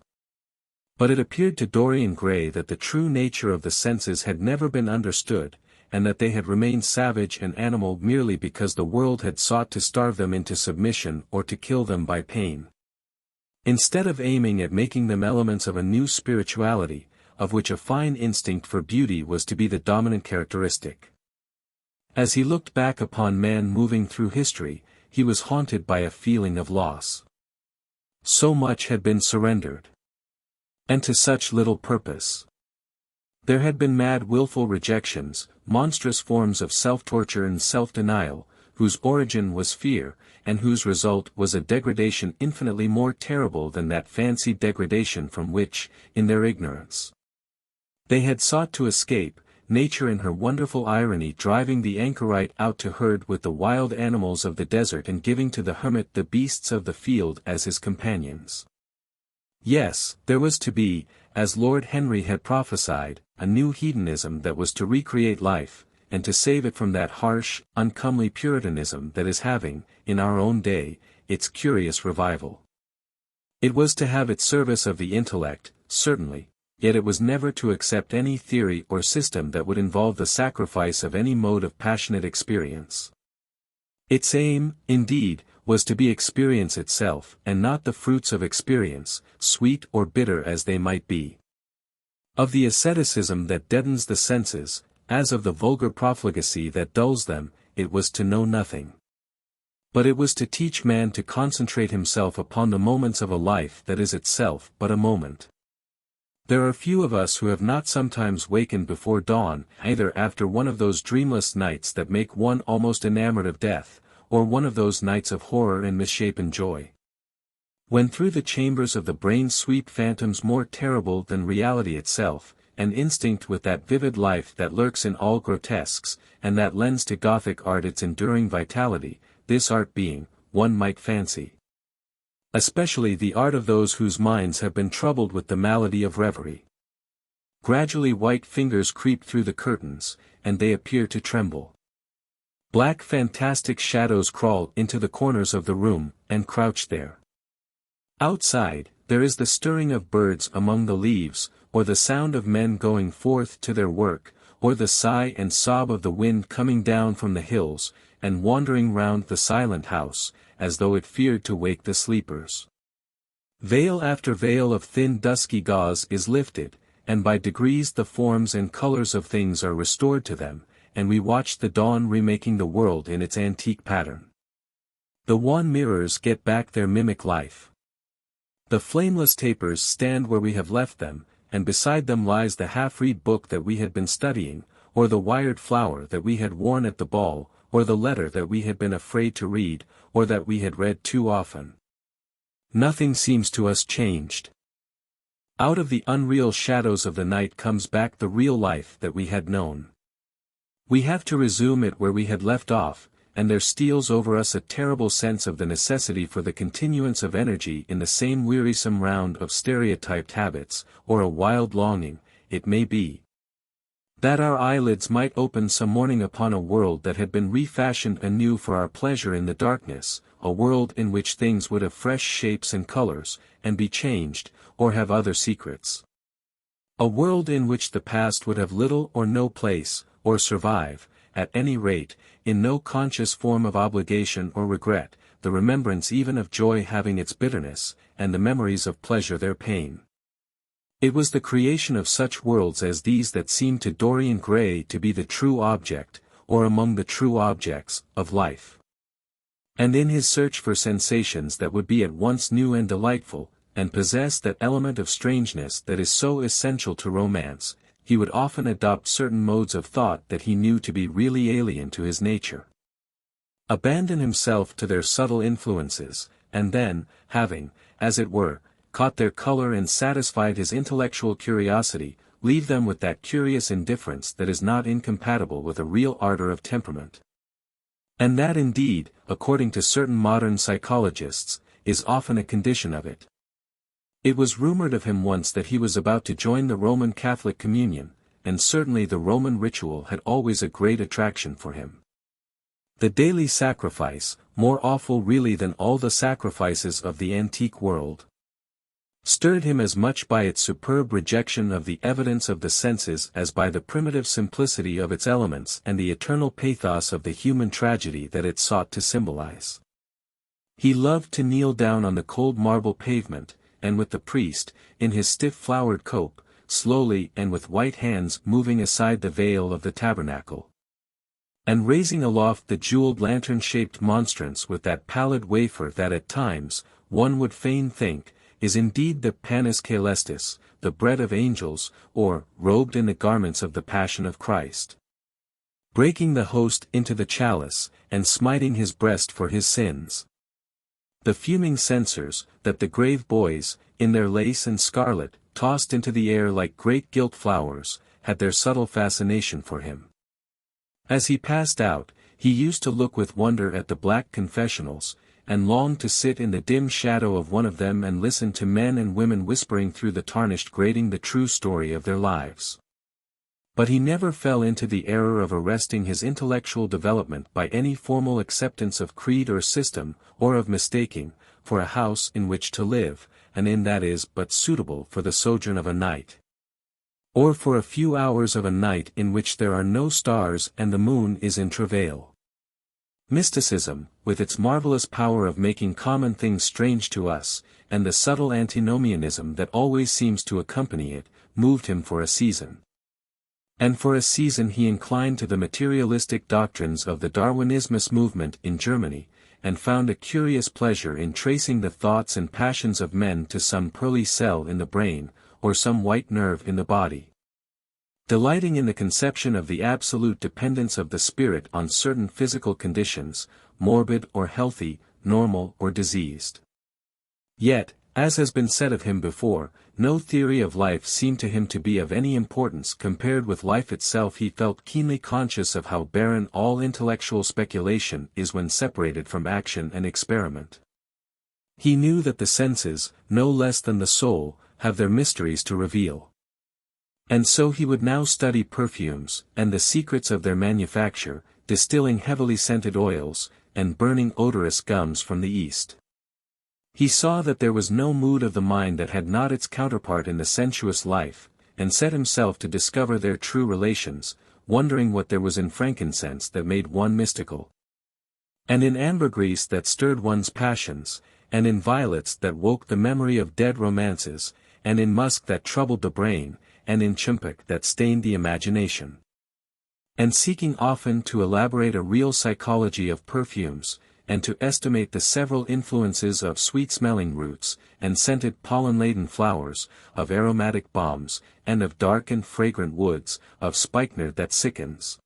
[SPEAKER 1] But it appeared to Dorian Gray that the true nature of the senses had never been understood, and that they had remained savage and animal merely because the world had sought to starve them into submission or to kill them by pain, instead of aiming at making them elements of a new spirituality, of which a fine instinct for beauty was to be the dominant characteristic. As he looked back upon man moving through history, he was haunted by a feeling of loss. So much had been surrendered, and to such little purpose. There had been mad willful rejections, monstrous forms of self-torture and self-denial, whose origin was fear, and whose result was a degradation infinitely more terrible than that fancied degradation from which, in their ignorance, they had sought to escape, nature in her wonderful irony driving the anchorite out to herd with the wild animals of the desert and giving to the hermit the beasts of the field as his companions. Yes, there was to be, as Lord Henry had prophesied, a new hedonism that was to recreate life, and to save it from that harsh, uncomely puritanism that is having, in our own day, its curious revival. It was to have its service of the intellect, certainly, yet it was never to accept any theory or system that would involve the sacrifice of any mode of passionate experience. Its aim, indeed, was to be experience itself, and not the fruits of experience, sweet or bitter as they might be. Of the asceticism that deadens the senses, as of the vulgar profligacy that dulls them, it was to know nothing. But it was to teach man to concentrate himself upon the moments of a life that is itself but a moment. There are few of us who have not sometimes wakened before dawn, either after one of those dreamless nights that make one almost enamored of death, or one of those nights of horror and misshapen joy, when through the chambers of the brain sweep phantoms more terrible than reality itself, and instinct with that vivid life that lurks in all grotesques, and that lends to Gothic art its enduring vitality, this art being, one might fancy, especially the art of those whose minds have been troubled with the malady of reverie. Gradually white fingers creep through the curtains, and they appear to tremble. Black fantastic shadows crawl into the corners of the room, and crouch there. Outside, there is the stirring of birds among the leaves, or the sound of men going forth to their work, or the sigh and sob of the wind coming down from the hills, and wandering round the silent house, as though it feared to wake the sleepers. Veil after veil of thin dusky gauze is lifted, and by degrees the forms and colors of things are restored to them, and we watch the dawn remaking the world in its antique pattern. The wan mirrors get back their mimic life. The flameless tapers stand where we have left them, and beside them lies the half-read book that we had been studying, or the wired flower that we had worn at the ball, or the letter that we had been afraid to read, or that we had read too often. Nothing seems to us changed. Out of the unreal shadows of the night comes back the real life that we had known. We have to resume it where we had left off, and there steals over us a terrible sense of the necessity for the continuance of energy in the same wearisome round of stereotyped habits, or a wild longing, it may be, that our eyelids might open some morning upon a world that had been refashioned anew for our pleasure in the darkness, a world in which things would have fresh shapes and colors, and be changed, or have other secrets. A world in which the past would have little or no place, or survive, at any rate, in no conscious form of obligation or regret, the remembrance even of joy having its bitterness, and the memories of pleasure their pain. It was the creation of such worlds as these that seemed to Dorian Gray to be the true object, or among the true objects, of life. And in his search for sensations that would be at once new and delightful, and possess that element of strangeness that is so essential to romance, he would often adopt certain modes of thought that he knew to be really alien to his nature. Abandon himself to their subtle influences, and then, having, as it were, caught their color and satisfied his intellectual curiosity, leave them with that curious indifference that is not incompatible with a real ardor of temperament. And that indeed, according to certain modern psychologists, is often a condition of it. It was rumored of him once that he was about to join the Roman Catholic communion, and certainly the Roman ritual had always a great attraction for him. The daily sacrifice, more awful really than all the sacrifices of the antique world, stirred him as much by its superb rejection of the evidence of the senses as by the primitive simplicity of its elements and the eternal pathos of the human tragedy that it sought to symbolize. He loved to kneel down on the cold marble pavement, and with the priest, in his stiff flowered cope, slowly and with white hands moving aside the veil of the tabernacle, and raising aloft the jeweled lantern-shaped monstrance with that pallid wafer that at times, one would fain think, is indeed the panis caelestis, the bread of angels, or, robed in the garments of the Passion of Christ, breaking the host into the chalice, and smiting his breast for his sins. The fuming censers, that the grave boys, in their lace and scarlet, tossed into the air like great gilt flowers, had their subtle fascination for him. As he passed out, he used to look with wonder at the black confessionals, and longed to sit in the dim shadow of one of them and listen to men and women whispering through the tarnished grating the true story of their lives. But he never fell into the error of arresting his intellectual development by any formal acceptance of creed or system, or of mistaking, for a house in which to live, an inn that is but suitable for the sojourn of a night, or for a few hours of a night in which there are no stars and the moon is in travail. Mysticism, with its marvelous power of making common things strange to us, and the subtle antinomianism that always seems to accompany it, moved him for a season. And for a season he inclined to the materialistic doctrines of the Darwinismus movement in Germany, and found a curious pleasure in tracing the thoughts and passions of men to some pearly cell in the brain, or some white nerve in the body. Delighting in the conception of the absolute dependence of the spirit on certain physical conditions, morbid or healthy, normal or diseased. Yet, as has been said of him before, no theory of life seemed to him to be of any importance compared with life itself. He felt keenly conscious of how barren all intellectual speculation is when separated from action and experiment. He knew that the senses, no less than the soul, have their mysteries to reveal. And so he would now study perfumes, and the secrets of their manufacture, distilling heavily scented oils, and burning odorous gums from the East. He saw that there was no mood of the mind that had not its counterpart in the sensuous life, and set himself to discover their true relations, wondering what there was in frankincense that made one mystical, and in ambergris that stirred one's passions, and in violets that woke the memory of dead romances, and in musk that troubled the brain, and in champak that stained the imagination. And seeking often to elaborate a real psychology of perfumes, and to estimate the several influences of sweet-smelling roots, and scented pollen-laden flowers, of aromatic balms, and of dark and fragrant woods, of spikenard that sickens,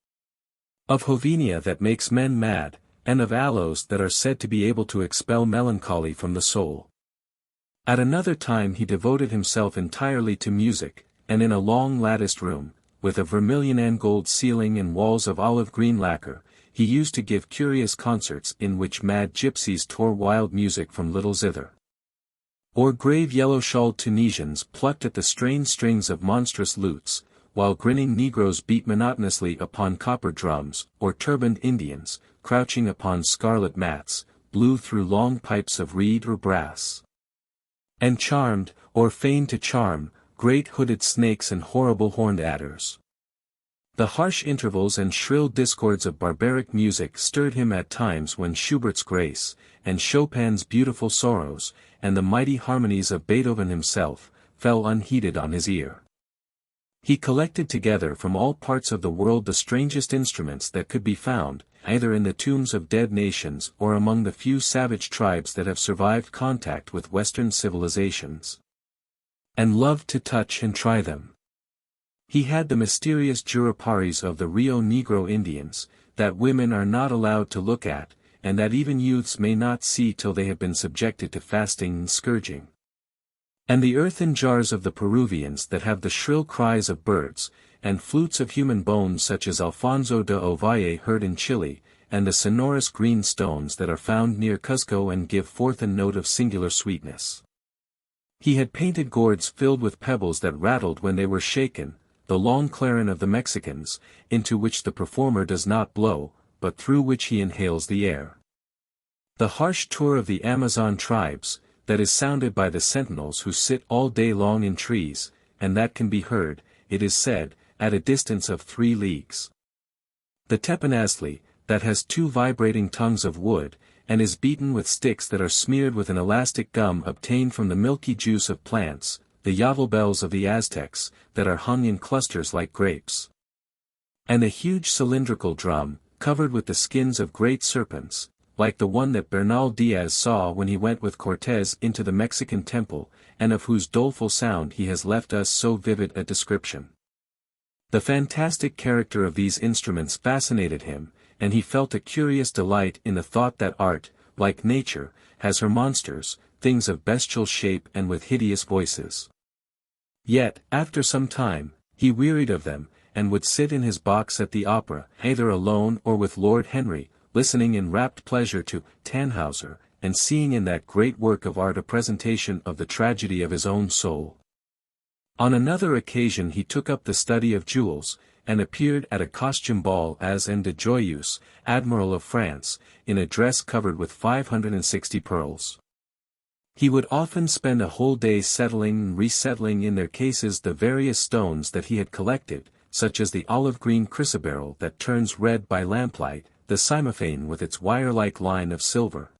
[SPEAKER 1] of hovenia that makes men mad, and of aloes that are said to be able to expel melancholy from the soul. At another time he devoted himself entirely to music, and in a long latticed room, with a vermilion and gold ceiling and walls of olive green lacquer, he used to give curious concerts in which mad gypsies tore wild music from little zither, or grave yellow-shawled Tunisians plucked at the strained strings of monstrous lutes, while grinning Negroes beat monotonously upon copper drums, or turbaned Indians, crouching upon scarlet mats, blew through long pipes of reed or brass, and charmed, or feigned to charm, great hooded snakes and horrible horned adders. The harsh intervals and shrill discords of barbaric music stirred him at times when Schubert's Grace, and Chopin's Beautiful Sorrows, and the mighty harmonies of Beethoven himself, fell unheeded on his ear. He collected together from all parts of the world the strangest instruments that could be found, either in the tombs of dead nations or among the few savage tribes that have survived contact with Western civilizations, and loved to touch and try them. He had the mysterious juraparis of the Rio Negro Indians, that women are not allowed to look at, and that even youths may not see till they have been subjected to fasting and scourging. And the earthen jars of the Peruvians that have the shrill cries of birds, and flutes of human bones such as Alfonso de Ovalle heard in Chile, and the sonorous green stones that are found near Cuzco and give forth a note of singular sweetness. He had painted gourds filled with pebbles that rattled when they were shaken, the long clarin of the Mexicans, into which the performer does not blow, but through which he inhales the air. The harsh tour of the Amazon tribes, that is sounded by the sentinels who sit all day long in trees, and that can be heard, it is said, at a distance of 3 leagues. The teponazli, that has 2 vibrating tongues of wood, and is beaten with sticks that are smeared with an elastic gum obtained from the milky juice of plants, the yavel bells of the Aztecs, that are hung in clusters like grapes. And a huge cylindrical drum, covered with the skins of great serpents, like the one that Bernal Diaz saw when he went with Cortés into the Mexican temple, and of whose doleful sound he has left us so vivid a description. The fantastic character of these instruments fascinated him, and he felt a curious delight in the thought that art, like nature, has her monsters, things of bestial shape and with hideous voices. Yet, after some time, he wearied of them, and would sit in his box at the opera, either alone or with Lord Henry, listening in rapt pleasure to Tannhauser, and seeing in that great work of art a presentation of the tragedy of his own soul. On another occasion he took up the study of jewels, and appeared at a costume ball as M. de Joyeuse, Admiral of France, in a dress covered with 560 pearls. He would often spend a whole day settling and resettling in their cases the various stones that he had collected, such as the olive-green chrysoberyl that turns red by lamplight, the cymophane with its wire-like line of silver,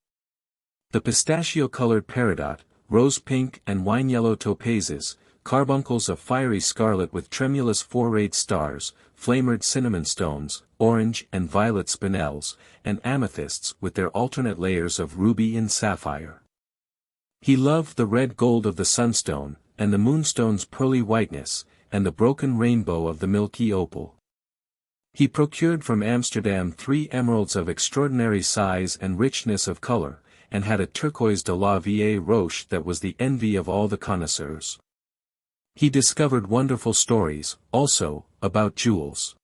[SPEAKER 1] the pistachio-colored peridot, rose-pink and wine-yellow topazes, carbuncles of fiery scarlet with tremulous 4-rayed stars, flamered cinnamon stones, orange and violet spinels, and amethysts with their alternate layers of ruby and sapphire. He loved the red gold of the sunstone, and the moonstone's pearly whiteness, and the broken rainbow of the milky opal. He procured from Amsterdam 3 emeralds of extraordinary size and richness of color, and had a turquoise de la Vieille Roche that was the envy of all the connoisseurs. He discovered wonderful stories, also, about jewels.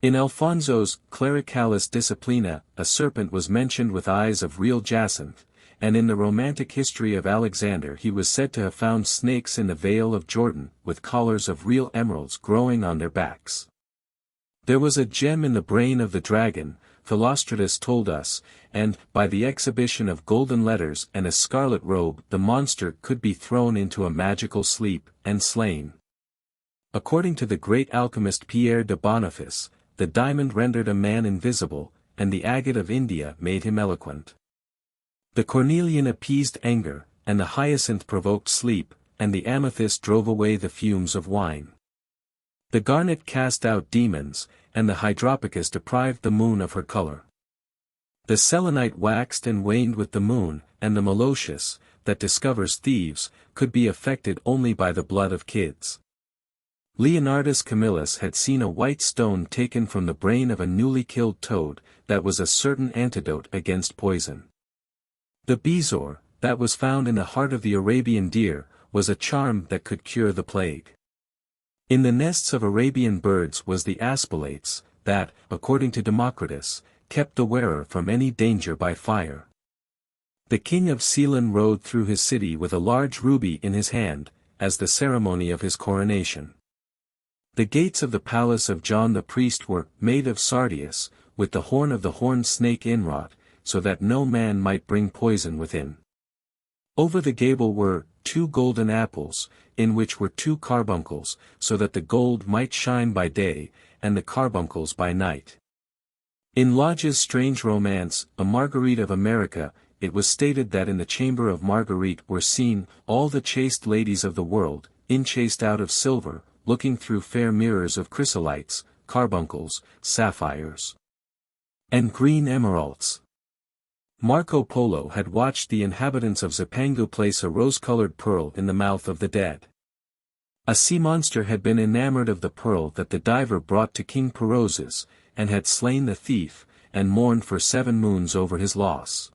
[SPEAKER 1] In Alfonso's Clericalis Disciplina, a serpent was mentioned with eyes of real jacinth, and in the romantic history of Alexander he was said to have found snakes in the Vale of Jordan, with collars of real emeralds growing on their backs. There was a gem in the brain of the dragon, Philostratus told us, and, by the exhibition of golden letters and a scarlet robe the monster could be thrown into a magical sleep, and slain. According to the great alchemist Pierre de Boniface, the diamond rendered a man invisible, and the agate of India made him eloquent. The cornelian appeased anger, and the hyacinth provoked sleep, and the amethyst drove away the fumes of wine. The garnet cast out demons, and the hydropicus deprived the moon of her color. The selenite waxed and waned with the moon, and the meloceus, that discovers thieves, could be affected only by the blood of kids. Leonardus Camillus had seen a white stone taken from the brain of a newly killed toad, that was a certain antidote against poison. The bezoar, that was found in the heart of the Arabian deer, was a charm that could cure the plague. In the nests of Arabian birds was the aspilates, that, according to Democritus, kept the wearer from any danger by fire. The king of Ceylon rode through his city with a large ruby in his hand, as the ceremony of his coronation. The gates of the palace of John the priest were made of sardius, with the horn of the horned snake inwrought, so that no man might bring poison within. Over the gable were 2 golden apples, in which were 2 carbuncles, so that the gold might shine by day, and the carbuncles by night. In Lodge's strange romance, A Marguerite of America, it was stated that in the chamber of Marguerite were seen all the chaste ladies of the world, enchased out of silver, looking through fair mirrors of chrysolites, carbuncles, sapphires, and green emeralds. Marco Polo had watched the inhabitants of Zipangu place a rose-colored pearl in the mouth of the dead. A sea monster had been enamored of the pearl that the diver brought to King Perozes, and had slain the thief, and mourned for 7 moons over his loss.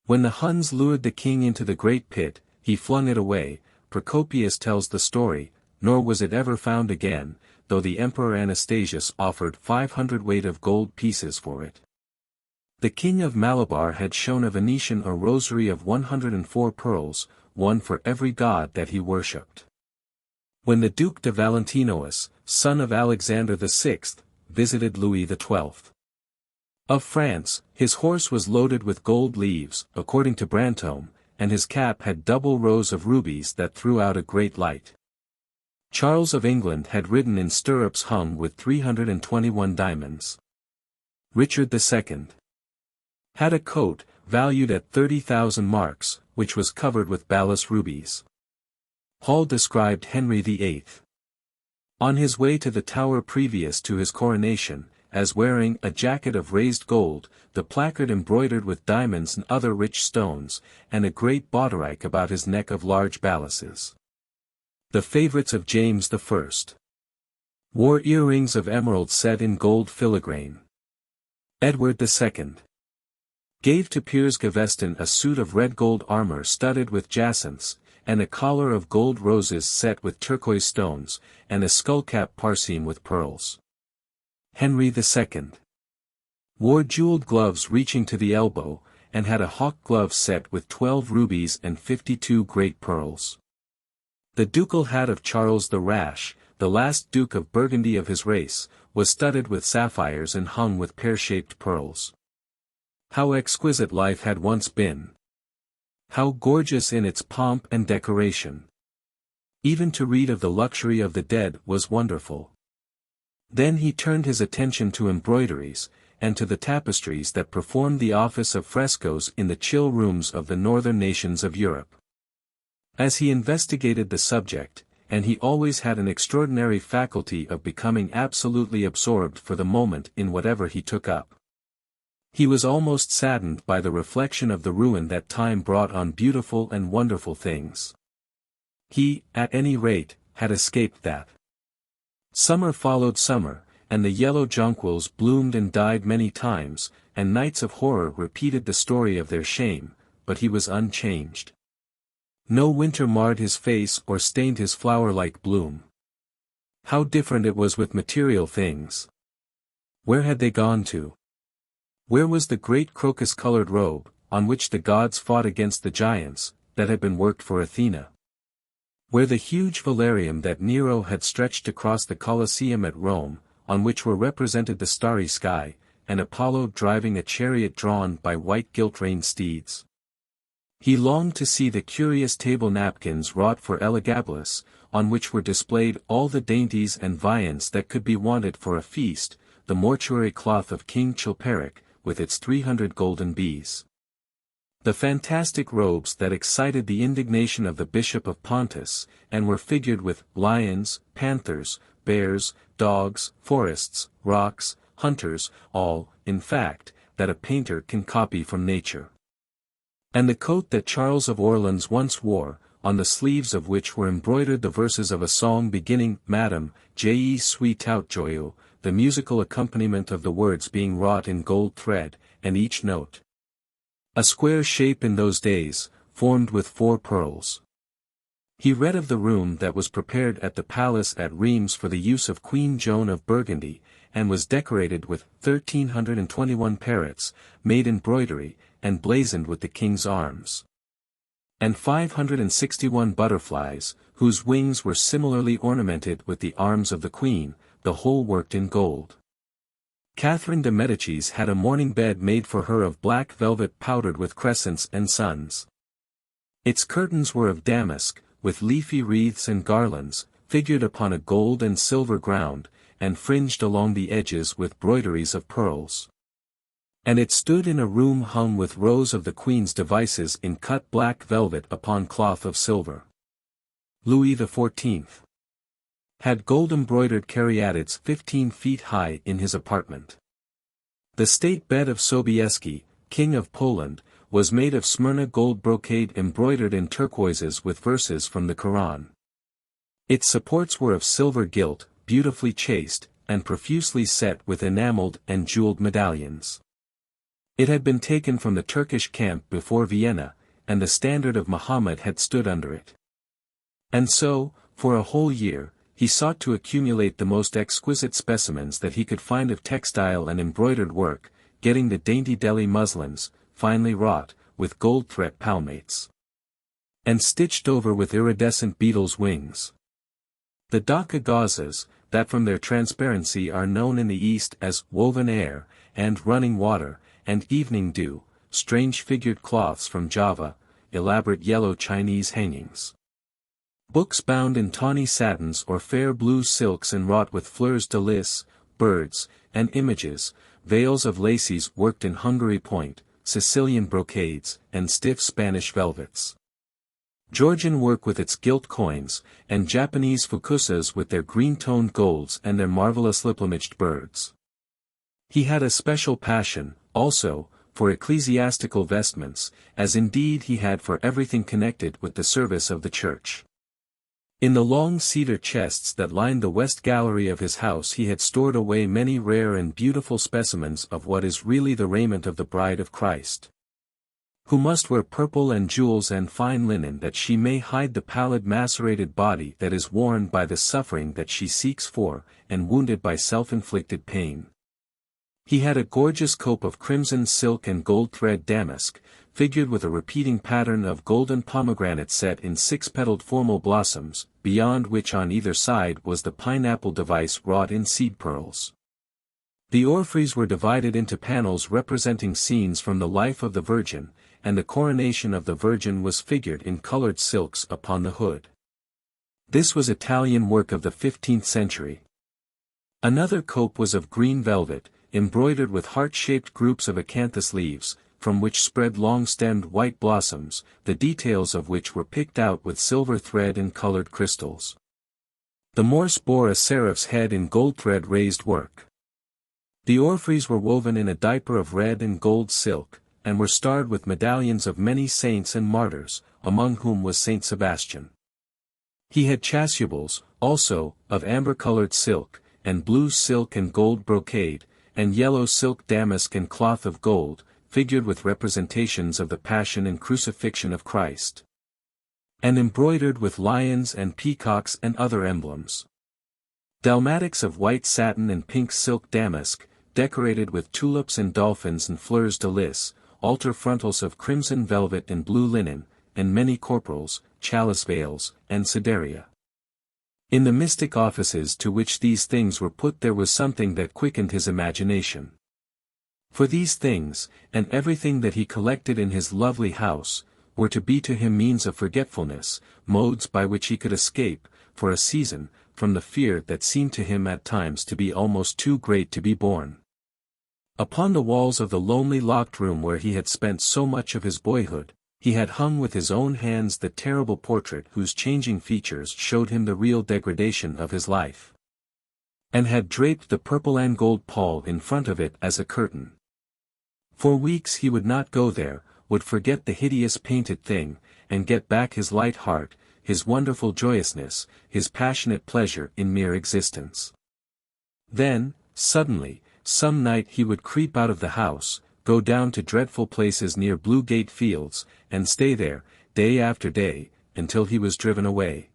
[SPEAKER 1] When the Huns lured the king into the great pit, he flung it away. Procopius tells the story, nor was it ever found again, though the Emperor Anastasius offered 500 weight of gold pieces for it. The king of Malabar had shown a Venetian a rosary of 104 pearls, one for every god that he worshipped. When the Duc de Valentinois, son of Alexander VI, visited Louis XII of France, his horse was loaded with gold leaves, according to Brantome, and his cap had double rows of rubies that threw out a great light. Charles of England had ridden in stirrups hung with 321 diamonds. Richard II had a coat, valued at 30,000 marks, which was covered with balas rubies. Hall described Henry VIII on his way to the Tower previous to his coronation, as wearing a jacket of raised gold, the placard embroidered with diamonds and other rich stones, and a great bauderike about his neck of large balasses. The favorites of James I wore earrings of emerald set in gold filigrane. Edward II gave to Piers Gaveston a suit of red gold armor studded with jacinths, and a collar of gold roses set with turquoise stones, and a skullcap parseam with pearls. Henry II wore jeweled gloves reaching to the elbow, and had a hawk glove set with 12 rubies and 52 great pearls. The ducal hat of Charles the Rash, the last Duke of Burgundy of his race, was studded with sapphires and hung with pear-shaped pearls. How exquisite life had once been! How gorgeous in its pomp and decoration! Even to read of the luxury of the dead was wonderful. Then he turned his attention to embroideries, and to the tapestries that performed the office of frescoes in the chill rooms of the northern nations of Europe. As he investigated the subject, and he always had an extraordinary faculty of becoming absolutely absorbed for the moment in whatever he took up. He was almost saddened by the reflection of the ruin that time brought on beautiful and wonderful things. He, at any rate, had escaped that. Summer followed summer, and the yellow jonquils bloomed and died many times, and nights of horror repeated the story of their shame, but he was unchanged. No winter marred his face or stained his flower-like bloom. How different it was with material things! Where had they gone to? Where was the great crocus-colored robe, on which the gods fought against the giants, that had been worked for Athena? Where the huge velarium that Nero had stretched across the Colosseum at Rome, on which were represented the starry sky, and Apollo driving a chariot drawn by white gilt-reined steeds? He longed to see the curious table napkins wrought for Elagabalus, on which were displayed all the dainties and viands that could be wanted for a feast, the mortuary cloth of King Chilperic, with its 300 golden bees. The fantastic robes that excited the indignation of the Bishop of Pontus, and were figured with lions, panthers, bears, dogs, forests, rocks, hunters, all, in fact, that a painter can copy from nature. And the coat that Charles of Orleans once wore, on the sleeves of which were embroidered the verses of a song beginning, Madame, je suis tout joyeux, the musical accompaniment of the words being wrought in gold thread, and each note a square shape in those days, formed with 4 pearls. He read of the room that was prepared at the palace at Rheims for the use of Queen Joan of Burgundy, and was decorated with 1,321 parrots, made in broidery, and blazoned with the king's arms. And 561 butterflies, whose wings were similarly ornamented with the arms of the queen, the whole worked in gold. Catherine de Medicis had a morning bed made for her of black velvet powdered with crescents and suns. Its curtains were of damask, with leafy wreaths and garlands, figured upon a gold and silver ground, and fringed along the edges with broideries of pearls. And it stood in a room hung with rows of the queen's devices in cut black velvet upon cloth of silver. Louis XIV had gold-embroidered caryatids 15 feet high in his apartment. The state bed of Sobieski, King of Poland, was made of Smyrna gold brocade embroidered in turquoises with verses from the Quran. Its supports were of silver gilt, beautifully chased, and profusely set with enameled and jeweled medallions. It had been taken from the Turkish camp before Vienna, and the standard of Muhammad had stood under it. And so, for a whole year, he sought to accumulate the most exquisite specimens that he could find of textile and embroidered work, getting the dainty Delhi muslins, finely wrought, with gold thread palmates. and stitched over with iridescent beetles' wings. The Dhaka gauzes, that from their transparency are known in the East as woven air, and running water, and evening dew, strange figured cloths from Java, elaborate yellow Chinese hangings. Books bound in tawny satins or fair blue silks and wrought with fleurs de lis, birds, and images, veils of laces worked in Hungary point, Sicilian brocades, and stiff Spanish velvets. Georgian work with its gilt coins, and Japanese fukusas with their green-toned golds and their marvelously plumaged birds. He had a special passion, also, for ecclesiastical vestments, as indeed he had for everything connected with the service of the church. In the long cedar chests that lined the west gallery of his house he had stored away many rare and beautiful specimens of what is really the raiment of the bride of Christ, who must wear purple and jewels and fine linen that she may hide the pallid macerated body that is worn by the suffering that she seeks for, and wounded by self-inflicted pain. He had a gorgeous cope of crimson silk and gold thread damask, figured with a repeating pattern of golden pomegranates set in six-petaled formal blossoms, beyond which on either side was the pineapple device wrought in seed pearls. The orphreys were divided into panels representing scenes from the life of the Virgin, and the coronation of the Virgin was figured in colored silks upon the hood. This was Italian work of the 15th century. Another cope was of green velvet, embroidered with heart-shaped groups of acanthus leaves, from which spread long-stemmed white blossoms, the details of which were picked out with silver thread and colored crystals. The Morse bore a seraph's head in gold thread raised work. The orphreys were woven in a diaper of red and gold silk, and were starred with medallions of many saints and martyrs, among whom was Saint Sebastian. He had chasubles, also, of amber-colored silk, and blue silk and gold brocade, and yellow silk damask and cloth of gold, figured with representations of the Passion and Crucifixion of Christ, and embroidered with lions and peacocks and other emblems. Dalmatics of white satin and pink silk damask, decorated with tulips and dolphins and fleurs de lis, altar frontals of crimson velvet and blue linen, and many corporals, chalice veils, and sideria. In the mystic offices to which these things were put there was something that quickened his imagination. For these things, and everything that he collected in his lovely house, were to be to him means of forgetfulness, modes by which he could escape, for a season, from the fear that seemed to him at times to be almost too great to be borne. Upon the walls of the lonely locked room where he had spent so much of his boyhood, he had hung with his own hands the terrible portrait whose changing features showed him the real degradation of his life, and had draped the purple and gold pall in front of it as a curtain. For weeks he would not go there, would forget the hideous painted thing, and get back his light heart, his wonderful joyousness, his passionate pleasure in mere existence. Then, suddenly, some night he would creep out of the house, go down to dreadful places near Blue Gate Fields, and stay there, day after day, until he was driven away.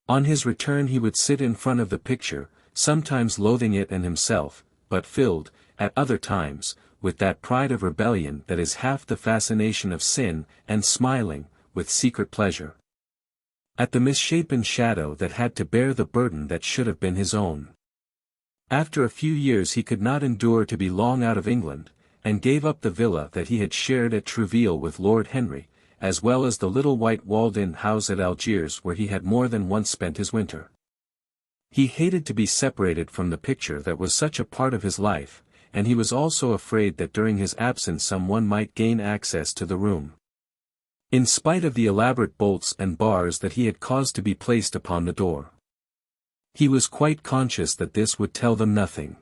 [SPEAKER 1] On his return he would sit in front of the picture, sometimes loathing it and himself, but filled, at other times, with that pride of rebellion that is half the fascination of sin, and smiling, with secret pleasure, at the misshapen shadow that had to bear the burden that should have been his own. After a few years he could not endure to be long out of England, and gave up the villa that he had shared at Trouville with Lord Henry, as well as the little white walled-in house at Algiers where he had more than once spent his winter. He hated to be separated from the picture that was such a part of his life, and he was also afraid that during his absence someone might gain access to the room, in spite of the elaborate bolts and bars that he had caused to be placed upon the door. He was quite conscious that this would tell them nothing.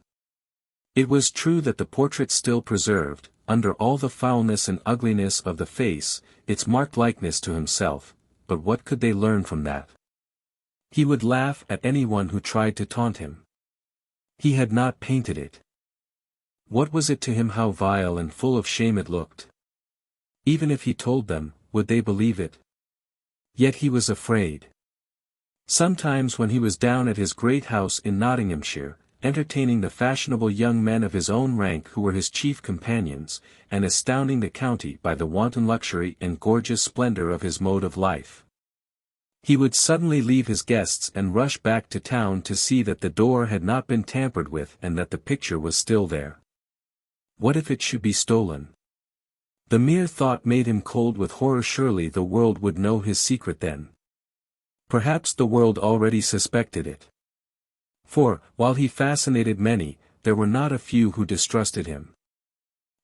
[SPEAKER 1] It was true that the portrait still preserved, under all the foulness and ugliness of the face, its marked likeness to himself, but what could they learn from that? He would laugh at anyone who tried to taunt him. He had not painted it. What was it to him how vile and full of shame it looked? Even if he told them, would they believe it? Yet he was afraid. Sometimes when he was down at his great house in Nottinghamshire, entertaining the fashionable young men of his own rank who were his chief companions, and astounding the county by the wanton luxury and gorgeous splendor of his mode of life. He would suddenly leave his guests and rush back to town to see that the door had not been tampered with and that the picture was still there. What if it should be stolen? The mere thought made him cold with horror. Surely the world would know his secret then. Perhaps the world already suspected it. For, while he fascinated many, there were not a few who distrusted him.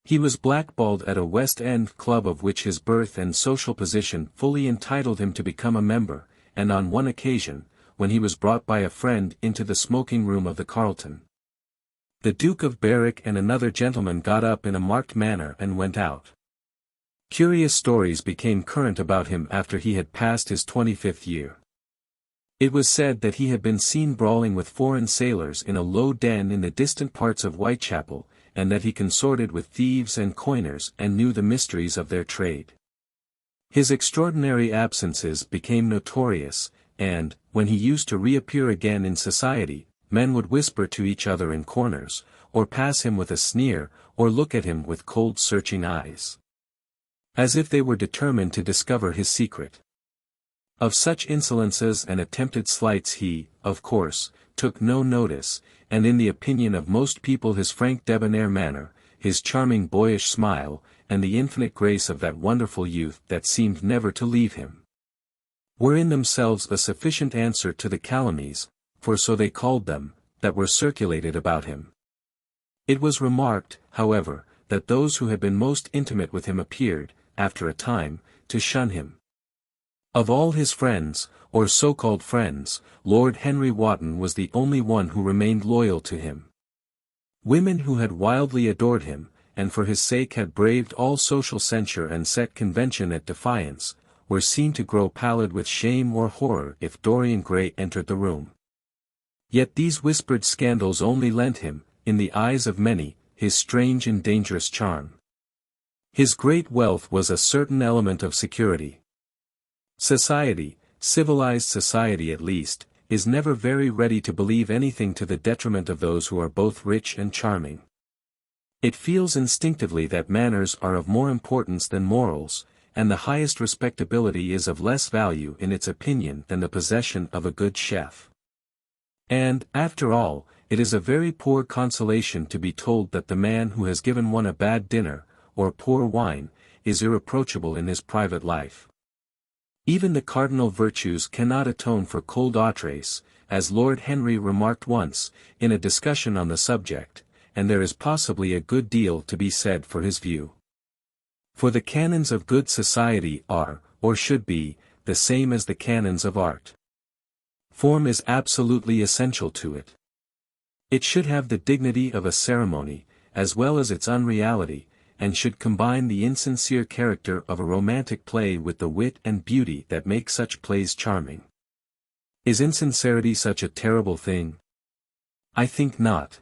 [SPEAKER 1] He was blackballed at a West End club of which his birth and social position fully entitled him to become a member, and on one occasion, when he was brought by a friend into the smoking room of the Carlton, the Duke of Berwick and another gentleman got up in a marked manner and went out. Curious stories became current about him after he had passed his 25th year. It was said that he had been seen brawling with foreign sailors in a low den in the distant parts of Whitechapel, and that he consorted with thieves and coiners and knew the mysteries of their trade. His extraordinary absences became notorious, and, when he used to reappear again in society, men would whisper to each other in corners, or pass him with a sneer, or look at him with cold searching eyes, as if they were determined to discover his secret. Of such insolences and attempted slights he, of course, took no notice, and in the opinion of most people his frank debonair manner, his charming boyish smile, and the infinite grace of that wonderful youth that seemed never to leave him, were in themselves a sufficient answer to the calumnies, for so they called them, that were circulated about him. It was remarked, however, that those who had been most intimate with him appeared, after a time, to shun him. Of all his friends, or so-called friends, Lord Henry Wotton was the only one who remained loyal to him. Women who had wildly adored him, and for his sake had braved all social censure and set convention at defiance, were seen to grow pallid with shame or horror if Dorian Gray entered the room. Yet these whispered scandals only lent him, in the eyes of many, his strange and dangerous charm. His great wealth was a certain element of security. Society, civilized society at least, is never very ready to believe anything to the detriment of those who are both rich and charming. It feels instinctively that manners are of more importance than morals, and the highest respectability is of less value in its opinion than the possession of a good chef. And, after all, it is a very poor consolation to be told that the man who has given one a bad dinner, or poor wine, is irreproachable in his private life. Even the cardinal virtues cannot atone for cold outres, as Lord Henry remarked once, in a discussion on the subject, and there is possibly a good deal to be said for his view. For the canons of good society are, or should be, the same as the canons of art. Form is absolutely essential to it. It should have the dignity of a ceremony, as well as its unreality, and should combine the insincere character of a romantic play with the wit and beauty that make such plays charming. Is insincerity such a terrible thing? I think not.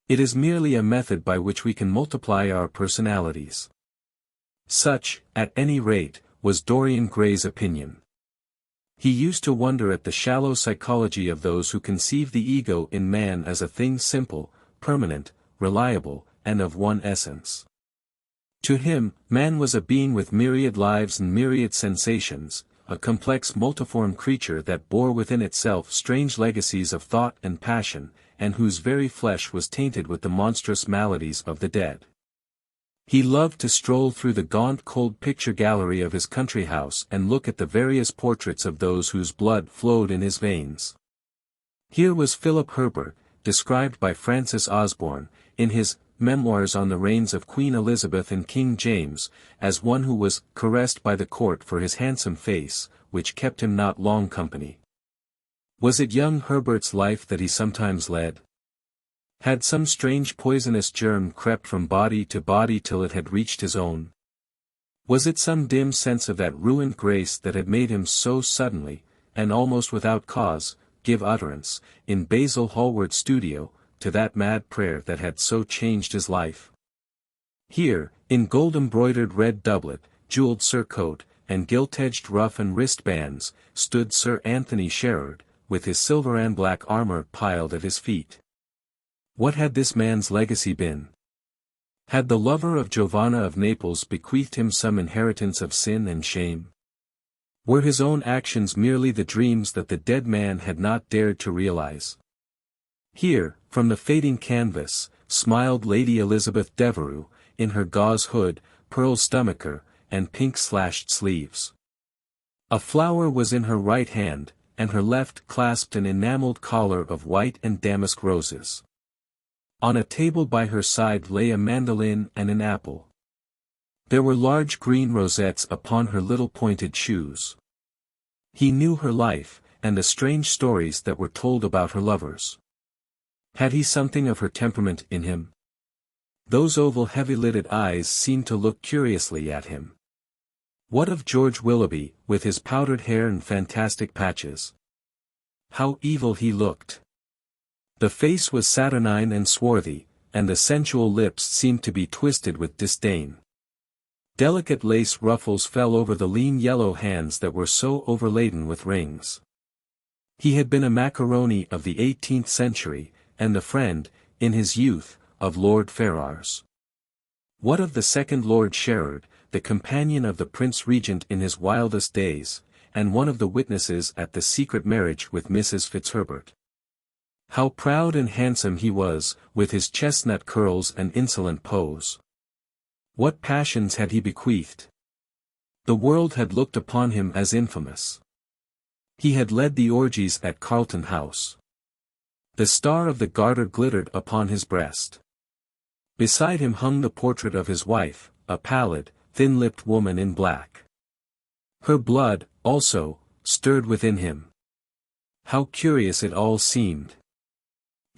[SPEAKER 1] It is merely a method by which we can multiply our personalities. Such, at any rate, was Dorian Gray's opinion. He used to wonder at the shallow psychology of those who conceive the ego in man as a thing simple, permanent, reliable, and of one essence. To him, man was a being with myriad lives and myriad sensations, a complex multiform creature that bore within itself strange legacies of thought and passion, and whose very flesh was tainted with the monstrous maladies of the dead. He loved to stroll through the gaunt cold picture gallery of his country house and look at the various portraits of those whose blood flowed in his veins. Here was Philip Herbert, described by Francis Osborne, in his Memoirs on the Reigns of Queen Elizabeth and King James, as one who was caressed by the court for his handsome face, which kept him not long company. Was it young Herbert's life that he sometimes led? Had some strange poisonous germ crept from body to body till it had reached his own? Was it some dim sense of that ruined grace that had made him so suddenly, and almost without cause, give utterance, in Basil Hallward's studio, to that mad prayer that had so changed his life? Here, in gold-embroidered red doublet, jewelled surcoat, and gilt-edged ruff and wristbands, stood Sir Anthony Sherard, with his silver and black armour piled at his feet. What had this man's legacy been? Had the lover of Giovanna of Naples bequeathed him some inheritance of sin and shame? Were his own actions merely the dreams that the dead man had not dared to realize? Here, from the fading canvas, smiled Lady Elizabeth Devereux, in her gauze hood, pearl stomacher, and pink-slashed sleeves. A flower was in her right hand, and her left clasped an enamelled collar of white and damask roses. On a table by her side lay a mandolin and an apple. There were large green rosettes upon her little pointed shoes. He knew her life, and the strange stories that were told about her lovers. Had he something of her temperament in him? Those oval heavy-lidded eyes seemed to look curiously at him. What of George Willoughby, with his powdered hair and fantastic patches? How evil he looked! The face was saturnine and swarthy, and the sensual lips seemed to be twisted with disdain. Delicate lace ruffles fell over the lean yellow hands that were so overladen with rings. He had been a macaroni of the 18th century, and the friend, in his youth, of Lord Ferrars. What of the second Lord Sherard, the companion of the Prince Regent in his wildest days, and one of the witnesses at the secret marriage with Mrs. Fitzherbert? How proud and handsome he was, with his chestnut curls and insolent pose. What passions had he bequeathed? The world had looked upon him as infamous. He had led the orgies at Carlton House. The star of the Garter glittered upon his breast. Beside him hung the portrait of his wife, a pallid, thin-lipped woman in black. Her blood, also, stirred within him. How curious it all seemed.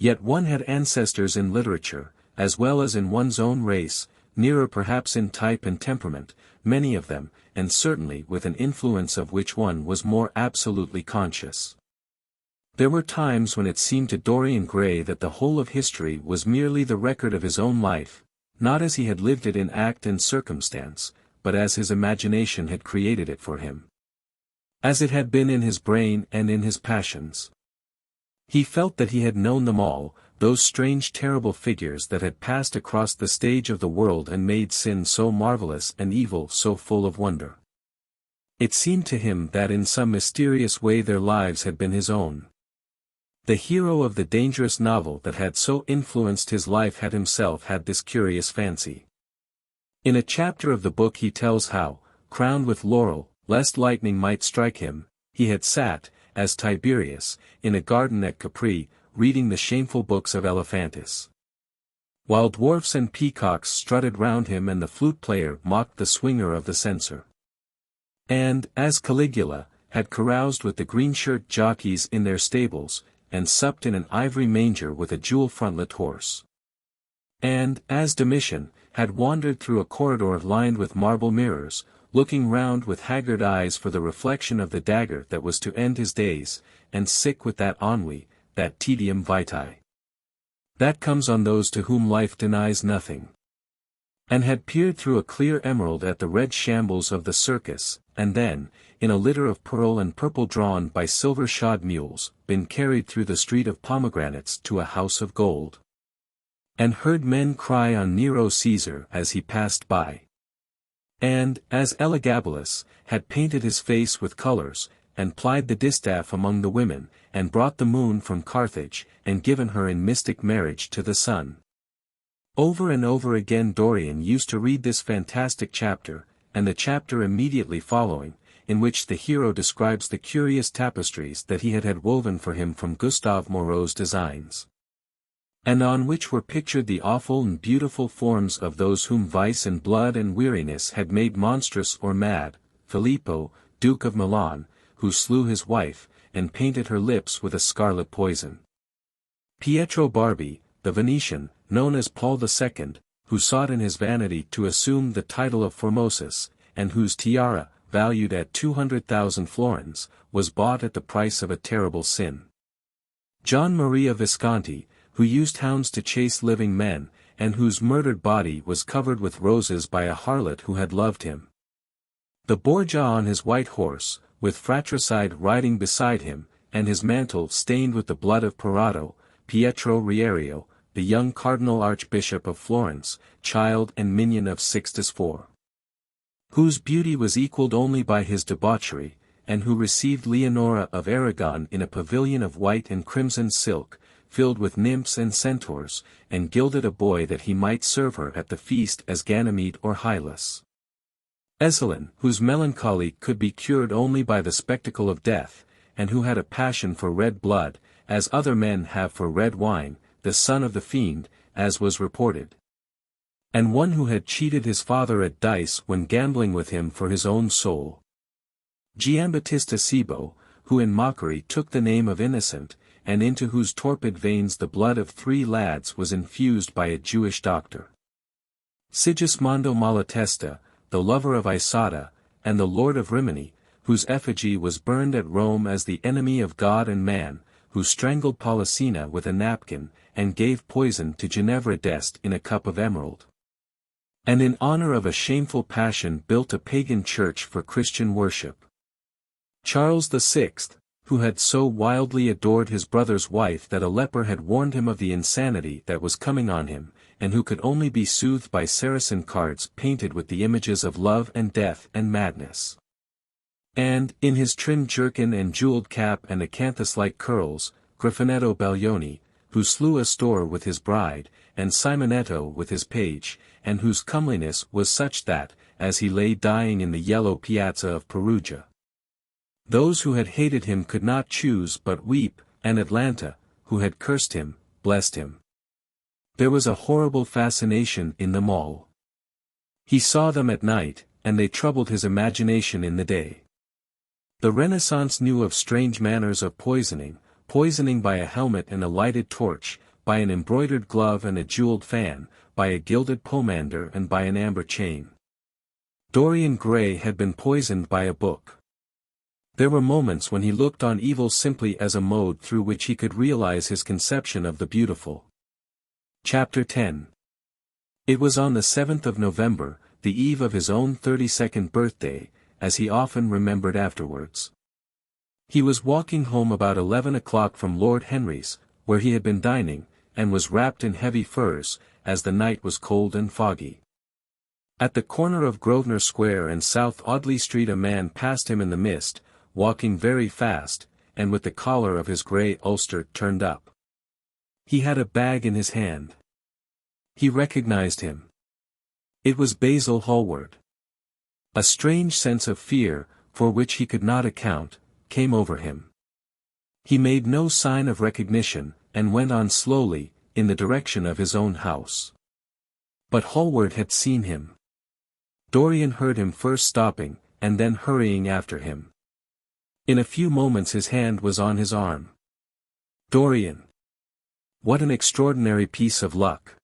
[SPEAKER 1] Yet one had ancestors in literature, as well as in one's own race, nearer perhaps in type and temperament, many of them, and certainly with an influence of which one was more absolutely conscious. There were times when it seemed to Dorian Gray that the whole of history was merely the record of his own life, not as he had lived it in act and circumstance, but as his imagination had created it for him. As it had been in his brain and in his passions. He felt that he had known them all, those strange terrible figures that had passed across the stage of the world and made sin so marvelous and evil so full of wonder. It seemed to him that in some mysterious way their lives had been his own. The hero of the dangerous novel that had so influenced his life had himself had this curious fancy. In a chapter of the book he tells how, crowned with laurel, lest lightning might strike him, he had sat, as Tiberius, in a garden at Capri, reading the shameful books of Elephantis. While dwarfs and peacocks strutted round him and the flute-player mocked the swinger of the censer. And, as Caligula, had caroused with the green-shirt jockeys in their stables, and supped in an ivory manger with a jewel-frontlet horse. And, as Domitian, had wandered through a corridor lined with marble mirrors, looking round with haggard eyes for the reflection of the dagger that was to end his days, and sick with that ennui, that tedium vitae. That comes on those to whom life denies nothing. And had peered through a clear emerald at the red shambles of the circus, and then, in a litter of pearl and purple drawn by silver-shod mules, been carried through the street of pomegranates to a house of gold. And heard men cry on Nero Caesar as he passed by. And, as Elagabalus, had painted his face with colors, and plied the distaff among the women, and brought the moon from Carthage, and given her in mystic marriage to the sun. Over and over again Dorian used to read this fantastic chapter, and the chapter immediately following, in which the hero describes the curious tapestries that he had woven for him from Gustave Moreau's designs. And on which were pictured the awful and beautiful forms of those whom vice and blood and weariness had made monstrous or mad, Filippo, Duke of Milan, who slew his wife, and painted her lips with a scarlet poison. Pietro Barbi, the Venetian, known as Paul II, who sought in his vanity to assume the title of Formosus, and whose tiara, valued at 200,000 florins, was bought at the price of a terrible sin. John Maria Visconti, who used hounds to chase living men, and whose murdered body was covered with roses by a harlot who had loved him. The Borgia on his white horse, with fratricide riding beside him, and his mantle stained with the blood of Perato, Pietro Riario, the young Cardinal Archbishop of Florence, child and minion of Sixtus IV, whose beauty was equalled only by his debauchery, and who received Leonora of Aragon in a pavilion of white and crimson silk, filled with nymphs and centaurs, and gilded a boy that he might serve her at the feast as Ganymede or Hylas. Ezelin, whose melancholy could be cured only by the spectacle of death, and who had a passion for red blood, as other men have for red wine, the son of the fiend, as was reported. And one who had cheated his father at dice when gambling with him for his own soul. Giambattista Cibo, who in mockery took the name of innocent, and into whose torpid veins the blood of 3 lads was infused by a Jewish doctor. Sigismondo Malatesta, the lover of Isata, and the lord of Rimini, whose effigy was burned at Rome as the enemy of God and man, who strangled Polissena with a napkin, and gave poison to Ginevra d'Este in a cup of emerald. And in honor of a shameful passion built a pagan church for Christian worship. Charles VI, who had so wildly adored his brother's wife that a leper had warned him of the insanity that was coming on him, and who could only be soothed by Saracen cards painted with the images of love and death and madness. And, in his trim jerkin and jeweled cap and acanthus-like curls, Griffinetto Baglioni, who slew Astor with his bride, and Simonetto with his page, and whose comeliness was such that, as he lay dying in the yellow piazza of Perugia, those who had hated him could not choose but weep, and Atlanta, who had cursed him, blessed him. There was a horrible fascination in them all. He saw them at night, and they troubled his imagination in the day. The Renaissance knew of strange manners of poisoning by a helmet and a lighted torch, by an embroidered glove and a jeweled fan, by a gilded pomander and by an amber chain. Dorian Gray had been poisoned by a book. There were moments when he looked on evil simply as a mode through which he could realize his conception of the beautiful. Chapter 10. It was on the 7th of November, the eve of his own 32nd birthday, as he often remembered afterwards. He was walking home about 11 o'clock from Lord Henry's, where he had been dining, and was wrapped in heavy furs, as the night was cold and foggy. At the corner of Grosvenor Square and South Audley Street a man passed him in the mist, walking very fast, and with the collar of his grey ulster turned up. He had a bag in his hand. He recognized him. It was Basil Hallward. A strange sense of fear, for which he could not account, came over him. He made no sign of recognition, and went on slowly, in the direction of his own house. But Hallward had seen him. Dorian heard him first stopping, and then hurrying after him. In a few moments his hand was on his arm. "Dorian! What an extraordinary piece of luck!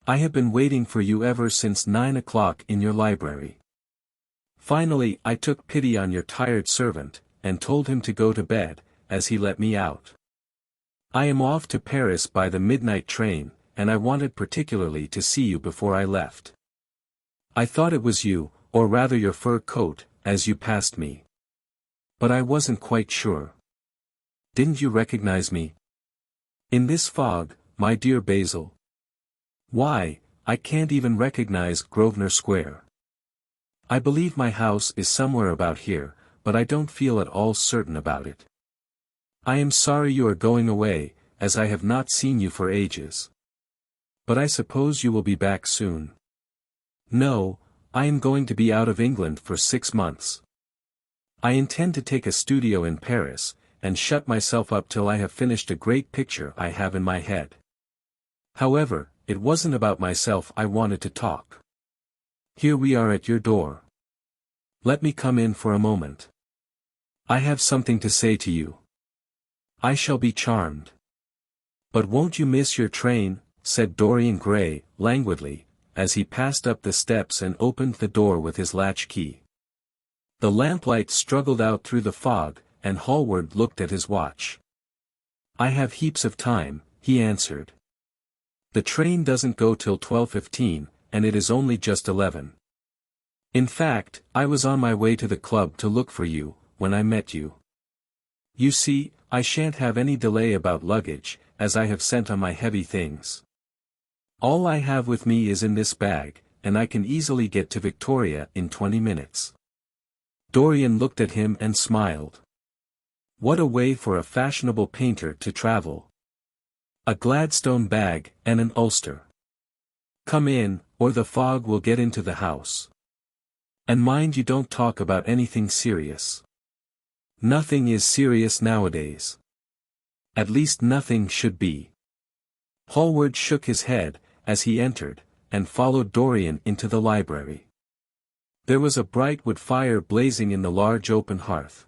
[SPEAKER 1] I have been waiting for you ever since 9 o'clock in your library. Finally I took pity on your tired servant, and told him to go to bed, as he let me out. I am off to Paris by the midnight train, and I wanted particularly to see you before I left. I thought it was you, or rather your fur coat, as you passed me. But I wasn't quite sure. Didn't you recognize me? In this fog, my dear Basil? Why, I can't even recognize Grosvenor Square. I believe my house is somewhere about here, but I don't feel at all certain about it. I am sorry you are going away, as I have not seen you for ages. But I suppose you will be back soon. No, I am going to be out of England for 6 months. I intend to take a studio in Paris, and shut myself up till I have finished a great picture I have in my head. However, it wasn't about myself I wanted to talk. Here we are at your door. Let me come in for a moment. I have something to say to you. I shall be charmed. But won't you miss your train, said Dorian Gray, languidly, as he passed up the steps and opened the door with his latch key. The lamplight struggled out through the fog, and Hallward looked at his watch. I have heaps of time, he answered. The train doesn't go till 12:15, and it is only just 11. In fact, I was on my way to the club to look for you, when I met you. You see, I shan't have any delay about luggage, as I have sent on my heavy things. All I have with me is in this bag, and I can easily get to Victoria in 20 minutes. Dorian looked at him and smiled. What a way for a fashionable painter to travel. A Gladstone bag and an ulster. Come in, or the fog will get into the house. And mind you don't talk about anything serious. Nothing is serious nowadays. At least nothing should be. Hallward shook his head, as he entered, and followed Dorian into the library. There was a bright wood fire blazing in the large open hearth.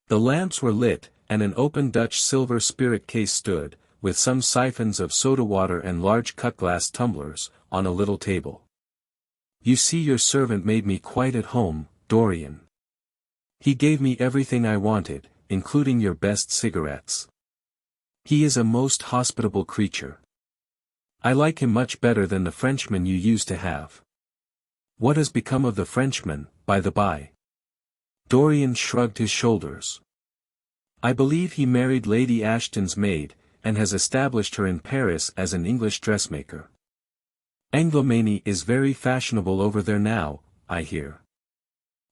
[SPEAKER 1] The lamps were lit, and an open Dutch silver spirit case stood, with some siphons of soda water and large cut-glass tumblers, on a little table. You see, your servant made me quite at home, Dorian. He gave me everything I wanted, including your best cigarettes. He is a most hospitable creature. I like him much better than the Frenchman you used to have. What has become of the Frenchman, by the by? Dorian shrugged his shoulders. I believe he married Lady Ashton's maid, and has established her in Paris as an English dressmaker. Anglomanie is very fashionable over there now, I hear.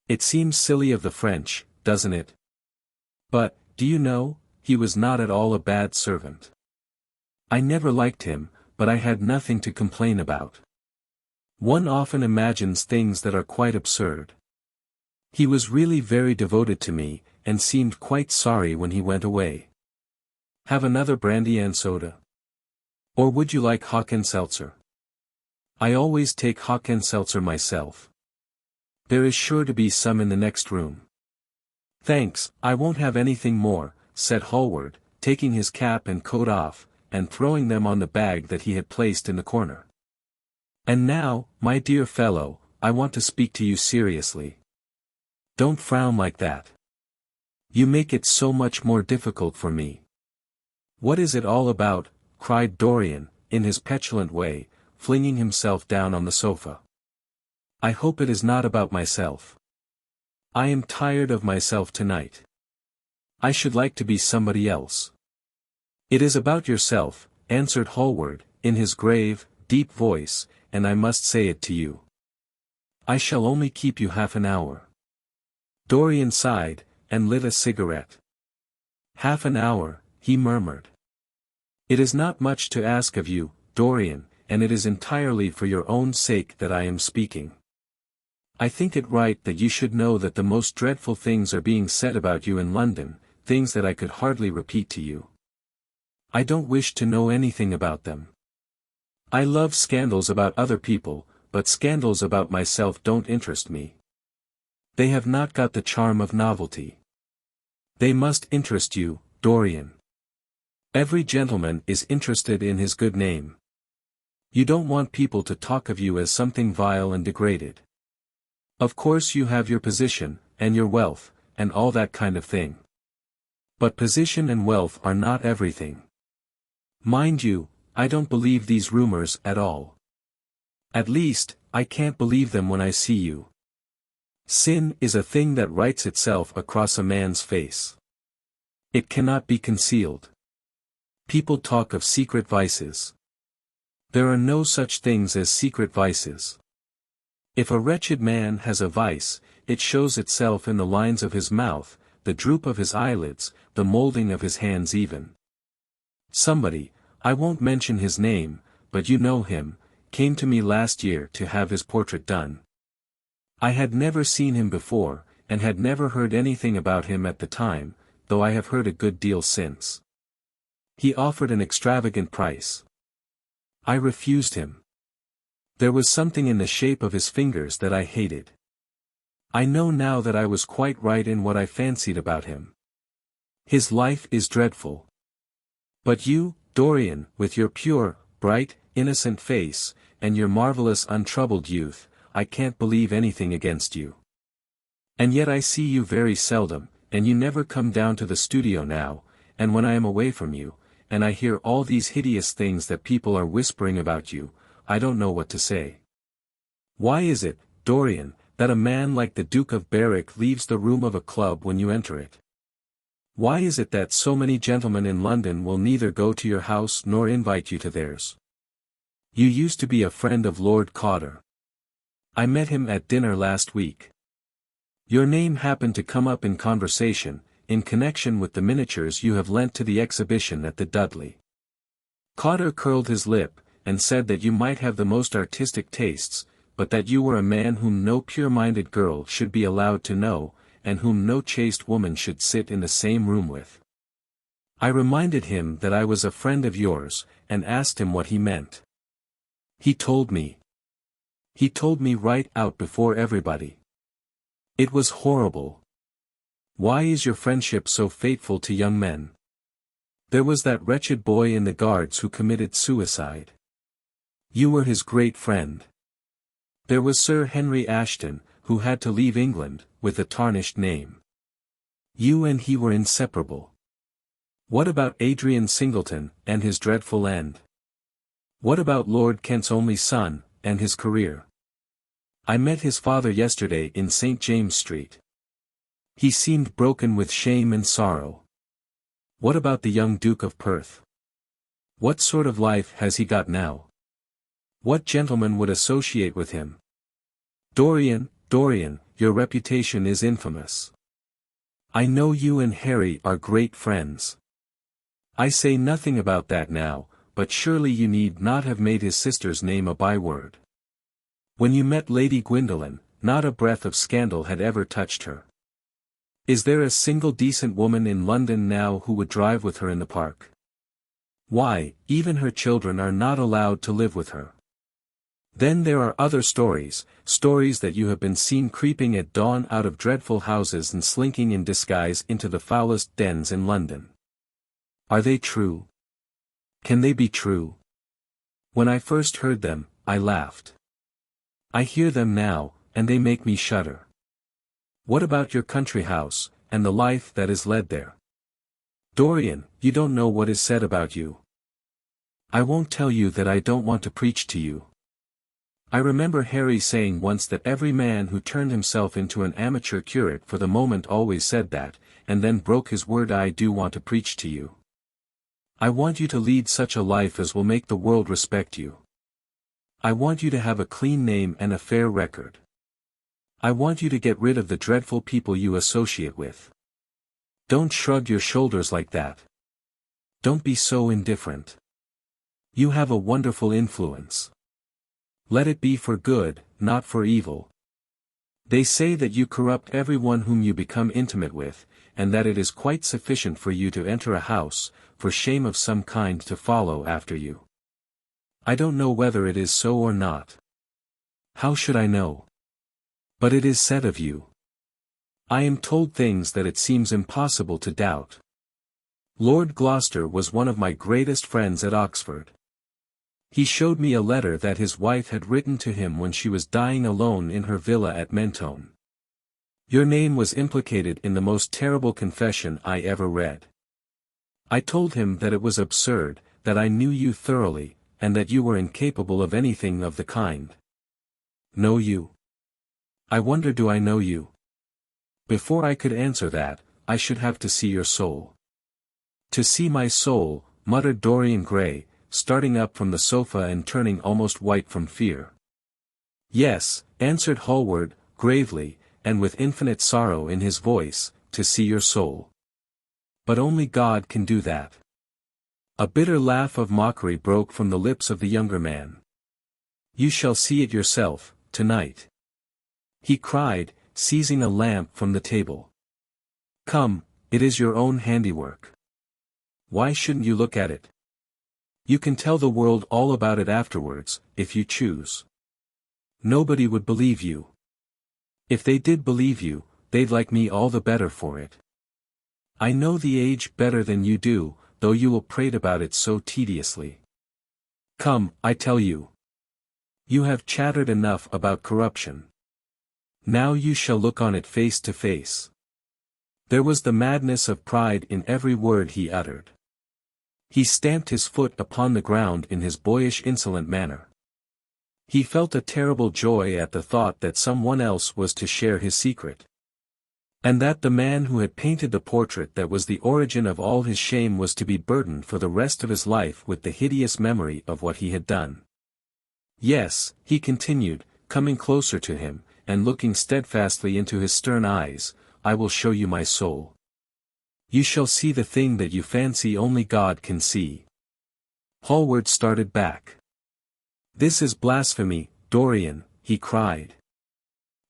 [SPEAKER 1] It seems silly of the French, doesn't it? But, do you know, he was not at all a bad servant. I never liked him, but I had nothing to complain about. One often imagines things that are quite absurd. He was really very devoted to me, and seemed quite sorry when he went away. Have another brandy and soda? Or would you like Hock-and-Seltzer? I always take Hock-and-Seltzer myself. There is sure to be some in the next room. Thanks, I won't have anything more, said Hallward, taking his cap and coat off, and throwing them on the bag that he had placed in the corner. And now, my dear fellow, I want to speak to you seriously. Don't frown like that. You make it so much more difficult for me. What is it all about? Cried Dorian, in his petulant way, flinging himself down on the sofa. I hope it is not about myself. I am tired of myself tonight. I should like to be somebody else. It is about yourself, answered Hallward, in his grave, deep voice, and I must say it to you. I shall only keep you half an hour. Dorian sighed, and lit a cigarette. Half an hour, he murmured. It is not much to ask of you, Dorian, and it is entirely for your own sake that I am speaking. I think it right that you should know that the most dreadful things are being said about you in London, things that I could hardly repeat to you. I don't wish to know anything about them. I love scandals about other people, but scandals about myself don't interest me. They have not got the charm of novelty. They must interest you, Dorian. Every gentleman is interested in his good name. You don't want people to talk of you as something vile and degraded. Of course you have your position, and your wealth, and all that kind of thing. But position and wealth are not everything. Mind you, I don't believe these rumors at all. At least, I can't believe them when I see you. Sin is a thing that writes itself across a man's face. It cannot be concealed. People talk of secret vices. There are no such things as secret vices. If a wretched man has a vice, it shows itself in the lines of his mouth, the droop of his eyelids, the molding of his hands even. Somebody, I won't mention his name, but you know him, came to me last year to have his portrait done. I had never seen him before, and had never heard anything about him at the time, though I have heard a good deal since. He offered an extravagant price. I refused him. There was something in the shape of his fingers that I hated. I know now that I was quite right in what I fancied about him. His life is dreadful. But you, Dorian, with your pure, bright, innocent face, and your marvelous untroubled youth, I can't believe anything against you. And yet I see you very seldom, and you never come down to the studio now, and when I am away from you, and I hear all these hideous things that people are whispering about you, I don't know what to say. Why is it, Dorian, that a man like the Duke of Berwick leaves the room of a club when you enter it? Why is it that so many gentlemen in London will neither go to your house nor invite you to theirs? You used to be a friend of Lord Cotter. I met him at dinner last week. Your name happened to come up in conversation, in connection with the miniatures you have lent to the exhibition at the Dudley. Cotter curled his lip, and said that you might have the most artistic tastes, but that you were a man whom no pure-minded girl should be allowed to know, and whom no chaste woman should sit in the same room with. I reminded him that I was a friend of yours, and asked him what he meant. He told me. He told me right out before everybody. It was horrible. Why is your friendship so fateful to young men? There was that wretched boy in the Guards who committed suicide. You were his great friend. There was Sir Henry Ashton, who had to leave England, with a tarnished name. You and he were inseparable. What about Adrian Singleton, and his dreadful end? What about Lord Kent's only son, and his career? I met his father yesterday in St. James Street. He seemed broken with shame and sorrow. What about the young Duke of Perth? What sort of life has he got now? What gentleman would associate with him? Dorian, your reputation is infamous. I know you and Harry are great friends. I say nothing about that now, but surely you need not have made his sister's name a byword. When you met Lady Gwendolen, not a breath of scandal had ever touched her. Is there a single decent woman in London now who would drive with her in the park? Why, even her children are not allowed to live with her. Then there are other stories that you have been seen creeping at dawn out of dreadful houses and slinking in disguise into the foulest dens in London. Are they true? Can they be true? When I first heard them, I laughed. I hear them now, and they make me shudder. What about your country house, and the life that is led there? Dorian, you don't know what is said about you. I won't tell you that I don't want to preach to you. I remember Harry saying once that every man who turned himself into an amateur curate for the moment always said that, and then broke his word. I do want to preach to you. I want you to lead such a life as will make the world respect you. I want you to have a clean name and a fair record. I want you to get rid of the dreadful people you associate with. Don't shrug your shoulders like that. Don't be so indifferent. You have a wonderful influence. Let it be for good, not for evil. They say that you corrupt everyone whom you become intimate with, and that it is quite sufficient for you to enter a house, for shame of some kind to follow after you. I don't know whether it is so or not. How should I know? But it is said of you. I am told things that it seems impossible to doubt. Lord Gloucester was one of my greatest friends at Oxford. He showed me a letter that his wife had written to him when she was dying alone in her villa at Mentone. Your name was implicated in the most terrible confession I ever read. I told him that it was absurd, that I knew you thoroughly, and that you were incapable of anything of the kind. Know you? I wonder, do I know you? Before I could answer that, I should have to see your soul. To see my soul, muttered Dorian Gray, starting up from the sofa and turning almost white from fear. Yes, answered Hallward, gravely, and with infinite sorrow in his voice, to see your soul. But only God can do that. A bitter laugh of mockery broke from the lips of the younger man. You shall see it yourself, tonight. He cried, seizing a lamp from the table. Come, it is your own handiwork. Why shouldn't you look at it? You can tell the world all about it afterwards, if you choose. Nobody would believe you. If they did believe you, they'd like me all the better for it. I know the age better than you do, though you will prate about it so tediously. Come, I tell you. You have chattered enough about corruption. Now you shall look on it face to face. There was the madness of pride in every word he uttered. He stamped his foot upon the ground in his boyish insolent manner. He felt a terrible joy at the thought that someone else was to share his secret. And that the man who had painted the portrait that was the origin of all his shame was to be burdened for the rest of his life with the hideous memory of what he had done. Yes, he continued, coming closer to him, and looking steadfastly into his stern eyes, I will show you my soul. You shall see the thing that you fancy only God can see. Hallward started back. This is blasphemy, Dorian, he cried.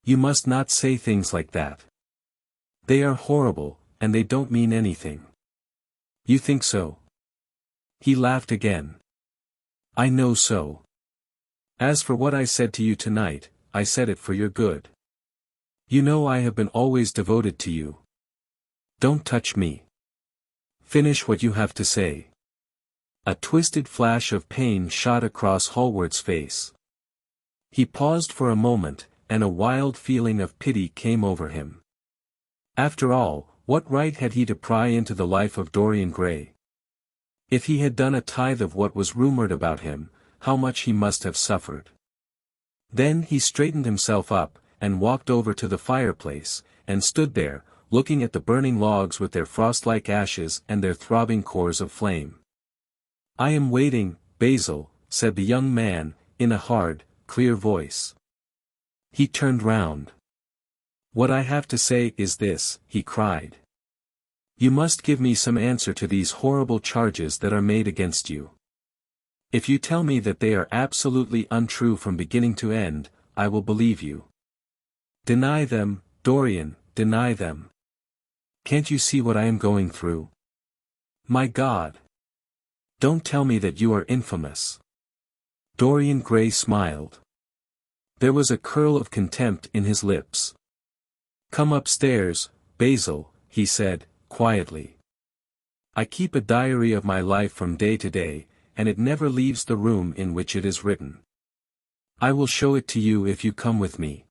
[SPEAKER 1] You must not say things like that. They are horrible, and they don't mean anything. You think so? He laughed again. I know so. As for what I said to you tonight, I said it for your good. You know I have been always devoted to you. Don't touch me. Finish what you have to say. A twisted flash of pain shot across Hallward's face. He paused for a moment, and a wild feeling of pity came over him. After all, what right had he to pry into the life of Dorian Gray? If he had done a tithe of what was rumored about him, how much he must have suffered. Then he straightened himself up, and walked over to the fireplace, and stood there, looking at the burning logs with their frost-like ashes and their throbbing cores of flame. I am waiting, Basil, said the young man, in a hard, clear voice. He turned round. What I have to say is this, he cried. You must give me some answer to these horrible charges that are made against you. If you tell me that they are absolutely untrue from beginning to end, I will believe you. Deny them, Dorian, deny them. Can't you see what I am going through? My God! Don't tell me that you are infamous. Dorian Gray smiled. There was a curl of contempt in his lips. Come upstairs, Basil, he said, quietly. I keep a diary of my life from day to day, and it never leaves the room in which it is written. I will show it to you if you come with me.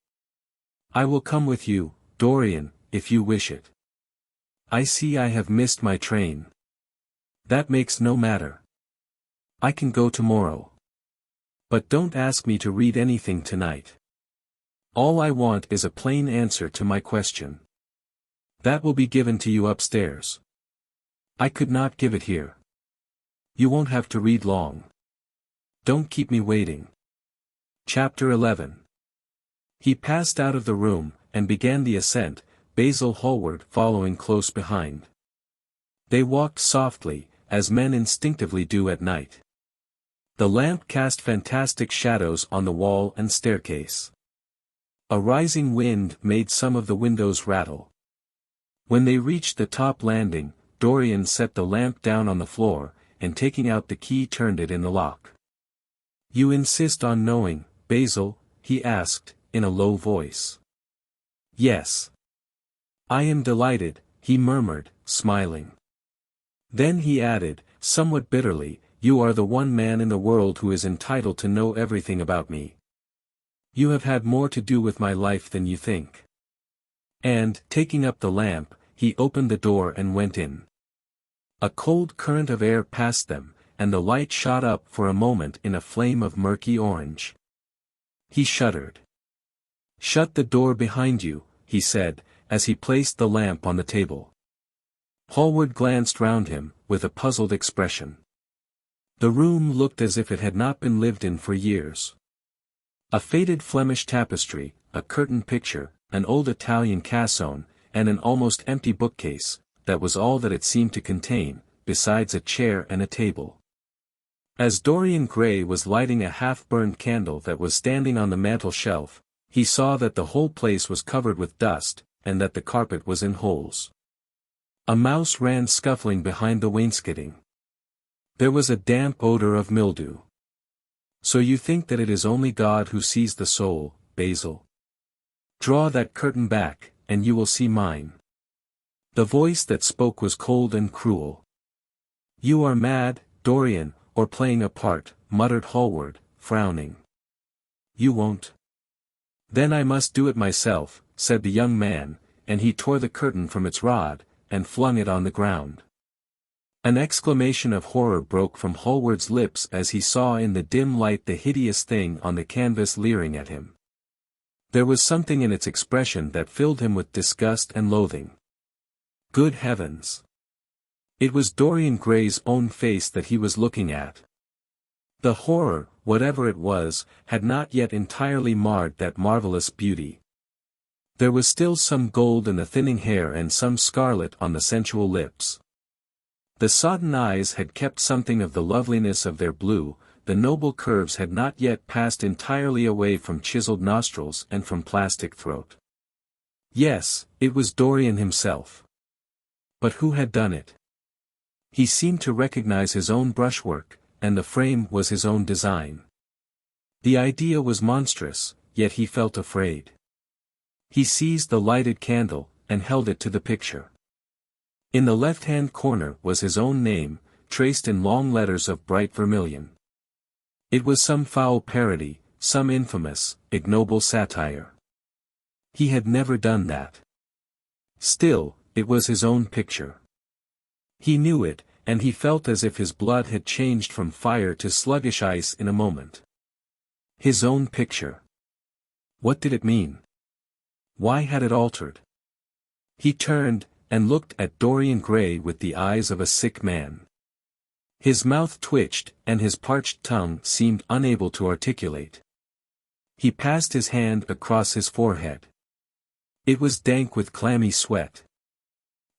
[SPEAKER 1] I will come with you, Dorian, if you wish it. I see I have missed my train. That makes no matter. I can go tomorrow. But don't ask me to read anything tonight. All I want is a plain answer to my question. That will be given to you upstairs. I could not give it here. You won't have to read long. Don't keep me waiting. Chapter 11. He passed out of the room, and began the ascent, Basil Hallward following close behind. They walked softly, as men instinctively do at night. The lamp cast fantastic shadows on the wall and staircase. A rising wind made some of the windows rattle. When they reached the top landing, Dorian set the lamp down on the floor, and taking out the key turned it in the lock. You insist on knowing, Basil? He asked, in a low voice. Yes. I am delighted, he murmured, smiling. Then he added, somewhat bitterly, you are the one man in the world who is entitled to know everything about me. You have had more to do with my life than you think. And, taking up the lamp, he opened the door and went in. A cold current of air passed them, and the light shot up for a moment in a flame of murky orange. He shuddered. Shut the door behind you, he said, as he placed the lamp on the table. Hallward glanced round him, with a puzzled expression. The room looked as if it had not been lived in for years. A faded Flemish tapestry, a curtained picture, an old Italian cassone, and an almost empty bookcase, that was all that it seemed to contain, besides a chair and a table. As Dorian Gray was lighting a half-burned candle that was standing on the mantel-shelf, he saw that the whole place was covered with dust, and that the carpet was in holes. A mouse ran scuffling behind the wainscoting. There was a damp odor of mildew. So you think that it is only God who sees the soul, Basil? Draw that curtain back, and you will see mine. The voice that spoke was cold and cruel. You are mad, Dorian, or playing a part, muttered Hallward, frowning. You won't? Then I must do it myself, said the young man, and he tore the curtain from its rod, and flung it on the ground. An exclamation of horror broke from Hallward's lips as he saw in the dim light the hideous thing on the canvas leering at him. There was something in its expression that filled him with disgust and loathing. Good heavens! It was Dorian Gray's own face that he was looking at. The horror, whatever it was, had not yet entirely marred that marvelous beauty. There was still some gold in the thinning hair and some scarlet on the sensual lips. The sodden eyes had kept something of the loveliness of their blue, the noble curves had not yet passed entirely away from chiseled nostrils and from plastic throat. Yes, it was Dorian himself. But who had done it? He seemed to recognize his own brushwork, and the frame was his own design. The idea was monstrous, yet he felt afraid. He seized the lighted candle, and held it to the picture. In the left-hand corner was his own name, traced in long letters of bright vermilion. It was some foul parody, some infamous, ignoble satire. He had never done that. Still, it was his own picture. He knew it, and he felt as if his blood had changed from fire to sluggish ice in a moment. His own picture. What did it mean? Why had it altered? He turned, and looked at Dorian Gray with the eyes of a sick man. His mouth twitched, and his parched tongue seemed unable to articulate. He passed his hand across his forehead. It was dank with clammy sweat.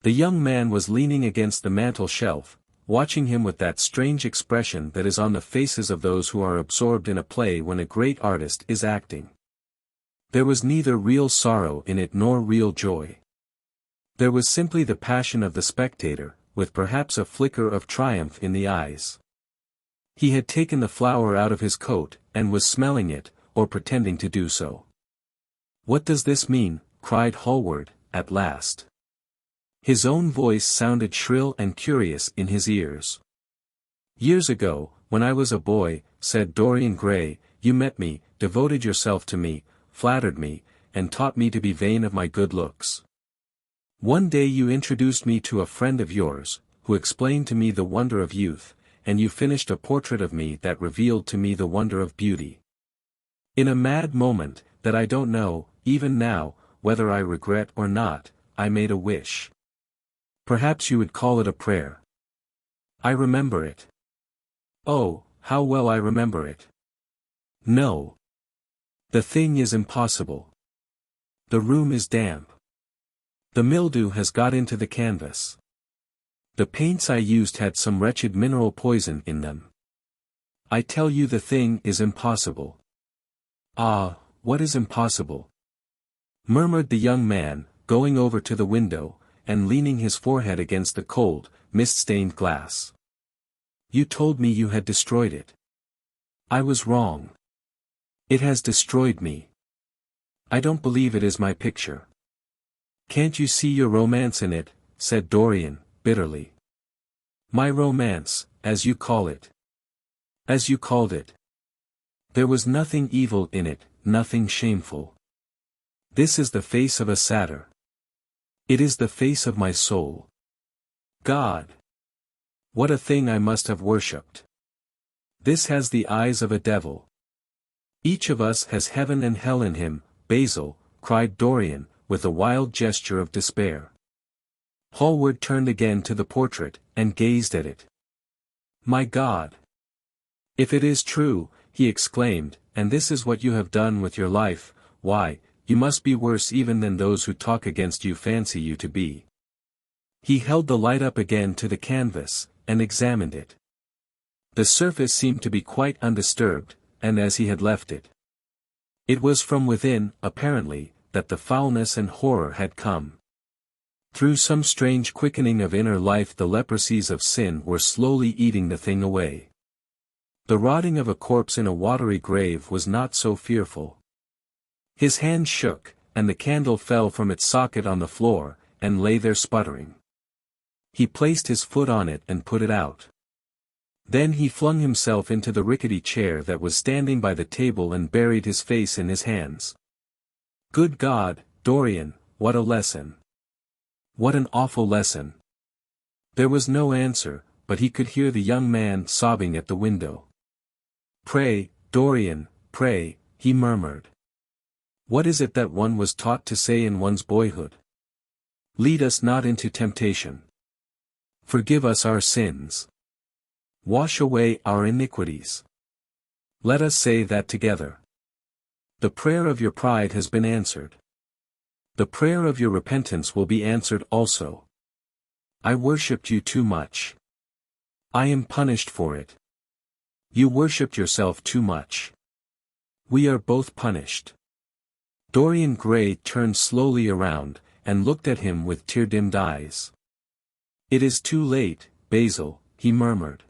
[SPEAKER 1] The young man was leaning against the mantel shelf, watching him with that strange expression that is on the faces of those who are absorbed in a play when a great artist is acting. There was neither real sorrow in it nor real joy. There was simply the passion of the spectator, with perhaps a flicker of triumph in the eyes. He had taken the flower out of his coat, and was smelling it, or pretending to do so. "What does this mean?" cried Hallward, at last. His own voice sounded shrill and curious in his ears. "Years ago, when I was a boy," said Dorian Gray, "you met me, devoted yourself to me, flattered me, and taught me to be vain of my good looks. One day you introduced me to a friend of yours, who explained to me the wonder of youth, and you finished a portrait of me that revealed to me the wonder of beauty. In a mad moment, that I don't know, even now, whether I regret or not, I made a wish. Perhaps you would call it a prayer. I remember it. Oh, how well I remember it. No. The thing is impossible. The room is damp. The mildew has got into the canvas. The paints I used had some wretched mineral poison in them. I tell you the thing is impossible." "Ah, what is impossible?" murmured the young man, going over to the window, and leaning his forehead against the cold, mist-stained glass. "You told me you had destroyed it. I was wrong. It has destroyed me. I don't believe it is my picture." "Can't you see your romance in it?" said Dorian, bitterly. "My romance, as you call it. As you called it. There was nothing evil in it, nothing shameful. This is the face of a satyr. It is the face of my soul. God! What a thing I must have worshipped. This has the eyes of a devil. Each of us has heaven and hell in him, Basil," cried Dorian, with a wild gesture of despair. Hallward turned again to the portrait, and gazed at it. "My God! If it is true," he exclaimed, "and this is what you have done with your life, why, you must be worse even than those who talk against you fancy you to be." He held the light up again to the canvas, and examined it. The surface seemed to be quite undisturbed, and as he had left it. It was from within, apparently, that the foulness and horror had come. Through some strange quickening of inner life the leprosies of sin were slowly eating the thing away. The rotting of a corpse in a watery grave was not so fearful. His hand shook, and the candle fell from its socket on the floor, and lay there sputtering. He placed his foot on it and put it out. Then he flung himself into the rickety chair that was standing by the table and buried his face in his hands. Good God, Dorian, what a lesson! What an awful lesson! There was no answer, but he could hear the young man sobbing at the window. "Pray, Dorian, pray," he murmured. What is it that one was taught to say in one's boyhood? Lead us not into temptation. Forgive us our sins. Wash away our iniquities. Let us say that together. The prayer of your pride has been answered. The prayer of your repentance will be answered also. I worshipped you too much. I am punished for it. You worshipped yourself too much. We are both punished. Dorian Gray turned slowly around, and looked at him with tear-dimmed eyes. It is too late, Basil, he murmured.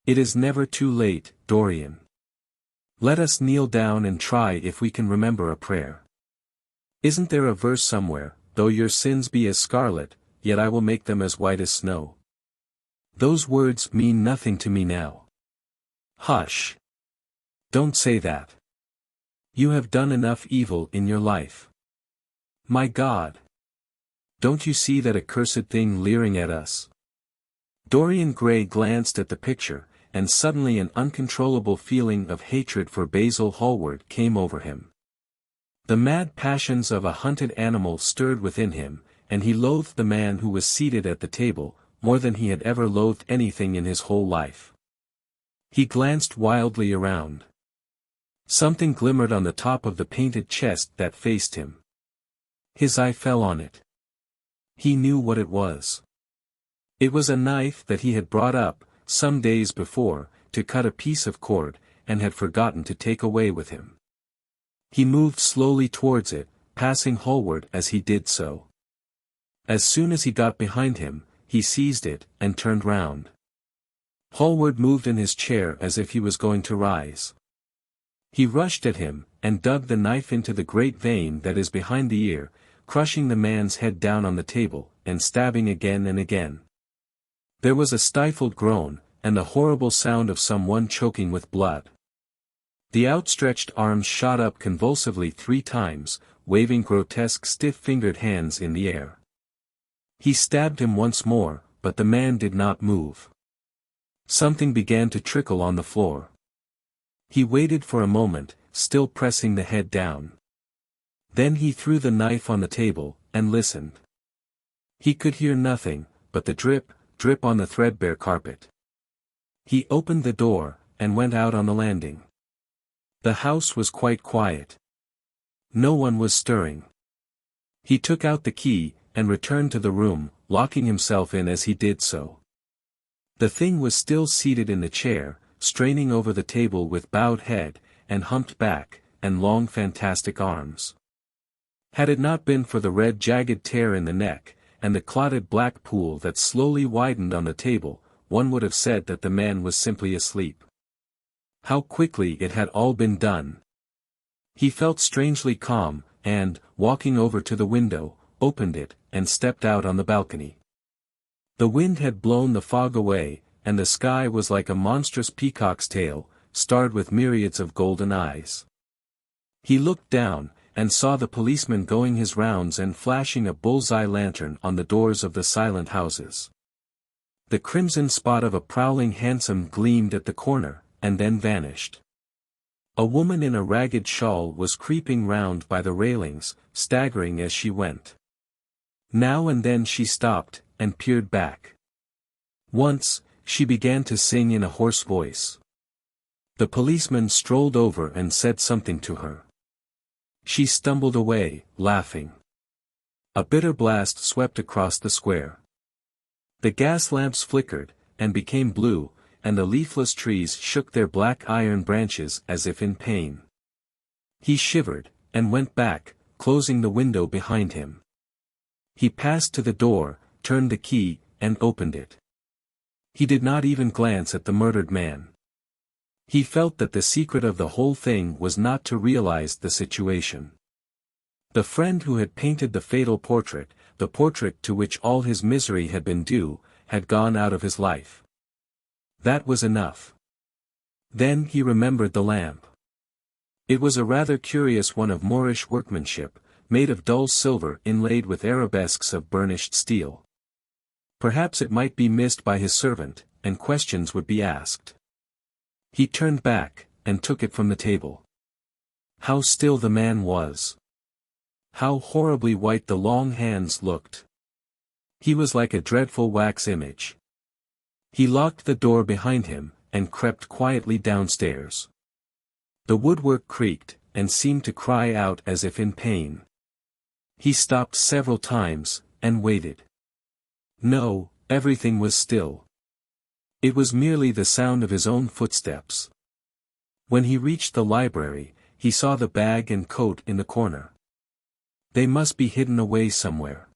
[SPEAKER 1] It is never too late, Dorian. Let us kneel down and try if we can remember a prayer. Isn't there a verse somewhere, though your sins be as scarlet, yet I will make them as white as snow? Those words mean nothing to me now. Hush. Don't say that. You have done enough evil in your life. My God! Don't you see that accursed thing leering at us? Dorian Gray glanced at the picture, and suddenly an uncontrollable feeling of hatred for Basil Hallward came over him. The mad passions of a hunted animal stirred within him, and he loathed the man who was seated at the table, more than he had ever loathed anything in his whole life. He glanced wildly around. Something glimmered on the top of the painted chest that faced him. His eye fell on it. He knew what it was. It was a knife that he had brought up, some days before, to cut a piece of cord, and had forgotten to take away with him. He moved slowly towards it, passing Hallward as he did so. As soon as he got behind him, he seized it, and turned round. Hallward moved in his chair as if he was going to rise. He rushed at him, and dug the knife into the great vein that is behind the ear, crushing the man's head down on the table, and stabbing again and again. There was a stifled groan, and the horrible sound of someone choking with blood. The outstretched arms shot up convulsively 3 times, waving grotesque stiff-fingered hands in the air. He stabbed him once more, but the man did not move. Something began to trickle on the floor. He waited for a moment, still pressing the head down. Then he threw the knife on the table, and listened. He could hear nothing, but the drip, drip on the threadbare carpet. He opened the door, and went out on the landing. The house was quite quiet. No one was stirring. He took out the key, and returned to the room, locking himself in as he did so. The thing was still seated in the chair, straining over the table with bowed head, and humped back, and long fantastic arms. Had it not been for the red jagged tear in the neck, and the clotted black pool that slowly widened on the table, one would have said that the man was simply asleep. How quickly it had all been done! He felt strangely calm, and, walking over to the window, opened it, and stepped out on the balcony. The wind had blown the fog away, and the sky was like a monstrous peacock's tail, starred with myriads of golden eyes. He looked down, and saw the policeman going his rounds and flashing a bull's-eye lantern on the doors of the silent houses. The crimson spot of a prowling hansom gleamed at the corner, and then vanished. A woman in a ragged shawl was creeping round by the railings, staggering as she went. Now and then she stopped, and peered back. Once, she began to sing in a hoarse voice. The policeman strolled over and said something to her. She stumbled away, laughing. A bitter blast swept across the square. The gas lamps flickered, and became blue, and the leafless trees shook their black iron branches as if in pain. He shivered, and went back, closing the window behind him. He passed to the door, turned the key, and opened it. He did not even glance at the murdered man. He felt that the secret of the whole thing was not to realize the situation. The friend who had painted the fatal portrait, the portrait to which all his misery had been due, had gone out of his life. That was enough. Then he remembered the lamp. It was a rather curious one of Moorish workmanship, made of dull silver inlaid with arabesques of burnished steel. Perhaps it might be missed by his servant, and questions would be asked. He turned back, and took it from the table. How still the man was. How horribly white the long hands looked. He was like a dreadful wax image. He locked the door behind him, and crept quietly downstairs. The woodwork creaked, and seemed to cry out as if in pain. He stopped several times, and waited. No, everything was still. It was merely the sound of his own footsteps. When he reached the library, he saw the bag and coat in the corner. They must be hidden away somewhere.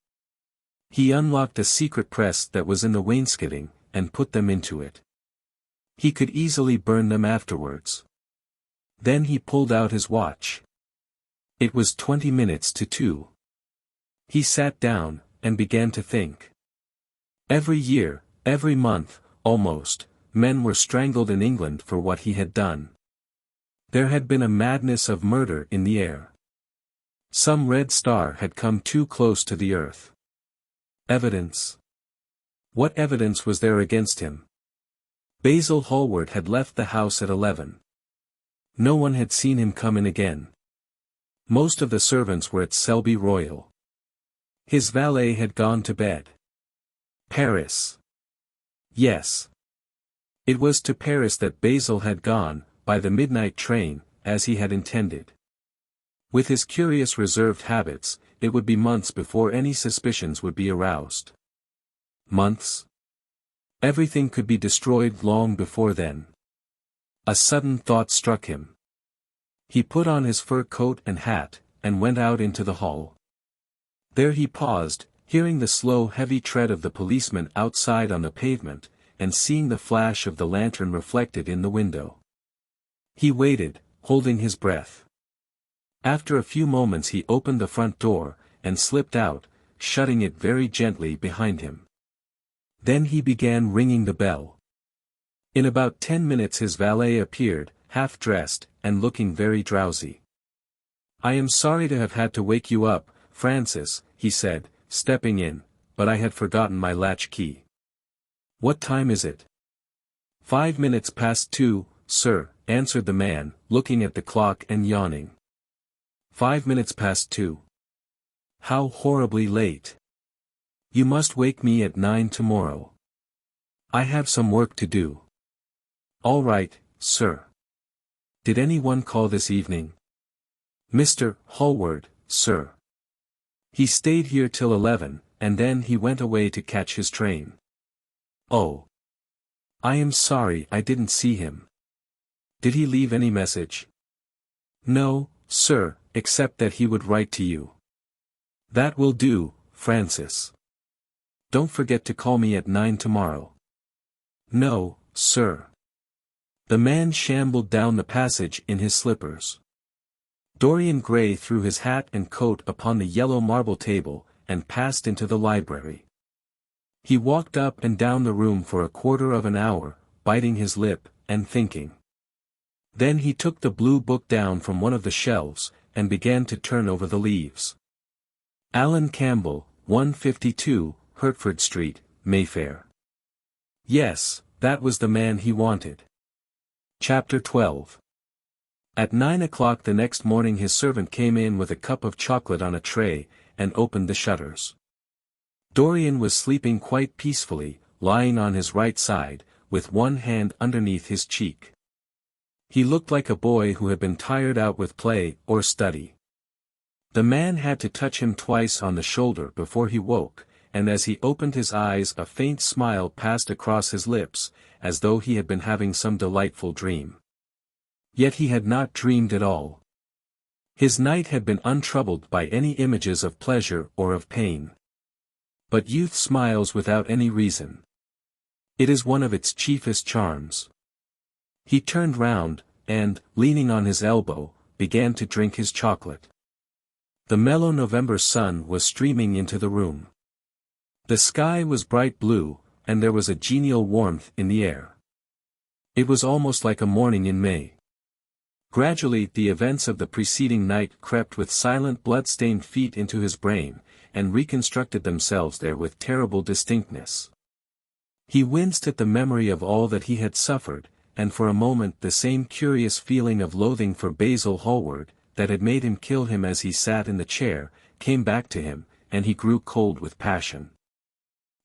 [SPEAKER 1] He unlocked a secret press that was in the wainscoting, and put them into it. He could easily burn them afterwards. Then he pulled out his watch. It was 20 minutes to 2. He sat down, and began to think. Every year, every month, almost, men were strangled in England for what he had done. There had been a madness of murder in the air. Some red star had come too close to the earth. Evidence. What evidence was there against him? Basil Hallward had left the house at 11. No one had seen him come in again. Most of the servants were at Selby Royal. His valet had gone to bed. Paris. Yes. It was to Paris that Basil had gone, by the midnight train, as he had intended. With his curious reserved habits, it would be months before any suspicions would be aroused. Months? Everything could be destroyed long before then. A sudden thought struck him. He put on his fur coat and hat, and went out into the hall. There he paused, hearing the slow heavy tread of the policeman outside on the pavement, and seeing the flash of the lantern reflected in the window. He waited, holding his breath. After a few moments he opened the front door, and slipped out, shutting it very gently behind him. Then he began ringing the bell. In about 10 minutes his valet appeared, half-dressed, and looking very drowsy. "I am sorry to have had to wake you up, Francis," he said, stepping in, "but I had forgotten my latch key." "What time is it?" 5 minutes past 2, sir," answered the man, looking at the clock and yawning. 5 minutes past 2. How horribly late. You must wake me at 9 tomorrow. I have some work to do. All right, sir. Did anyone call this evening? Mr. Hallward, sir. He stayed here till 11, and then he went away to catch his train. Oh. I am sorry I didn't see him. Did he leave any message? No, sir, except that he would write to you. That will do, Francis. Don't forget to call me at 9 tomorrow. No, sir. The man shambled down the passage in his slippers. Dorian Gray threw his hat and coat upon the yellow marble table, and passed into the library. He walked up and down the room for a quarter of an hour, biting his lip, and thinking. Then he took the blue book down from one of the shelves, and began to turn over the leaves. Alan Campbell, 152, Hertford Street, Mayfair. Yes, that was the man he wanted. Chapter 12. At 9 o'clock the next morning his servant came in with a cup of chocolate on a tray, and opened the shutters. Dorian was sleeping quite peacefully, lying on his right side, with one hand underneath his cheek. He looked like a boy who had been tired out with play or study. The man had to touch him twice on the shoulder before he woke, and as he opened his eyes a faint smile passed across his lips, as though he had been having some delightful dream. Yet he had not dreamed at all. His night had been untroubled by any images of pleasure or of pain. But youth smiles without any reason. It is one of its chiefest charms. He turned round, and, leaning on his elbow, began to drink his chocolate. The mellow November sun was streaming into the room. The sky was bright blue, and there was a genial warmth in the air. It was almost like a morning in May. Gradually the events of the preceding night crept with silent blood-stained feet into his brain, and reconstructed themselves there with terrible distinctness. He winced at the memory of all that he had suffered, and for a moment the same curious feeling of loathing for Basil Hallward, that had made him kill him as he sat in the chair, came back to him, and he grew cold with passion.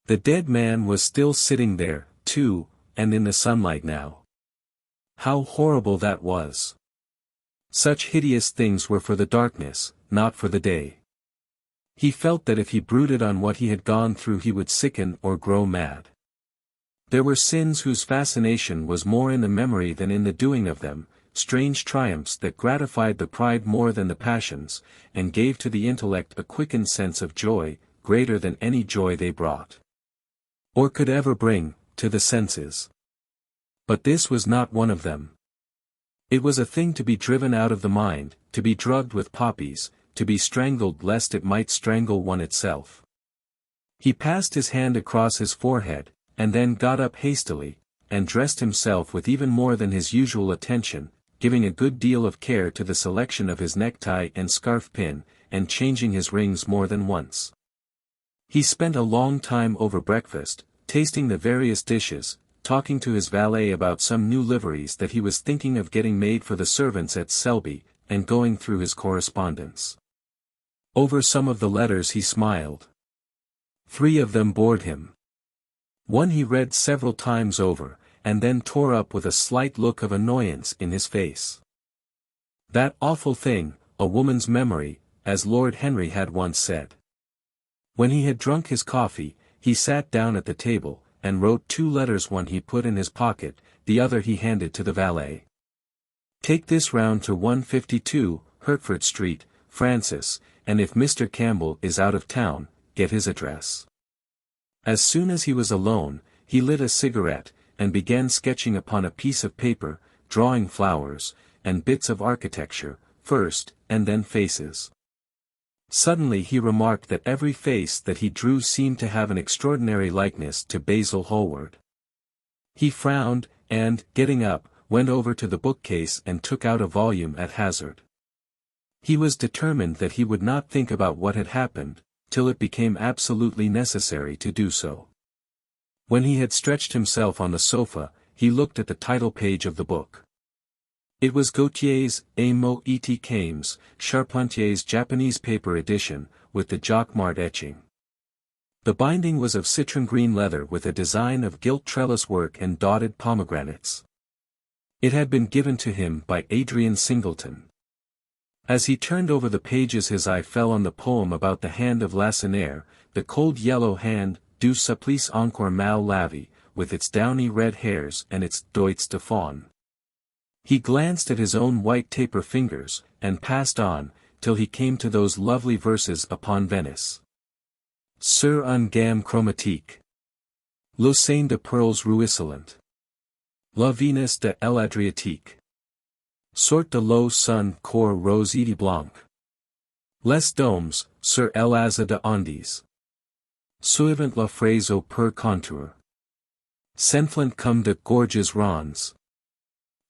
[SPEAKER 1] The dead man was still sitting there, too, and in the sunlight now. How horrible that was! Such hideous things were for the darkness, not for the day. He felt that if he brooded on what he had gone through he would sicken or grow mad. There were sins whose fascination was more in the memory than in the doing of them, strange triumphs that gratified the pride more than the passions, and gave to the intellect a quickened sense of joy, greater than any joy they brought, or could ever bring, to the senses. But this was not one of them. It was a thing to be driven out of the mind, to be drugged with poppies, to be strangled lest it might strangle one itself. He passed his hand across his forehead, and then got up hastily, and dressed himself with even more than his usual attention, giving a good deal of care to the selection of his necktie and scarf pin, and changing his rings more than once. He spent a long time over breakfast, tasting the various dishes, talking to his valet about some new liveries that he was thinking of getting made for the servants at Selby, and going through his correspondence. Over some of the letters he smiled. 3 of them bored him. One he read several times over, and then tore up with a slight look of annoyance in his face. That awful thing, a woman's memory, as Lord Henry had once said. When he had drunk his coffee, he sat down at the table, and wrote 2 letters. One he put in his pocket, the other he handed to the valet. Take this round to 152, Hertford Street, Francis, and if Mr. Campbell is out of town, get his address. As soon as he was alone, he lit a cigarette, and began sketching upon a piece of paper, drawing flowers, and bits of architecture, first, and then faces. Suddenly he remarked that every face that he drew seemed to have an extraordinary likeness to Basil Hallward. He frowned, and, getting up, went over to the bookcase and took out a volume at hazard. He was determined that he would not think about what had happened, till it became absolutely necessary to do so. When he had stretched himself on the sofa, he looked at the title page of the book. It was Gautier's A Mot et Cames, Charpentier's Japanese paper edition, with the Jacquemart etching. The binding was of citron green leather with a design of gilt trellis work and dotted pomegranates. It had been given to him by Adrian Singleton. As he turned over the pages his eye fell on the poem about the hand of Lacenaire, the cold yellow hand, du supplice encore mal lavé, with its downy red hairs and its doigts de faune. He glanced at his own white taper fingers, and passed on, till he came to those lovely verses upon Venice. Sur un gamme chromatique. L'océan de perles ruisselant. La Venus de l'Adriatique. Sort de l'eau sun cor rose et blanc. Les domes, sur l'azur de Andes. Suivant la phrase au per contour. S'enflant comme de gorges rondes.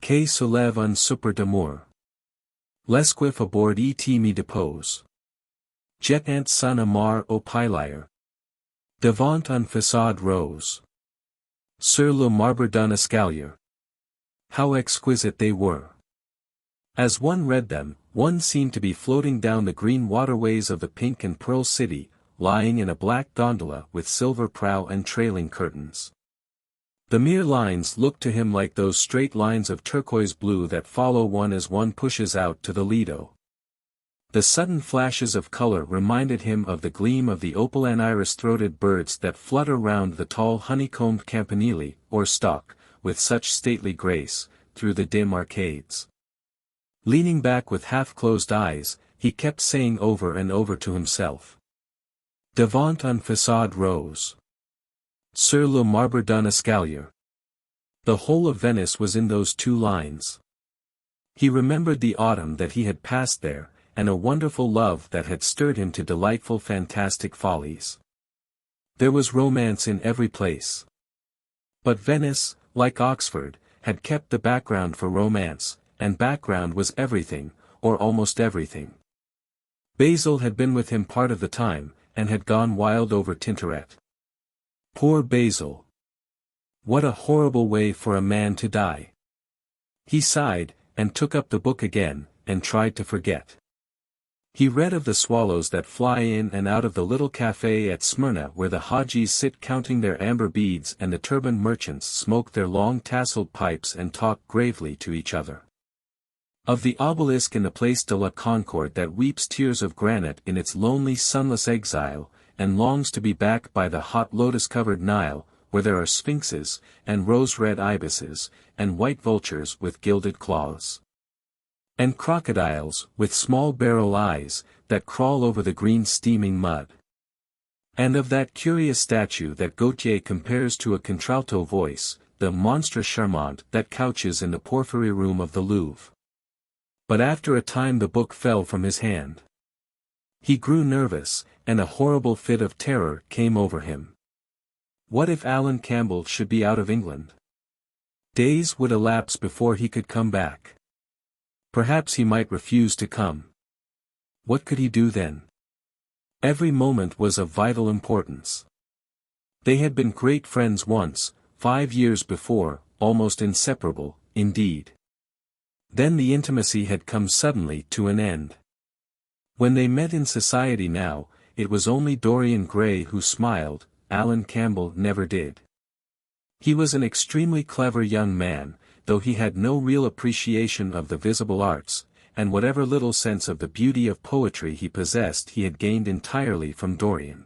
[SPEAKER 1] Que soulève un super d'amour. L'esquif abord et me depose. Jetant son amar au pilier. Devant un façade rose. Sur le marbre d'un escalier. How exquisite they were. As one read them, one seemed to be floating down the green waterways of the pink and pearl city, lying in a black gondola with silver prow and trailing curtains. The mere lines looked to him like those straight lines of turquoise blue that follow one as one pushes out to the Lido. The sudden flashes of color reminded him of the gleam of the opal and iris-throated birds that flutter round the tall honeycombed campanile, or stalk, with such stately grace, through the dim arcades. Leaning back with half-closed eyes, he kept saying over and over to himself. Devant un façade rose. Sur le marbre d'un escalier. The whole of Venice was in those 2 lines. He remembered the autumn that he had passed there, and a wonderful love that had stirred him to delightful fantastic follies. There was romance in every place. But Venice, like Oxford, had kept the background for romance, and background was everything, or almost everything. Basil had been with him part of the time, and had gone wild over Tintoret. Poor Basil! What a horrible way for a man to die! He sighed, and took up the book again, and tried to forget. He read of the swallows that fly in and out of the little cafe at Smyrna where the Hajis sit counting their amber beads and the turbaned merchants smoke their long tasseled pipes and talk gravely to each other. Of the obelisk in the Place de la Concorde that weeps tears of granite in its lonely sunless exile, and longs to be back by the hot lotus-covered Nile, where there are sphinxes, and rose-red ibises, and white vultures with gilded claws. And crocodiles, with small beryl eyes, that crawl over the green steaming mud. And of that curious statue that Gautier compares to a contralto voice, the monstre charmant that couches in the porphyry room of the Louvre. But after a time the book fell from his hand. He grew nervous, and a horrible fit of terror came over him. What if Alan Campbell should be out of England? Days would elapse before he could come back. Perhaps he might refuse to come. What could he do then? Every moment was of vital importance. They had been great friends once, 5 years before, almost inseparable, indeed. Then the intimacy had come suddenly to an end. When they met in society now, it was only Dorian Gray who smiled, Alan Campbell never did. He was an extremely clever young man, though he had no real appreciation of the visible arts, and whatever little sense of the beauty of poetry he possessed he had gained entirely from Dorian.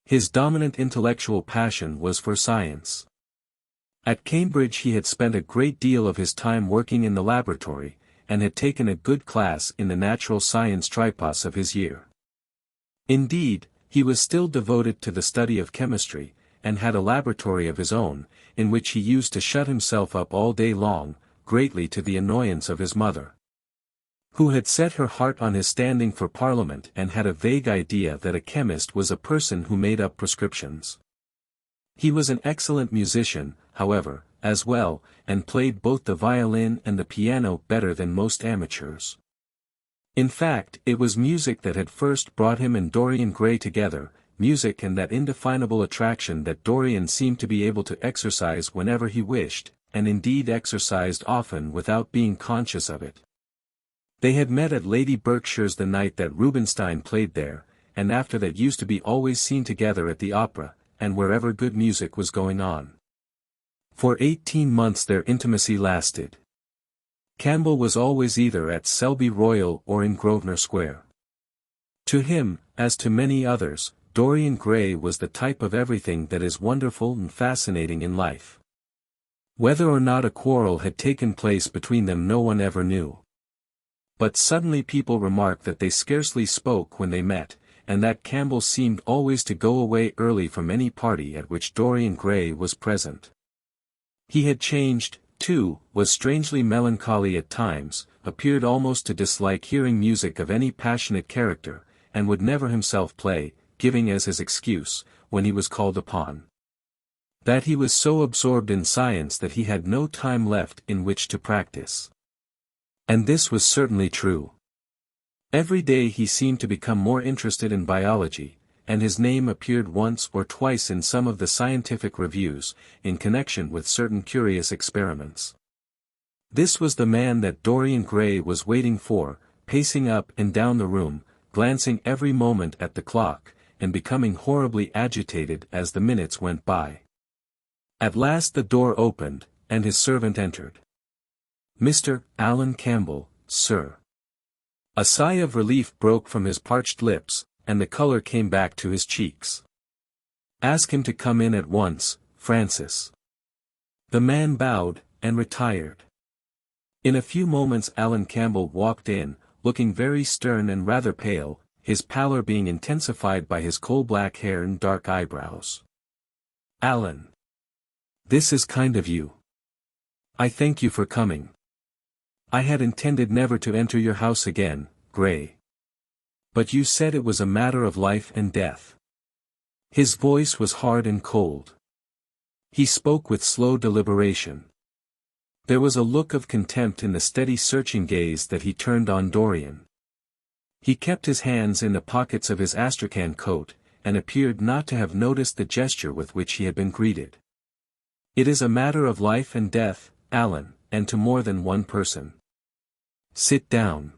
[SPEAKER 1] His dominant intellectual passion was for science. At Cambridge he had spent a great deal of his time working in the laboratory, and had taken a good class in the natural science tripos of his year. Indeed, he was still devoted to the study of chemistry, and had a laboratory of his own, in which he used to shut himself up all day long, greatly to the annoyance of his mother, who had set her heart on his standing for Parliament and had a vague idea that a chemist was a person who made up prescriptions. He was an excellent musician, however, as well, and played both the violin and the piano better than most amateurs. In fact, it was music that had first brought him and Dorian Gray together, music and that indefinable attraction that Dorian seemed to be able to exercise whenever he wished, and indeed exercised often without being conscious of it. They had met at Lady Berkshire's the night that Rubinstein played there, and after that used to be always seen together at the opera, and wherever good music was going on. For 18 months their intimacy lasted. Campbell was always either at Selby Royal or in Grosvenor Square. To him, as to many others, Dorian Gray was the type of everything that is wonderful and fascinating in life. Whether or not a quarrel had taken place between them no one ever knew. But suddenly people remarked that they scarcely spoke when they met, and that Campbell seemed always to go away early from any party at which Dorian Gray was present. He had changed, too, was strangely melancholy at times, appeared almost to dislike hearing music of any passionate character, and would never himself play, giving as his excuse, when he was called upon, that he was so absorbed in science that he had no time left in which to practice. And this was certainly true. Every day he seemed to become more interested in biology, and his name appeared once or twice in some of the scientific reviews, in connection with certain curious experiments. This was the man that Dorian Gray was waiting for, pacing up and down the room, glancing every moment at the clock, and becoming horribly agitated as the minutes went by. At last the door opened, and his servant entered. "Mr. Alan Campbell, sir." A sigh of relief broke from his parched lips, and the color came back to his cheeks. "Ask him to come in at once, Francis." The man bowed, and retired. In a few moments Alan Campbell walked in, looking very stern and rather pale, his pallor being intensified by his coal-black hair and dark eyebrows. "Alan. This is kind of you. I thank you for coming. I had intended never to enter your house again, Gray. But you said it was a matter of life and death." His voice was hard and cold. He spoke with slow deliberation. There was a look of contempt in the steady searching gaze that he turned on Dorian. He kept his hands in the pockets of his astrakhan coat, and appeared not to have noticed the gesture with which he had been greeted. "It is a matter of life and death, Alan, and to more than one person. Sit down.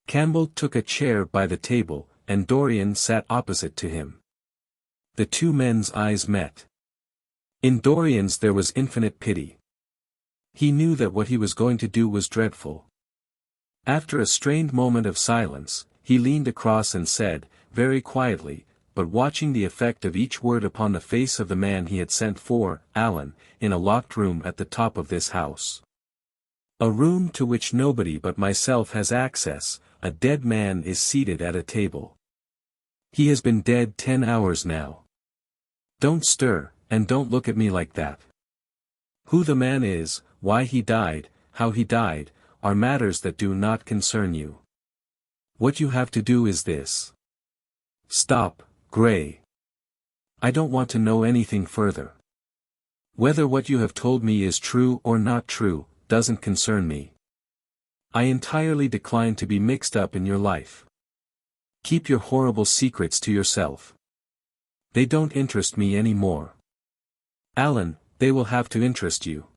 [SPEAKER 1] Campbell took a chair by the table, and Dorian sat opposite to him. The two men's eyes met. In Dorian's there was infinite pity. He knew that what he was going to do was dreadful. After a strained moment of silence, he leaned across and said, very quietly, but watching the effect of each word upon the face of the man he had sent for, Alan, in a locked room at the top of this house. A room to which nobody but myself has access. A dead man is seated at a table. He has been dead 10 hours now. Don't stir, and don't look at me like that. Who the man is, why he died, how he died, are matters that do not concern you. What you have to do is this. Stop, Gray. I don't want to know anything further. Whether what you have told me is true or not true, doesn't concern me. I entirely decline to be mixed up in your life. Keep your horrible secrets to yourself. They don't interest me any more. Alan, they will have to interest you.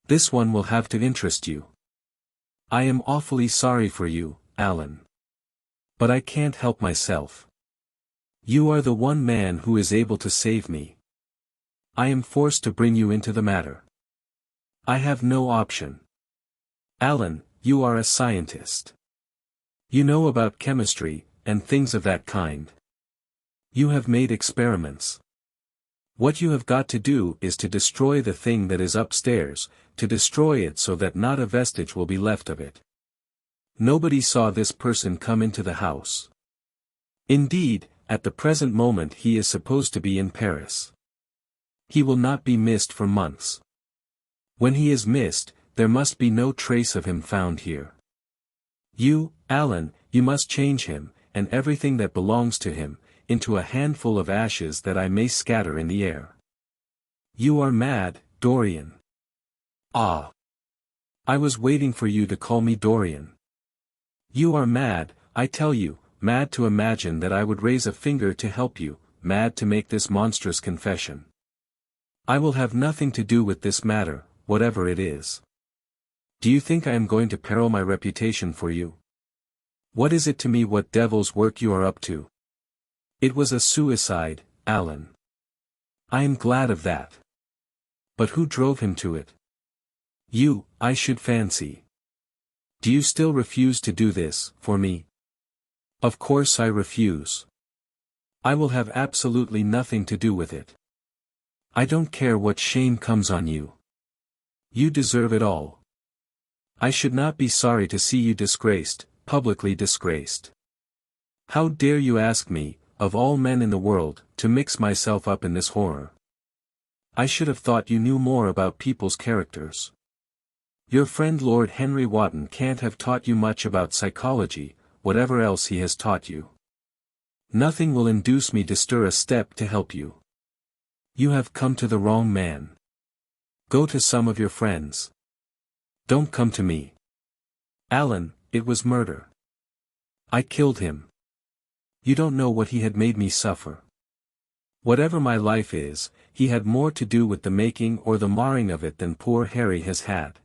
[SPEAKER 1] This one will have to interest you. I am awfully sorry for you, Alan. But I can't help myself. You are the one man who is able to save me. I am forced to bring you into the matter. I have no option. Alan, you are a scientist. You know about chemistry, and things of that kind. You have made experiments. What you have got to do is to destroy the thing that is upstairs, to destroy it so that not a vestige will be left of it. Nobody saw this person come into the house. Indeed, at the present moment he is supposed to be in Paris. He will not be missed for months. When he is missed, there must be no trace of him found here. You, Alan, you must change him, and everything that belongs to him, into a handful of ashes that I may scatter in the air. You are mad, Dorian. Ah! I was waiting for you to call me Dorian. You are mad, I tell you, mad to imagine that I would raise a finger to help you, mad to make this monstrous confession. I will have nothing to do with this matter, whatever it is. Do you think I am going to peril my reputation for you? What is it to me what devil's work you are up to? It was a suicide, Alan. I am glad of that. But who drove him to it? You, I should fancy. Do you still refuse to do this, for me? Of course I refuse. I will have absolutely nothing to do with it. I don't care what shame comes on you. You deserve it all. I should not be sorry to see you disgraced, publicly disgraced. How dare you ask me, of all men in the world, to mix myself up in this horror? I should have thought you knew more about people's characters. Your friend Lord Henry Wotton can't have taught you much about psychology, whatever else he has taught you. Nothing will induce me to stir a step to help you. You have come to the wrong man. Go to some of your friends. Don't come to me. Alan, it was murder. I killed him. You don't know what he had made me suffer. Whatever my life is, he had more to do with the making or the marring of it than poor Harry has had.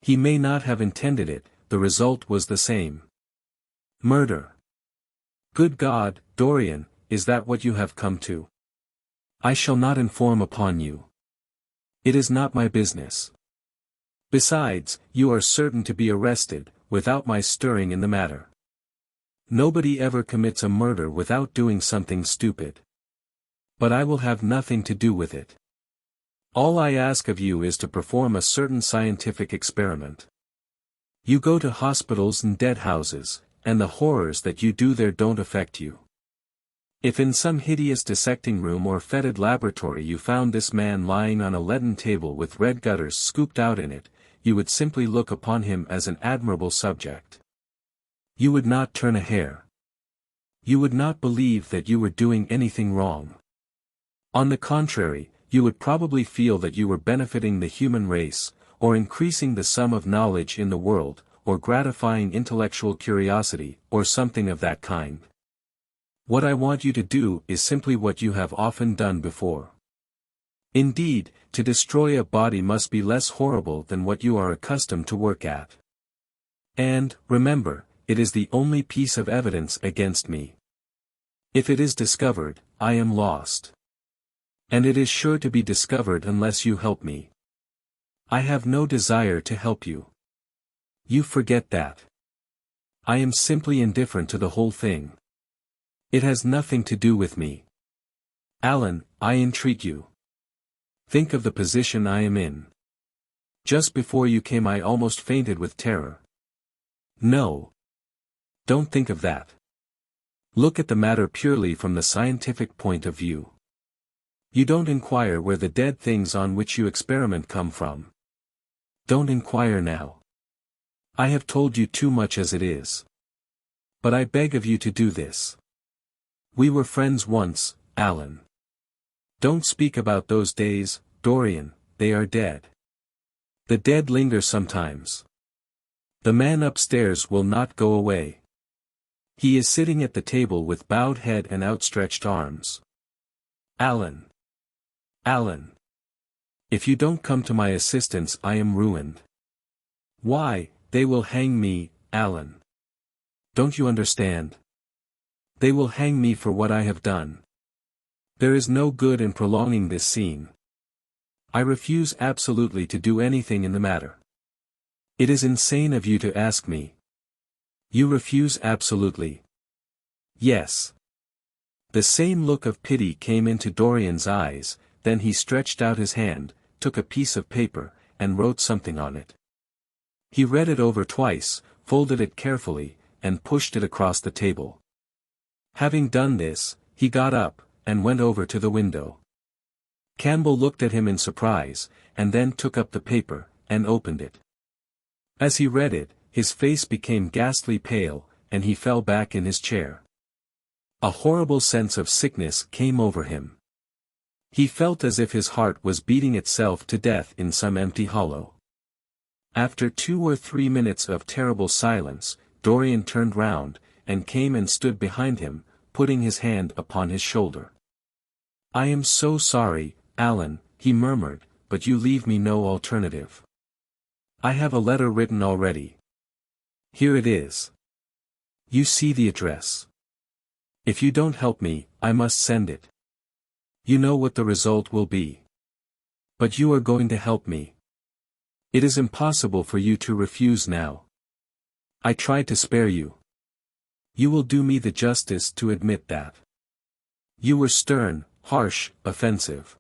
[SPEAKER 1] He may not have intended it, the result was the same. Murder. Good God, Dorian, is that what you have come to? I shall not inform upon you. It is not my business. Besides, you are certain to be arrested, without my stirring in the matter. Nobody ever commits a murder without doing something stupid. But I will have nothing to do with it. All I ask of you is to perform a certain scientific experiment. You go to hospitals and dead houses, and the horrors that you do there don't affect you. If in some hideous dissecting room or fetid laboratory you found this man lying on a leaden table with red gutters scooped out in it, you would simply look upon him as an admirable subject. You would not turn a hair. You would not believe that you were doing anything wrong. On the contrary, you would probably feel that you were benefiting the human race, or increasing the sum of knowledge in the world, or gratifying intellectual curiosity, or something of that kind. What I want you to do is simply what you have often done before. Indeed, to destroy a body must be less horrible than what you are accustomed to work at. And, remember, it is the only piece of evidence against me. If it is discovered, I am lost. And it is sure to be discovered unless you help me. I have no desire to help you. You forget that. I am simply indifferent to the whole thing. It has nothing to do with me. Alan, I entreat you. Think of the position I am in. Just before you came I almost fainted with terror. No. Don't think of that. Look at the matter purely from the scientific point of view. You don't inquire where the dead things on which you experiment come from. Don't inquire now. I have told you too much as it is. But I beg of you to do this. We were friends once, Alan. Don't speak about those days, Dorian, they are dead. The dead linger sometimes. The man upstairs will not go away. He is sitting at the table with bowed head and outstretched arms. Alan. Alan. If you don't come to my assistance I am ruined. Why, they will hang me, Alan. Don't you understand? They will hang me for what I have done. There is no good in prolonging this scene. I refuse absolutely to do anything in the matter. It is insane of you to ask me. You refuse absolutely. Yes. The same look of pity came into Dorian's eyes, then he stretched out his hand, took a piece of paper, and wrote something on it. He read it over twice, folded it carefully, and pushed it across the table. Having done this, he got up, and went over to the window. Campbell looked at him in surprise, and then took up the paper, and opened it. As he read it, his face became ghastly pale, and he fell back in his chair. A horrible sense of sickness came over him. He felt as if his heart was beating itself to death in some empty hollow. After 2 or 3 minutes of terrible silence, Dorian turned round, and came and stood behind him, putting his hand upon his shoulder. I am so sorry, Alan, he murmured, but you leave me no alternative. I have a letter written already. Here it is. You see the address. If you don't help me, I must send it. You know what the result will be. But you are going to help me. It is impossible for you to refuse now. I tried to spare you. You will do me the justice to admit that. You were stern, harsh, offensive.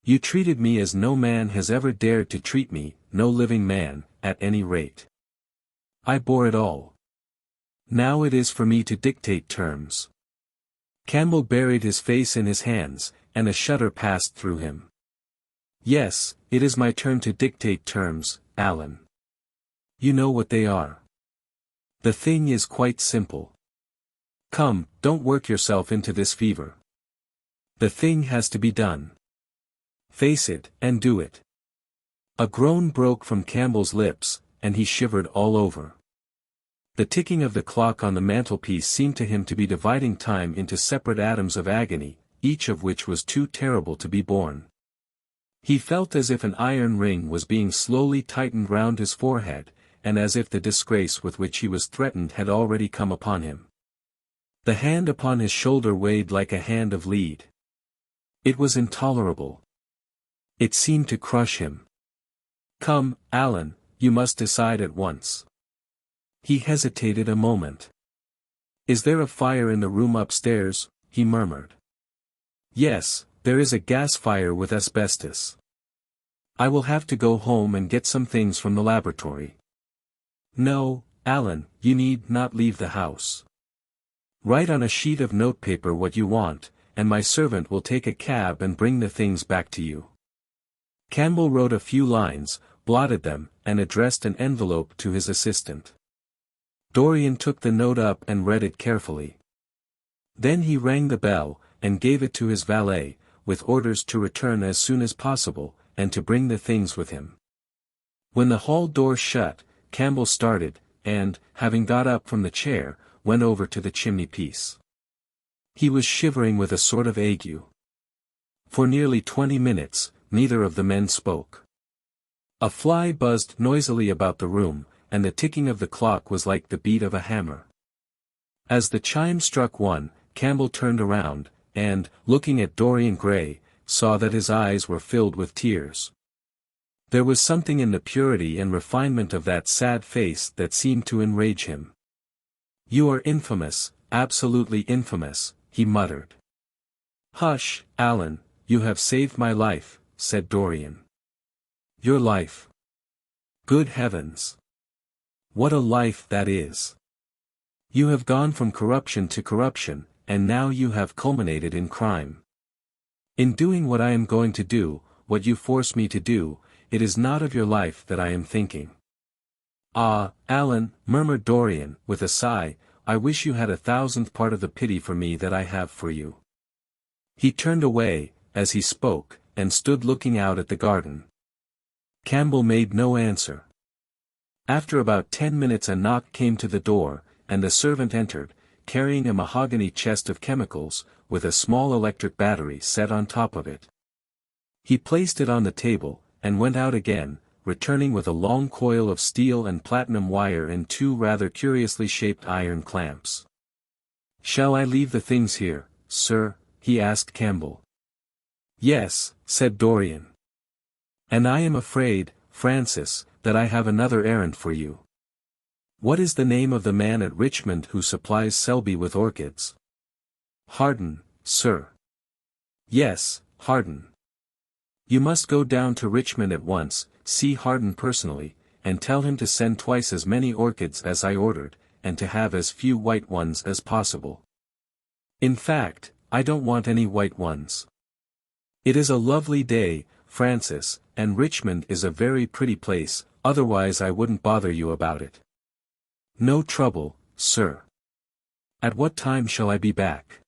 [SPEAKER 1] You treated me as no man has ever dared to treat me, no living man, at any rate. I bore it all. Now it is for me to dictate terms. Campbell buried his face in his hands, and a shudder passed through him. Yes, it is my turn to dictate terms, Alan. You know what they are. The thing is quite simple. Come, don't work yourself into this fever. The thing has to be done. Face it, and do it. A groan broke from Campbell's lips, and he shivered all over. The ticking of the clock on the mantelpiece seemed to him to be dividing time into separate atoms of agony, each of which was too terrible to be borne. He felt as if an iron ring was being slowly tightened round his forehead, and as if the disgrace with which he was threatened had already come upon him. The hand upon his shoulder weighed like a hand of lead. It was intolerable. It seemed to crush him. Come, Alan, you must decide at once. He hesitated a moment. Is there a fire in the room upstairs? He murmured. Yes, there is a gas fire with asbestos. I will have to go home and get some things from the laboratory. No, Alan, you need not leave the house. Write on a sheet of notepaper what you want, and my servant will take a cab and bring the things back to you. Campbell wrote a few lines, blotted them, and addressed an envelope to his assistant. Dorian took the note up and read it carefully. Then he rang the bell, and gave it to his valet, with orders to return as soon as possible, and to bring the things with him. When the hall door shut, Campbell started, and, having got up from the chair, went over to the chimney-piece. He was shivering with a sort of ague. For nearly 20 minutes, neither of the men spoke. A fly buzzed noisily about the room, and the ticking of the clock was like the beat of a hammer. As the chime struck 1, Campbell turned around, and, looking at Dorian Gray, saw that his eyes were filled with tears. There was something in the purity and refinement of that sad face that seemed to enrage him. "You are infamous, absolutely infamous," he muttered. "Hush, Alan, you have saved my life," said Dorian. "Your life? Good heavens! What a life that is! You have gone from corruption to corruption, and now you have culminated in crime. In doing what I am going to do, what you force me to do, it is not of your life that I am thinking." "Ah, Alan," murmured Dorian, with a sigh, "I wish you had 1,000th part of the pity for me that I have for you." He turned away, as he spoke, and stood looking out at the garden. Campbell made no answer. After about 10 minutes a knock came to the door, and the servant entered, carrying a mahogany chest of chemicals, with a small electric battery set on top of it. He placed it on the table, and went out again, returning with a long coil of steel and platinum wire and 2 rather curiously shaped iron clamps. "Shall I leave the things here, sir?" he asked Campbell. "Yes," said Dorian. "And I am afraid, Francis, that I have another errand for you." "What is the name of the man at Richmond who supplies Selby with orchids?" "Harden, sir." "Yes, Harden. You must go down to Richmond at once, see Harden personally, and tell him to send twice as many orchids as I ordered, and to have as few white ones as possible. In fact, I don't want any white ones. It is a lovely day, Francis, and Richmond is a very pretty place, otherwise I wouldn't bother you about it." "No trouble, sir. At what time shall I be back?"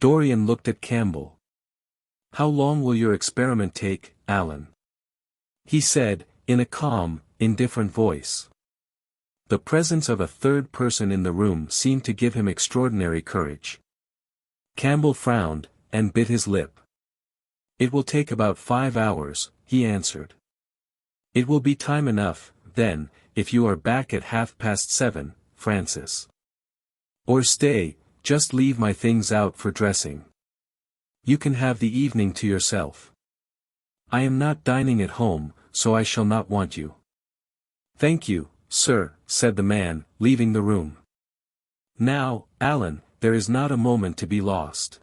[SPEAKER 1] Dorian looked at Campbell. "How long will your experiment take, Alan?" he said, in a calm, indifferent voice. The presence of a third person in the room seemed to give him extraordinary courage. Campbell frowned, and bit his lip. "It will take about 5 hours, he answered. "It will be time enough, then, if you are back at 7:30, Francis. Or stay, just leave my things out for dressing. You can have the evening to yourself. I am not dining at home, so I shall not want you." "Thank you, sir," said the man, leaving the room. "Now, Alan, there is not a moment to be lost.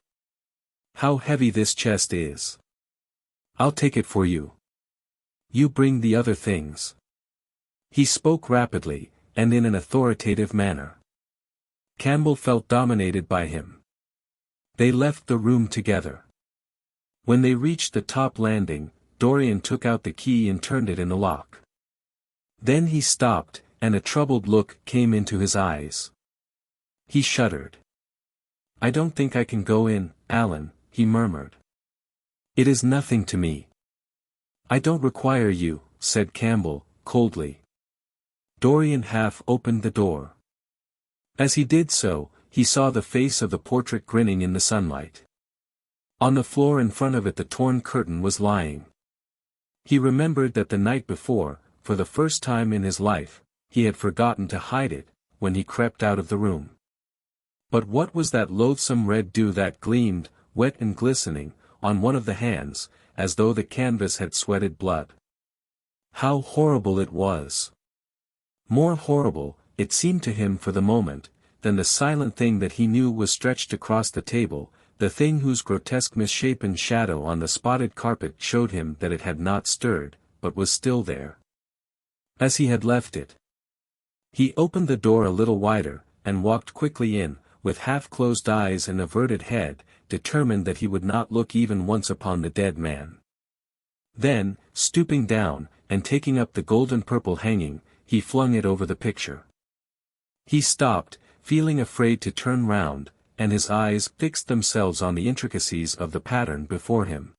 [SPEAKER 1] How heavy this chest is. I'll take it for you. You bring the other things." He spoke rapidly, and in an authoritative manner. Campbell felt dominated by him. They left the room together. When they reached the top landing, Dorian took out the key and turned it in the lock. Then he stopped, and a troubled look came into his eyes. He shuddered. "I don't think I can go in, Alan," he murmured. "It is nothing to me." "I don't require you," said Campbell, coldly. Dorian half opened the door. As he did so, he saw the face of the portrait grinning in the sunlight. On the floor in front of it the torn curtain was lying. He remembered that the night before, for the first time in his life, he had forgotten to hide it, when he crept out of the room. But what was that loathsome red dew that gleamed, wet and glistening, on one of the hands, as though the canvas had sweated blood? How horrible it was! More horrible, it seemed to him for the moment, than the silent thing that he knew was stretched across the table, the thing whose grotesque misshapen shadow on the spotted carpet showed him that it had not stirred, but was still there, as he had left it. He opened the door a little wider, and walked quickly in, with half-closed eyes and averted head, determined that he would not look even once upon the dead man. Then, stooping down, and taking up the golden-purple hanging, he flung it over the picture. He stopped, feeling afraid to turn round, and his eyes fixed themselves on the intricacies of the pattern before him.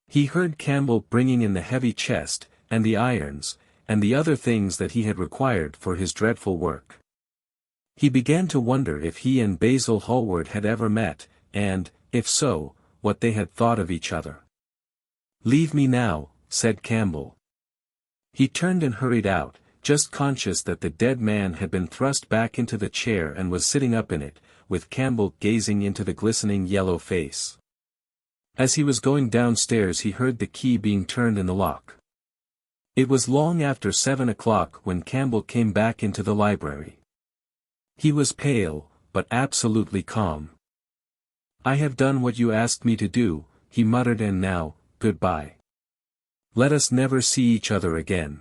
[SPEAKER 1] He heard Campbell bringing in the heavy chest, and the irons, and the other things that he had required for his dreadful work. He began to wonder if he and Basil Hallward had ever met, and, if so, what they had thought of each other. "Leave me now," said Campbell. He turned and hurried out, just conscious that the dead man had been thrust back into the chair and was sitting up in it, with Campbell gazing into the glistening yellow face. As he was going downstairs he heard the key being turned in the lock. It was long after 7 o'clock when Campbell came back into the library. He was pale, but absolutely calm. "I have done what you asked me to do," he muttered, "and now, goodbye. Let us never see each other again.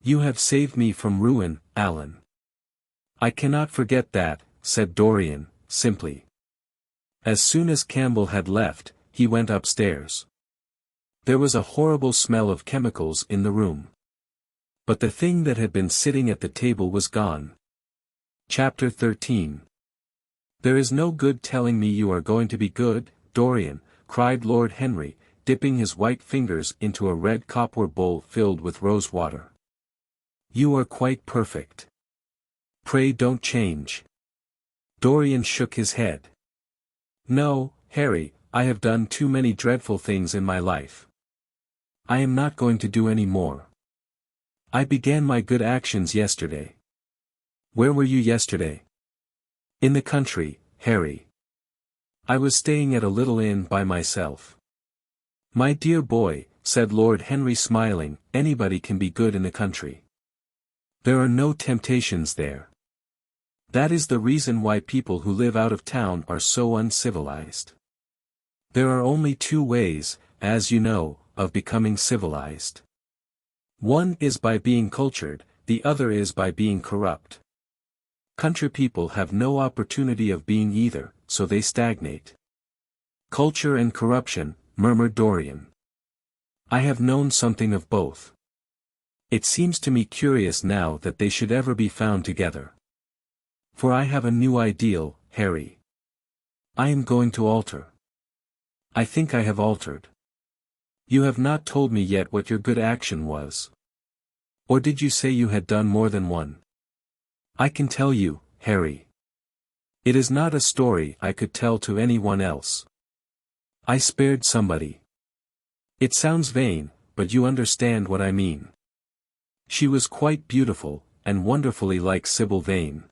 [SPEAKER 1] You have saved me from ruin, Alan." "I cannot forget that," said Dorian, simply. As soon as Campbell had left, he went upstairs. There was a horrible smell of chemicals in the room. But the thing that had been sitting at the table was gone. Chapter 13. "There is no good telling me you are going to be good, Dorian," cried Lord Henry, dipping his white fingers into a red copper bowl filled with rose water. "You are quite perfect. Pray don't change." Dorian shook his head. "No, Harry, I have done too many dreadful things in my life. I am not going to do any more. I began my good actions yesterday." "Where were you yesterday?" "In the country, Harry. I was staying at a little inn by myself." "My dear boy," said Lord Henry smiling, "anybody can be good in the country. There are no temptations there. That is the reason why people who live out of town are so uncivilized. There are only two ways, as you know, of becoming civilized. One is by being cultured, the other is by being corrupt. Country people have no opportunity of being either, so they stagnate." "Culture and corruption," murmured Dorian. "I have known something of both. It seems to me curious now that they should ever be found together. For I have a new ideal, Harry. I am going to alter. I think I have altered. You have not told me yet what your good action was. Or did you say you had done more than one?" "I can tell you, Harry. It is not a story I could tell to anyone else. I spared somebody. It sounds vain, but you understand what I mean. She was quite beautiful, and wonderfully like Sybil Vane.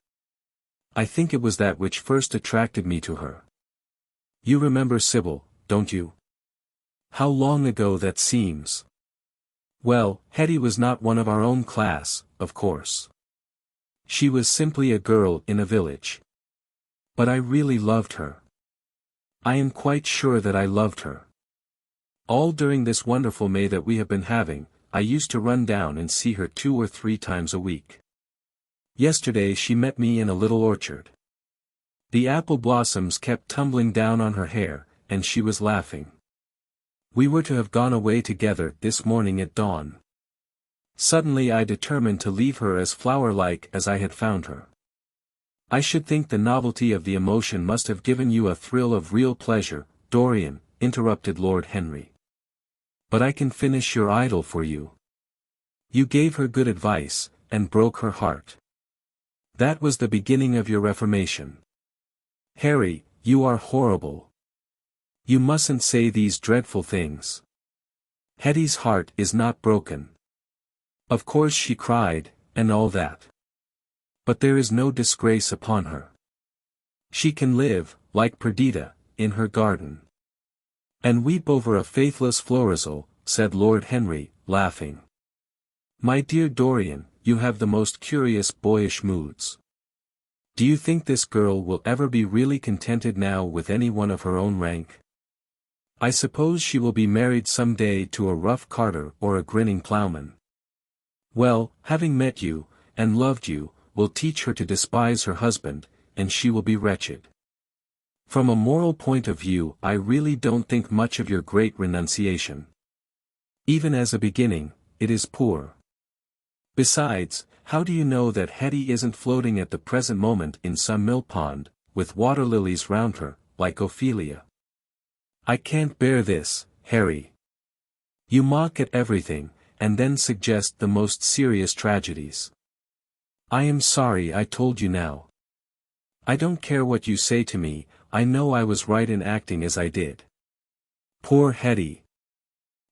[SPEAKER 1] I think it was that which first attracted me to her. You remember Sybil, don't you? How long ago that seems. Well, Hetty was not one of our own class, of course. She was simply a girl in a village. But I really loved her. I am quite sure that I loved her. All during this wonderful May that we have been having, I used to run down and see her 2 or 3 times a week. Yesterday she met me in a little orchard. The apple blossoms kept tumbling down on her hair, and she was laughing. We were to have gone away together this morning at dawn. Suddenly I determined to leave her as flower-like as I had found her." "I should think the novelty of the emotion must have given you a thrill of real pleasure, Dorian," interrupted Lord Henry. "But I can finish your idyll for you. You gave her good advice, and broke her heart. That was the beginning of your reformation. Harry, you are horrible. You mustn't say these dreadful things. Hetty's heart is not broken. Of course she cried, and all that. But there is no disgrace upon her. She can live, like Perdita, in her garden." "And weep over a faithless florizel," said Lord Henry, laughing. "My dear Dorian, you have the most curious boyish moods. Do you think this girl will ever be really contented now with any one of her own rank? I suppose she will be married some day to a rough carter or a grinning ploughman. Well, having met you, and loved you, will teach her to despise her husband, and she will be wretched. From a moral point of view I really don't think much of your great renunciation. Even as a beginning, it is poor. Besides, how do you know that Hetty isn't floating at the present moment in some mill pond, with water lilies round her, like Ophelia? I can't bear this, Harry. You mock at everything, and then suggest the most serious tragedies. I am sorry I told you now. I don't care what you say to me, I know I was right in acting as I did. Poor Hetty.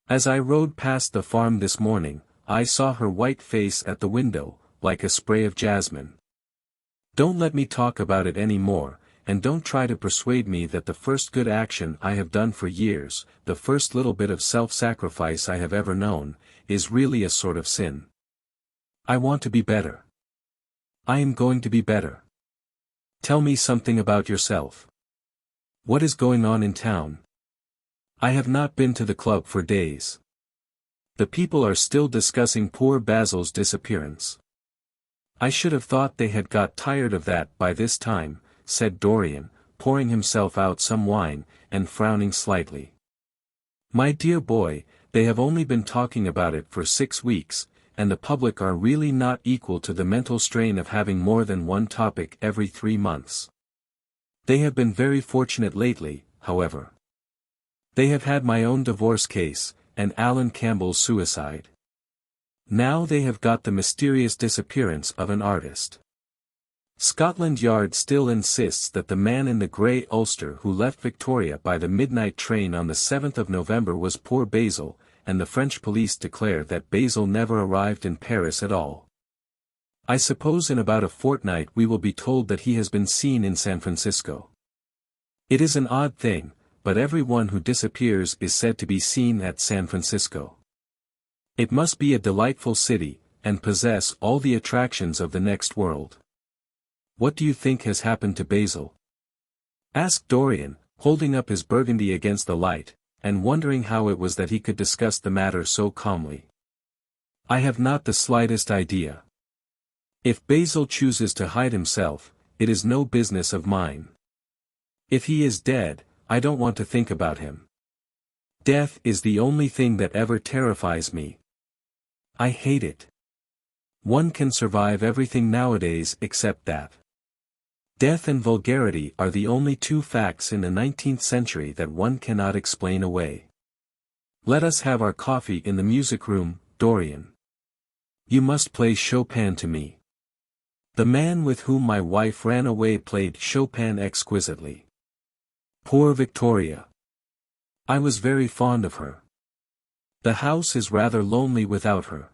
[SPEAKER 1] As I rode past the farm this morning, I saw her white face at the window, like a spray of jasmine. Don't let me talk about it any more, and don't try to persuade me that the first good action I have done for years, the first little bit of self-sacrifice I have ever known, is really a sort of sin. I want to be better. I am going to be better. Tell me something about yourself. What is going on in town? I have not been to the club for days. The people are still discussing poor Basil's disappearance. I should have thought they had got tired of that by this time, said Dorian, pouring himself out some wine, and frowning slightly. My dear boy, they have only been talking about it for 6 weeks, and the public are really not equal to the mental strain of having more than one topic every 3 months. They have been very fortunate lately, however. They have had my own divorce case, and Alan Campbell's suicide. Now they have got the mysterious disappearance of an artist. Scotland Yard still insists that the man in the grey ulster who left Victoria by the midnight train on the 7th of November was poor Basil, and the French police declare that Basil never arrived in Paris at all. I suppose in about a fortnight we will be told that he has been seen in San Francisco. It is an odd thing, but everyone who disappears is said to be seen at San Francisco. It must be a delightful city, and possess all the attractions of the next world. What do you think has happened to Basil? Asked Dorian, holding up his burgundy against the light, and wondering how it was that he could discuss the matter so calmly. I have not the slightest idea. If Basil chooses to hide himself, it is no business of mine. If he is dead, I don't want to think about him. Death is the only thing that ever terrifies me. I hate it. One can survive everything nowadays except that. Death and vulgarity are the only 2 facts in the 19th century that one cannot explain away. Let us have our coffee in the music room, Dorian. You must play Chopin to me. The man with whom my wife ran away played Chopin exquisitely. Poor Victoria. I was very fond of her. The house is rather lonely without her.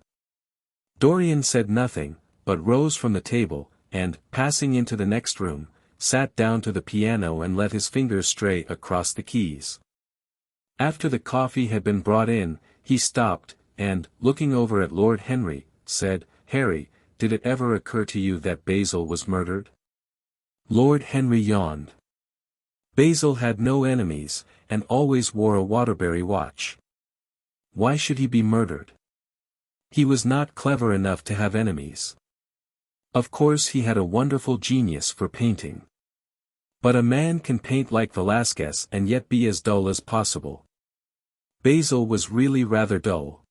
[SPEAKER 1] Dorian said nothing, but rose from the table, and, passing into the next room, sat down to the piano and let his fingers stray across the keys. After the coffee had been brought in, he stopped, and, looking over at Lord Henry, said, "Harry, did it ever occur to you that Basil was murdered?" Lord Henry yawned. Basil had no enemies, and always wore a Waterbury watch. Why should he be murdered? He was not clever enough to have enemies. Of course he had a wonderful genius for painting. But a man can paint like Velázquez and yet be as dull as possible. Basil was really rather dull.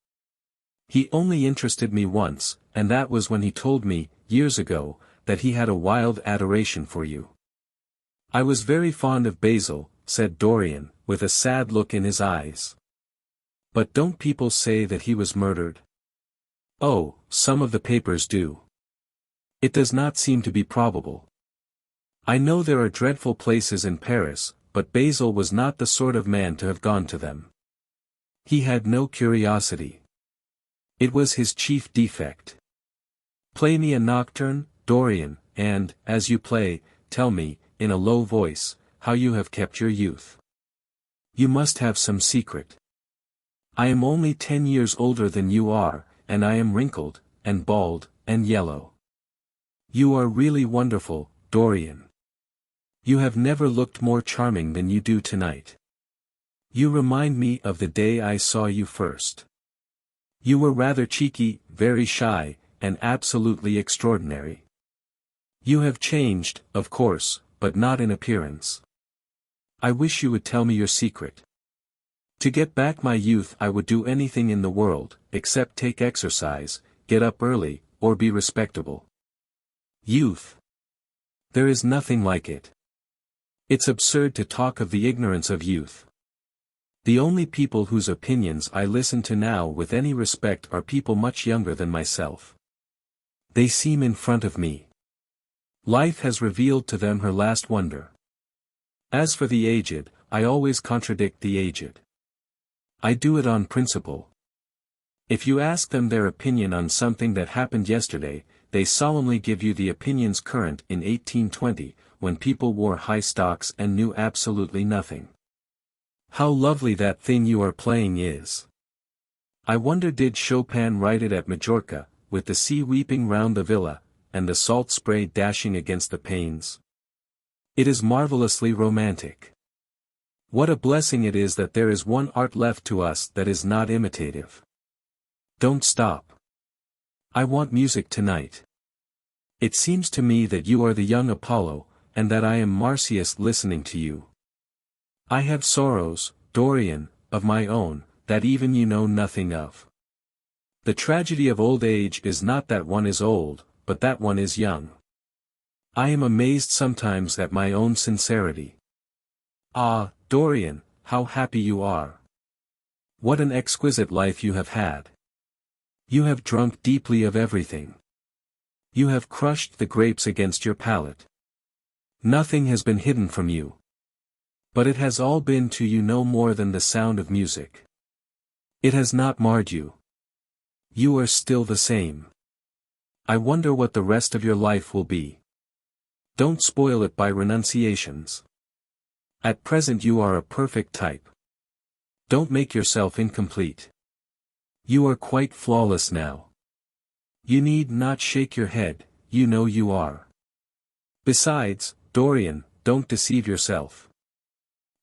[SPEAKER 1] He only interested me once, and that was when he told me, years ago, that he had a wild adoration for you. I was very fond of Basil, said Dorian, with a sad look in his eyes. But don't people say that he was murdered? Oh, some of the papers do. It does not seem to be probable. I know there are dreadful places in Paris, but Basil was not the sort of man to have gone to them. He had no curiosity. It was his chief defect. Play me a nocturne, Dorian, and, as you play, tell me, in a low voice, how you have kept your youth. You must have some secret. I am only 10 years older than you are, and I am wrinkled, and bald, and yellow. You are really wonderful, Dorian. You have never looked more charming than you do tonight. You remind me of the day I saw you first. You were rather cheeky, very shy, and absolutely extraordinary. You have changed, of course, but not in appearance. I wish you would tell me your secret. To get back my youth I would do anything in the world, except take exercise, get up early, or be respectable. Youth. There is nothing like it. It's absurd to talk of the ignorance of youth. The only people whose opinions I listen to now with any respect are people much younger than myself. They seem in front of me. Life has revealed to them her last wonder. As for the aged, I always contradict the aged. I do it on principle. If you ask them their opinion on something that happened yesterday, they solemnly give you the opinions current in 1820, when people wore high stocks and knew absolutely nothing. How lovely that thing you are playing is. I wonder did Chopin write it at Majorca, with the sea weeping round the villa, and the salt spray dashing against the panes? It is marvelously romantic. What a blessing it is that there is one art left to us that is not imitative. Don't stop. I want music tonight. It seems to me that you are the young Apollo, and that I am Marsyas listening to you. I have sorrows, Dorian, of my own, that even you know nothing of. The tragedy of old age is not that one is old, but that one is young. I am amazed sometimes at my own sincerity. Ah, Dorian, how happy you are. What an exquisite life you have had. You have drunk deeply of everything. You have crushed the grapes against your palate. Nothing has been hidden from you. But it has all been to you no more than the sound of music. It has not marred you. You are still the same. I wonder what the rest of your life will be. Don't spoil it by renunciations. At present you are a perfect type. Don't make yourself incomplete. You are quite flawless now. You need not shake your head, you know you are. Besides, Dorian, don't deceive yourself.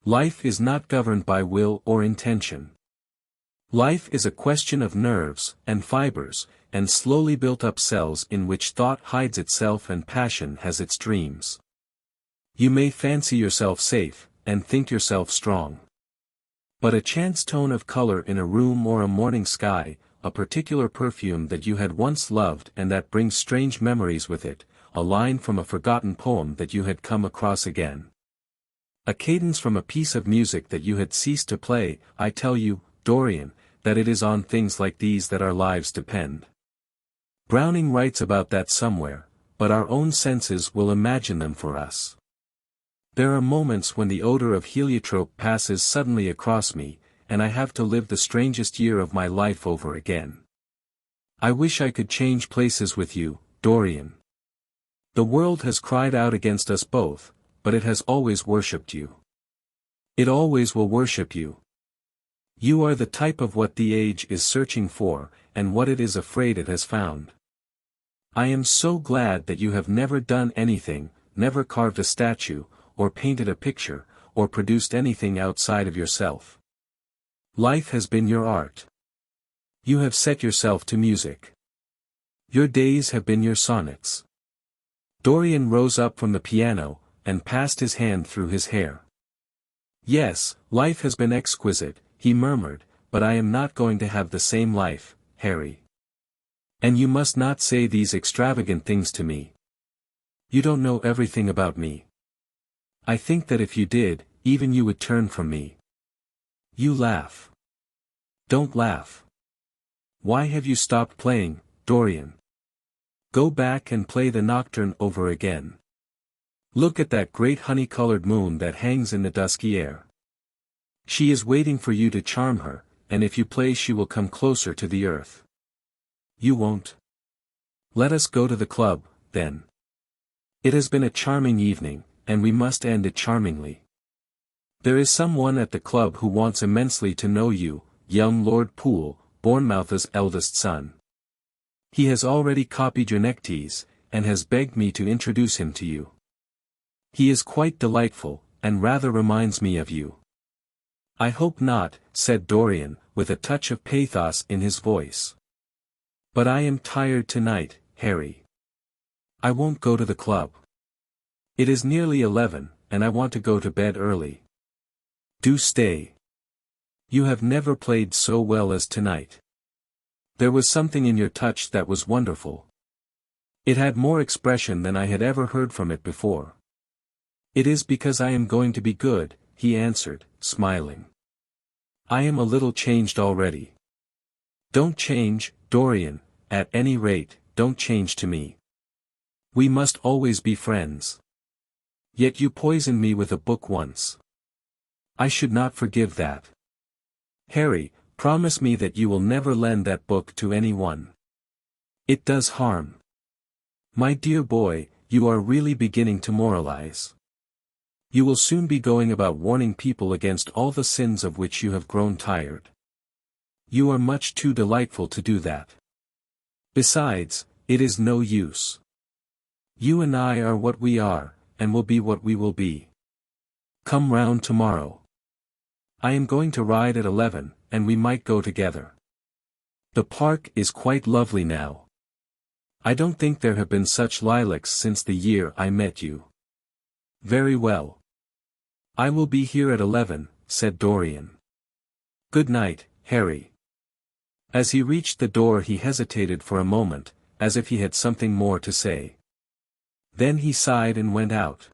[SPEAKER 1] Life is not governed by will or intention. Life is a question of nerves and fibers, and slowly built up cells in which thought hides itself and passion has its dreams. You may fancy yourself safe, and think yourself strong. But a chance tone of color in a room or a morning sky, a particular perfume that you had once loved and that brings strange memories with it, a line from a forgotten poem that you had come across again. A cadence from a piece of music that you had ceased to play, I tell you, Dorian, that it is on things like these that our lives depend. Browning writes about that somewhere, but our own senses will imagine them for us. There are moments when the odor of heliotrope passes suddenly across me, and I have to live the strangest year of my life over again. I wish I could change places with you, Dorian. The world has cried out against us both, but it has always worshipped you. It always will worship you. You are the type of what the age is searching for, and what it is afraid it has found. I am so glad that you have never done anything, never carved a statue, or painted a picture, or produced anything outside of yourself. Life has been your art. You have set yourself to music. Your days have been your sonnets. Dorian rose up from the piano, and passed his hand through his hair. Yes, life has been exquisite, he murmured, but I am not going to have the same life, Harry. And you must not say these extravagant things to me. You don't know everything about me. I think that if you did, even you would turn from me. You laugh. Don't laugh. Why have you stopped playing, Dorian? Go back and play the nocturne over again. Look at that great honey-colored moon that hangs in the dusky air. She is waiting for you to charm her, and if you play she will come closer to the earth. You won't. Let us go to the club, then. It has been a charming evening, and we must end it charmingly. There is someone at the club who wants immensely to know you, young Lord Poole, Bournemouth's eldest son. He has already copied your neckties, and has begged me to introduce him to you. He is quite delightful, and rather reminds me of you. I hope not, said Dorian, with a touch of pathos in his voice. But I am tired tonight, Harry. I won't go to the club. It is nearly 11, and I want to go to bed early. Do stay. You have never played so well as tonight. There was something in your touch that was wonderful. It had more expression than I had ever heard from it before. It is because I am going to be good, he answered, smiling. I am a little changed already. Don't change, Dorian, at any rate, don't change to me. We must always be friends. Yet you poisoned me with a book once. I should not forgive that. Harry, promise me that you will never lend that book to anyone. It does harm. My dear boy, you are really beginning to moralize. You will soon be going about warning people against all the sins of which you have grown tired. You are much too delightful to do that. Besides, it is no use. You and I are what we are, and will be what we will be. Come round tomorrow. I am going to ride at 11, and we might go together. The park is quite lovely now. I don't think there have been such lilacs since the year I met you. Very well. I will be here at 11, said Dorian. Good night, Harry. As he reached the door he hesitated for a moment, as if he had something more to say. Then he sighed and went out.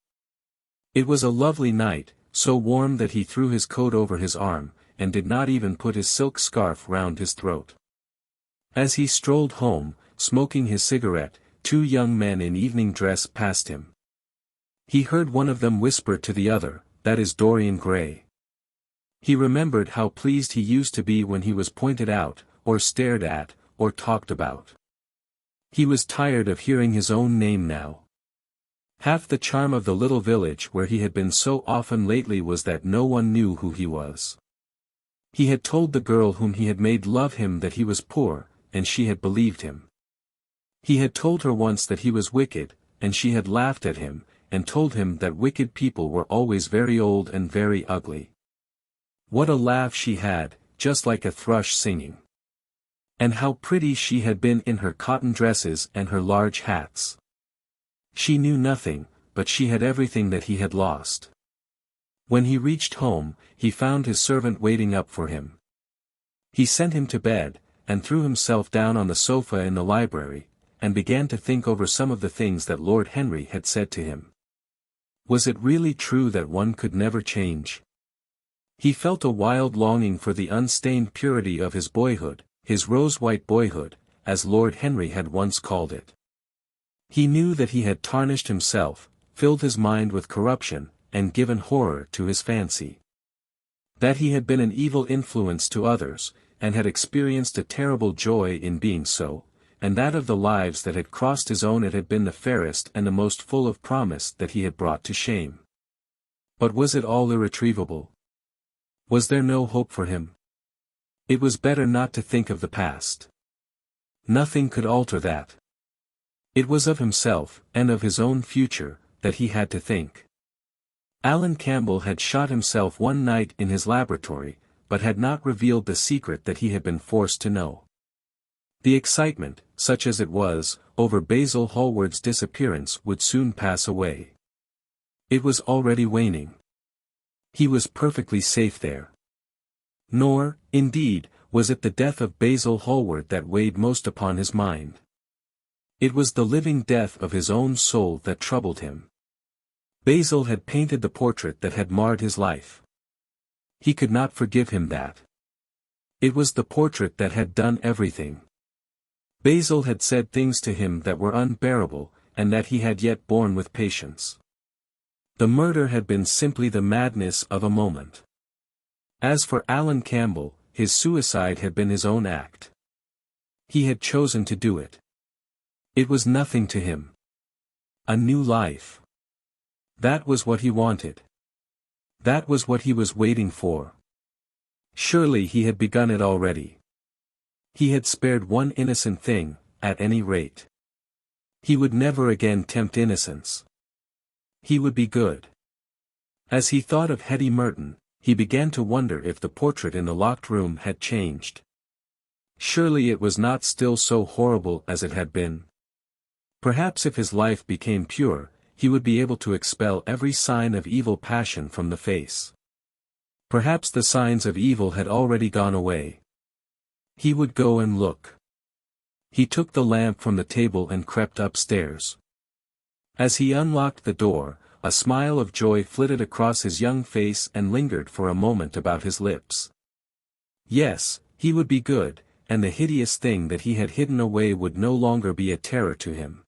[SPEAKER 1] It was a lovely night, so warm that he threw his coat over his arm, and did not even put his silk scarf round his throat. As he strolled home, smoking his cigarette, two young men in evening dress passed him. He heard one of them whisper to the other, "That is Dorian Gray." He remembered how pleased he used to be when he was pointed out, or stared at, or talked about. He was tired of hearing his own name now. Half the charm of the little village where he had been so often lately was that no one knew who he was. He had told the girl whom he had made love him that he was poor, and she had believed him. He had told her once that he was wicked, and she had laughed at him, and told him that wicked people were always very old and very ugly. What a laugh she had, just like a thrush singing. And how pretty she had been in her cotton dresses and her large hats. She knew nothing, but she had everything that he had lost. When he reached home, he found his servant waiting up for him. He sent him to bed, and threw himself down on the sofa in the library, and began to think over some of the things that Lord Henry had said to him. Was it really true that one could never change? He felt a wild longing for the unstained purity of his boyhood, his rose-white boyhood, as Lord Henry had once called it. He knew that he had tarnished himself, filled his mind with corruption, and given horror to his fancy. That he had been an evil influence to others, and had experienced a terrible joy in being so, and that of the lives that had crossed his own it had been the fairest and the most full of promise that he had brought to shame. But was it all irretrievable? Was there no hope for him? It was better not to think of the past. Nothing could alter that. It was of himself, and of his own future, that he had to think. Alan Campbell had shot himself one night in his laboratory, but had not revealed the secret that he had been forced to know. The excitement, such as it was, over Basil Hallward's disappearance would soon pass away. It was already waning. He was perfectly safe there. Nor, indeed, was it the death of Basil Hallward that weighed most upon his mind. It was the living death of his own soul that troubled him. Basil had painted the portrait that had marred his life. He could not forgive him that. It was the portrait that had done everything. Basil had said things to him that were unbearable, and that he had yet borne with patience. The murder had been simply the madness of a moment. As for Alan Campbell, his suicide had been his own act. He had chosen to do it. It was nothing to him. A new life. That was what he wanted. That was what he was waiting for. Surely he had begun it already. He had spared one innocent thing, at any rate. He would never again tempt innocence. He would be good. As he thought of Hetty Merton, he began to wonder if the portrait in the locked room had changed. Surely it was not still so horrible as it had been. Perhaps if his life became pure, he would be able to expel every sign of evil passion from the face. Perhaps the signs of evil had already gone away. He would go and look. He took the lamp from the table and crept upstairs. As he unlocked the door, a smile of joy flitted across his young face and lingered for a moment about his lips. Yes, he would be good, and the hideous thing that he had hidden away would no longer be a terror to him.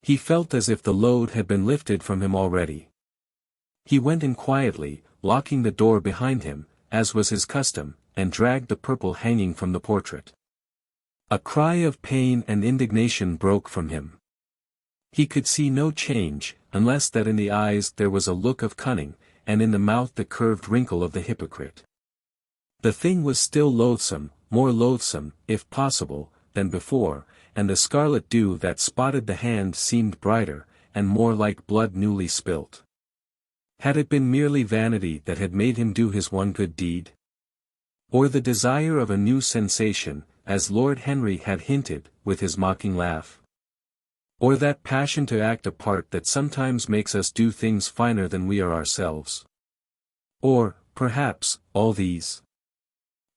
[SPEAKER 1] He felt as if the load had been lifted from him already. He went in quietly, locking the door behind him, as was his custom, and dragged the purple hanging from the portrait. A cry of pain and indignation broke from him. He could see no change, unless that in the eyes there was a look of cunning, and in the mouth the curved wrinkle of the hypocrite. The thing was still loathsome, more loathsome, if possible, than before, and the scarlet dew that spotted the hand seemed brighter, and more like blood newly spilt. Had it been merely vanity that had made him do his one good deed? Or the desire of a new sensation, as Lord Henry had hinted, with his mocking laugh? Or that passion to act a part that sometimes makes us do things finer than we are ourselves? Or, perhaps, all these?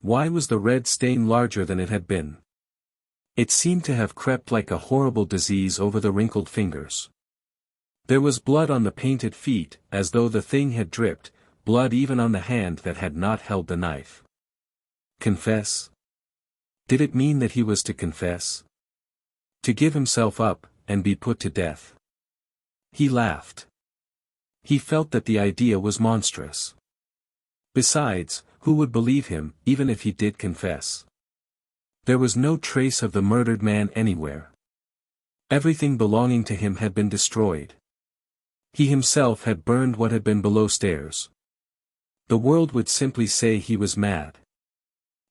[SPEAKER 1] Why was the red stain larger than it had been? It seemed to have crept like a horrible disease over the wrinkled fingers. There was blood on the painted feet, as though the thing had dripped, blood even on the hand that had not held the knife. Confess? Did it mean that he was to confess? To give himself up, and be put to death? He laughed. He felt that the idea was monstrous. Besides, who would believe him, even if he did confess? There was no trace of the murdered man anywhere. Everything belonging to him had been destroyed. He himself had burned what had been below stairs. The world would simply say he was mad.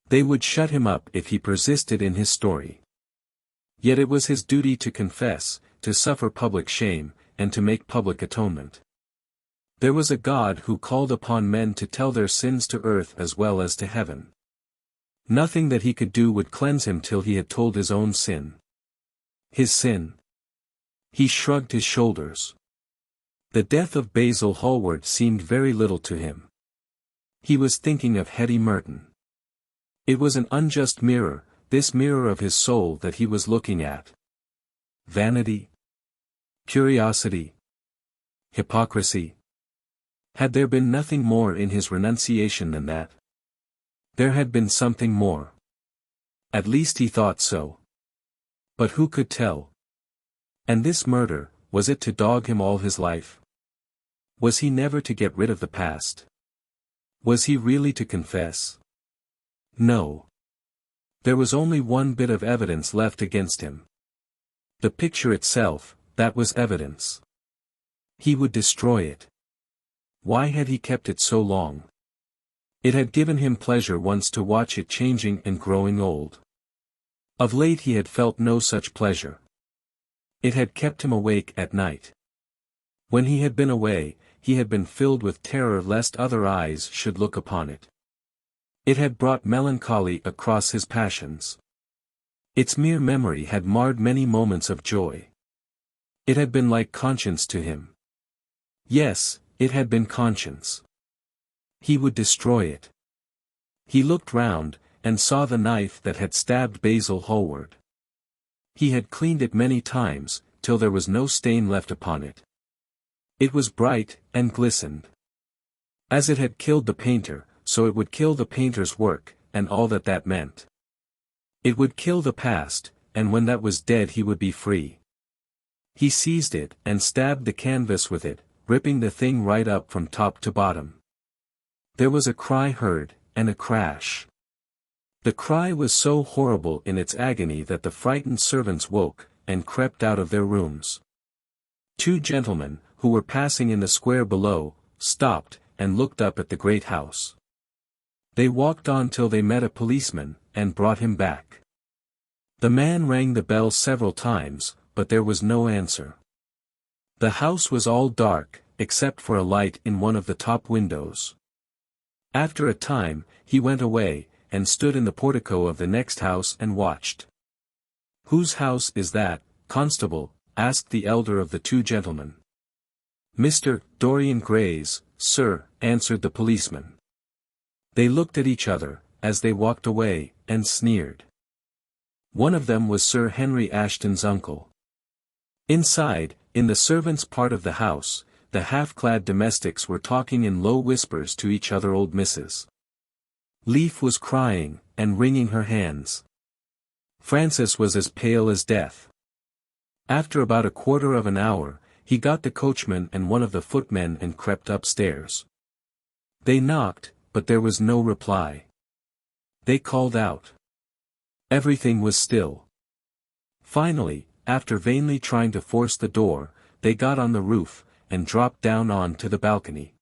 [SPEAKER 1] They would shut him up if he persisted in his story. Yet it was his duty to confess, to suffer public shame, and to make public atonement. There was a God who called upon men to tell their sins to earth as well as to heaven. Nothing that he could do would cleanse him till he had told his own sin. His sin? He shrugged his shoulders. The death of Basil Hallward seemed very little to him. He was thinking of Hetty Merton. It was an unjust mirror, this mirror of his soul that he was looking at. Vanity? Curiosity? Hypocrisy? Had there been nothing more in his renunciation than that? There had been something more. At least he thought so. But who could tell? And this murder, was it to dog him all his life? Was he never to get rid of the past? Was he really to confess? No. There was only one bit of evidence left against him. The picture itself, that was evidence. He would destroy it. Why had he kept it so long? It had given him pleasure once to watch it changing and growing old. Of late he had felt no such pleasure. It had kept him awake at night. When he had been away, he had been filled with terror lest other eyes should look upon it. It had brought melancholy across his passions. Its mere memory had marred many moments of joy. It had been like conscience to him. Yes, it had been conscience. He would destroy it. He looked round, and saw the knife that had stabbed Basil Hallward. He had cleaned it many times, till there was no stain left upon it. It was bright, and glistened. As it had killed the painter, so it would kill the painter's work, and all that that meant. It would kill the past, and when that was dead he would be free. He seized it, and stabbed the canvas with it, ripping the thing right up from top to bottom. There was a cry heard, and a crash. The cry was so horrible in its agony that the frightened servants woke, and crept out of their rooms. Two gentlemen, who were passing in the square below, stopped, and looked up at the great house. They walked on till they met a policeman, and brought him back. The man rang the bell several times, but there was no answer. The house was all dark, except for a light in one of the top windows. After a time, he went away, and stood in the portico of the next house and watched. "Whose house is that, constable?" asked the elder of the two gentlemen. "Mr. Dorian Gray's, sir," answered the policeman. They looked at each other, as they walked away, and sneered. One of them was Sir Henry Ashton's uncle. Inside, in the servants' part of the house, the half-clad domestics were talking in low whispers to each other. Old Mrs. Leaf was crying, and wringing her hands. Francis was as pale as death. After about a quarter of an hour, he got the coachman and one of the footmen and crept upstairs. They knocked, but there was no reply. They called out. Everything was still. Finally, after vainly trying to force the door, they got on the roof, and dropped down on to the balcony.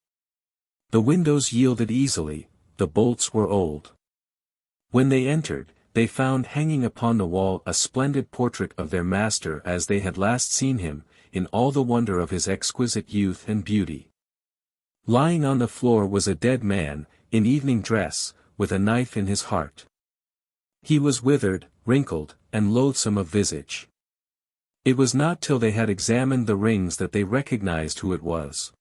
[SPEAKER 1] The windows yielded easily, the bolts were old. When they entered, they found hanging upon the wall a splendid portrait of their master as they had last seen him, in all the wonder of his exquisite youth and beauty. Lying on the floor was a dead man, in evening dress, with a knife in his heart. He was withered, wrinkled, and loathsome of visage. It was not till they had examined the rings that they recognized who it was.